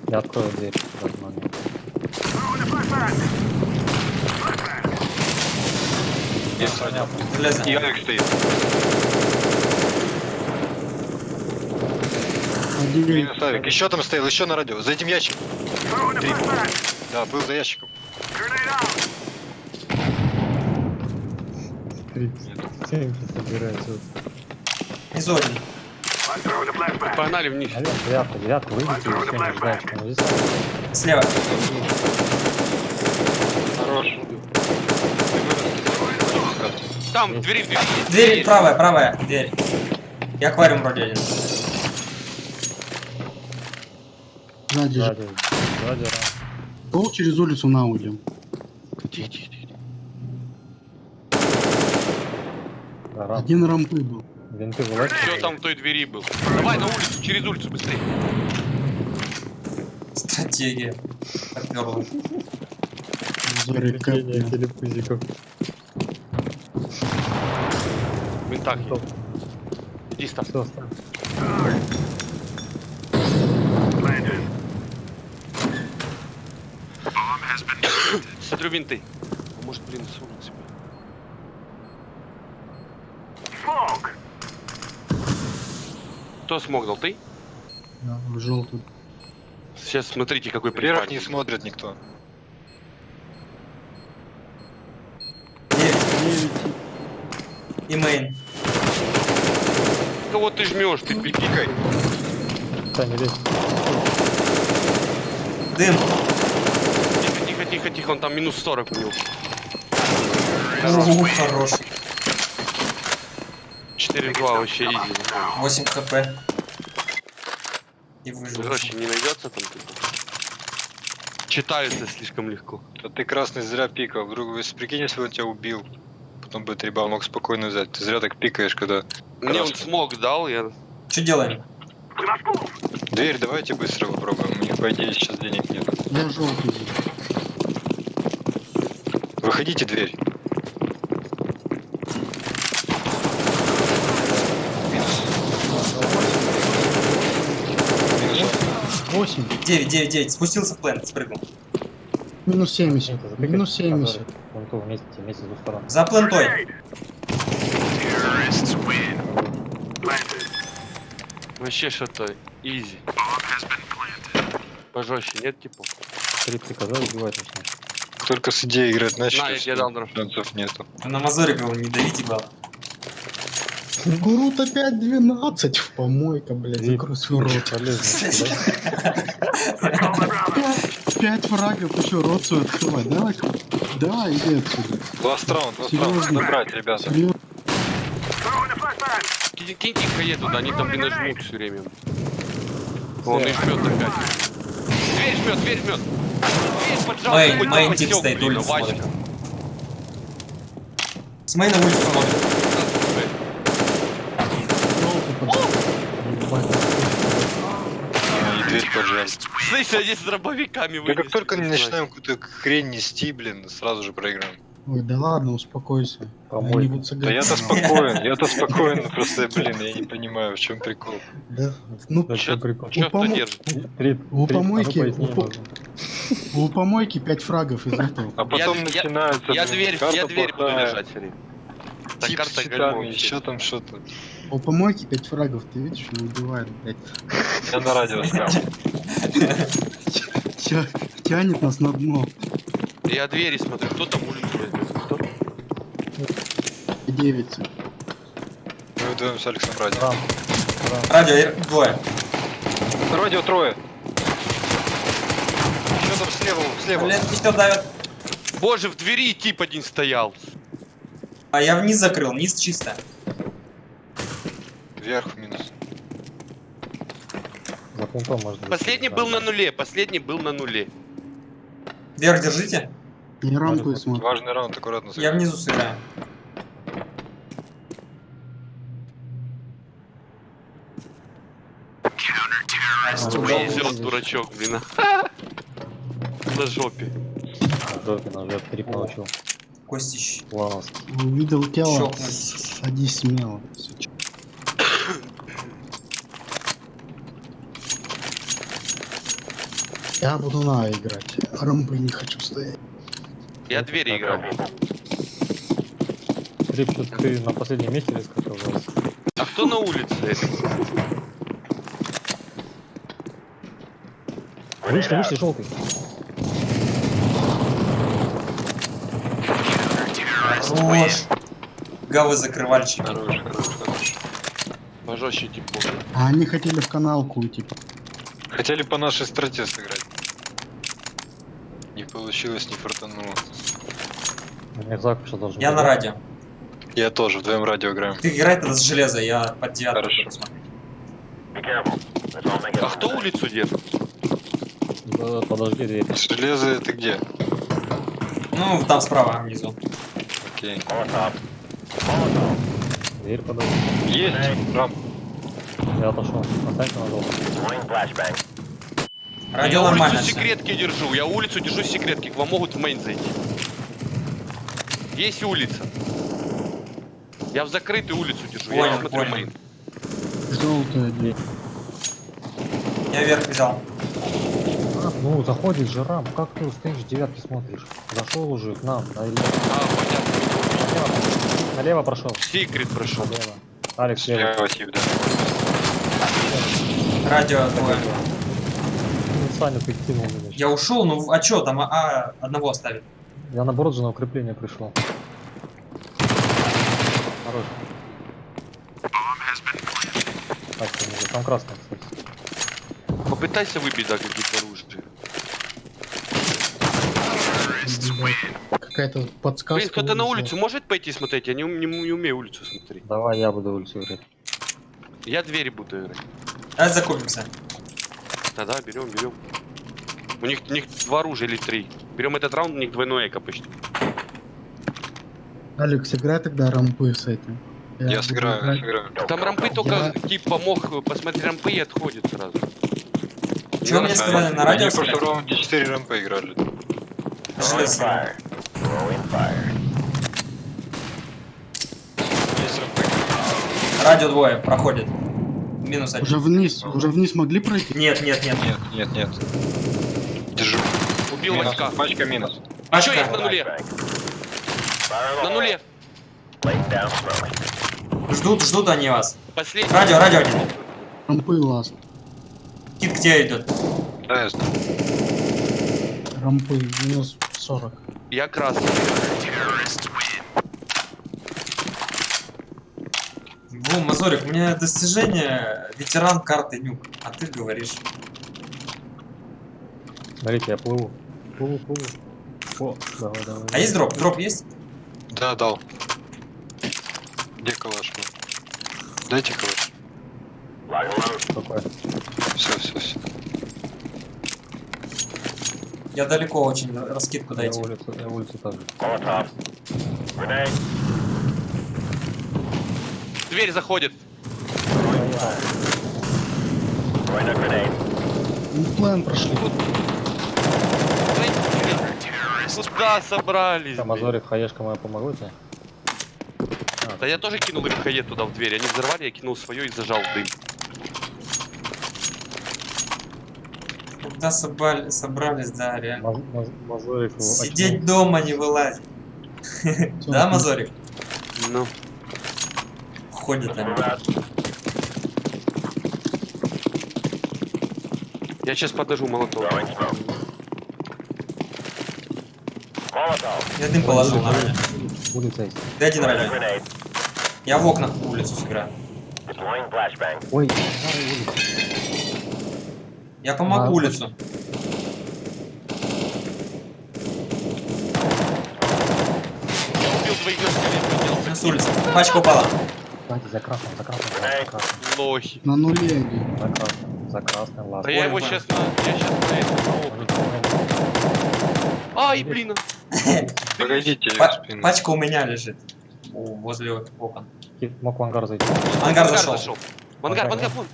Я открою дверь. Нормально.
Throwing a flashbang. Flashbang.
Есть радио.
Железо.
И Алекс стоит. Минус Авик. Еще там стоял, еще на радио. За этим ящиком.
Throwing a flashbang.
Да, был за ящиком.
Grenade out.
37 собирается.
Внизу один.
I'm throwing a flashbang.
Погнали вниз.
Девятка, выйдите, если не ждать, что здесь.
Слева.
Хорош.
Там, в двери, в двери.
Дверь
Есть.
правая, дверь. И аквариум вроде один.
Сзади же.
Сзади,
Пол через улицу на уйдем.
Тихо, тихо, тихо.
да,
Один рампы был.
винты вылазят.
Все там в той двери был. Давай на улицу, через улицу быстрее.
Стратегия. Попёрло.
Зори кэпни.
телепузиков.
В винтах есть. Иди ставь.
Все, ставь.
Planted.
Смотрю винты. А может, блин, с улицы.
Smoke.
Кто смог дал? Ты?
Да, в желтую.
Сейчас смотрите, какой
Вверх
припад.
не смотрит никто.
9. И мейн.
Кого ты жмешь? Ты пикай.
Таня, лезь.
Дым.
Тихо, тихо, тихо, тихо. Он там минус 40 у него.
Хорош.
4-2 вообще изи.
8 хп. И выжил.
Короче, не найдется там. Читается слишком легко.
Да ты красный зря пикал. Вдруг, если прикинь, если он тебя убил, потом бы 3 балла мог спокойно взять. Ты зря так пикаешь, когда...
Мне он
красный.
смог дал, я...
Что делаем?
Дверь давайте быстро попробуем. У них, по идее, сейчас денег нет.
Я желтый здесь.
Выходите, дверь. Минус. Минус.
8.
9. Спустился в плент, спрыгнул.
Минус 70. Минус 70.
Вон то вместе с двух сторон.
За плентой.
Terrorists win. Planted.
Вообще что-то изи. Пожестче, нет типа?
3 приказал, убивать начинать.
Только с идеей играть начали.
На, я тебе дал дров.
Шансов нету.
На мазоре говорил, не давите, главное.
Гурут опять 12 в помойка, блядь, закрой свой рот.
Полезно, да?
Call my brother.
5 фрагов, еще рот свой открывать. Давай, иди отсюда.
Ласт раунд,
Серьезно?
набрать, ребята.
Серьезно.
Throwing a flashbang.
Кинь тихо туда, они там, блин, жмут все время. Он и жмет опять. Дверь жмет. Дверь поджал.
Мейн,
какой-то
мейн
подстёк,
тип стоит,
блин,
улицу
Васька.
смотрит. С мейна улицу смотрит.
Желтый поджал.
И дверь поджали.
Слышь, они с дробовиками
Да как
вынесли,
только
не
начинаем какую-то хрень нести, блин, сразу же проиграем.
Ой, да ладно, успокойся.
Помойка.
Они будут
Да я-то спокоен, просто, блин, я не понимаю, в чем прикол.
Да. Ну,
Да что прикол?
Чё кто
помо-
держит?
у помойки,
поясни,
у по-
можно.
у помойки 5 фрагов из этого.
А потом начинается,
Я
блин,
дверь
карта
буду
плохая,
лежать все время. Так
тип с
карта
читами,
гальмо.
еще там что-то.
У помойки 5 фрагов, ты видишь, не убивает, блядь.
Я на радио сказал.
Тебя тянет нас на дно.
Я двери смотрю, кто там улицу возьмет? Кто?
9.
Мы вдвоем с Алексом радио.
Рам.
Радио, двое.
Радио трое. Еще там слева.
Блин, еще давят.
Боже, в двери тип один стоял.
А я вниз закрыл, низ чисто.
Вверх минус.
За пунктом может быть.
Последний был на нуле.
Вверх держите.
Не рамку и смотрю.
Важный раунд, аккуратно.
Я внизу сыграю.
Везет, дурачок, блин. На жопе.
На жопе, трип научил.
Костищ.
Плановский.
Увидел тело.
Щелкнуть.
Садись смело. Я буду на играть. Рампы не хочу стоять.
Я двери играю.
Трип, что ты на последнем месте резко оказался?
А кто на улице?
Вышли, желтый.
Хорош. Гавы закрывальщики.
Хорош.
Пожестче типа.
А они хотели в каналку уйти.
Хотели по нашей страте сыграть. Не получилось, не фартануло.
Мерзак что должен
Я
быть.
на радио.
Я тоже, вдвоем радио играем.
Ты играй тогда с железа, я под 9
Хорошо.
посмотрю.
А кто улицу держит?
Да, подожди, дверь.
Железо это где?
Ну, там справа, внизу.
Окей.
Дверь подожди.
Есть! Рам.
Я отошел. Останься на желтом.
Радио
Я
нормально.
улицу
всё.
секретки держу. Я улицу держу секретки. К вам могут в мейн зайти. Есть улица. Я в закрытую улицу держу. Я
Понял,
не смотрю
понял.
мейн.
Желтая дверь.
Я вверх взял.
Ну, заходишь же, Рам. Как ты стоишь, девятки смотришь? Зашел уже к нам. Налево.
Понятно.
Налево прошел.
Секрет прошел.
Налево. Алекс, слева.
Слева тип, да.
Радио двое.
Ну, Саня, ты кинул меня.
Я ушел, ну а чё, там одного оставили.
Я наоборот же на укрепление пришел. Хорош. Так, там красный, кстати.
Попытайся выбить, да, какие-то оружия.
Какая-то подсказка.
Блин, кто-то на
вылезла.
улицу может пойти смотреть? Я не умею улицу смотреть.
Давай я буду улицу играть.
Я двери буду играть.
Давай закупимся.
Тогда берем. У них 2 оружия или 3. Берем этот раунд, у них двойное эко почти.
Алекс, играй тогда рампы с этим.
Я
буду
сыграю.
играть.
Там рампы только тип помог посмотреть рампы и отходит сразу.
Чё мне сказали на радио?
Они в прошлом раунде 4 рампы играли.
Железо.
Есть рампы.
Радио двое, проходит. Минус один.
Уже вниз могли пройти?
Нет.
Нет. Держу.
Убил
Минус.
войска.
Пачка минус.
Еще есть на нуле. На нуле.
Ждут они вас.
Последний.
Радио один.
Рампы ласт.
Кит к тебе идет.
Да, я знаю.
Рампы минус 40.
Я красный.
Во, Мазорик, у меня достижение ветеран карты нюк. А ты говоришь.
Смотрите, я плыву. Плыву. О, давай.
А есть дроп? Дроп есть?
Да, дал. Где калаш был? Дайте калаш.
Какой?
Все.
Я далеко очень, раскидку дайте.
Я улицу также.
Дверь заходит.
План прошли.
Куда собрались?
Там Азорик, хаешка моя помогла тебе?
Да я тоже кинул их хаед туда в дверь. Они взорвали, я кинул свое и зажал дым.
Когда собрались, да, реально.
Мазорик.
Сидеть дома, не вылазить. Да, Мазорик?
Ну.
Ходят они.
Я сейчас подожу молоток.
Я дым положил на радио.
Улица есть.
Дай один радио. Я в окнах улицу сыграю.
Ой, старая улица.
Я помогу
А,
улицу.
Я убил двоих скелетов,
С улицы. Пачка упала.
Кстати, за красным, за красным, за красным.
лохи.
На нуле они.
За красным, ладно.
Да я его
Понял,
сейчас на... Я сейчас на это... Ай, блин.
Погодите, я в
Па-
спину.
Пачка у меня лежит. Возле окон.
Мог в ангар зайти.
Ангар зашел.
В ангар, вон.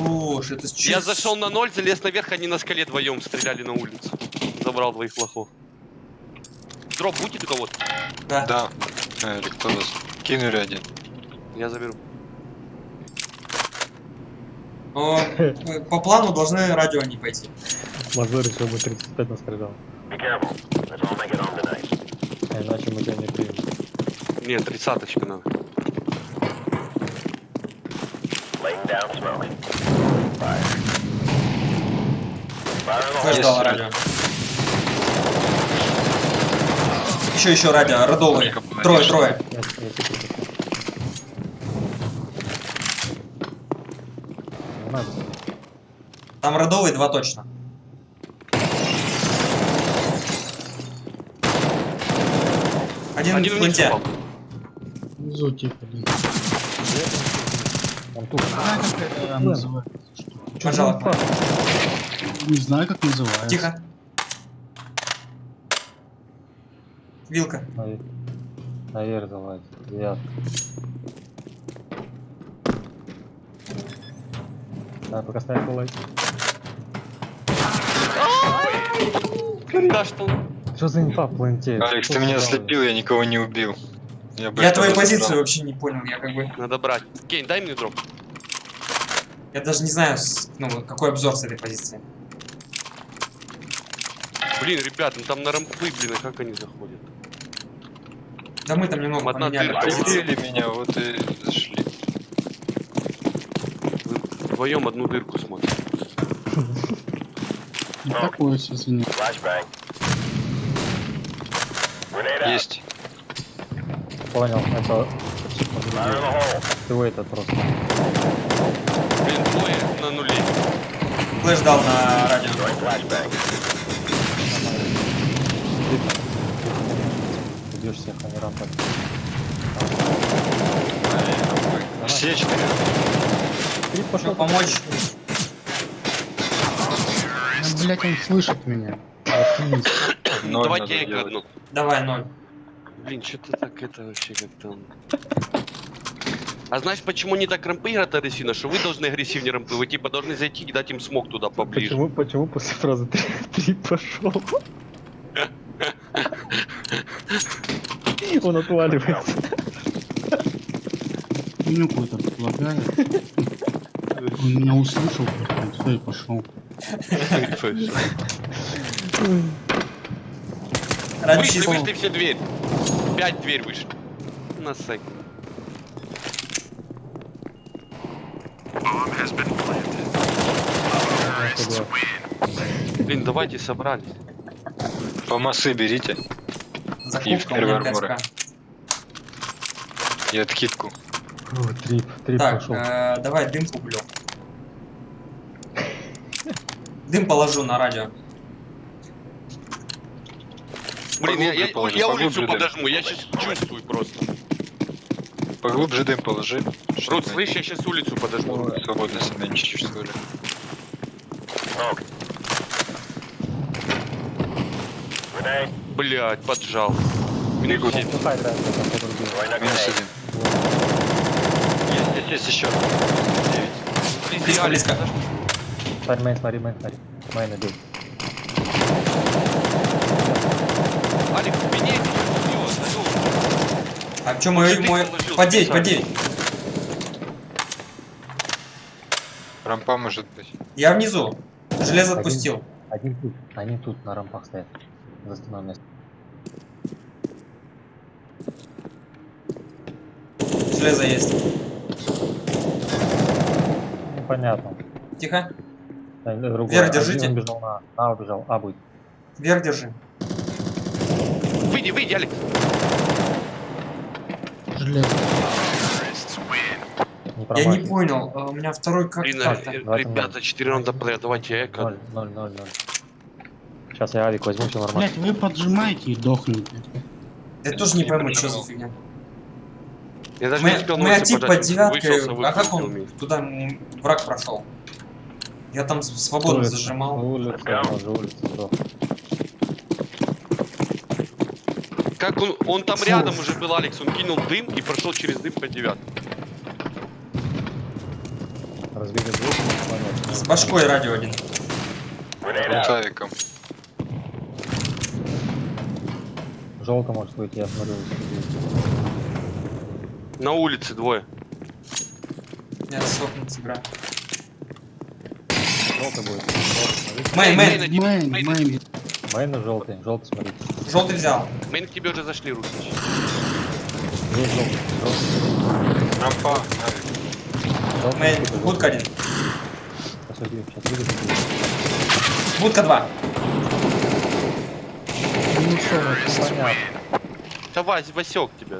Уж, это чуть...
Я зашел на 0, залез наверх, они на скале вдвоем стреляли на улицу. Забрал двоих лохов. Дроп будет у кого-то?
Да.
Да. Или кто нас? Кинули один.
Я заберу.
Но, по плану должны радио не пойти.
Мазор еще бы 35 настрелял. А иначе мы тебя не примем.
Нет, 30-очка надо.
Флэш дал
Есть.
радио. Еще радио, родовые.
Только было
Трое.
Я секунду. Не надо.
Там родовые 2 точно. Один в
Один вниз
пленте.
упал.
Внизу тихо, блин.
Он тут.
Как это называется?
Пожалуйста.
Не знаю, как называется.
Тихо. Вилка.
Наверх залазит. Девятка. Да, пока ставь лайк.
Да, что?
Что за инфа в пленте?
Алекс, ты меня ослепил, я никого не убил.
Я
бы
твою
что-то
позицию
забрал.
вообще не понял. Я как бы...
Надо брать. Кейн, дай мне дроп.
Я даже не знаю, ну, какой обзор с этой позиции.
Блин, ребят, ну там на рампы, блин, а как они заходят?
Да мы там немного
Одна
поменяли
дырка.
позиции.
Убили меня, вот и зашли.
Вы вдвоем одну дырку смотрите.
Не такое все извини.
Есть.
Понял, это... Ты это просто.
Блин, двое на нуле.
Флэш дал на радио.
Идешь всех, а не рампа.
Все 4.
Ты
Пошел помочь.
Ну, блять, он слышит меня. Оптимист.
Давайте я их одну.
Давай, 0.
Блин, что-то так это вообще как-то... А знаешь, почему не так рампы играть агрессивно? Что вы должны агрессивнее рампы. Вы типа должны зайти и дать им смог туда поближе.
Почему после фразы 3 пошел? Он отваливается.
Хуйню какую-то предлагает. Он меня услышал, все и пошел.
Радио
Вышли,
чисто.
вышли все дверь. 5 дверь вышли. На сек. Блин, давайте собрались.
По массы берите. И в
Закупка у меня
первый армор.
5к.
И откидку.
Трип
Так,
пошел.
давай дым куплю. Дым положу на радио.
Блин, я
положи,
улицу
поглубже, да.
подожму, я сейчас чувствую просто.
Поглубже дым положи.
Рут, слышь, я сейчас улицу подожму.
Свободно себя не чувствовали.
Блять, поджал.
Бегу.
Минус 7.
Минус 1. Есть еще.
Близко, близко.
Смотри, смотри. Майн иду.
Алекс, спине
А чё мой... По 9, по 9.
Рампа может быть.
Я внизу. Железо отпустил.
Один тут. Они тут на рампах стоят. За стеной место.
Железо есть.
Непонятно.
Тихо.
Другой.
Вверх
Один
держите.
убежал на убежал. А будет.
Вверх держи.
Выйди, выйди, Алекс.
Железо.
Не
Я не
промахивайся.
понял, у меня второй
Блин,
как-то.
ребята, 4 раунда подряд, давайте эко.
0. Сейчас я авик возьму, все нормально.
Блять, вы поджимаете и дохнете.
Я тоже не пойму, что за фигня.
Я даже не успел
Мы
новости
тип под
подать,
девяткой,
вышел,
а как
выпустил
он
меня.
туда враг прошел? Я там свободно
Улица,
зажимал.
Улица, тоже улица, сдох.
Как он там
Фу.
рядом уже был, Алекс, он кинул дым и прошел через дым по 9.
Разбили двух, понятно.
С башкой радио один.
С авиком.
Желто может выйти, я смотрю.
На улице двое.
Я сохнут сыграю.
Желто будет. Желто, смотрите.
Мейн, мейн.
Мейн, мейн.
Мейн и желтый. Желтый, смотрите.
Желтый взял.
Мейн к тебе уже зашли, Русич.
Есть желтый. Желтый.
Рампа.
Желтый,
Мейн,
желтый.
будка один.
Сейчас убью, сейчас выйдет.
Будка 2.
Ну что, это
Понятно.
Давай, Васек тебя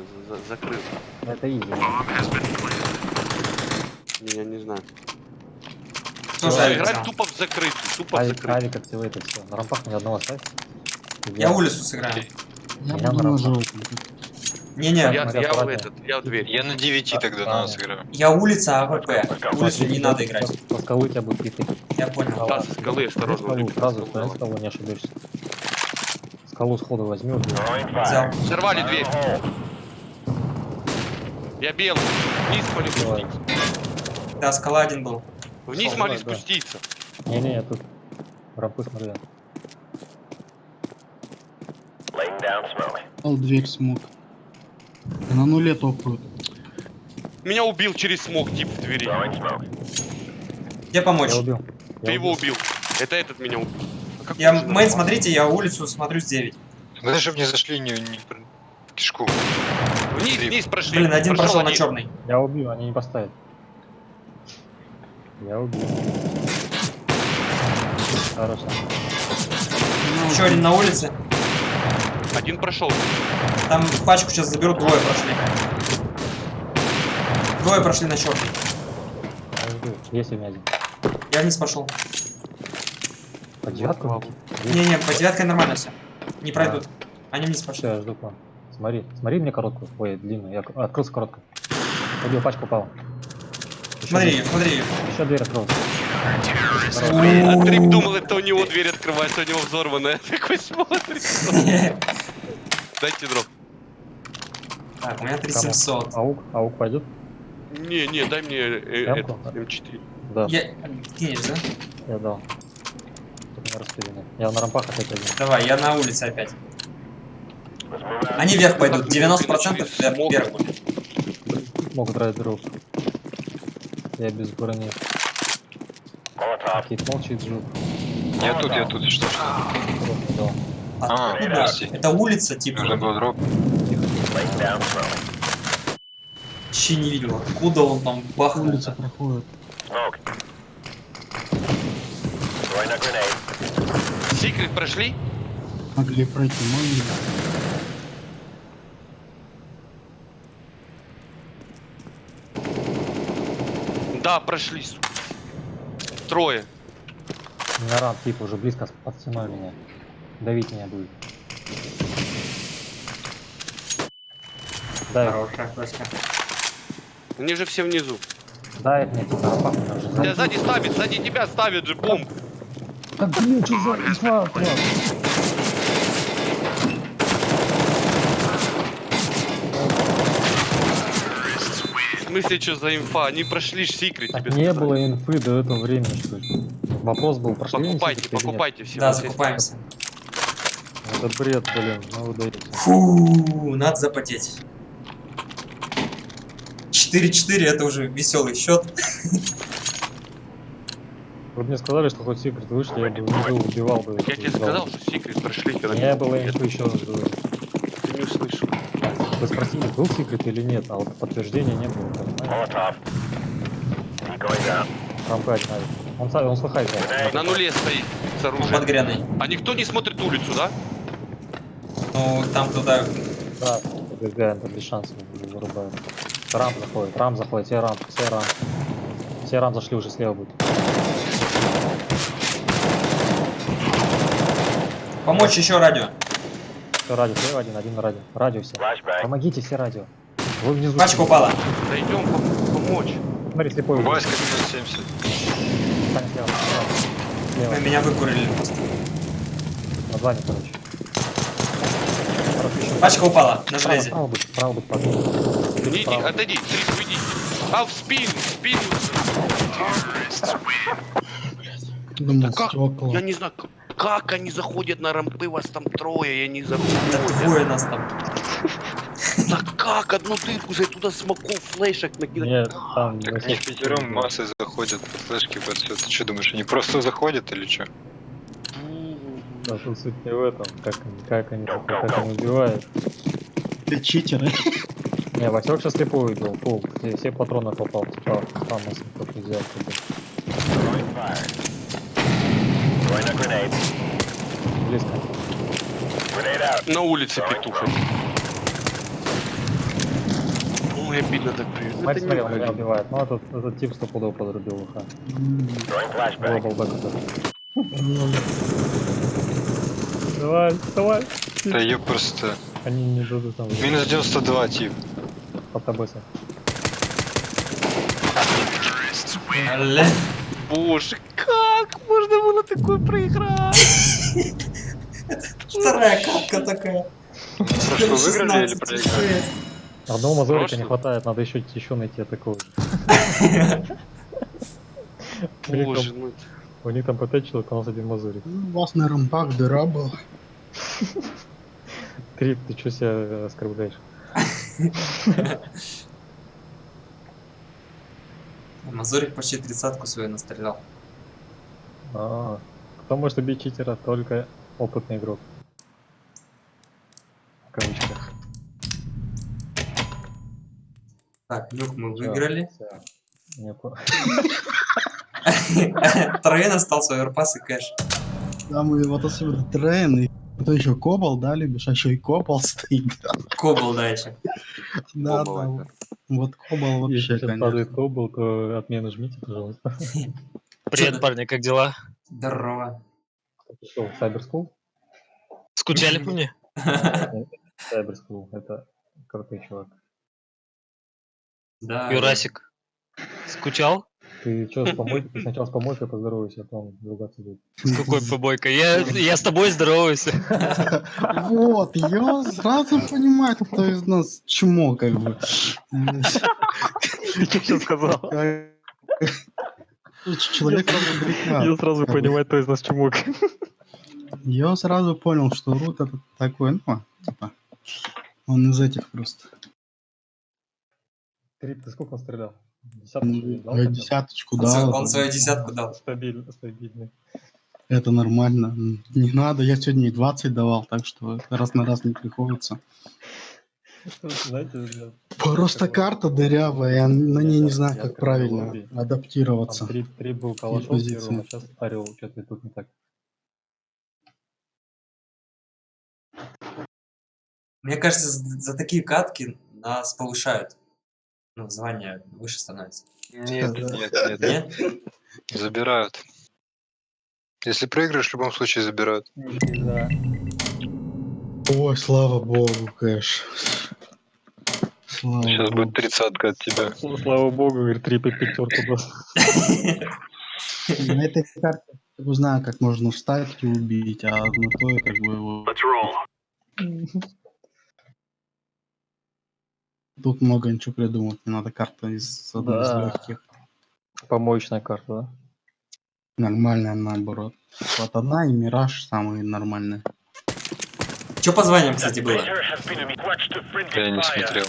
закрыл.
Это изи.
Я не знаю.
Тоже
Давай,
авик
Играть
взял.
тупо в закрытый, тупо в
Авик,
закрытый.
авик активирует, все. На рампах ни одного ставь.
Я улицу сыграю.
я
Я
буду
на
на
рампах.
желтом.
Не-не,
Я
смотря
в
аккуратно.
этот, я в дверь.
Я на 9 тогда на нас играю.
я улица АВП. Улицу не надо играть.
По скалу тебя будет пить.
Я понял.
Да, со скалы осторожно.
Скалу,
Улица,
сразу
скала.
на скалу не ошибешься. Скалу сходу возьми, убей.
Взял.
Сорвали дверь. Я белый. Вниз могли
Давай.
спуститься.
Да, скала один был.
Вниз
Давай,
могли
да.
спуститься.
Не-не, я тут рампы смотрю.
Дал дверь смог. И на нуле топают.
Меня убил через смог тип в двери.
Где помочь?
Я убил.
Ты его убил. Это этот меня убил. А как
Я,
он же
мейн,
нажал?
смотрите, я улицу смотрю с 9.
Вы даже мне зашли не в кишку.
Вниз, вниз прошли.
Блин, один прошел на
один.
черный.
Я убил, они не поставят. Я убил. Хорошо.
Еще один на улице.
Один прошел.
Там пачку сейчас заберут, двое прошли. Двое прошли на черный.
Я убил. Есть у меня один.
Я вниз пошел.
По девятку?
Не-не, по девяткой нормально все. Не пройдут. Они вниз пошли.
Все, я жду план. Смотри, смотри мне короткую. Ой, длинную. Я открылся коротко. Убил, пачка упала.
Смотри ее, смотри ее.
Еще дверь открылась.
А Трип думал, это у него дверь открывается, у него взорванная. Такой смотрит. Дайте дроп.
Так, у меня 3700.
Аук пойдет?
Не, дай мне
Ямку?
этот М4.
Да,
Я... Кинешь, да?
я дал. Тут меня распределено. Я на рампах опять один.
Давай, я на улице опять. Они вверх пойдут, 90% вверх.
Могут драть дроп. Я без брони. Кит молчит, жил.
Я тут, что?
Да.
А,
Откуда?
прости.
Это улица, типа.
Нужно было дроп.
Вообще не видел, откуда он там бахнул.
Улица проходит.
Секрет прошли?
Могли пройти, могли.
Да, прошли, сука. Трое.
На ран, типа, уже близко под стеной меня. Давить меня будет. Дай,
Хорошая точка.
Они же все внизу.
дай мне, типа, на рампах меня уже
Тебя сзади ставит, сзади тебя ставит же бомб.
Так, блин, что за инфа?
В смысле, что за инфа? Они прошли ж секрет
Так
тебе.
не
сказали.
было инфы до этого времени, что ли? Вопрос был, прошли они
Покупайте,
секрет или нет?
покупайте все.
Да,
вот здесь.
закупаемся.
Это бред, блин, ну вы даете.
Фу, надо запотеть. 4-4 это уже веселый счет.
Вы мне сказали, что хоть секрет вышли, я бы внизу убивал бы.
Я тебе сказал, что секрет прошли, когда
Не было инфы еще раз говорю.
ты не услышал.
Вы спросили, был секрет или нет, а вот подтверждения не было, понимаете? Рампа одна. Он слыхает.
На нуле стоит с оружием.
Под греной.
А никто не смотрит улицу, да?
Ну, там туда...
Да, побегаем, там без шансов вырубают. Рам заходит, все рам. Все рам зашли, уже слева будет.
Помочь еще радио.
Все, радио, слева один на радио. Радио все. Помогите все радио. Вы внизу.
Пачка упала.
Дойдем помочь.
Смотри, слепой.
Васька минус 70.
Стань слева.
Вы меня выкурили.
Название, короче.
Пачка упала на железе.
Справа будет падать.
Иди, отойди, Трик, уйди. А, в спину.
Думал,
Как?
стекла.
Я не знаю, как они заходят на рампы, вас там трое, я не
Да
заходят.
двое нас там.
Да как? Одну дырку за туда смоков, флешек накидать.
Нет, там...
Так они впятером массой заходят, флешки под все. Ты что думаешь, они просто заходят или что?
Да, тут суть не в этом, как они убивают.
Ты читеры.
Не, Васек сейчас слепую убил, пол. Все патроны попал, типа, там нас кто-то взял. Близко.
На улице петушек. Ой, обидно так привет.
Мать, смотри, он меня убивает. Ну, этот тип стопудово подрубил ВХ. Глобал бэк. Давай.
Да ее просто...
Они не дадут там.
Минус 92, тип.
Под тобой.
Алле.
Боже, как можно было такое проиграть?
Вторая катка такая.
Прошлый выиграли или проиграли?
Одного мазурика
Прошлый.
не хватает, надо еще найти такого.
Боже мой.
У них там по 5 человек, у нас один мазурик.
У вас на рампах дыра была.
Трип, ты что себя оскорбляешь?
Мазурик почти 30-ку свою настрелял.
Кто может убить читера? Только опытный игрок. В кавычках.
Так, люк мы
Всё,
выиграли.
всё. Не по-
Троен остался, оверпас и кэш.
Там и вот особенно трен, и потом еще кобал, да, любишь, а еще и кобал стоит.
Кобл дальше.
Да,
Кобал
да. Вот кобал
Если
вообще,
сейчас падает
конечно.
кобл, то отмену жмите, пожалуйста.
Привет,
парни, как дела?
Здорово.
Что, Cyber School?
Скучали по мне?
Cyber School, это крутой чувак.
Да.
Юрасик. Скучал?
Ты что, с помойкой? Ты сначала с помойкой поздоровайся, а потом ругаться будет.
С какой побойкой? Я с тобой здороваюсь.
Вот, я сразу понимаю, кто из нас чмо, как бы.
Ты что сказал?
Человек сразу говорит,
сразу понимаю, кто из нас чумок.
я сразу понял, что Рут это такой, ну, типа, он из этих просто.
Трип, ты сколько стрелял? Десятку дал?
Я десяточку
Он,
дал.
он свою десятку дал.
Стабильно.
Это нормально. Не надо, я сегодня и 20 давал, так что раз на раз не приходится.
Знаете,
Просто карта дырявая, я на ней не знаю,
Я
как
открыл
правильно
лобби.
адаптироваться.
Трип был калашом
позиции.
первым, а сейчас орел, что-то тут не так.
Мне кажется, за такие катки нас повышают. Ну, звание выше становится.
Нет,
Да.
нет.
Нет?
Забирают. Если проиграешь, в любом случае забирают.
Да.
Ой, слава богу, кэш. Слава
Сейчас
богу.
будет 30-ка от тебя.
Слава богу, говорит, Трип и пятерку даст.
На этой карте я не знаю, как можно вставить и убить, а на той как бы его... Тут много ничего придумать, не надо карта из одной из
Да.
легких.
Помоечная карта, да?
Нормальная наоборот. Вот одна и Мираж самые нормальные.
Что по званиям, кстати, было?
Я не смотрел.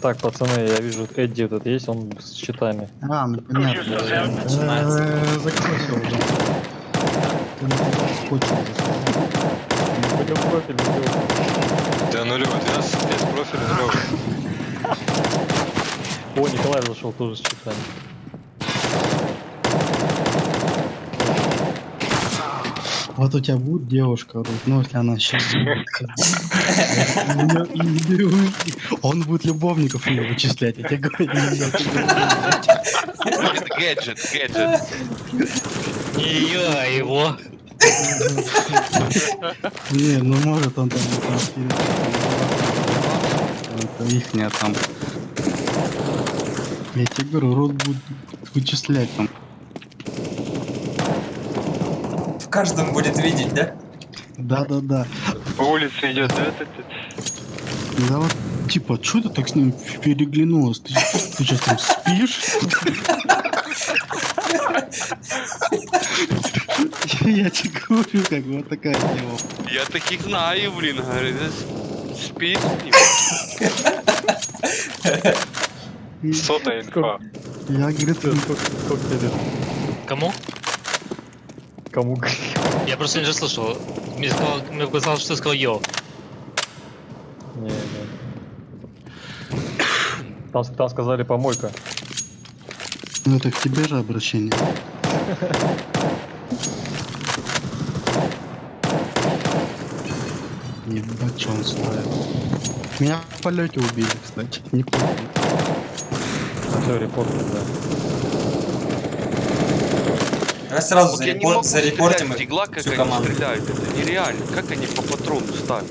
Так, пацаны, я вижу, Эдди этот есть, он с щитами.
А, ну понятно.
Начинается.
Закончил уже. Ты не скотчил.
Пойдем в профиль, идем.
Да нулевой, 12 без профиля нулевой.
О, Николай зашел тоже с часами.
Вот у тебя будет девушка, Рут, ну если она сейчас будет ходить. Он будет любовников ее вычислять, я тебе говорю.
Гаджет.
Не ее, а его.
Не, ну может он там это ихняя там. Я тебе говорю, Рут будет вычислять там.
В каждом будет видеть, да?
Да.
По улице идет, да?
Да вот, типа, что ты так с ним переглянулась? Ты сейчас там спишь? Я тебе говорю, как бы вот такая тема.
Я таких знаю, блин, говорит, спит с ним.
Сотая инфа.
Я, говорит,
Сколько тебе лет?
Кому?
Кому?
Я просто не слышал. Мне показалось, что ты сказал йо.
Не. Там сказали помойка.
ну это к тебе же обращение. Ебать, что он стоит. Меня в полете убили, кстати. Не помню.
Все, репорт, да.
Давай сразу
Вот я не могу
зарепортим
стрелять в дигла, как
всю
они
команду.
стреляют. Это нереально. Как они по патрону ставят?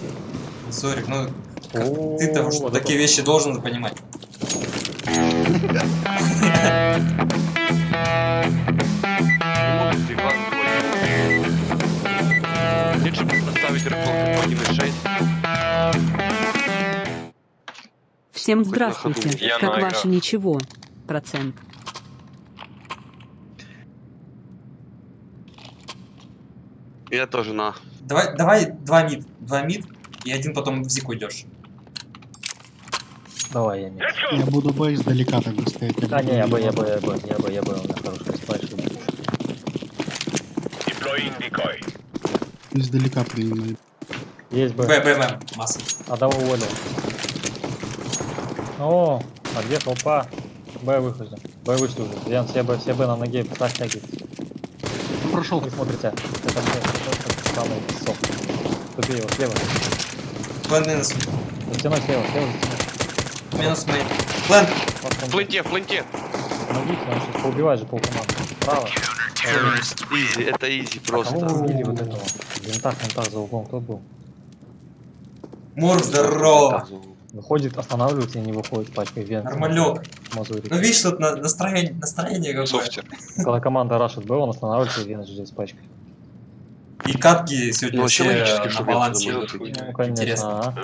Зорик, ну
О,
ты-то уж
вот
такие вещи должен понимать.
Не могу с дигла стрелять. Лучше бы поставить рекорд 1.6.
Всем здравствуйте.
Я
Как
на
ваше
играх.
ничего? Процент.
Я тоже на.
Давай два мид, и один потом в зику идешь.
Давай, я не.
Я буду Б издалека тогда стоять.
А, не, я Б, у меня хорошая спайшка.
Deploying decoy.
Издалека принимаю.
Есть Б.
Б, масса.
Одного уволил. О, а где толпа? Б выхожу. Б вышли уже. Ян, все Б на ноге, так тягивает.
Прошел.
Не смотрите. Это самый сок. Тупи его, слева.
План минус.
За стеной слева, за стеной.
Минус мейн. План.
В фленте.
Помогите, он сейчас поубивает же полкоманды. Справа.
Изи, это изи
А кого вы
просто.
убили вот этого? Винтах за углом, кто был?
Мур, здорово.
Выходит, останавливается и не выходит пачкой вен.
Нормалек.
Мазурик.
Ну видишь, тут настроение какое.
Софтер.
Когда команда рашит Б, он останавливается и вен ждет с пачкой.
И катки сегодня
Ну,
все
логически,
на
что
балансе
я
идут.
думаю.
Ну, конечно,
Интересно.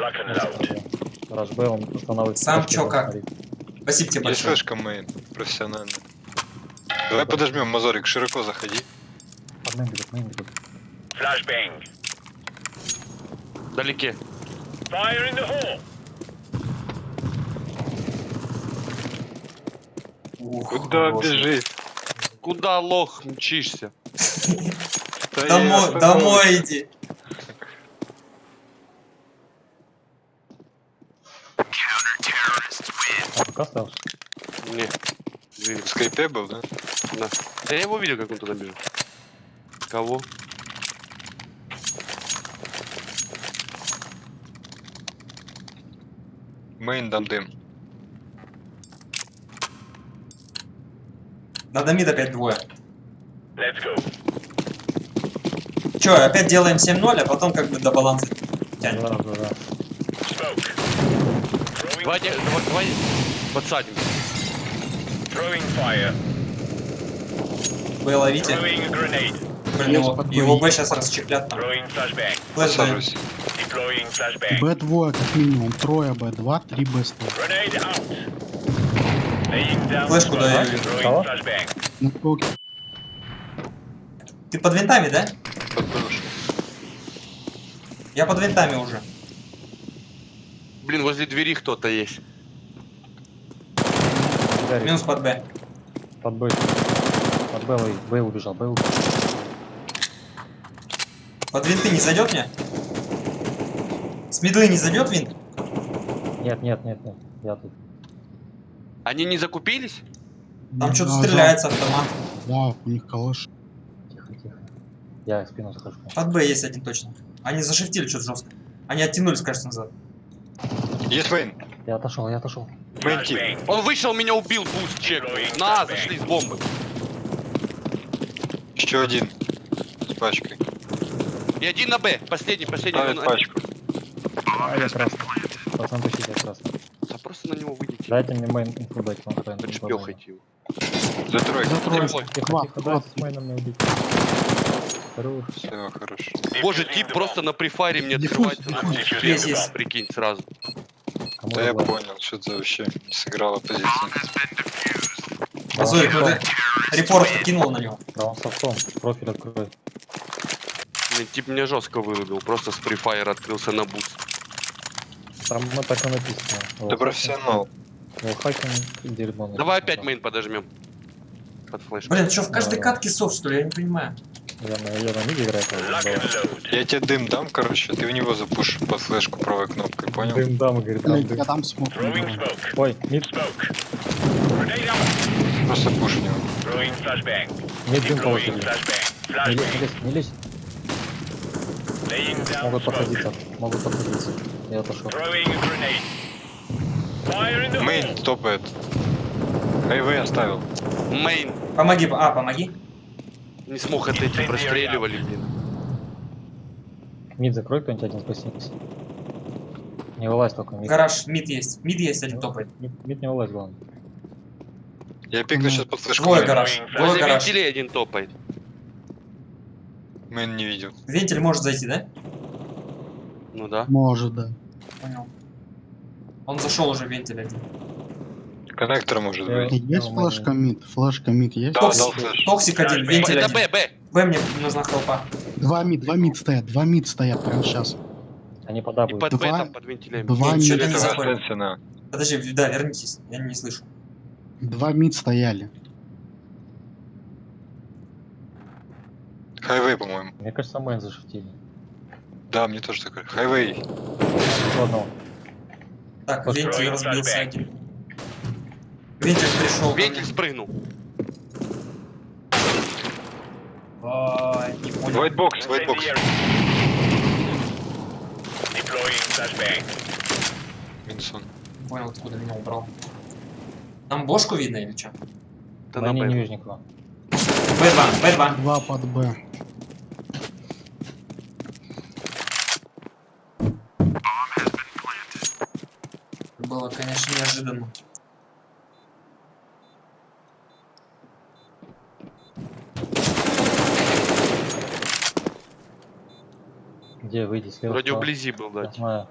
Раш Б, он останавливается.
Сам
с пачкой,
чё
он
как?
смотрит.
Спасибо тебе
Есть
большое.
флешка мейн. Профессионально. Давай подожмем, Мазорик, широко заходи.
Под мейн бегут.
Flashbang.
Вдалеке.
Fire in the hole.
Ух,
Куда
хороший.
бежит?
Куда, лох, мчишься?
Домой иди.
А, пока остался?
Не.
В скайпе был, да?
Да. Я его видел, как он туда бежит. Кого?
Мейн дам дым.
Надо мид опять двое.
Let's go.
Че, опять делаем 7-0, а потом как бы до баланса тянем.
Да.
Smoke. Throwing,
Давай подсадим.
throwing fire.
Вы ловите.
Throwing a grenade.
Блин, его Б сейчас расчехлят там.
Throwing flashbang.
Флэш дает.
Посажусь.
Deploying flashbang.
Б двое как минимум. Трое Б2, 3 Б стоит.
Grenade out. Laying down
Флешку
smoke.
даю.
Throwing
Кого?
flashbang.
Ну, окей.
Ты под винтами, да?
Подброшу.
Я под винтами уже.
Блин, возле двери кто-то есть.
Гарри,
Минус под Б.
под Б. Под Б убежал, Б убежал.
Под винты не зайдет мне? С медлы не зайдет винт?
Нет, я тут.
Они не закупились?
Там что-то
Да,
стреляется автомат.
Да, у них калаш.
Тихо, тихо. Я в спину захожу.
Под Б есть один точно. Они зашифтили что-то жестко. Они оттянулись, кажется, назад.
Есть мейн.
Я отошел, я отошел.
Мейн тип.
Он вышел, меня убил, буст чекнул. На, зашли с бомбы.
Еще один. С пачкой.
И один на Б, последний.
Ставит
Он-
пачку.
А, я красный. Пацан, тащите, я красный.
Да просто на него выйдите.
Дайте мне мейн инфу дать, он хрен.
Подшпёхайте его.
За тройку.
Ой,
Тихо, тихо, дайте с мейном не убить. Хорош.
Все, хорошо.
Боже, тип просто на префайре мне
Диффуз,
открывается на
диффуз.
пушке.
Есть.
Прикинь, сразу.
Кому
Да я
добавить?
понял, что-то вообще не сыграла позицию.
Азой, ну ты репорт кинул на него.
Да, он софтом. Профиль открой.
Блин, тип меня жестко вырубил, просто с префайра открылся на буст.
Там так и написано.
Ты профессионал.
Хакинг дерьмо.
Давай опять мейн подожмем. Под флеш.
Блин, что в каждой катке софт, что ли? Я не понимаю.
Я на миде играю.
Я тебе дым дам, короче, ты в него запушишь под флешку правой кнопкой, понял?
Дым дам, говорит, дам
Блять,
дым.
я там смог.
Ой, мид,
Просто пуш в него.
мид дым положили. Не лезь, не лезь. Могут подходиться, Я отошел.
Мейн топает. Хайвей оставил.
Мейн.
Помоги, помоги.
Не смог отойти, простреливали, блин.
Мид закрой, кто-нибудь один спасибо. Не вылазь только, мид.
Гараж, мид есть. Мид есть, один топает.
Мид не вылазь, главное.
Я пикну сейчас под флешку.
Двое
Мейн.
гараж. Двое
Возле
гараж.
вентилей один топает.
Мейн не видел.
Вентиль может зайти, да?
Ну да.
Может, да.
Понял. Он зашел уже в вентиль один.
Коннектор может
Я-
быть.
Есть флешка мид? Флешка мид есть?
Да,
Токсик.
дал флеш.
Токсик один, вентиль
Это
один.
Б, Б.
Б мне нужна хелпа.
Два мид стоят прямо сейчас.
Они
И
подабывают.
под Б
Два-
там, под вентилями.
Два
Ничего
мид,
ты не
Это
заходит.
Асенсина.
Подожди, да, вернитесь. Я не слышу.
два мид стояли.
Хайвей, по-моему.
Мне кажется, мейн зашифтили.
Да, мне тоже такое. Хайвей.
Еще одного.
Так,
Пошел.
вентиль разбился один. Вентиль пришел.
Вентиль спрыгнул.
Не понял.
Вайтбокс. Минсон.
Не понял, откуда меня убрал. Там бошку видно или что?
Да на
Мейне
Б.
не вижу никого.
Б2, Б2.
Два под Б.
Было, конечно, неожиданно.
Где, выйди слева.
Вроде
справа.
вблизи был,
Я
да.
знаю.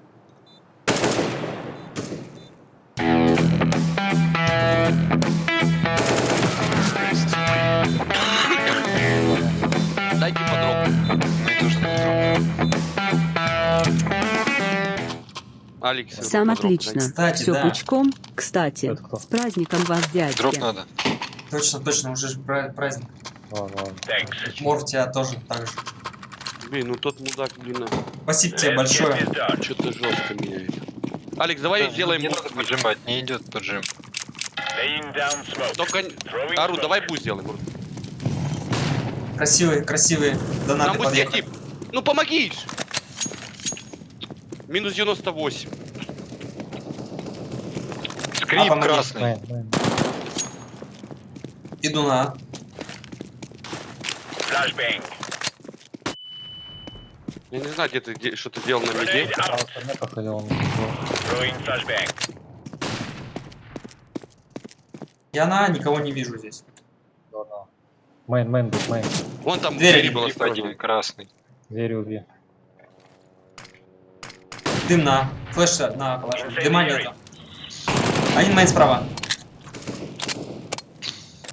Дайте подробно.
Мне тоже так.
Алекс.
Сам
подробно.
отлично.
Кстати,
Все
да.
пучком. Кстати,
Это кто?
с праздником вас, дядьки.
Дроп надо.
Точно, уже ж праздник.
Ладно.
Мор тебя тоже так же.
Блин, ну тот мудак, блин,
Спасибо тебе большое.
что-то жестко меняет. Алекс, давай сделаем
Не
буст.
надо поджимать, не идет поджим.
Только... Ару, давай буст сделаем. Ару.
Красивые
Нам
донаты
быстрее,
подъехали.
тип. Ну помоги! ж. Минус 98.
Скрип
помоги.
красный.
Мейн.
Иду на.
Я не знаю, где ты что-то делал на миде.
Или он...
Я на никого не вижу здесь.
Ладно. Мейн, будет, мейн.
Вон там
Дверь
двери было
Скрип один, красный.
Двери убей.
Дым на. Флеш на положил. Дыма нету. Один мейн справа.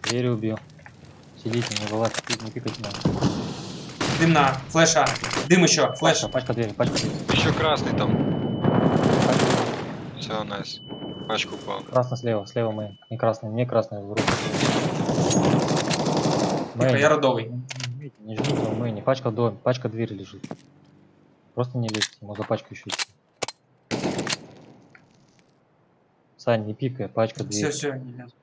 Двери убил. Сидите, не вылазь, не пикайте надо.
Дым на. Флеша. Дым еще. Флеш.
Пачка двери, пачка двери.
Еще красный там. Все, найс. Пачку упал.
Красный слева мейн. Не красный, мне красный в руку.
Тихо, я родовый.
Не жмите его, мейн, пачка дом, пачка двери лежит. Просто не лезьте, ему за пачку еще идти. Сань, не пикай, пачка
Все,
200.
все, не лезу.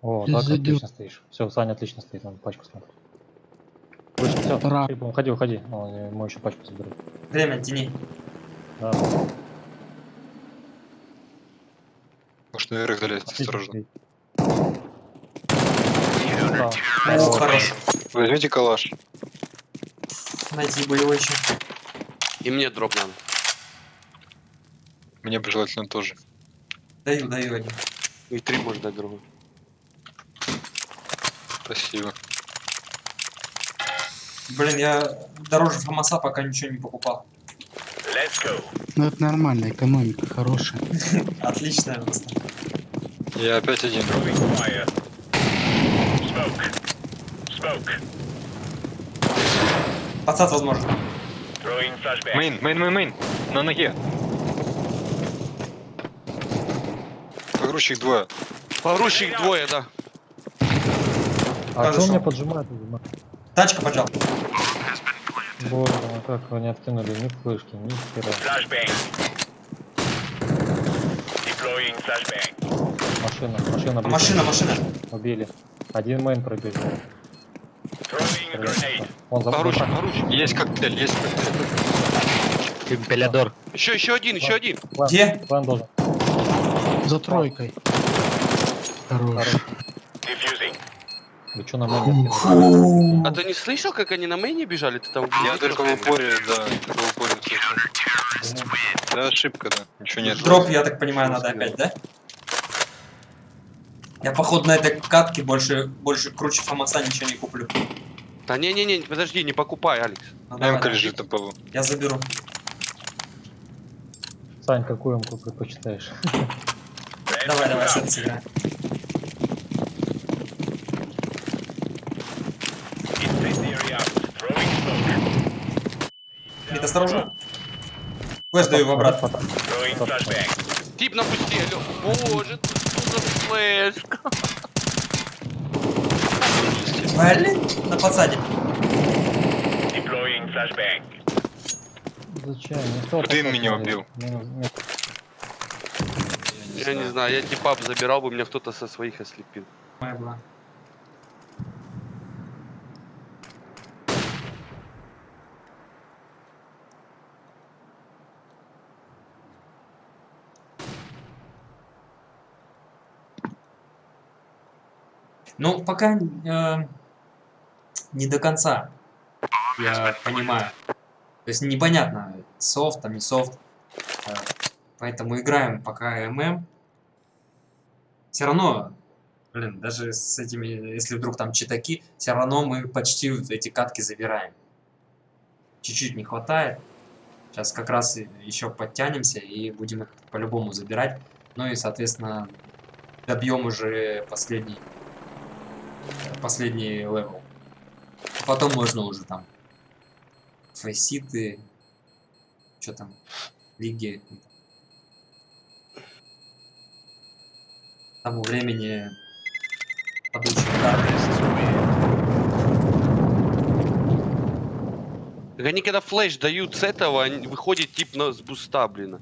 О,
Сейчас
так
зайдет.
отлично стоишь. Все, Саня отлично стоит, он пачку смотрит. Выше, все,
Ра.
уходи, уходи. О, мы еще пачку заберем.
Время, тяни.
Да,
Может наверх залезть,
отлично
осторожно.
стоит.
О,
Да,
хорош.
Возьмите калаш.
Найти боевой еще.
И мне дроп надо.
Мне бы желательно тоже.
Даю один.
И 3 можно дать другу.
Спасибо.
Блин, я дороже Фамаса пока ничего не покупал.
Let's go.
Ну это нормально, экономика хорошая.
Отличная просто.
Я опять один.
Throwing fire. Smoke. Smoke.
Пацат возможно.
Throwing flashbang.
Мейн. На ноге. Погрузчик двое.
Погрузчик двое, да.
А
Хорошо.
что меня поджимает?
Тачка поджал.
Боже мой, как вы не откинули ни флешки, ни хера.
Flashbang. Deploying flashbang.
Машина, близко.
Машина.
Убили. Один мейн пробежал.
Throwing a grenade.
Он за
Погрузчик.
Есть коктейль.
Импелядор.
Еще один.
Где?
План должен.
За тройкой. Хорош.
Defusing.
Вы что на мейне откинули?
А ты не слышал, как они на мейне бежали? Ты там
Я
вблизи
только в
просто-
упоре, да. Только в упоре слышал. Да, ошибка, да. Ничего нет.
Дроп, я так понимаю, надо опять, да? Я, походу, на этой катке больше круче Фамаса ничего не куплю.
Да не, подожди, не покупай, Алекс.
Ну, давай,
Эмка
давай.
лежит на полу.
Я заберу.
Сань, какую МК предпочитаешь?
Давай, с этой сыграем.
Incendiary out. Throwing smoke.
Мид, осторожно. Флэш даю в обратно.
Throwing flashbang.
Тип на пусте, алло. Боже, ты что за флешка?
Блин, на подсаде.
Deploying flashbang.
Зачем? Никто
Дым
так
меня
не
убил.
делает.
Я не знаю, я типа забирал бы, меня кто-то со своих ослепил.
Моя была. Ну, пока не до конца, я понимаю. То есть непонятно, софт, там не софт. Поэтому играем пока ММ. Все равно, блин, даже с этими, если вдруг там читаки, все равно мы почти эти катки забираем. Чуть-чуть не хватает. Сейчас как раз еще подтянемся и будем их по-любому забирать. Ну и, соответственно, добьем уже последний левел. Потом можно уже там фейситы, что там, лиги. К тому времени подучим карты.
Так они когда флеш дают с этого, выходит тип с буста, блин.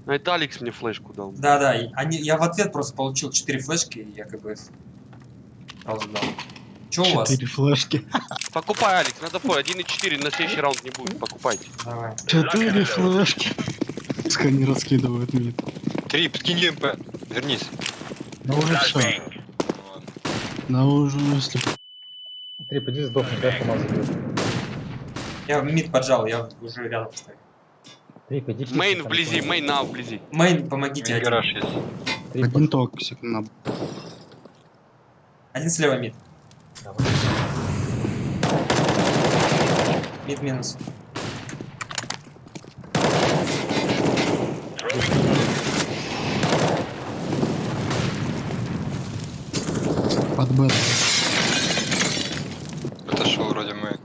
А это Алекс мне флешку дал.
Да, я в ответ просто получил 4 флешки, и я как бы сразу дал. Че у вас?
4 флешки.
Покупай, Алекс, надо 1.4 на следующий раунд не будет, покупайте.
Давай.
4 флешки. Пускай они раскидывают мид.
3, подкинь МП. Вернись.
Ну уже все.
Flashbang.
Ну уже если...
3, поди сдохни, дай помазать.
Я мид поджал, я уже рядом стою.
3, поди.
Мейн вблизи, мейн на вблизи.
Мейн, помогите один.
Гараж есть.
3,
Один токсик на...
Один слева мид.
давай.
Мид минус.
Под бета.
Отошел вроде мы.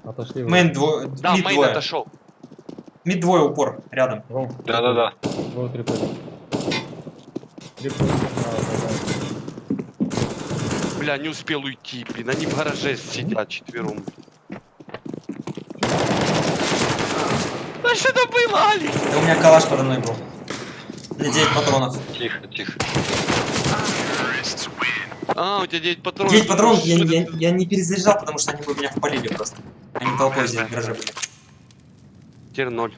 Отошли.
Мейн двое.
Да,
Мид
мейн
двое.
отошел.
Мид двое упор рядом.
Да.
2, 3, пойдем. 3,
Бля, не успел уйти, блин. Они в гараже сидят четвером. Да что это было, Алекс?
Да у меня калаш подо мной был. Мне 9 патронов.
Тихо, тихо.
А, у тебя 9 патронов.
9 патронов
Что это?
я не перезаряжал, потому что они бы меня впалили просто. Они толпой здесь в гараже были.
Теперь 0.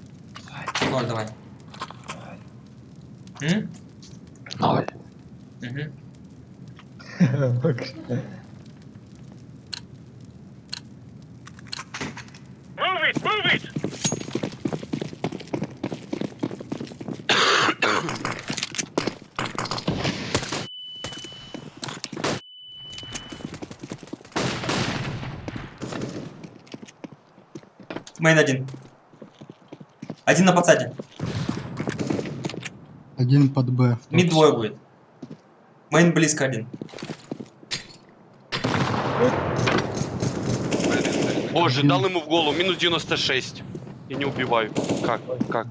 0, давай. М?
0.
Угу.
Move it, move it!
Мейн один. Один на подсаде.
Один под Б.
Мид двое будет. Мейн близко один.
Боже, дал ему в голову. Минус 96. И не убиваю. Как? Как?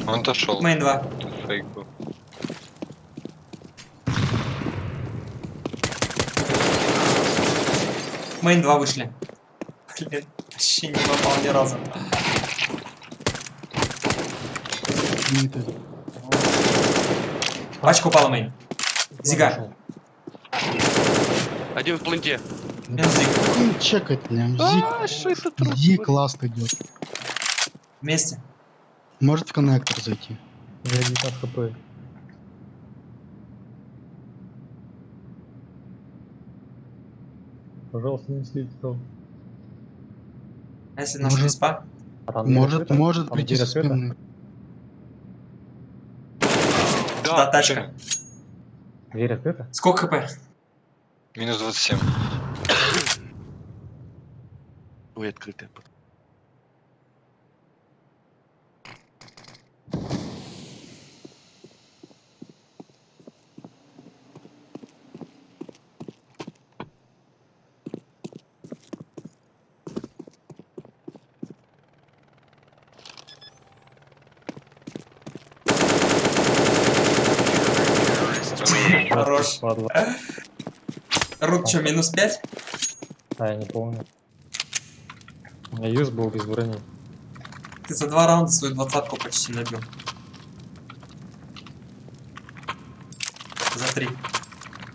Он дошел.
Мейн 2.
Фейк был.
Мейн 2 вышли. Блин, вообще не попал ни разу.
Мид один.
Пачка упала, Мейн. Зига.
Один в планте.
Минус Зиг.
Ну, чекать меня.
Что это
Зиг ласт идет.
Вместе.
Может в коннектор зайти.
Я 19 хп. Пожалуйста, не слить там.
А если наша респа?
Может прийти со спины.
Да, тачка.
Дверь открыта?
Сколько хп?
Минус 27.
Ой, открытая.
Хорош.
Падла.
Рут что, минус 5?
А, я не помню. У меня юз был без брони.
Ты за 2 раунда свою 20-ку почти набил. За 3.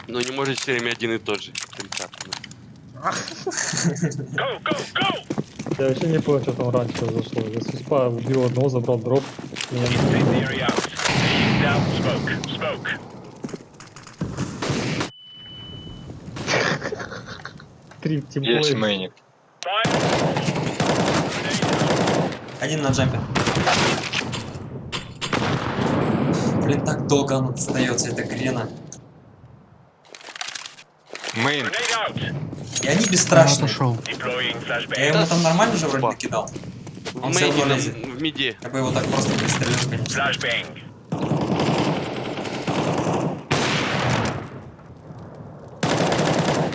Но не может все время один и тот же.
Go, go, go!
Я вообще не понял, что там раньше произошло. Я с успа убил одного, забрал дроп. Меня не
Take the area out. Laying down smoke. Smoke.
три
Есть
тимплей.
мейник.
Один на джампе. Блин, так долго он отстается, эта грена.
Мейн.
Grenade out.
И они
Я
бесстрашные.
отошел.
Deploying flashbang.
Я ему там нормально же вроде
Спа.
накидал.
В
Он все равно
мейне,
лезет.
в миде.
Я бы его так просто пристрелил, конечно.
Flashbang.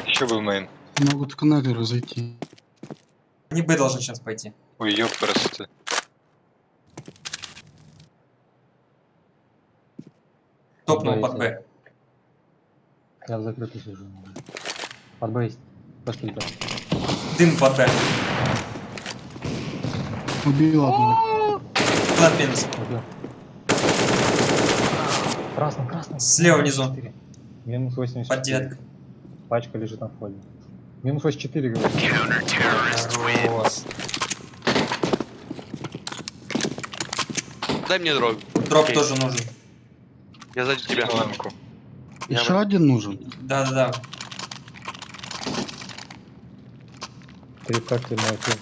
Еще был мейн.
Могут в коннектор зайти.
Не Б должен сейчас пойти.
Ой, ёб просто.
Топнул под Б.
Я в закрытый сижу. Под бейс. Пошли, да.
Дым под Б.
Убил одного.
Флэт минус.
Убил. Красный, красный.
Слева внизу.
4. Минус 84.
Под девяткой.
Пачка лежит на входе. Минус 84, говорю.
Хорош.
Дай мне дробь.
Дроп
Окей.
тоже нужен.
Я сзади тебя.
Ламку.
Я
Еще один нужен.
Да-да-да.
3 карты на эфир.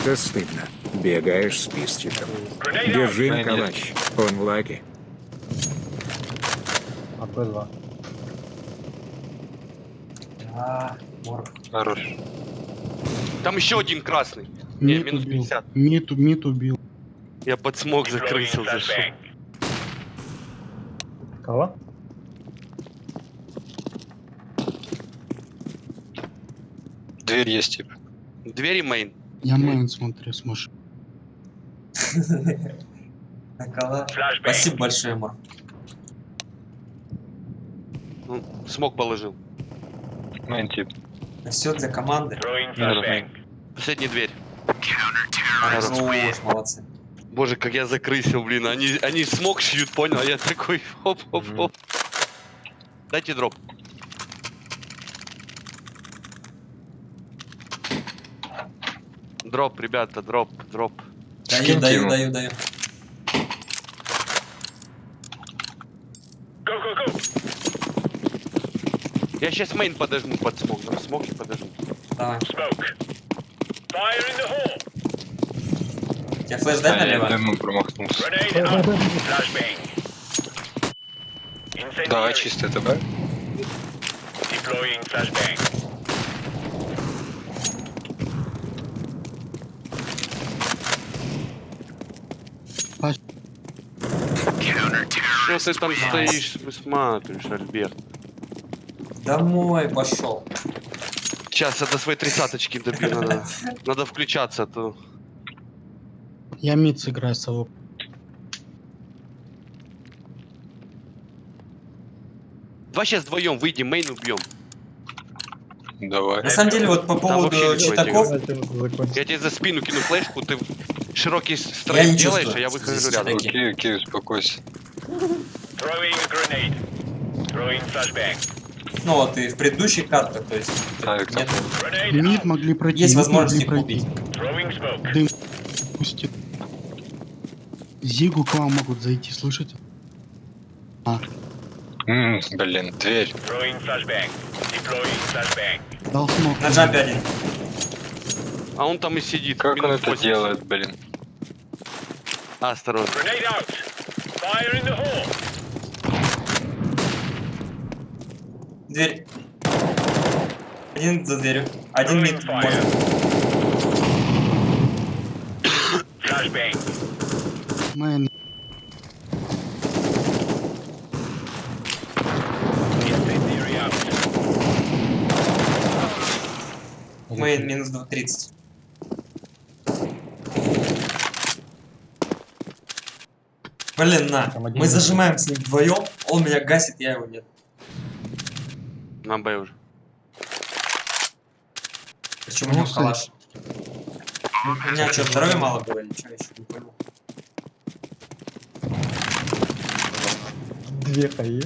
Да стыдно. Бегаешь с пистиком.
Grenade out.
Держи
Мейн
калач. Он в лаге.
А Б2.
Морг.
Хорош.
Там еще один красный. Не,
Мид
минус
убил.
50.
Мид убил.
Я под смог
Deploying
закрылся, зашел.
flashbang.
Кого?
Дверь есть, типа.
Двери мейн.
Я мейн смотрю с машины.
На калаш. Спасибо большое, Мор.
Ну, смог положил.
Мейн, тип.
Все для команды.
Последняя дверь.
Ну уж, молодцы.
Боже, как я закрысил, блин. Они смог шьют, понял? А я такой, хоп-хоп-хоп. Дайте дроп. Дроп, ребята, дроп.
Даю.
Я сейчас мейн подожму под смог. На смоке подожму.
Давай. Тебе флеш дать налево?
Я промахнулся. Да, чисто ТБ.
Что ты там стоишь, высматриваешь, Альберт?
Домой пошел.
Сейчас я до своей 30-очки добью, надо включаться, а то...
Я мид сыграю с собой.
Давай сейчас вдвоем выйдем, мейн убьем.
Давай.
На самом деле, вот по поводу
вообще
читаков,
Я тебе за спину кину флешку, ты широкий
Я
стрейт
не
делаешь,
чувствую
а я выхожу
здесь
рядом.
читаки.
Окей, успокойся.
ну вот и в предыдущих катках, то есть
Авик там.
нет,
Мид могли пройти.
есть
мид
возможность их
могли
убить.
Дым пустит. Зигу к вам могут зайти, слышите?
Блин, дверь.
Дал смог.
На джампе один.
А он там и сидит.
Как он
минут
это
80.
делает, блин?
Осторожно.
Дверь. Один за дверью. Один мид может.
Мейн.
Мейн минус 30. Блин, на.
Там один
Мы
мид.
зажимаем с ним вдвоем, он меня гасит, я его нет.
На Б уже.
Почему у него калаш? У меня что, здоровья мало было или что, еще не понял.
Две хаи.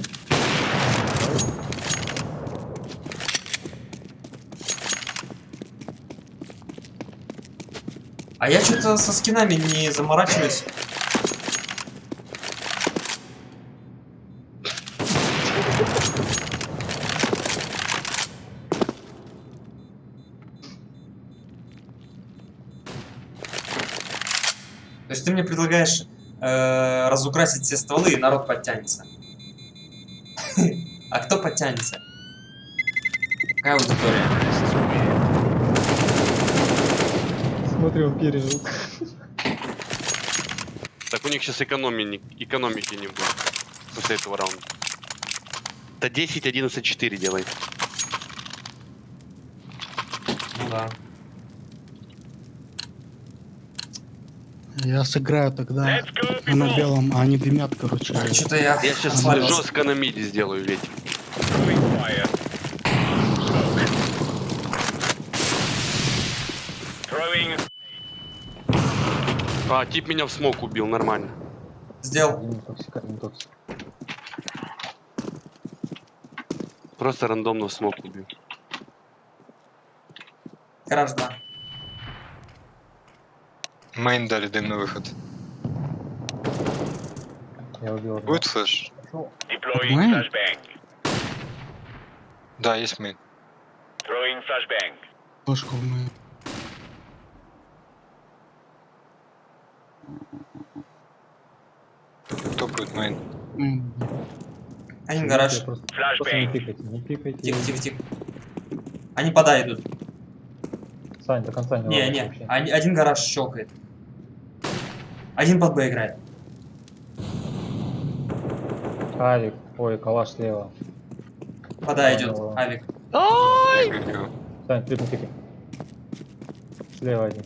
А я что-то со скинами не заморачиваюсь. То есть ты мне предлагаешь разукрасить все стволы, и народ подтянется. А кто подтянется? Какая аудитория?
Смотри, он пережил.
Так у них сейчас экономики не будет. После этого раунда. Это 10-11-4 делает.
Ну да.
Я сыграю тогда на белом, а они дымят, короче.
Что-то я...
Я сейчас
свалился.
жестко на миде сделаю, ведь. А, тип меня в смок убил, нормально.
Сделал.
Не токсика, не токсик.
Просто рандомно в смок убил.
Гараж, да.
Мейн дали дымный выход.
Я убил одного.
Будет флеш?
Мейн?
Да, есть мейн.
Ложку в мейн.
Кто будет мейн?
Мейн.
Один гараж.
Просто не пикайте, не пикайте.
Тихо. Они пода идут.
Сань, до конца не
Не,
ловишь
не.
вообще.
Один гараж щелкает. Один под Б играет.
Авик, Ой, калаш слева.
Вода идет,
Понял.
авик.
Сань, крипни, крипни. Слева один.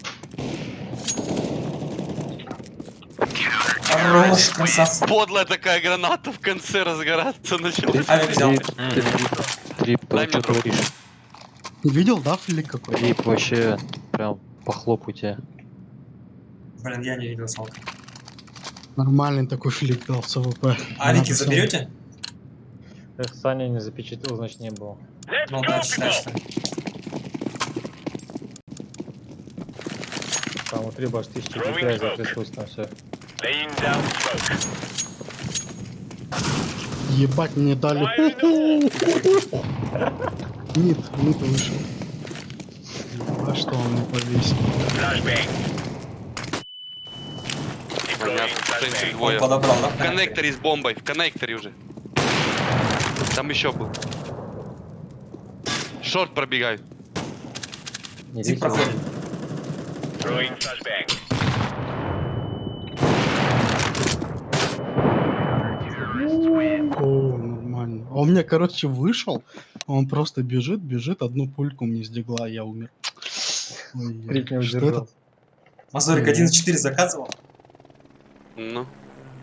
Хорош, красавцы.
Подлая такая граната в конце разгораться начала.
Авик взял.
Трип,
Дай
ты
мне
что говоришь?
Видел, да, флик какой?
Трип вообще прям похлопайте.
Блин, я не видел салка.
Нормальный такой флик дал с АВП.
Авики
Надо
заберете?
Эх, Саня не запечатлел, значит не было.
Ну да, считай, что.
Там вот 3 баш 1000 DPI затряслось там все.
Ебать, мне дали. Нет, вышел. А что он не повесил?
Понятно, что
Он
двое.
подобрал, да?
В коннекторе с бомбой, в коннекторе уже. Там еще был. Шорт пробегают.
Не
Зиг
видел.
проходит.
О, нормально. А у меня, короче, вышел. Он просто бежит, одну пульку мне сдегла, я умер. Ой,
Крик не
что
удержал.
это?
Мазурик 1-4 заказывал.
Ну.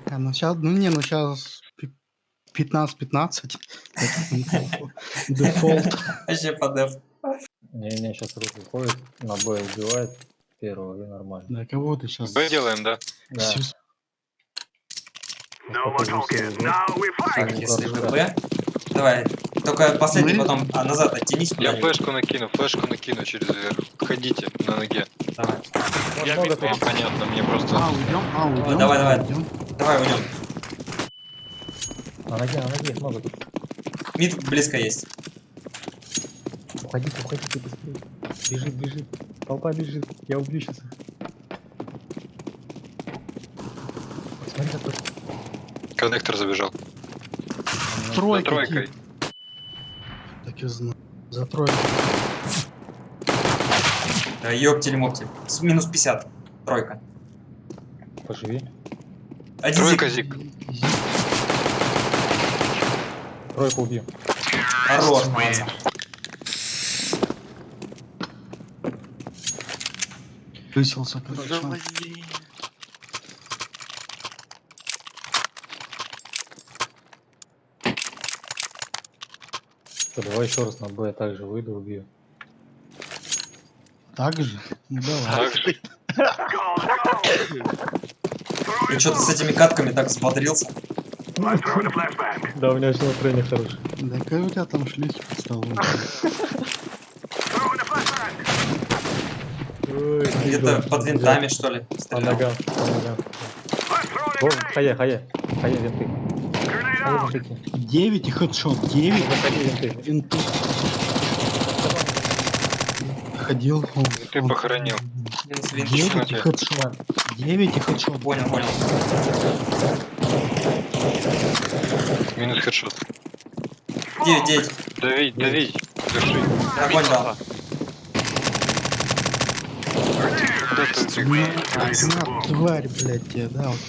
А, ну сейчас, сейчас 15-15. Дефолт.
Вообще по деф.
Не, сейчас рук выходит, на Б убивает первого и нормально.
Да кого ты сейчас?
Б делаем, да?
Да.
Авик, если вы Б. Давай. Только последний
Мы-
потом назад оттянись
Я
куда-нибудь.
флешку накину через верх. Ходите на ноге.
Давай.
Я
Много
мид-
Вам понятно, мне просто...
Уйдем.
Давай.
Уйдем.
Давай уйдем.
На ноге, много тут.
Мид близко есть.
Уходите быстрее. Бежит. Толпа бежит. Я убью сейчас. Смотри, какой.
Коннектор забежал. За
Тройка.
тройкой.
тип. Так и знаю. За тройку.
Да, ёптель-моптель. Минус 50. Тройка.
Поживи.
Один
Тройка,
зиг.
Зиг.
Тройку убью.
Хорош, молодца.
Высился, короче.
Что, давай еще раз на Б, я также выйду, убью.
Так же? Ну давай.
Так же.
Ты что-то с этими катками так взбодрился.
Да, у меня все настроение хорошее.
Да какая у тебя там шлюхи под столом?
Где-то под винтами, что ли,
По
стрелял.
ногам. О, хае, винты. Хае, винты.
9 и хедшот. 9
Заходи, винты.
винты. Ходил.
Ты похоронил.
Минус винт.
9 и хедшот. 9 и хедшот.
Понял.
Минус хедшот.
9.
Давить. Души.
Огонь дал.
Куда ты
На, тварь, блядь, тебе, да? Вот.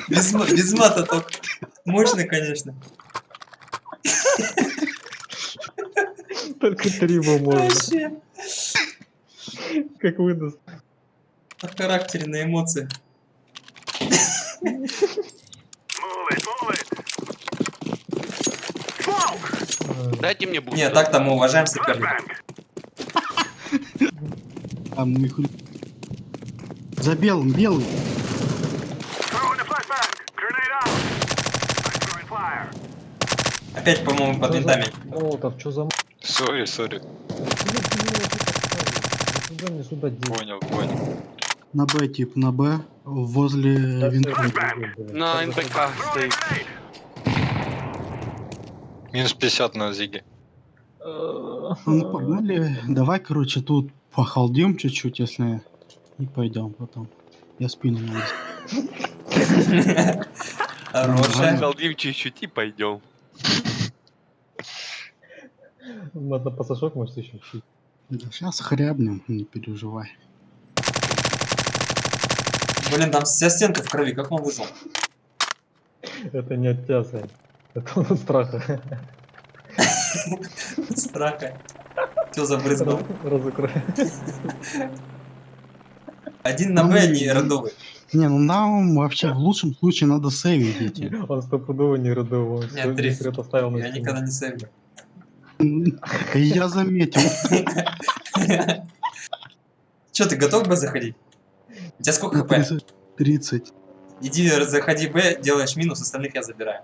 Без мата только. Мощный, конечно.
Только 3 было можно.
Вообще.
Как выдаст.
По характере, на эмоции.
Дайте мне буст.
Не, так-то мы уважаем соперника.
Там их... За белым, белый.
Опять, по-моему, под винтами.
Молотов, что за...
Сори.
Не сюда делать.
Понял.
На Б, тип, на Б. Возле винта.
На НПК стоит.
Минус 50 на Зиге.
Ну, погнали. Давай, короче, тут похалдим чуть-чуть, если... И пойдем потом. Я спину навес.
Хорошая.
Халдим чуть-чуть и пойдем.
Надо пассажок, может, еще чуть.
Да сейчас хрябнем, не переживай.
Блин, там вся стенка в крови, как он выжил?
Это не от тебя, Сань. Это от страха.
Страха. Все забрызгал.
Разукрой.
Один на Б, не родовый.
Не, ну нам вообще в лучшем случае надо сейвить эти.
Он стопудово не родовой. Он
Нет, три.
секрет оставил на
Я
стене.
никогда не сейвлю.
Я заметил.
Че, ты готов Б заходить? У тебя сколько хп?
30.
Иди заходи Б, делаешь минус, остальных я забираю.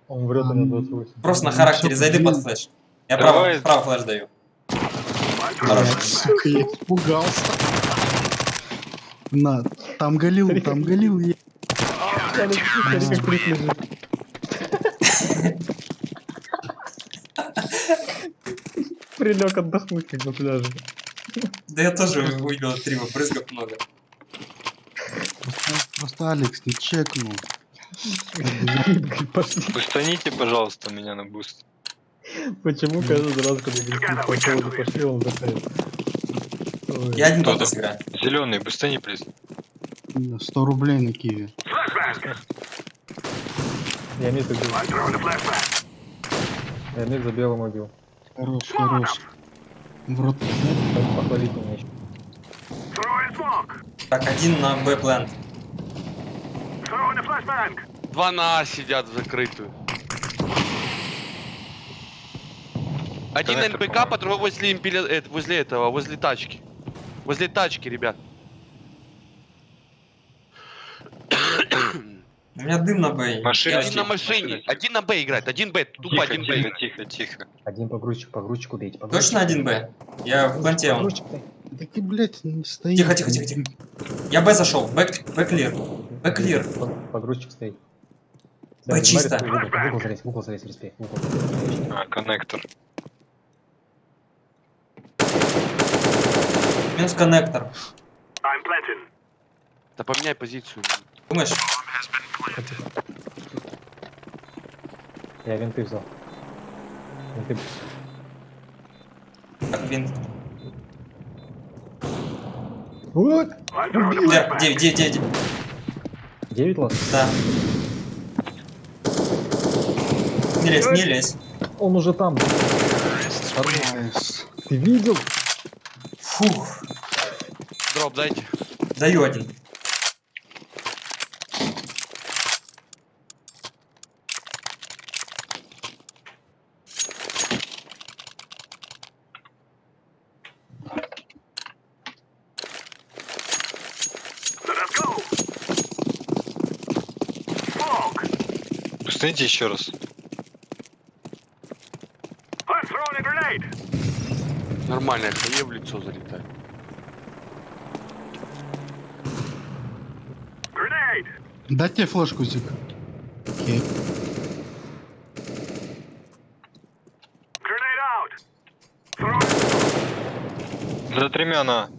Он врет на 28.
Просто на
Ну,
характере
всё,
зайди
блин.
под флеш. Я
Давай.
право флеш даю.
Блядь, сука, я испугался. На, там Галил есть.
Смотри, как крик лежит. Прилег отдохнуть, как на пляже.
Да я тоже увидел 3 брызгов много.
Просто Алекс не чекнул.
Пошли.
Бустаните, пожалуйста, меня на буст.
Почему каждый раз, когда говорит, по поводу пошли, он заходит? Ой.
Я один
Кто-то.
только сыграю.
Зеленый, бустани, плиз.
100 рублей на Киеве.
Я мид убил. Я мид за белым убил.
Хорош, хорош. В рот.
Похвалить меня еще.
Так, один на Б плент.
2 на А сидят в закрытую. Один
Коннектор,
НПК,
по-моему.
другой возле этого, возле тачки. Возле тачки, ребят.
У меня дым на Б.
Машина.
Один на машине. Один на Б играет. Один Б. Тупо
Тихо,
один
тихо,
Б.
тихо, тихо.
Один погрузчик убейте.
Точно один Б? Я в планте. Он.
Да ты, блядь, не стоишь.
Тихо, тихо, тихо, тихо. Я Б зашел. Б клир. Б клир.
Погрузчик стоит.
Б чисто.
В угол залезь, респект. В угол.
А, коннектор.
Минус коннектор.
Да поменяй позицию.
Думаешь?
Я винты взял. Винты.
Так, винт.
Вот!
Да, 9.
9 лаз?
Да. Не лезь, не лезь.
Он уже там.
Найс.
Ты видел?
Фух.
Дроп дайте.
Даю один.
Бустаните еще раз.
Нормально, я хае в лицо залетаю.
Дать тебе флешку, Зик. Окей.
За тремя на.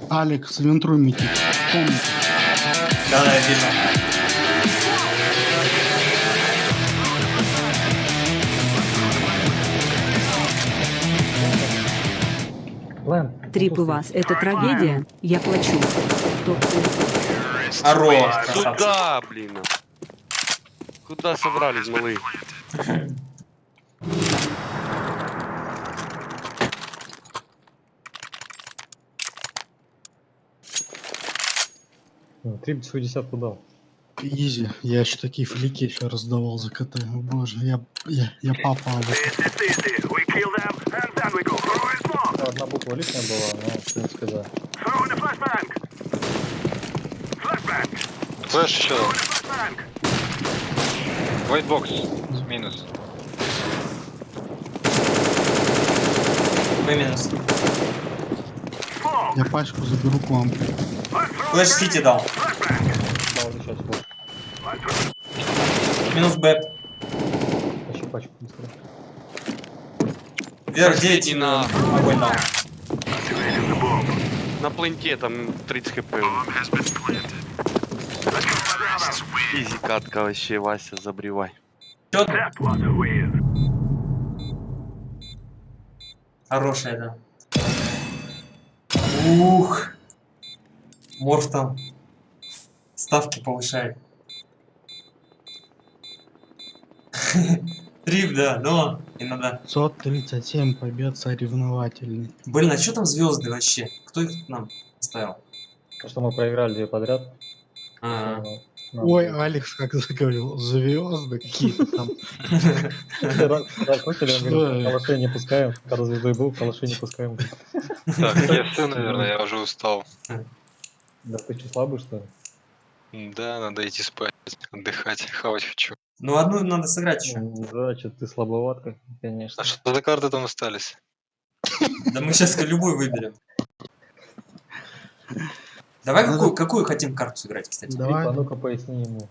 Алекс, вентруй метит. Помните.
Да, я вижу.
Лэн.
Трип у вас это трагедия, я плачу.
Хорош, красавцы.
Куда, блин? Куда собрались, малые?
Трип свою десятку дал.
Изи. Я еще такие флики еще раздавал за КТ. О, боже, я папа.
Одна буква лишняя была, но в принципе да.
Флэш еще. White box. Минус.
Б минус.
Я пачку заберу к вам.
Флэш Сити дал.
Дал сейчас вот.
Минус Б.
Еще пачку быстро.
Вверх 9
Последний на-
огонь дал.
На пленте там 30 хп. Изи катка вообще, Вася, забривай.
Чё ты? Хорошая, да. Ух. Морф там. Ставки повышай. Трип, да, но иногда.
537 побед соревновательный.
Блин, а что там звезды вообще? Кто их нам ставил?
То, что мы проиграли 2 подряд.
А,
Ой, Алекс как заговорил, звезды какие-то там.
Раз слышали, он говорит, калашей не пускаем. Когда звездой был, калашей не пускаем.
Так, я все, наверное, я уже устал.
Да ты что, слабый, что ли?
Да, надо идти спать, отдыхать, хавать хочу.
ну одну надо сыграть еще.
Да, что ты слабоватка, конечно.
А что за карты там остались?
Да мы сейчас любую выберем. Давай какую хотим карту сыграть, кстати?
Давай.
А ну-ка поясни ему.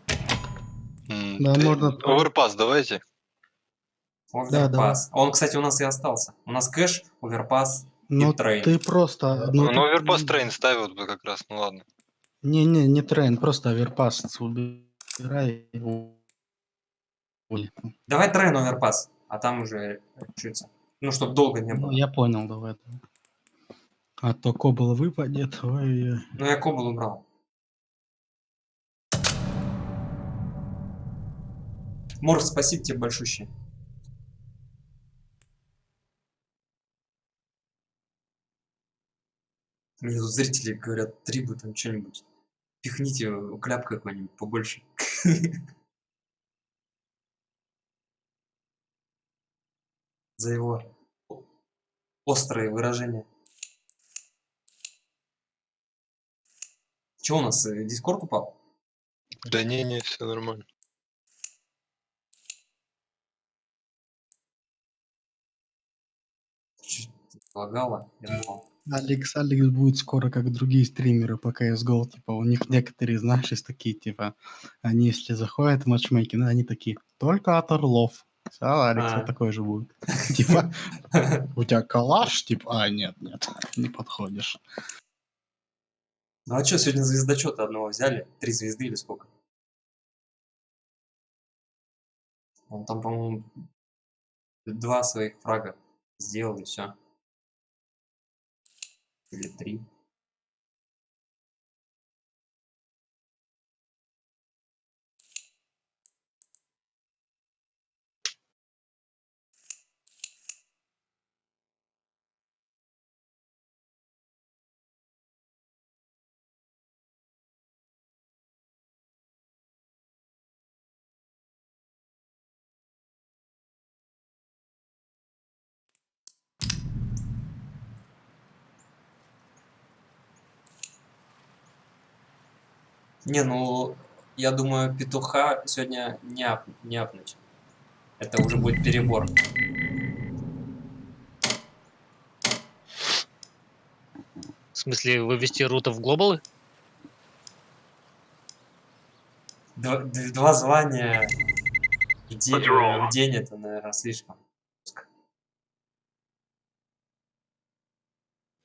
Да, можно...
Оверпас давайте.
Оверпас. Он, кстати, у нас и остался. У нас кэш, оверпас и
Ну
трейн.
ты просто...
Ну, оверпас трейн ставят бы как раз, ну ладно.
Не трейн, просто оверпас убирай.
Давай трейн оверпас, а там уже чуть. Ну, чтобы долго не было.
Ну, я понял, давай. А то кобл выпадет. Ой.
Ну, я кобл убрал. Морс, спасибо тебе большущее. Мне тут зрители говорят, трибу там что-нибудь. Пихните кляп какой-нибудь побольше. За его острые выражения. Че у нас, Дискорд упал?
Да не, все нормально.
Чуть лагало, я думал.
Алекс будет скоро как другие стримеры по CSGO, типа у них некоторые, знаешь, есть такие, типа, они если заходят в матчмейкинг, они такие, только от орлов. Все, Алекс вот такой же будет. Типа, у тебя калаш, типа, нет, не подходишь.
Ну а что, сегодня звездочета одного взяли? 3 звезды или сколько? Он там, по-моему, 2 своих фрага сделал и все. Или 3. Не, ну, я думаю, петуха сегодня не апнуть. Это уже будет перебор.
В смысле, вывести рута в глобалы?
2 звания в день это, наверное, слишком.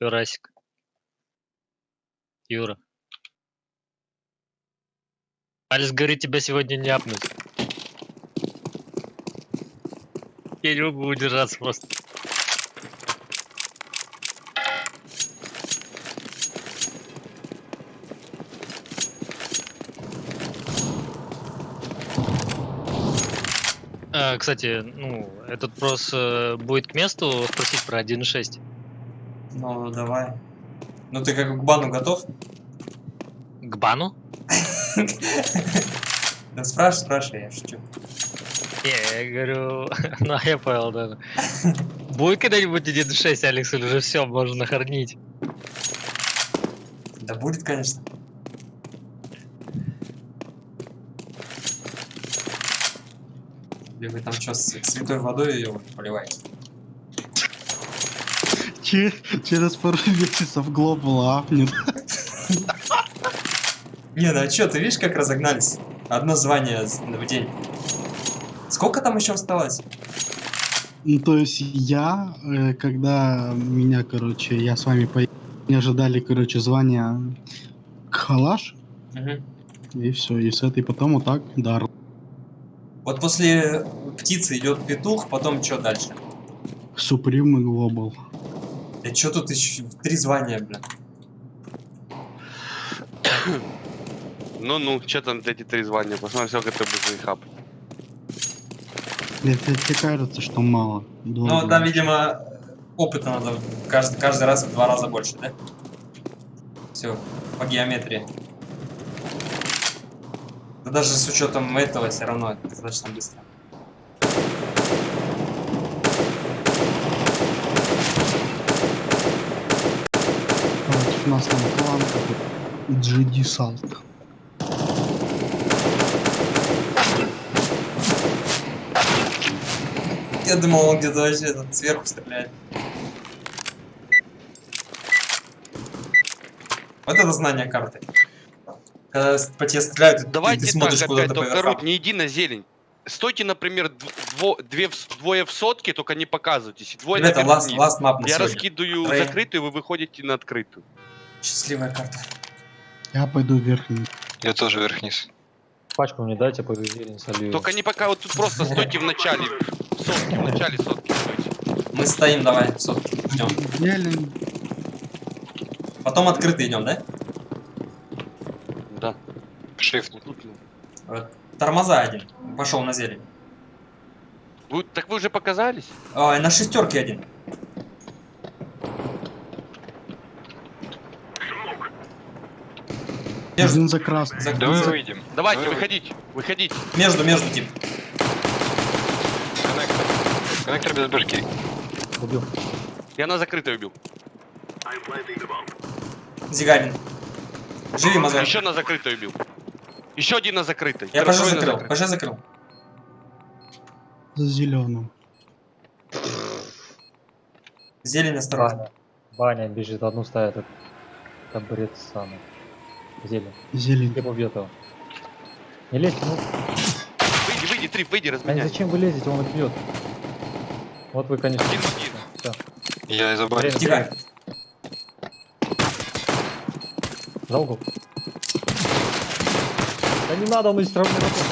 Юрасик. Юра. Алекс говорит, тебя сегодня не апнуть. Я не могу удержаться просто. Кстати, ну, этот вопрос будет к месту спросить про 1.6.
Ну, давай. Ну, ты как к бану готов?
К бану?
Да спрашивай, я шучу.
Я говорю, ну я понял, да. Будет когда-нибудь 1.6, Алекс, или уже все, можно хорнить?
Да будет, конечно. Или вы там что, с святой водой ее поливаете?
Через пару месяцев глобал апнет.
Не, ну а чё, ты видишь, как разогнались? Одно звание в день. Сколько там еще осталось?
Ну, то есть я, когда меня, короче, я с вами не ожидали, короче, звания Калаш, и все, и с этой потом вот так, да.
Вот после птицы идет петух, потом что дальше?
Суприм и Глобал.
Да что тут еще 3 звания, блин?
Ну-ну, что там эти 3 звания? Посмотрим, сколько ты будешь их хап.
Тебе кажется, что мало.
Ну, там, видимо, опыта надо каждый раз в 2 раза больше, да? Все, по геометрии. Да даже с учетом этого все равно это достаточно быстро.
Против нас там клан какой-то. GD Salt.
Я думал, он где-то вообще тут сверху стреляет. Вот это знание карты. Когда по тебе стреляют, ты
Давайте
смотришь
так
куда-то
опять,
по
только
верхам.
Рут, не иди на зелень. Стойте, например, двое в сотке, только не показывайтесь. И двое
Ребята,
наверх вниз.
last map на
Я
сегодня.
раскидываю
Трое.
закрытую, вы выходите на открытую.
Счастливая карта.
Я пойду вверх-вниз.
Я тоже вверх-вниз.
Пачку мне дайте, пойду зелень солью.
Только не пока, вот тут просто стойте в начале сотки, в начале сотки стойте.
Мы стоим, давай, все, ждем.
Зелень.
Потом открытый идем, да?
Да.
Shift.
Вот тут.
Вот. Тормоза один. Пошел на зелень.
Так вы уже показались?
Ой, на шестерке один.
Один за красный.
Давай выйдем.
Давайте,
Давай
выходите, выходите.
Между, тип.
Коннектор. Коннектор без башки.
Убил.
Я на закрытой убил.
Зигарин. Живи, мазок.
Еще на закрытой убил. Еще один на закрытой.
Я пожар
Трое на
закрыл,
закрытой.
пожар закрыл.
За зеленым.
Зелень осторожно.
Баня бежит, одну ставит. Это бред самый. Зелень.
Зелень.
Типа убьет его. Не лезьте, ну.
Выйди, Триф, выйди,
А
разменяй.
зачем вы лезете, он их бьет. Вот вы, конечно.
Один в один.
Все.
Я из обоих.
Время.
Тихо.
За угол. Да не надо, он из травмы работает.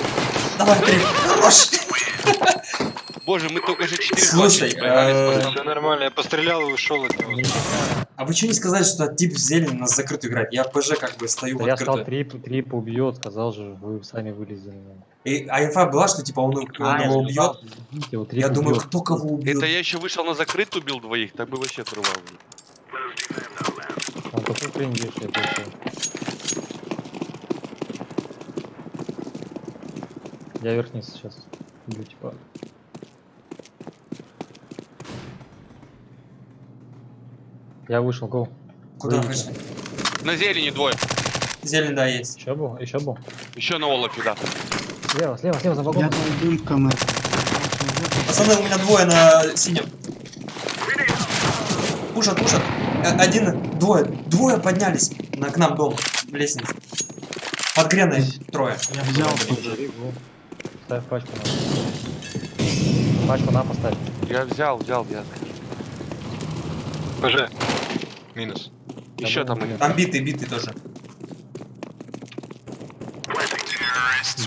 Давай, Триф. Хорош.
Боже, мы только же 4
Слушай,
Все нормально, я пострелял и ушел от него.
а вы что не сказали, что тип в зелень нас закрытую играет? Я ПЖ как бы стою
Да
в
я сказал,
открытую.
трип убьет, сказал же, вы сами вылезли.
А инфа была, что типа он его убьет? Я думаю, кто кого убьет?
Это я еще вышел на закрытую, убил двоих, так бы вообще отрывал.
Он такой хрень вешает, вообще. Я верхний сейчас. Бью, типа. Я вышел, гоу.
Куда
Выйдите.
вышли?
На зелени двое.
Зелень, да, есть.
Еще был, еще был.
Еще на Олафе, да.
Слева, слева, слева, за
Я
вагоном.
там дымка на этом.
Пацаны, у меня двое на синем. Пушат. Двое поднялись к нам дом, лестница. Под греной трое.
Я взял тоже.
Ставь пачку на. Пачку на поставь.
Я взял, я.
ПЖ. Минус.
Еще там один.
Там битый тоже.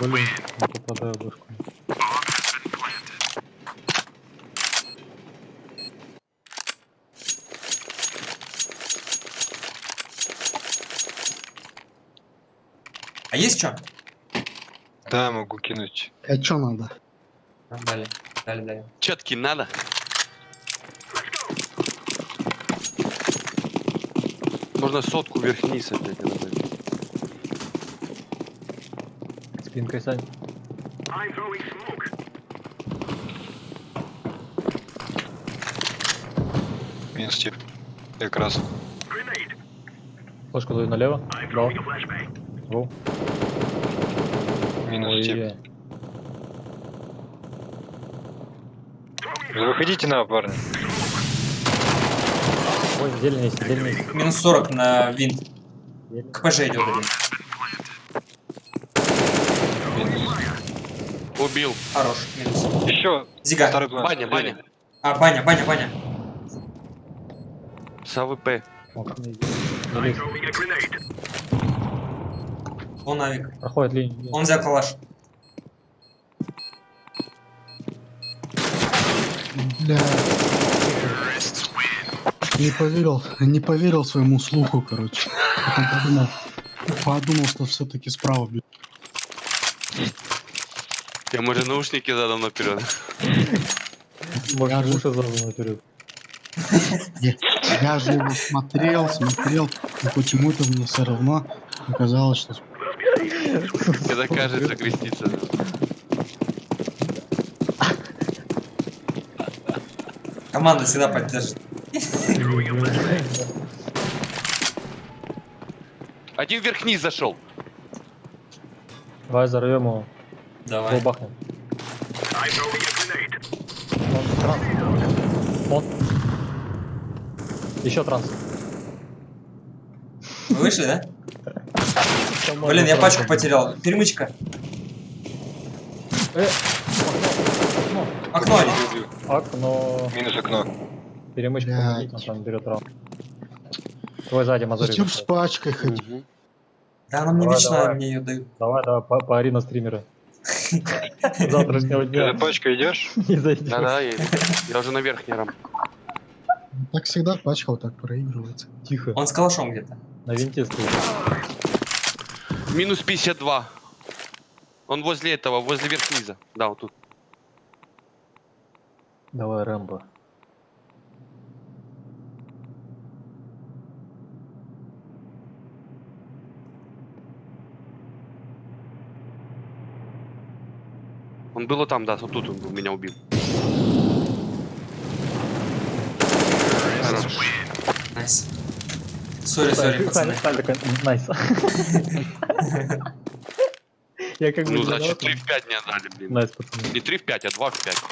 Блин, не попадаю в башку.
А есть что?
Да, могу кинуть.
А чё надо?
Дали.
Четки надо. Можно сотку вверх-вниз опять.
Спинкой, Сань.
Минус тип. Как раз.
Флешку даю налево. Дал. Гоу.
Минус тип.
Ой-ой-ой.
Выходите на, парни.
Ой, зелень есть, зелень есть.
Минус 40 на винт. К ПЖ идет один.
Убил.
Хорош, минус.
Еще.
Зига.
Второй план.
Баня.
А, Баня.
С АВП.
Ох, не лезь.
Он авик.
Проходит линию.
Он взял калаш.
Бля. Не поверил своему слуху, короче. Потом подумал, подумал, что все-таки справа бьют.
Я, может, наушники задом наперед.
Может, уши задом наперед.
Я же его смотрел, и почему-то мне все равно оказалось, что...
Когда кажется, креститься.
Команда всегда поддержит.
Один вверх-вниз зашел.
Давай взорвем его.
Давай.
Его бахнем. Транс. Он. Еще транс.
Вы вышли, да? Блин, я пачку потерял. Перемычка. Окно они.
Окно.
Минус окно.
Перемычка,
Блядь.
помогите, он там берет раунд. Твой сзади мозорит.
Зачем с пачкой ходить?
Да, она мне
Давай,
вечно
давай.
мне ее дают.
Давай, поори на стримера. Завтрашнего
Ты
дня
за пачкой идешь?
не зайдешь.
Да-да, я уже на верхней рамке.
Так всегда пачка вот так проигрывается.
Тихо.
Он с калашом где-то.
На винте стоит.
Минус 52. Он возле этого, возле верх-низа. Да, вот тут.
Давай, Рэмбо.
Он был там, да, вот тут он был, меня убил. Хорошо.
Найс. Сори, пацаны.
Найс. Я как бы...
Ну,
не
значит,
виноват.
3 в 5 не отдали, блин.
Найс, пацаны.
Не 3 в 5, а 2 в 5.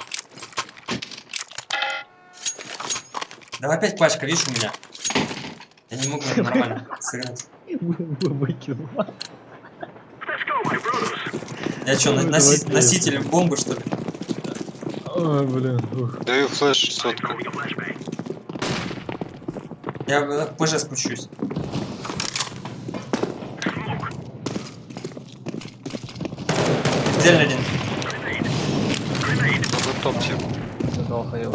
Давай опять пачка, видишь, у меня. Я не могу нормально сыграть.
Выкинул.
Я что, носитель бомбы, что ли?
Ой, блин. Ух.
Даю флеш сотку.
Я в ПЖ спущусь. Отдельно один.
Надо топчик.
Задал хаел.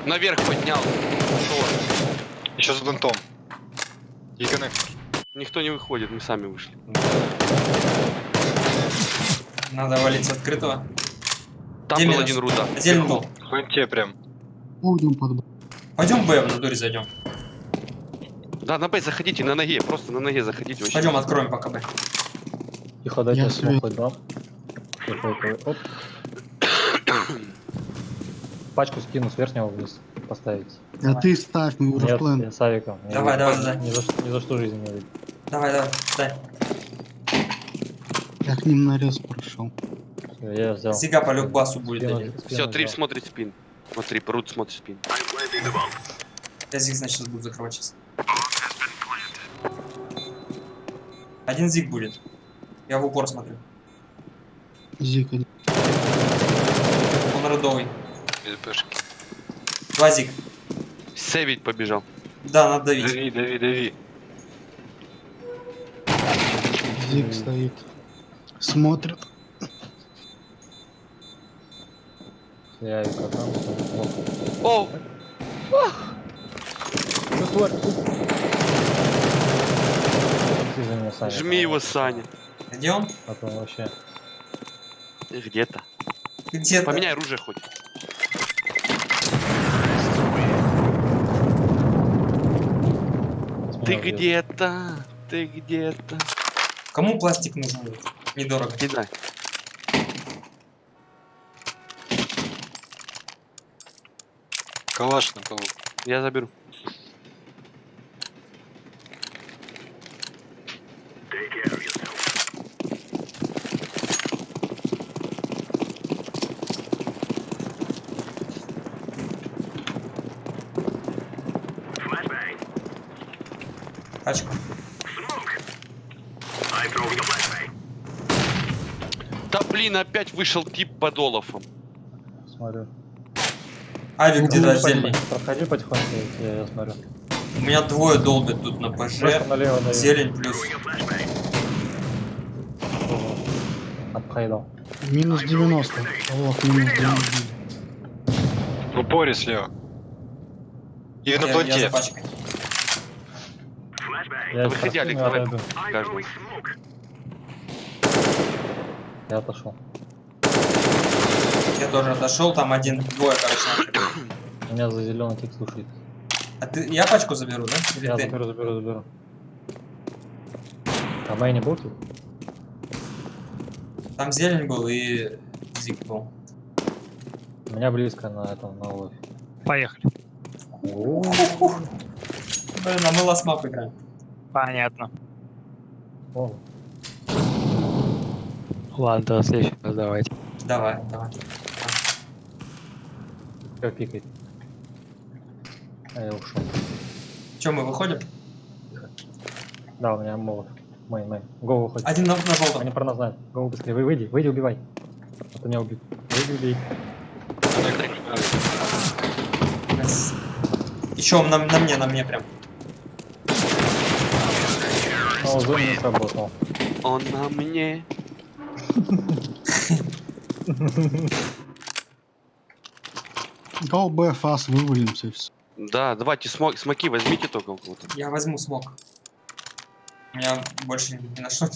Наверх поднял.
Еще с бунтом. И коннектор.
Никто не выходит, мы сами вышли.
Надо валить с открытого.
Там
Где
был
минус?
один руда.
Отдельно был.
Вон те прям.
Будем под...
Пойдем Б, в натуре зайдем.
Да, на Б заходите, на ноге, просто на ноге заходите. Вообще.
Пойдем откроем пока Б.
Тихо, дайте
Я
я
свет.
смог дам. Оп. Пачку скину с верхнего вниз поставить.
А ты ставь, мы уже
Нет,
план.
я с авиком. Я
Давай,
говорю,
давай, давай.
Ни за что жизни не выйду.
Давай, дай.
Я к ним нарез прошел.
Всё, я взял.
Зига по любасу будет
Спину-
один.
спину
Все, Трип
взял.
смотрит спин. Смотри, Рут смотрит спин.
Я Зиг, значит, сейчас буду закрывать сейчас. Один Зиг будет. Я в упор смотрю.
Зика.
Он родовый.
Без бэшки.
2 Зиг.
Севить побежал.
Да, надо давить.
Дави.
Зик стоит. Смотрит.
Я авика там.
О,
Ну, тварь. Ты за меня, Саня.
жми его, Саня.
Где он?
А то вообще.
Где-то.
Где-то.
Поменяй оружие хоть. Ты
Меня убьет.
где-то, ты где-то.
Кому пластик нужен? Недорого.
Кидай.
Калаш на полу.
Я заберу.
Пачку.
Да блин, опять вышел тип под Олафом.
Смотрю.
Авик где-то отдельный.
Проходи потихоньку, я смотрю.
У меня двое долбят тут на ПЖ.
Просто налево даю.
Зелень плюс.
Обхайдал.
Минус 90. Ох, минус 90.
В упоре слева. И на
Я за
планте.
пачкой.
Я
Выходи,
сейчас
Алекс, давай.
отойду.
Каждый.
Я отошел.
Я тоже отошел, там двое, короче.
Меня за зеленый тик слушает.
А я пачку заберу, да? Или
Я
ты?
заберу. А мейне был тут?
Там зелень был и зик был.
У меня близко на этом, на лофе.
Поехали.
Блин, а мы ласмап играем.
Понятно.
О,
Ладно, до следующего раз давайте.
Давай.
все пикает. А я ушел.
Че, мы выходим?
Да, у меня молот. Мейн. Гоу выходит.
Один на желтом.
Они про нас знают. Гоу быстрее. Выйди, убивай. А то меня убьют. Выйди, убей.
Еще на мне прям.
О, зон не сработал.
Он на мне.
Go Б, фас, вывалимся и все.
Да, давайте смоки возьмите только у кого-то.
Я возьму смог. У меня больше ни на что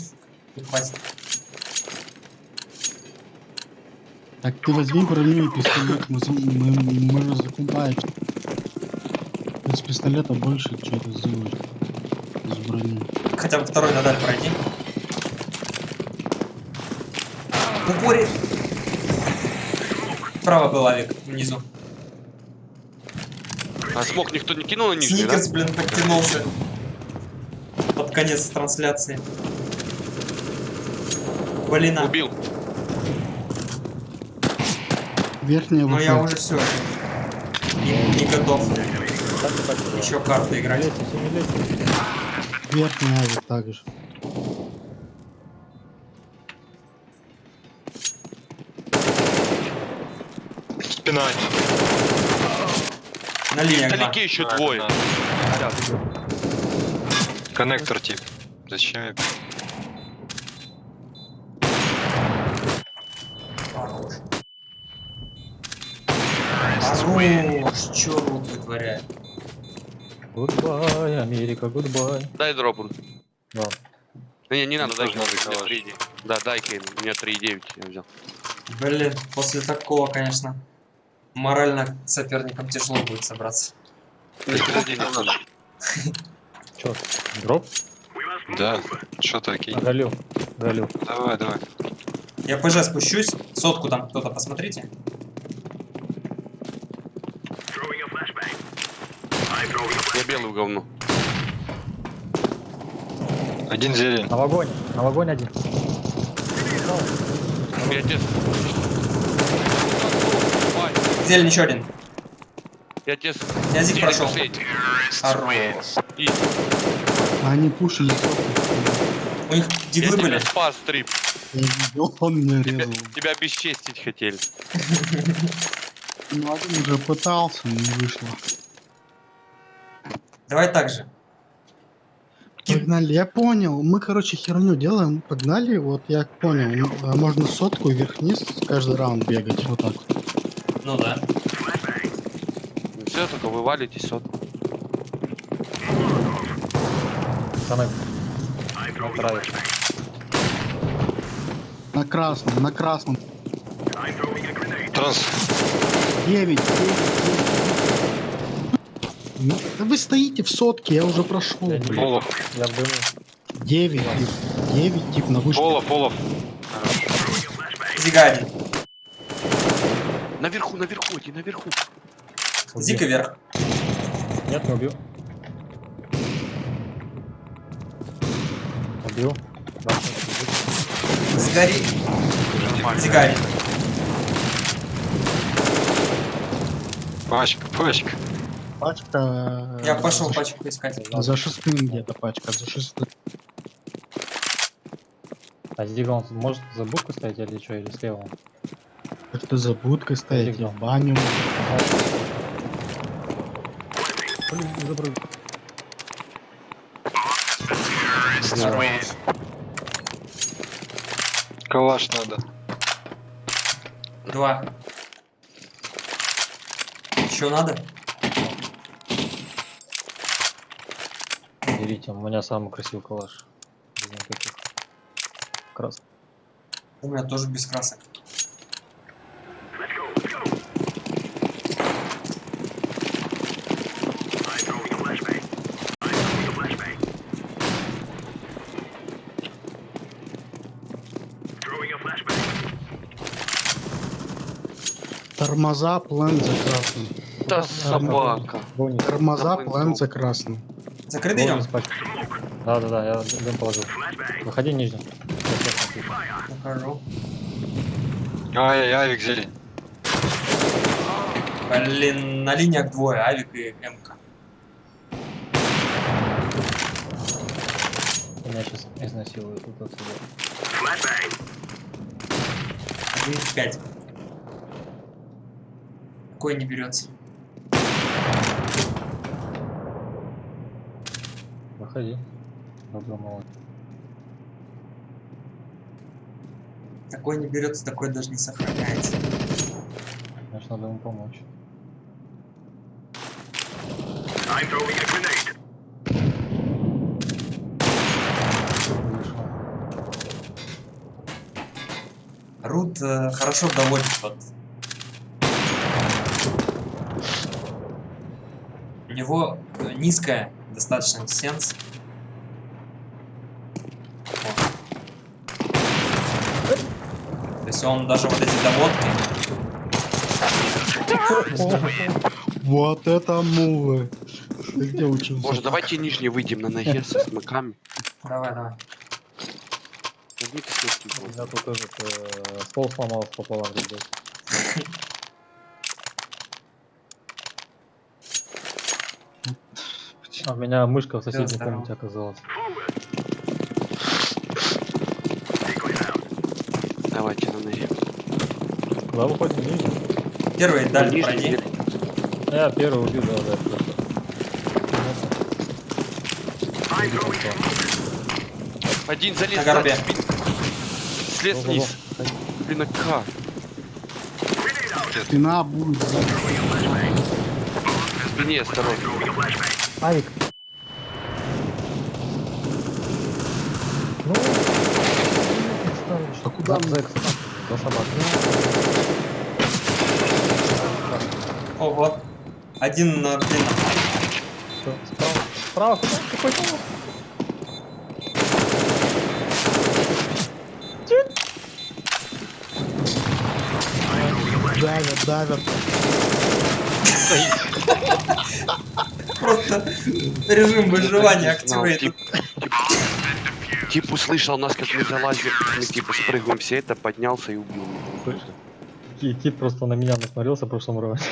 не хватит.
Так ты возьми броню и пистолет, мы же закупаем. Без пистолета больше что-то сделаешь. С броней.
Хотя бы второй надаль пройди. В упоре. Справа был авик, внизу.
А смог никто не кинул на нижний, да?
Сникерс, блин, подтянулся. Под конец трансляции. Блин,
Убил.
Верхняя
но я
выходит.
уже все. Не готов. Еще карты играть.
Верхняя авик также.
Спина.
На линии
Вдалеке еще двое.
Коннектор тип. Зачем я...
Хорош, чё рук вытворяет?
Гудбай, Америка, гудбай.
Дай дроп.
Да.
Не надо, дай.
Тоже надо,
У меня
калаш.
3,9. Да, дай-ка им. У меня 3,9 я взял.
Блин, после такого, конечно, морально соперникам тяжело будет собраться.
Чё, дроп?
Да, что-то окей.
Галю.
Давай.
Я ПЖ спущусь, сотку там кто-то посмотрите.
Я белую говно.
Один зелень.
На вагоне один.
Я тебе...
Зелень еще один.
Я тебе...
Я зиг прошел.
Хорош. И
Они пушили.
У них
я
диглы были.
тебя спас, Трип.
Я видел, он меня резал.
Тебя обесчестить хотели.
Ну, один уже пытался, не вышло.
Давай так же.
Погнали, я понял. Мы, короче, херню делаем. Погнали, вот я понял. Можно сотку вверх-вниз каждый раунд бегать. Вот так.
Ну да.
Все, только вывалитесь от.
Коннектор.
На красном.
Транс.
9. Ну, да вы стоите в сотке, я уже прошел.
Олаф.
Я в дыму.
9 тип на вышке.
Олаф.
Зига один.
Наверху, иди наверху.
Зика вверх.
Нет, не убил. Убил. Да,
Сгори. Зига один.
Пачка.
Пачка.
Я пошел пачку искать.
За шестым где-то пачка, за шестым.
А Зига он может за будку стоять или что, или слева?
Это за будкой стоять, я в баню.
Блин, забрал.
Калаш надо.
2. Еще надо?
Берите, у меня самый красивый калаш. Без никаких красок.
У меня тоже без красок.
Тормоза, план за красным.
Да собака.
Бонус.
Тормоза,
Нахуй
план
ну.
за красным.
Закрыт идем?
Бонус пачка. Да, я дым положил. Выходи нижний.
Покажу.
Ай, авик зелень.
Блин, на линиях двое, авик и МК.
Меня сейчас изнасилуют тут отсюда.
1 в 5. Такой не берется.
Выходи. Добро молодец.
Такой не берется, такой даже не сохраняется.
Значит, надо ему помочь.
I'm throwing a grenade.
Вышел.
Рут хорошо доводит вот. У него низкая достаточно сенс. То есть он даже вот эти доводки.
Вот это мувы. Ты где учился?
Может, давайте нижний выйдем на ноге со смыками.
Давай.
Возьмите смыки.
У меня тут этот стол сломался пополам, ребят. А у меня мышка в соседней
здорово.
комнате оказалась.
Давайте на ноге.
Куда выходим ниже?
Первый дальний
Нижний
пройди.
дверь.
Я первый убил, да, просто.
Один залез
На горбе.
сзади, слез вниз. Блин, а как?
Спина будет.
В спине осторожно.
Авик. Ну,
А куда мы?
Зекс. До собак.
Ого. Один на длинном.
Всё, справа. Справа, куда? Какой там?
Давят.
Просто режим выживания
Знал,
активирует.
Тип услышал нас, как мы залазим, мы типа спрыгиваем все это, поднялся и убил.
Тип просто на меня насмотрелся в прошлом раунде.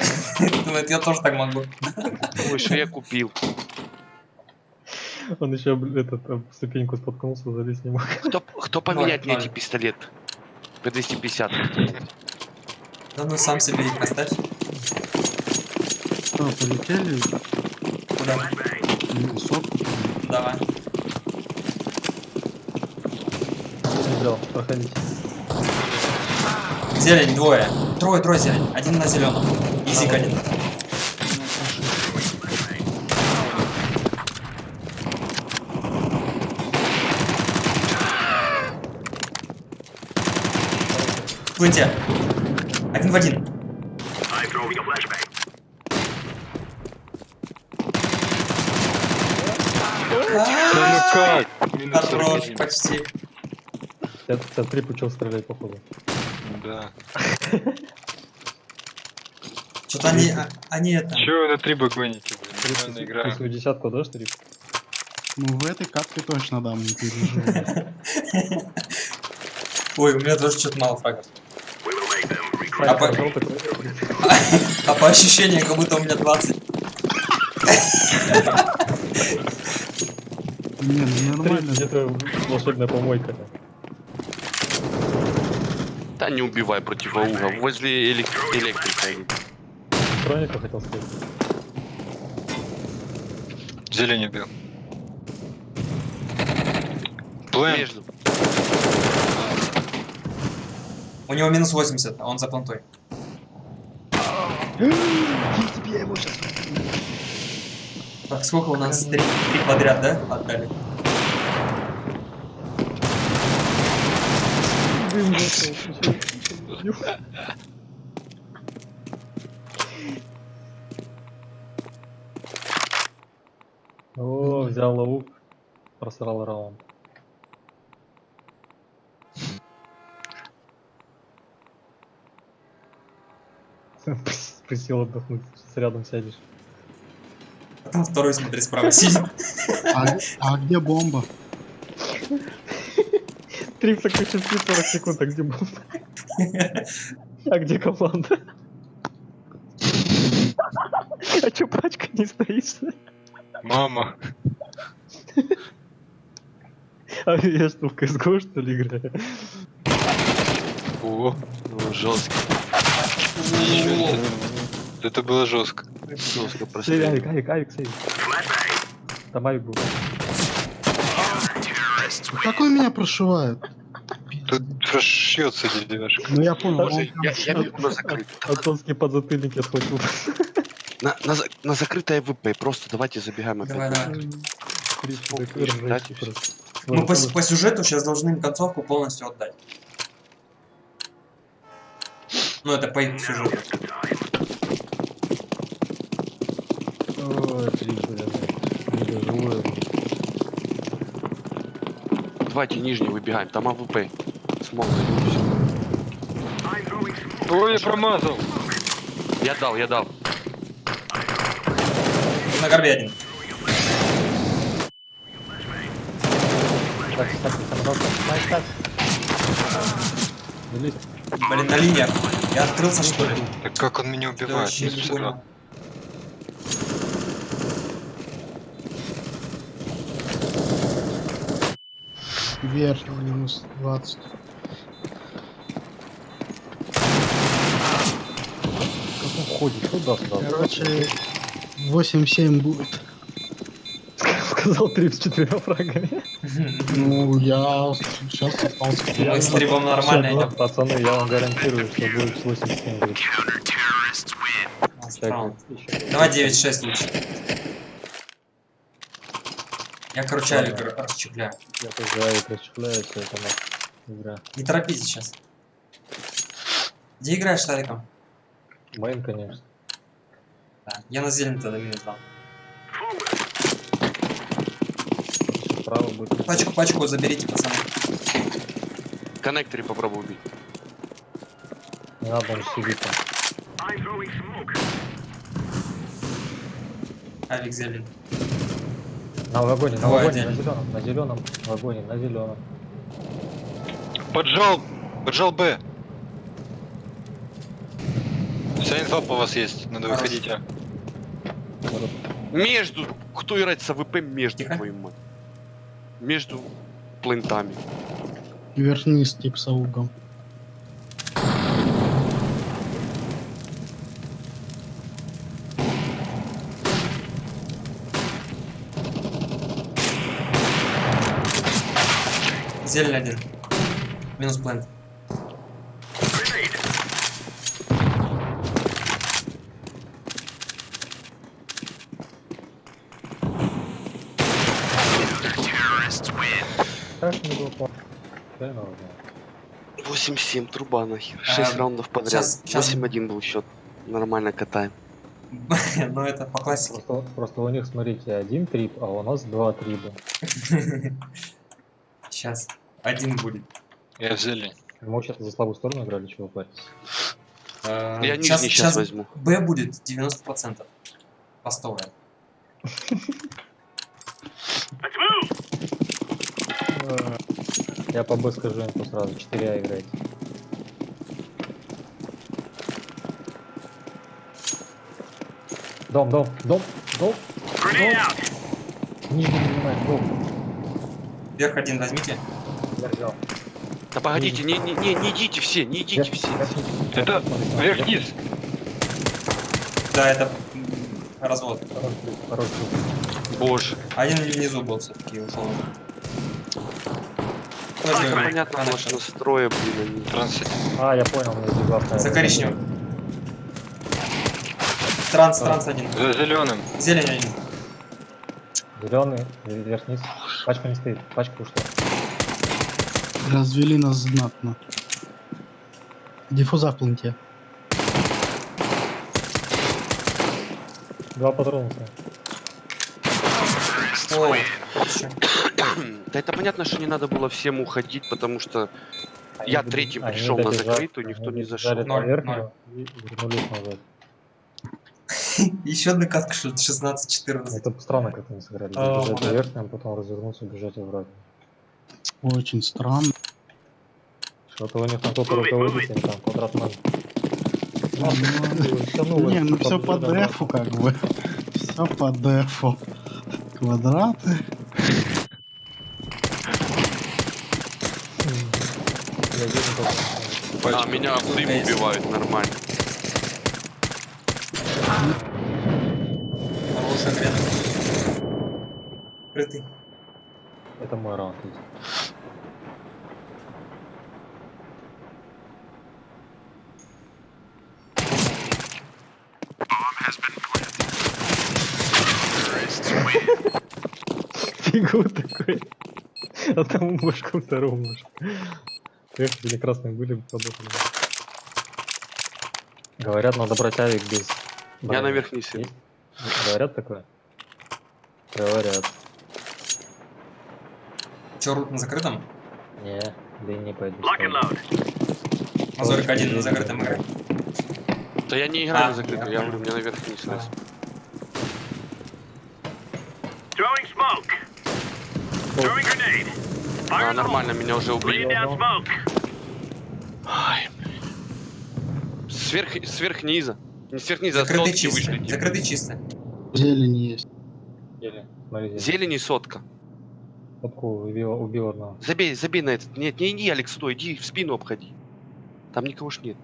Думает, я тоже так могу.
Ой, что я купил.
Он еще об ступеньку споткнулся, залезть не мог.
Кто поменять мне
Ноль.
эти пистолет? По 250.
Да ну сам себе их оставь.
Что, полетели?
Куда?
Сотку.
Давай.
Взял, проходите.
Зелень двое. Трое зелень. Один на зеленом. Изик один. В пленте. Один в один.
I'm throwing a flashbang.
Как?
Хорош, почти.
53 пучок стрелять, походу.
Да.
Что-то они это...
Чё вы на 3 гоните, блин? Нормальная игра.
Ты свою десятку дашь, Трип?
Ну, в этой катке точно дам, не переживай.
Ой, у меня тоже что-то мало фрагов.
We will make them regret.
А по... а по ощущениям, как будто у меня 20.
Не, ну нормально.
Где-то волшебная помойка.
Да не убивай противоуга. Возле электрика.
Хроника хотел сказать.
Зелень убил. Плэн.
Между.
У него минус 80, а он за плантой. Так, сколько у нас? Три подряд, да? Отдали.
Дым зашел, ты чё? О, взял лаук, просрал раунд. Присел отдохнуть, сейчас рядом сядешь.
А там второй, смотри, справа сидит.
А где бомба?
30 к 40 секунд, а где бомба? А где команда? А чё пачка не стоишь?
Мама.
А я что, в CSGO что ли играю?
О,
Жестко.
это было жестко.
Жестко
Сейв,
прострел.
авик, сейв. Там авик был.
Как он меня прошивает?
Тут прошьется девушка.
Ну я понял.
Я бегу на закрытый.
Антонский подзатыльник я схватил.
На закрытое ВП. Просто давайте забегаем опять.
Давай, давай.
Ждать и всё.
Мы по сюжету сейчас должны им концовку полностью отдать. Ну, это по их сюжету.
Ой, не доживу.
Давайте нижний выбегаем. Там АВП. Смог.
Ой, я промазал.
Я дал.
На горбе один. Блин, на линиях. Я открылся, что ли?
Так как он меня
Я
убивает?
вообще не понял.
Верхний минус 20.
Как он ходит? Туда-сюда.
Короче, 8-7 будет.
Сказал 34 фрагами.
Ну, я сейчас остался.
Мы с Трибом нормально идем.
Пацаны, я вам гарантирую, что будет с 87 будет.
Давай 9-6 лучше. Я, короче, авик расчехляю.
Я тоже авик расчехляю, все это игра.
Не торопитесь сейчас. Где играешь с авиком?
Мейн, конечно.
Да. Я на зеленый тогда минус дам.
Справа будет.
Пачку заберите, пацаны.
В коннекторе попробуй убить.
Не надо, он сидит там.
Авик зеленый.
На вагоне, на
Давай,
вагоне,
отдельно.
на зеленом, вагоне, на зеленом.
Поджал Б. Вся инфа по вас есть, надо
Хорош.
выходить, а.
Между... Кто играет с АВП между,
Тихо.
твою мать? Между плентами.
Верхний стип с аугом.
Зеленый один. Минус плент.
Так не было плохо. Реально уже.
8-7, труба нахер. 6 раундов подряд.
щас.
8-1 был счет. Нормально катаем.
Ну это по классике.
Просто у них, смотрите, один трип, а у нас два триба.
Сейчас. Один будет.
Я в зелень.
Мы вообще-то за слабую сторону играли, чего парить?
Я нижний сейчас возьму.
Б будет 90%. Постовая.
Я по Б скажу инфу сразу, 4А играйте. Дом. Нижний занимает, дом.
Вверх один возьмите.
Я взял.
Да погодите, не идите все, не идите все.
Это вверх-вниз.
Да, это развод.
Хороший.
Боже.
Один внизу был все-таки ушел.
Понятно, может настроя, блин, они.
Трансит.
А, я понял, мне здесь
За коричневым. Транс один.
За зеленым.
Зелень один.
Зеленый, вверх-вниз. Пачка не стоит, пачка ушла.
Развели нас знатно. Диффуза в планте.
2 патрона.
О, чё?
Да это понятно, что не надо было всем уходить, потому что я
Они
третьим
они
пришел на
добежали-
закрытую, никто
они
не
добежали
зашел.
до
Ноль,
верхнего и вернулись назад.
Еще одна катка, что 16-14.
Это странно, как они сыграли.
О,
Бежать
да.
до верхнего, потом развернуться, бежать обратно.
Очень странно.
Что-то у них там кто-то руководитель, там, квадратмен.
Не, ну все по дефу как бы. Все по дефу. Квадраты.
А меня в дым убивают нормально.
Хорошая грязь. Крытый.
Это мой раунд. Фигу такой. А там башку второму может. Эх, или красные были бы подохли. Говорят, надо брать авик без...
Я
брони.
наверх не сел.
Есть? Говорят такое? Говорят.
Че, рут на закрытом?
Не, да и не пойду.
Lock and load.
Мазурик один на закрытом играет.
Да я не играю
А,
на закрытую, я говорю, мне наверх не слез.
Throwing smoke. Throwing grenade. Fire
А,
in the hole.
нормально, меня уже убили.
Laying down smoke.
Ай. Сверх низа. Не сверх низа, а
Закрытый
сотки вышли.
чисто.
типа.
Закрытый чисто.
Зелень есть.
Еле. Смотри, здесь.
Зелень и сотка.
Фотку убил одного.
Забей на этот. Нет, не иди, Алекс, сюда, иди в спину обходи. Там никого ж нет.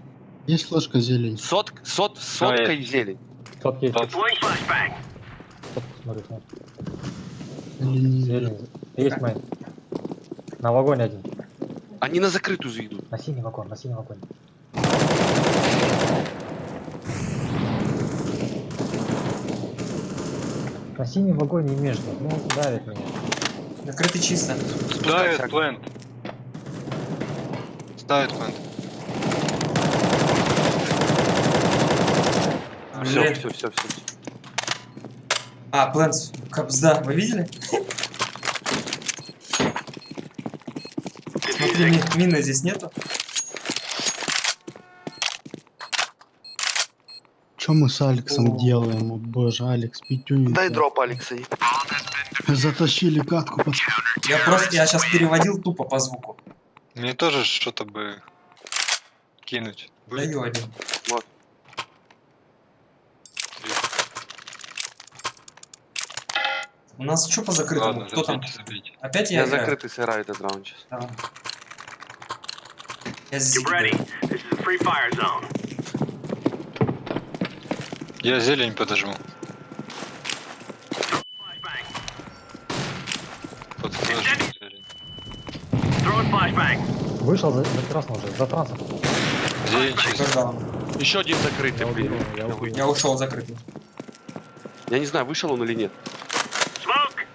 Есть флешка зелень.
Сотка и зелень.
Фотки есть.
Deploying flashbang.
Фотку смотри, смотри.
Зелень.
Зелень. Есть майн. На вагоне один.
Они на закрытую заедут.
На синий вагон, на синий вагон. На синем вагоне и между. Ну, давит меня.
Закрытый чисто.
Ставит плент. Ставит плент.
Все,
Блин.
все.
А, Плэнс, капсда, вы видели? Смотри, мины здесь нету.
Что мы с Алексом
О.
делаем? О, боже, Алекс, пятюню.
Дай дроп, Алексей.
Затащили катку.
Я сейчас переводил тупо по звуку.
Мне тоже что-то бы кинуть.
Даю один.
Вот.
У нас что по закрытому?
Ладно,
Кто там?
забейте.
Опять я
Я
играю?
закрытый сыграю этот раунд сейчас.
Давай. Я здесь
Get ready.
играю.
This is a free fire zone.
Я зелень подожму.
Flashbang.
Под флешку зелень.
Throwing flashbang.
Вышел за красным уже, за трансом.
Зелень чисто.
Ждал.
Еще один закрытый, блин.
Я убил.
Я ушел закрытый.
Я не знаю, вышел он или нет.
Smoke.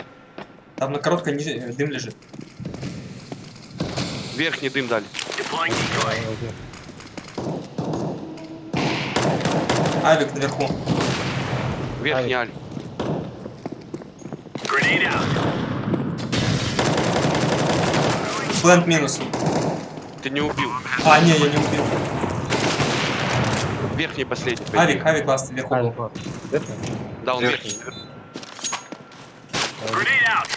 Там на короткой дым лежит.
Верхний дым дали.
Deploying decoy.
Я убил.
Авик наверху.
Верхний аль.
Grenade out.
Плент минус.
Ты не убил.
А, не, я не убил.
Верхний последний.
Авик ласт вверху был.
Верхний?
Да, он
Верхний.
верхний.
Grenade out.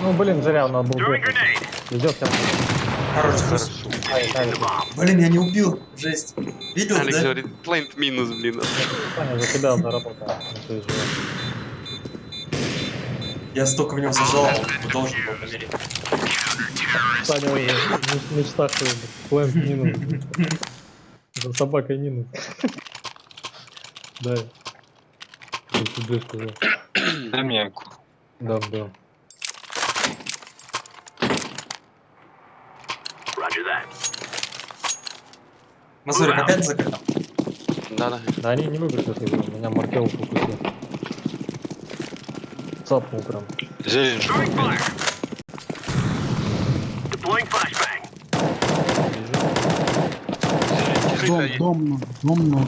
Ну, блин, зря он был
Throwing
верхний.
grenade.
Идет сейчас.
Хороший.
Хорошо.
The bomb.
Блин, я не убил. Жесть. Видел,
Алекс
да?
говорит, плент минус, блин.
Саня, за тебя заработал. Не переживай.
Я столько в него зажал, он должен был умереть.
Саня уже в мечтах плент минус. За собакой минус. Да. Я тебе сказал.
Дай мне ямку.
Да.
Roger that.
Мазурик опять закрыто.
Да.
Да они не выбрали эту игру, меня Маркел укусил. Цапнул прям.
Зелень же.
Throwing fire. Deploying flashbang.
Дом, ну.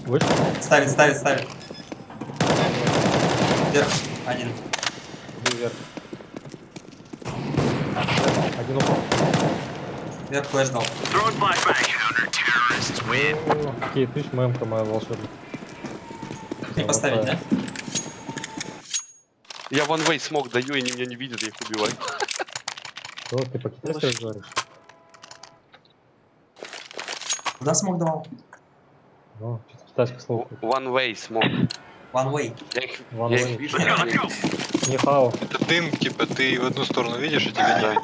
Вышел?
Ставит. Вверх. Один.
Иди вверх. Один упал.
Вверх флеш дал.
Throwing flashbang.
Какие тысяч мемка моя волшебная.
Не поставить, да?
Я one way смог даю, и они меня не видят, я их убиваю.
Что, ты по-китайски разговариваешь?
Куда смог давал?
Ну, китайское слово.
One way смог.
One way.
Я их,
One
я
way.
их вижу.
Let's go, let's go.
Нихао.
Это дым, типа, ты в одну сторону видишь, и тебя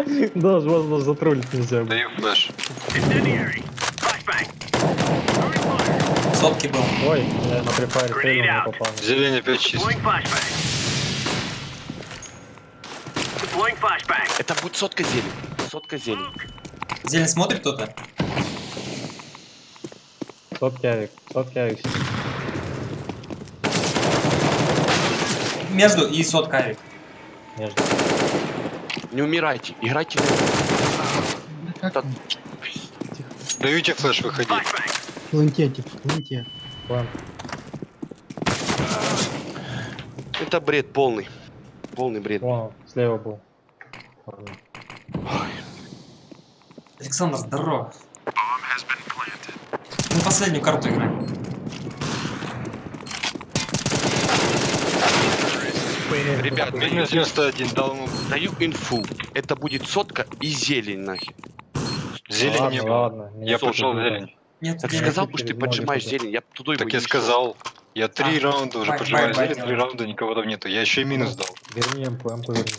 не видно.
Даже вас затроллить нельзя.
Даю флеш.
Incendiary. Flashbang. Throwing fire.
Сотки был.
Ой, я на префайре стрельнул, не попал.
Зелень опять чисто.
Deploying flashbang. Deploying flashbang.
Это будет сотка зелень. Сотка зелень.
Зелень смотрит кто-то?
Сотки авик.
Между и сотка авик.
Между.
Не умирайте, играйте.
Как
Даю тебе флеш, выходи.
Flashbang.
в планте.
План.
Это бред полный. Полный бред.
Вон, слева был.
Александр, здорово. Мы последнюю карту играем.
Ребят,
Минус 91, дал ему.
даю инфу. Это будет сотка и зелень нахер.
Зелень не было.
Ладно.
Я пошел зелень.
Нет,
Так
зелень.
сказал бы, что ты поджимаешь зелень, я б туда его
Так я
не
сказал. Я 3 раунда уже
бай,
поджимаю
бай,
зелень,
бай,
3
делай.
раунда никого там нету. Я еще и минус дал.
Верни МП верни.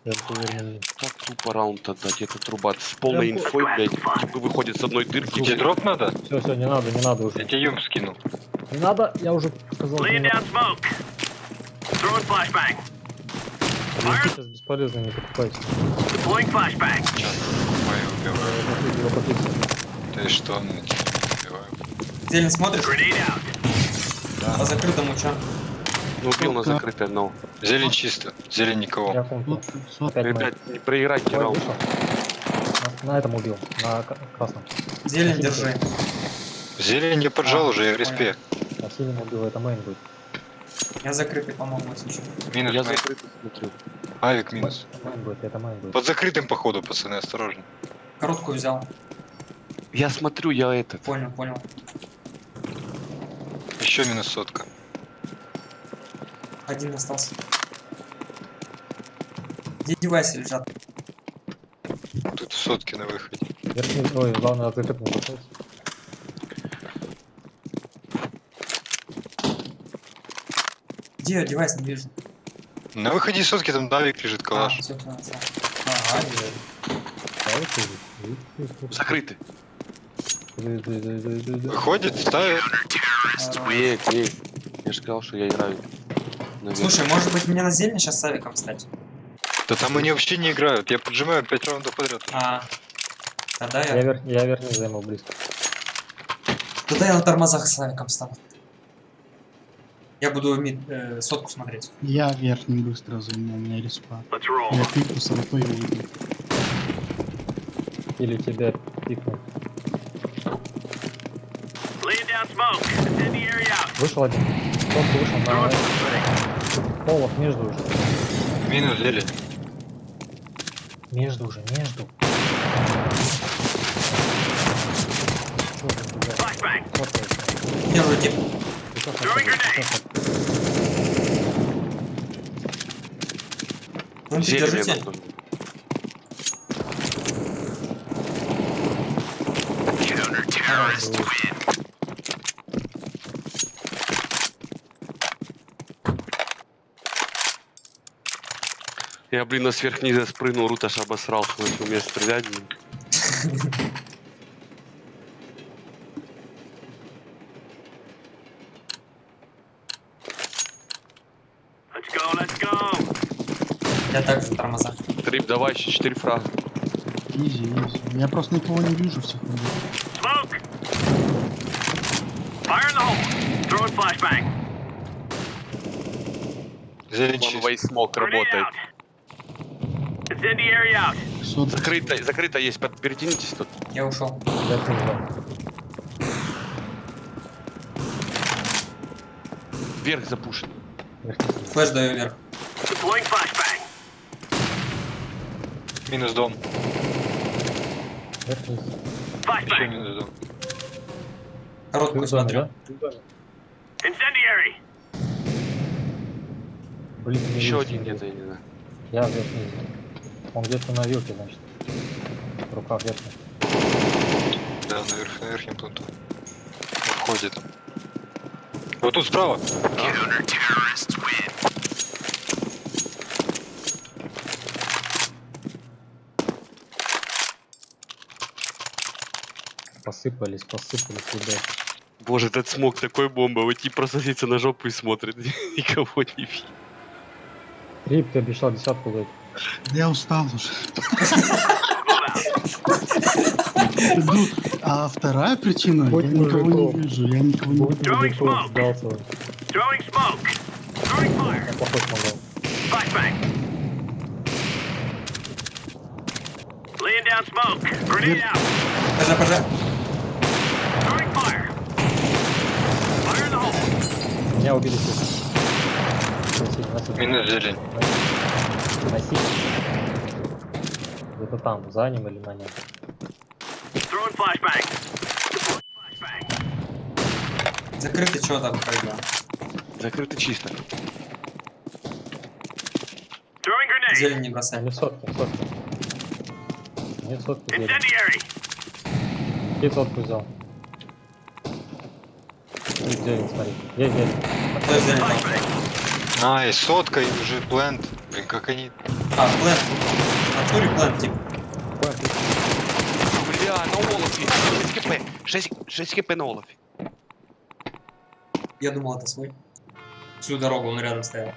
МП верни.
Как тупо раунд отдать, это труба с полной инфой, блядь. Типы выходят с одной дырки.
Тебе дроп надо?
Все, не надо
Я
уже.
тебе юмп скинул.
Не надо, я уже сказал.
Laying down smoke. Throwing flashbang.
Сейчас бесполезно, не покупайте.
Deploying flashbang.
Ой, убиваю.
Его попиться.
Ты что, ну, убиваю.
Зелень смотришь?
Grenade out.
По закрытому чё?
Ну, убил на закрытое, но.
Зелень чисто. Зелень никого.
Я фунту. Опять
Ребят, не проиграйте
Ой,
раунд.
вышел. На этом убил, на красном.
Зелень держи.
Зелень я поджал уже, я в респе.
На синем убил, это мейн будет.
Я закрытый, по-моему, сейчас.
Минус
Я
мейн.
закрытый смотрю.
Авик минус.
Мейн будет, это мейн будет.
Под закрытым походу, пацаны, осторожно.
Короткую взял.
Я смотрю, я этот.
Понял.
Еще минус сотка.
Один остался. Где девайсы лежат?
Тут в сотке на выходе.
Верхний, ой, главное от закрытым не касается.
Где я девайс не вижу?
На выходе сотки там Давик лежит, калаш.
Все, понял. Ага,
А вот ты.
Закрытый.
Выходит, ставит.
Нет. Я же сказал, что я играю. Наверное.
Слушай, может быть мне на зелень сейчас с авиком стать?
Да там они вообще не играют. Я поджимаю 5 раундов подряд.
Тогда
Я верхний займу близко.
Тогда я на тормозах с авиком стану. Я буду сотку смотреть.
Я верхний быстро займу, у меня респа.
Let's roll.
Я пику с альфой выйду.
Или тебя пикнуть.
Laying down smoke. Incendiary out.
Вышел один. Тот вышел на... Полов между уже.
Минус зелень.
Между уже.
Flashbang.
Держу тип.
Throwing grenade.
Вон
Зелень
держите.
я нужен. Я, блин, на сверхниза спрыгнул, Рут аж обосрался, начал меня стрелять, блин.
Let's go.
Я также на тормозах.
Трип, давай еще 4 фрага.
Изи, изи. Я просто никого не вижу всех.
Smoke! Fire in the hole! Throwing flashbang.
Зелень
One
чист.
way smoke
Grenade
работает.
out. Incendiary out.
Закрыто есть, перетянитесь тут.
Я ушел.
Верхний взял.
Вверх запушен.
Верхний.
Флэш даю вверх.
Deploying flashbang.
Минус дом.
Верхний.
Еще
Flashbang.
минус дом.
Ты
Короткую
в доме,
смотрю.
да? Ты в доме.
Incendiary.
Блин, не
Еще
вижу.
один где-то, я не знаю.
Я верхний. Он где-то на вилке, значит. В руках верхний.
Да, на верхнем планту. Входит. Вот тут справа.
Посыпались, ребят.
Боже, этот смог такой бомба. Вот тип просто садится на жопу и смотрит. Никого не видит.
Трип, ты обещал десятку дать.
Я устал уже. Ну, а вторая причина,
Будь
я никого не
мужиком.
вижу, я никого не вижу.
Throwing smoke.
Сдался.
Throwing smoke. Throwing fire.
Я плохой смогал.
Flashbang. Laying down smoke. Grenade out.
ПЖ.
Throwing fire. Fire in the hole.
Меня убили все. Носить.
Минус зелень.
Носить. Где-то там, за ним или на нем.
Throwing flashbang. Deploying flashbang.
Закрытый что там когда?
Закрыто чисто.
Throwing grenade.
Зелень не бросай.
Не сотки. Не сотки.
Incendiary.
И сотку взял. И зелень, смотри. Есть зелень.
Кто зелень там?
Flashbang.
Ай, сотка и уже плент. Блин, как они...
А, плент. В натуре плент, типа.
Бля, на Олафе. 6 хп. 6 хп на Олафе.
Я думал, это свой. Всю дорогу он рядом стоял.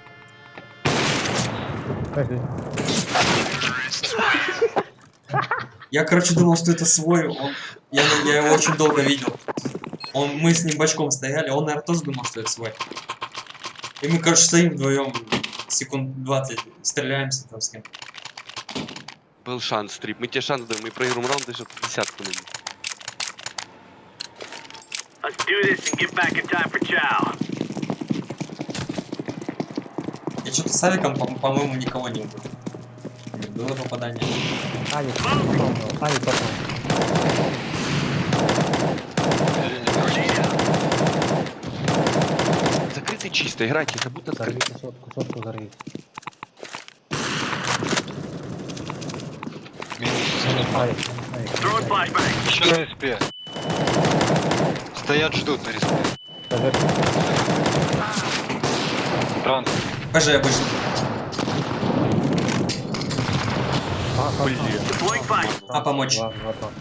Я, короче, думал, что это свой. Я его очень долго видел. Мы с ним бочком стояли, он, наверное, тоже думал, что это свой. И мы, короче, стоим вдвоем секунд 20, стреляемся там с кем.
Был шанс, Трип. Мы тебе шанс даем, мы проиграем раунд, даже десятку на них.
Let's do this and get back in time for chow.
Я что-то с Авиком, по-моему, никого не убил. Или было попадание.
Авик попал.
Закрытый чисто, играйте, это будто
Взорви
открыто.
сотку взорви. Авик.
Throwing flashbang.
Еще на респе. Стоят, ждут на респе. Транс.
ПЖ обычно.
Deploying flash.
А, помочь.
Два.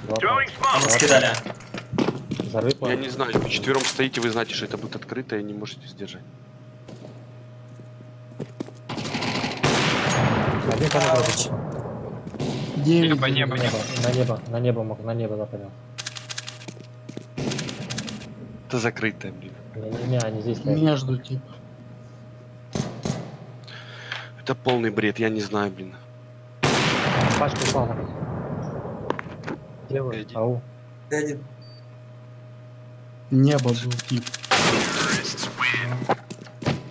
Throwing
А мы
smoke.
скидали.
Взорви
Я
план.
не знаю, вы четвером стоите, вы знаете, что это будет открыто, и не можете сдержать.
Один камера.
Небо, небо, небо.
На небо западем.
Это закрытое, блин.
Не, они здесь стоят.
Между типа.
Это полный бред, я не знаю, блин.
Пачка упала. Левый.
Иди.
Ау.
Ты один.
Небо был тип.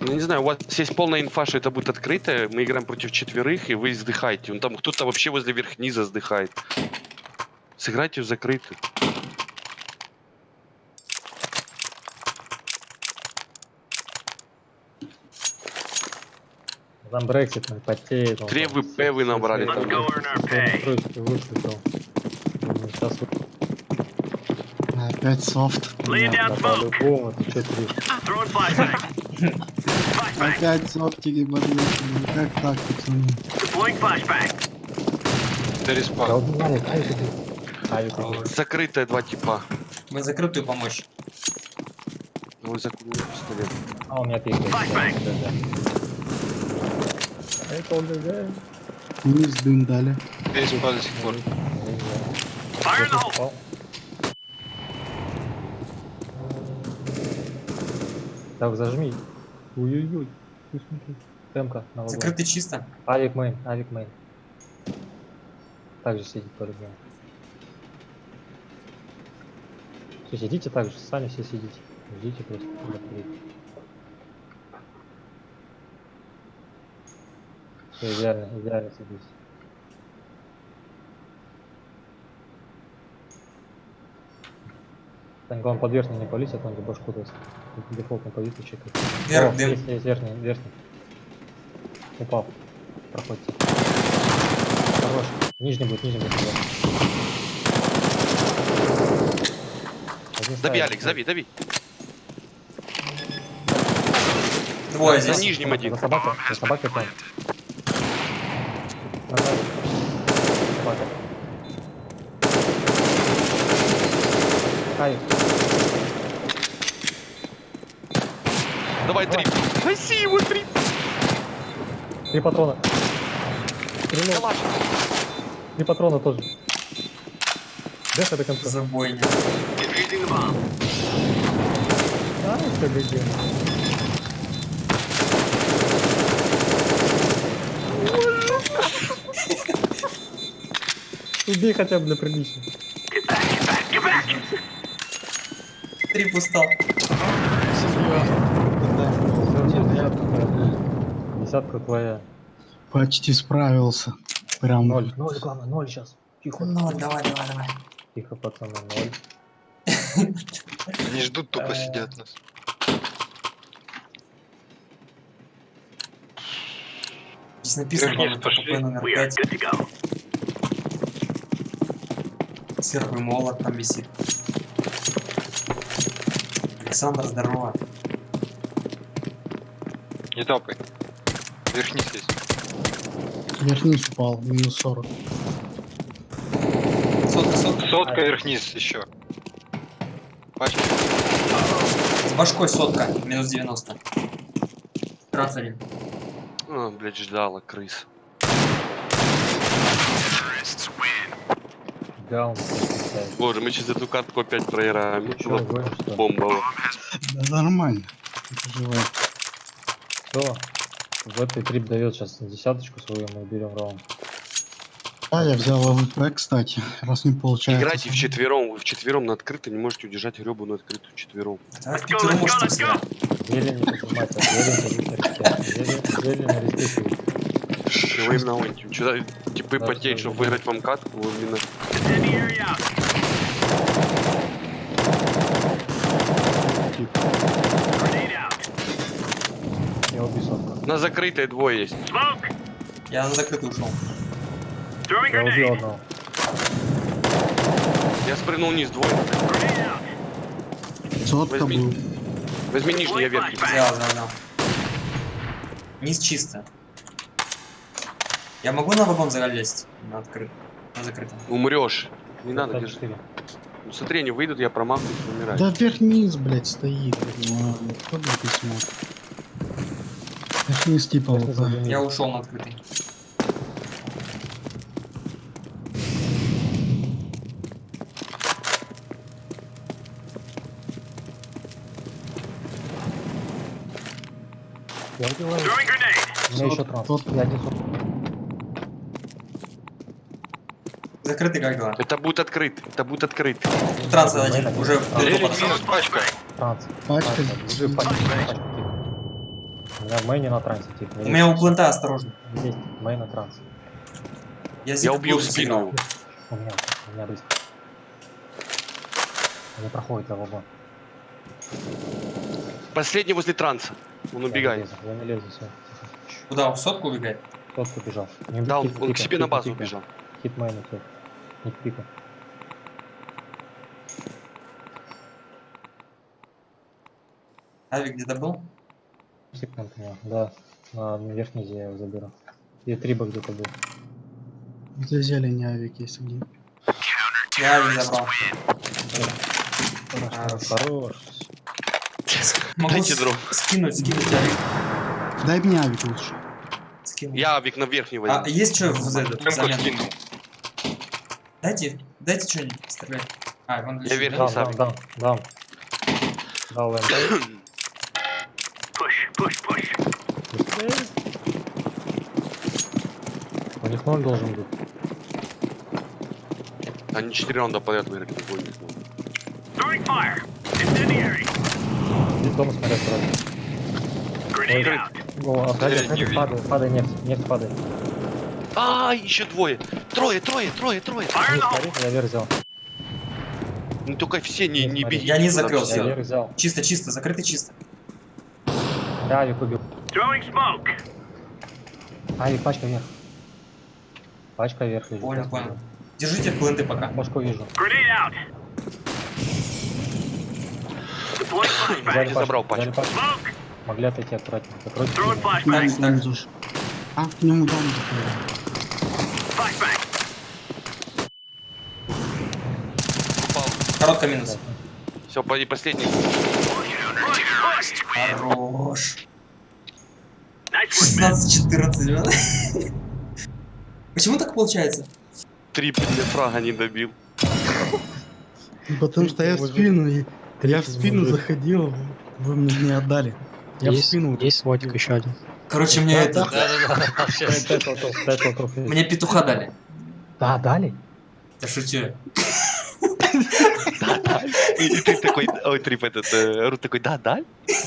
Ну, не знаю, у вас есть полная инфа, что это будет открытое, мы играем против четверых, и вы издыхаете. Он там кто-то вообще возле верх-низа сдыхает. Сыграйте в закрытый.
Там Брексит, он потеет. он
3
там
ВП вы набрали.
Let's
Там.
go earn our pay.
Выстрелил. Сейчас
Опять софт.
Laying down smoke.
по-любому, ты что, Трip?
Throwing flashbang. Flashbang.
Опять софтики подъехали. Как так, пацаны?
Deploying flashbang.
До
Да
респа.
убивали, Авик убил.
Закрытое 2 типа.
Мы закрытую помочь.
Ой, закрытый пистолет.
А, у меня пикает.
Флashбэк.
Это ОГГ.
Вниз дым дали.
Респа до сих пор.
Fire in the hole.
Упал. Так, зажми. Ой-ой-ой. Ты смотри. Темка на вагоне.
Закрытый чисто.
Авик мейн, авик мейн. Также сидит по-любому. Все, сидите так же, сами все сидите. Ждите просто. Все, идеально, идеально сидите. Там главное под верхний не палить, а там где башку даст. Дефолтно позицию чекать.
Вверх,
О,
дым.
есть верхний, верхний. Упал. Проходите. Хорош. Нижний будет. Один
Дави,
ставит.
Алекс, дави.
Двое
За
здесь.
нижним один.
За собакой там. Нормально. Собака. Кайф.
Давай 3. Спасибо, 3.
3 патрона. Стрелок.
Калаш.
3 патрона тоже. Деха до конца.
Забойня.
Defusing the bomb.
Ай, что глядел. Убей хотя бы для приличия.
Get back, get back, get back.
Трип устал.
Десятка твоя.
Почти справился. Прям
0, главное, 0 сейчас. Тихо.
Ну, давай.
Тихо, пацаны, 0.
Они ждут, тупо сидят нас.
Здесь написано,
Верхний,
по-моему,
пошли.
КПП номер
We are
5.
good to go.
Сверху и молот там висит. Александр, здорово.
Не топай. Верхний здесь.
верхний упал, минус 40.
Сотка верхниз еще. Пачка.
С башкой сотка, минус 90. Транс один.
А, блядь, ждала крыс.
Гаун.
Боже, мы сейчас эту катку опять проиграем.
Чё,
Было
гонишь, что ли?
бомбово.
Да нормально. Переживай.
Все. В этой трип дает сейчас десяточку свою, мы берем раунд.
Да, я взял АВП, кстати, раз не получается.
Играйте вчетвером. Вы вчетвером на открыто не можете удержать гребаную открытую вчетвером.
Давай в пятером можете сыграть.
Зелень не поднимайте, зелень на респе.
Вы именно уйдете. Что-то типы
Да,
потеют,
да,
чтобы
да.
выиграть вам катку, вы именно...
Enemy area out. Grenade out.
Я убью сотку.
На закрытой двое есть.
Smoke.
Я на закрытый ушел.
Throwing
Я убил
grenade.
одного.
Я спрыгнул вниз, двое.
Grenade out.
Сотка
Возьми.
был.
Возьми нижний, я верхний.
Взял. Низ чисто. Я могу на вагон залезть? На открытый. На закрытый.
Умрешь. Не надо
Там
держать.
4.
Ну, смотри, они выйдут, я промахнусь, умираю.
Да вверх-низ, блядь, стоит. Ладно, кто бы письмо. Вверх-низ типа
Если
вот.
задумить.
Я ушел на открытый.
Я убиваю.
Throwing grenade.
У меня еще транс.
Тот.
Я один сотку.
Закрытый как дела?
Это будет открыт. Это будет открыт.
Транс один. Уже
Зелень
в
минус пачка.
Транс.
Пачка.
Лежи в пачке. Пачка, тихо. У меня в мейне на трансе, тихо.
У меня у плента осторожно.
Есть, мейн на транс.
Я убью в спину его.
У меня близко. Они проходят за вагон.
Последний возле транса. Он убегает.
Я не лезу, все.
Куда? В сотку убегает?
Тот убежал.
Да, он к себе на базу убежал.
Хит мейн у тебя. Не пика.
Авик где-то был?
Секунд у него. Да. На верхней я его заберу. И триба где-то был.
Где зелень авик есть где?
Я авик забрал.
Хорош.
Могу
Дайте дров.
скинуть авик.
Дай мне авик лучше.
Скину.
Я авик на верхний
А
возьму.
есть что в этот?
Темку
заметку?
скинул.
Дайте что-нибудь стрелять. А, вон
Я
лежит,
верхний
да?
сабик.
Дам. Дал МП.
Push, push, push.
У них 0 должен быть.
Они 4 раунда подряд выиграли.
Throwing fire. Incendiary.
Из дома смотрят сразу.
Grenade out.
О, отходи,
Не видно.
падай, нефть падает.
А, еще двое. Трое.
Fire
Вниз
in the hole.
смотри, я вверх взял.
Ну только все не
Смотри.
бегите.
Я не
туда,
закрыл,
все.
Я
всё.
вверх взял.
Чисто, закрытый чисто.
Да, Авик убил.
Throwing smoke.
Авик, пачка вверх. Пачка вверх лежит.
Понял,
я
понял.
смотрю.
Держите планты пока.
Башку вижу.
Grenade out. Deploying flashbang.
Взяли
Я забрал пачку.
взяли пачку.
Smoke.
Могли отойти аккуратнее. Закройте.
Throwing
К
flashbang.
нему дом зашел. А, к нему дом закрыл.
Flashbang.
Попал.
Короткая минус.
Все, последний.
Хорош.
Nice one, man.
16-14. Почему так получается?
3 фрага не добил.
Потому что я в спину заходил, вы мне не отдали. Я в спину.
Есть сводик еще один.
Короче, мне это...
Да-да-да. Сейчас.
5 лотров.
Мне петуха дали.
Да, дали?
Я шучу.
И ты такой, ой, Трип, Рут такой, да, да?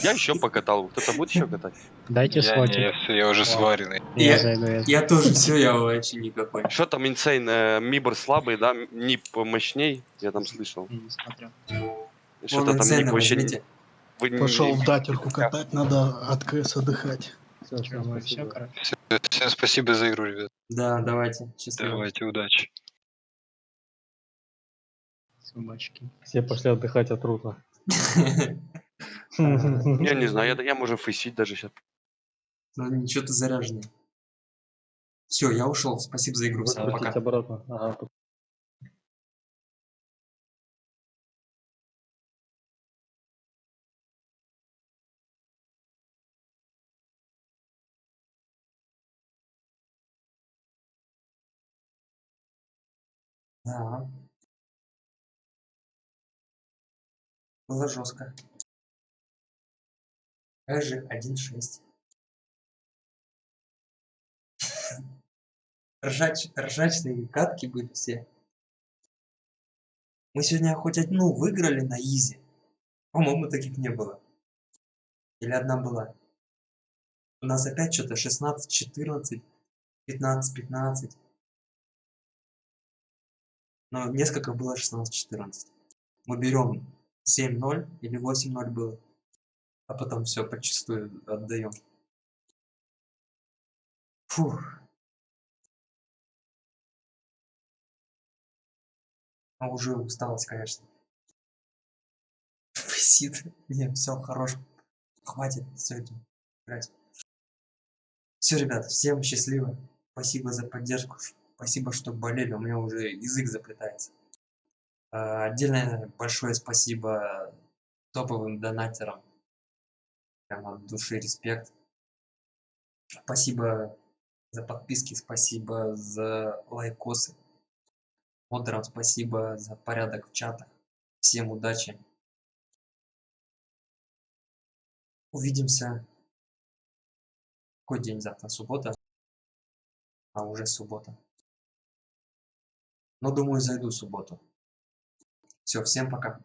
Я еще покатал. Кто-то будет еще катать?
Дайте сводик.
Я уже сваренный.
Я зайду.
Я тоже все, я вообще никакой.
Что там, инсейн, Мибор слабый, да? Нип мощней, я там слышал.
Не смотрю.
Что-то
Вон
там
инсейна
Нип вообще...
возьмите.
Вы не-
Пошел в дательку катать, надо от КС отдыхать.
Все,
Все, короче.
Всем спасибо за игру, ребят.
Да, давайте. Счастливо.
Давайте, удачи.
Собачки.
Все пошли отдыхать от Рута.
Я не знаю, я можем фейсить даже сейчас.
Ну ничего, ты заряженный. Все, я ушел. Спасибо за игру. Всем
Выкрутить
пока.
обратно. Ага,
Да. Было жестко. Эжи 1.6. Ржачные катки были все. Мы сегодня хоть одну выиграли на изи. По-моему, таких не было. Или одна была. У нас опять что-то 16-14, 15-15. Но несколько было 16-14. Мы берем 7-0 или 8-0 было. А потом все подчистую отдаем. Фух. А уже усталость, конечно. Висит. Не, все, хорош. Хватит сегодня играть. Все, ребят, всем счастливо. Спасибо за поддержку. Спасибо, что болели. У меня уже язык заплетается. Отдельное большое спасибо топовым донатерам. Прямо от души респект. Спасибо за подписки, спасибо за лайкосы. Модерам спасибо за порядок в чатах. Всем удачи. Увидимся. Какой день завтра? Суббота? А уже суббота. Но думаю, зайду в субботу. Все, всем пока.